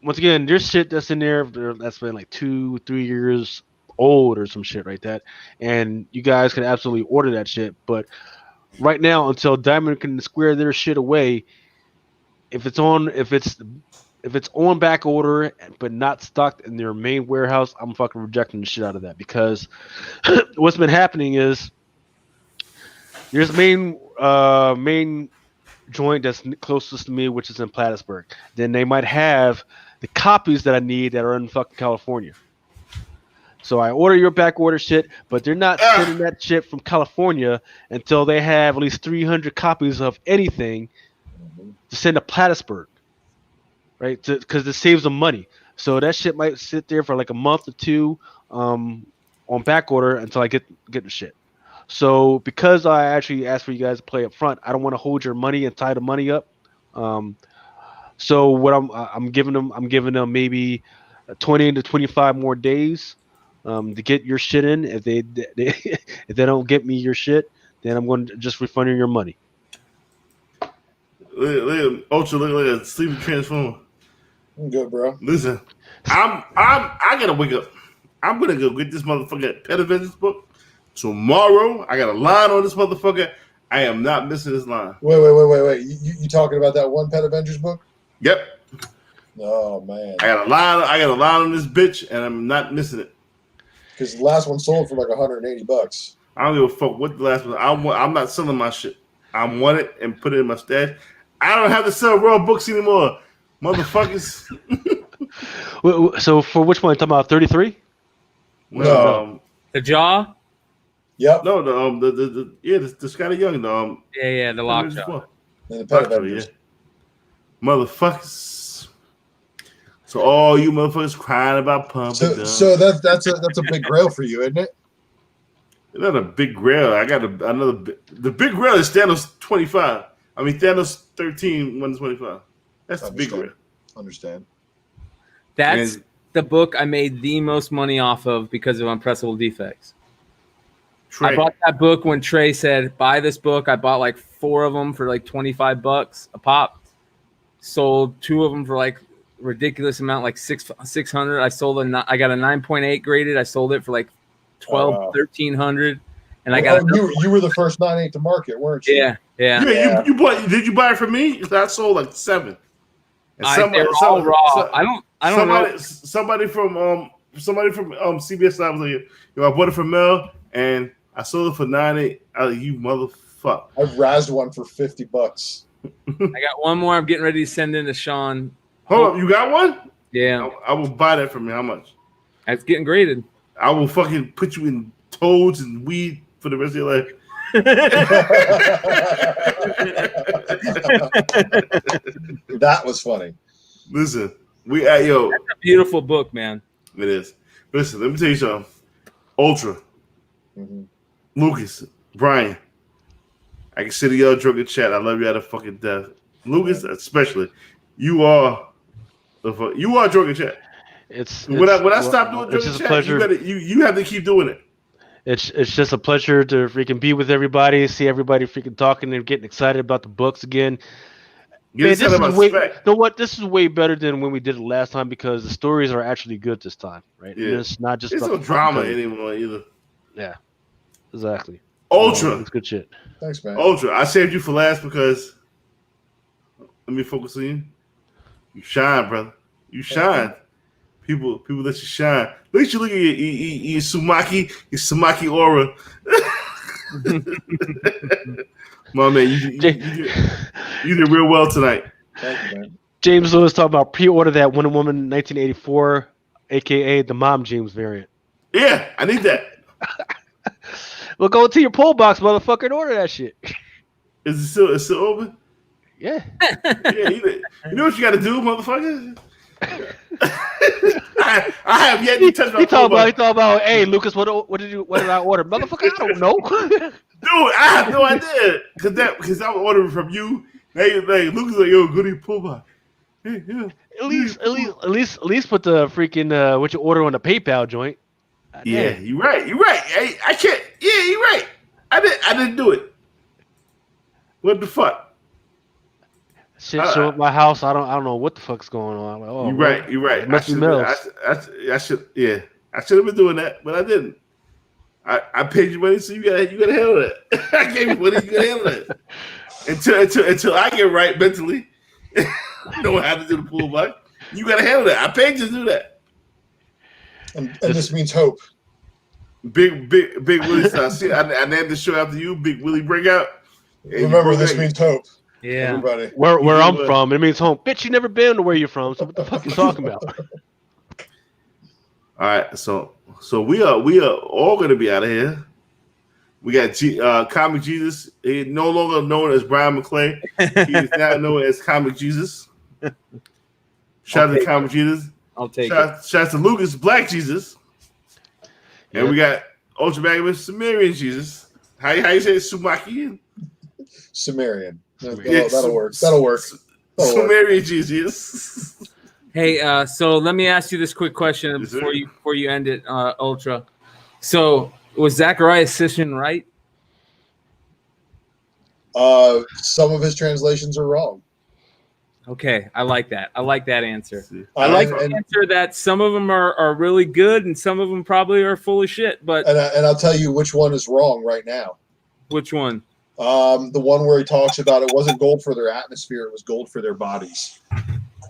once again, there's shit that's in there that's been like 2-3 years old or some shit like that, and you guys can absolutely order that shit. But right now, until Diamond can square their shit away, if it's on back order but not stocked in their main warehouse, I'm fucking rejecting the shit out of that because what's been happening is there's main joint that's closest to me, which is in Plattsburgh. Then they might have the copies that I need that are in fucking California. So I order your back order shit, but they're not sending that shit from California until they have at least 300 copies of anything to send to Plattsburgh, right? Because it saves them money. So that shit might sit there for like a month or two on back order until I get the shit. So because I actually asked for you guys to play up front, I don't want to hold your money and tie the money up. So what I'm giving them maybe 20 to 25 more days to get your shit in. If they if they don't get me your shit, then I'm going to just refund your money. Look, Ultra, look like a sleeping transformer. I'm good, bro. Listen, I gotta wake up. I'm gonna go get this motherfucker Pet Avengers book tomorrow. I got a line on this motherfucker. I am not missing this line. Wait. You talking about that one Pet Avengers book? Yep. Oh man. I got a line on this bitch, and I'm not missing it. Because the last one sold for like $180. I don't give a fuck what the last one. I'm not selling my shit. I want it and put it in my stash. I don't have to sell raw books anymore, motherfuckers. So for which one? Talking about 33? No. The Jaw. Yep. No, the Scotty Young, the The Lockjaw. And the Pet Avengers. Motherfuckers. So all you motherfuckers crying about pumping. So that's a big grail for you, isn't it? It's not a big grail. I got another. The big grail is Thanos 25. I mean Thanos 13, 125. That's the big grail. Understand. That's the book I made the most money off of because of Unpressable Defects. Trey. I bought that book when Trey said, buy this book. I bought like 4 of them for like $25 a pop. Sold 2 of them for like ridiculous amount, like 600. I got a 9.8 graded. I sold it for like 1,300. And I got you were the first 9.8 to market, weren't you? Yeah. You bought? Did you buy it from me? I sold like 7. And they're all raw. I don't know. Somebody from CBS Live was like, I bought it from Mel and I sold it for 9.8. You motherfucker! I razzed one for $50. I got one more. I'm getting ready to send in to Sean. Hold up, you got one? Yeah. I will buy that from you. How much? It's getting graded. I will fucking put you in toads and weed for the rest of your life. That was funny. Listen, that's a beautiful book, man. It is. Listen, let me tell you something. Ultra, Lucas, Brian, I consider y'all drunken chat. I love you out of fucking death. Lucas, especially, you are drunken chat. When I stop doing drunken chat, you have to keep doing it. It's just a pleasure to freaking be with everybody, see everybody freaking talking and getting excited about the books again. Man, this is way better than when we did it last time because the stories are actually good this time, right? Yeah. It's not just it's no drama anymore either. Yeah, exactly. Ultra, it's good shit. Thanks, man. Ultra, I saved you for last because let me focus on you. You shine, brother. You shine. People let you shine. At least you look at your Sumaki aura. My man, you did real well tonight. Thank you, man. James Lewis talking about pre-order that Wonder Woman 1984, aka the Mom James variant. Yeah, I need that. Well, go to your pull box, motherfucker, and order that shit. Is it still open? Yeah. Yeah, you know what you got to do, motherfucker. I have yet to touch my pull box. He talking about, hey, Lucas, what did I order? Motherfucker, I don't know. Dude, I have no idea because I'm ordering from you. Hey, Lucas, like, yo, go to your pull box. Hey, yeah. At least put the freaking what you order on the PayPal joint. Yeah, you're right. Hey, I can't. Yeah, you're right. I didn't do it. What the fuck? Shit show up my house. I don't know what the fuck's going on. Like, oh, You're right. You're right. Must be Mills. I should. Yeah, I should have been doing that, but I didn't. I paid you money, so you gotta handle that. I gave you money, you gotta handle that. Until I get right mentally, you don't have to do the pullback. You gotta handle that. I paid you to do that. And this means hope. Big Willie style. See, I named the show after you, Big Willie Breakout. Remember, this means hope. Yeah. Everybody. Where I'm from, it means home. Bitch, you never been to where you're from. So what the fuck you talking about? All right, so we are all gonna be out of here. We got Comic Jesus. He no longer known as Brian McClay. He is now known as Comic Jesus. Shout out to Comic Jesus. I'll take Shout out to Lucas Black Jesus. And we got Ultra Magnus Sumerian Jesus. How you say it? Sumakian? Sumerian. That'll work. That'll work. Sumerian Jesus. Hey, so let me ask you this quick question before you end it, Ultra. So was Zacharias Sisson right? Some of his translations are wrong. Okay, I like that. I like that answer. I like the answer that some of them are really good and some of them probably are full of shit. But and I'll tell you which one is wrong right now. Which one? The one where he talks about it wasn't gold for their atmosphere; it was gold for their bodies.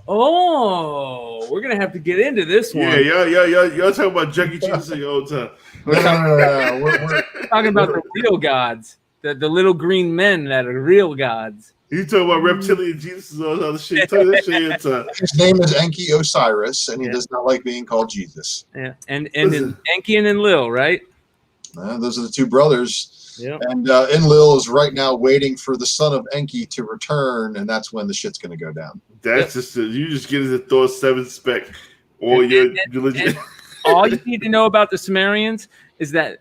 Oh, we're gonna have to get into this one. Yeah, y'all talking about Junkie Jesus the whole time. No. We're talking about the real gods, the little green men that are real gods. You talking about reptilian Jesus and all this other shit. His name is Enki Osiris, and he does not like being called Jesus. Yeah, and Enki and Enlil, right? Those are the two brothers. Yep. And Enlil is right now waiting for the son of Enki to return, and that's when the shit's going to go down. That's you just get into Thor 7 spec. Or your legit. All you need to know about the Sumerians is that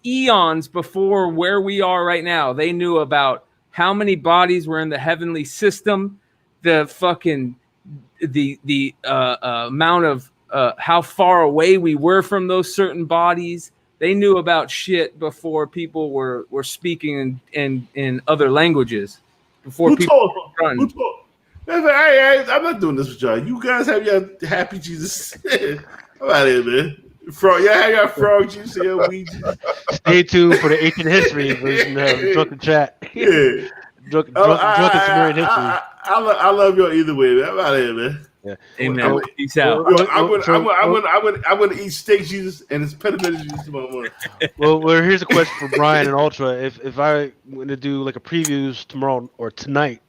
eons before where we are right now, they knew about how many bodies were in the heavenly system, the amount of how far away we were from those certain bodies. They knew about shit before people were speaking in other languages. Before Who people told? I'm not doing this with y'all. You guys have your happy Jesus. I'm out of here, man. Frog, y'all have your frog Jesus and your weed Jesus. Stay tuned for the ancient history version of Drunken Chat. Yeah. Drunken Sumerian history. I love y'all either way, man. I'm out of here, man. Yeah. Amen. Peace out. I'm gonna eat steak Jesus and it's peppermint Jesus tomorrow morning. Well, here's a question for Brian and Ultra. If I want to do like a previews tomorrow or tonight,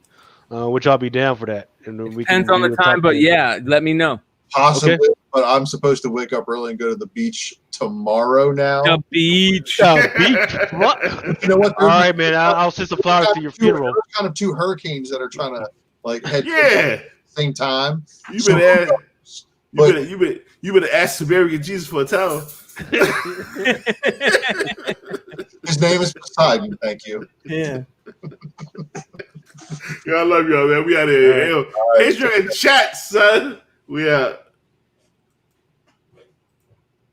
which I'll be down for that. And we depends on the time, but yeah, let me know. Possibly, okay. But I'm supposed to wake up early and go to the beach tomorrow now. The beach. What? You know what? All right, man. I'll send some flowers to your funeral. There's kind of two hurricanes that are trying to like head at the same time. You better ask Sumerian Jesus for a towel. His name is Poseidon. Thank you. Yeah. I love y'all, man. We out here. Hey, you're in chat, son. We out.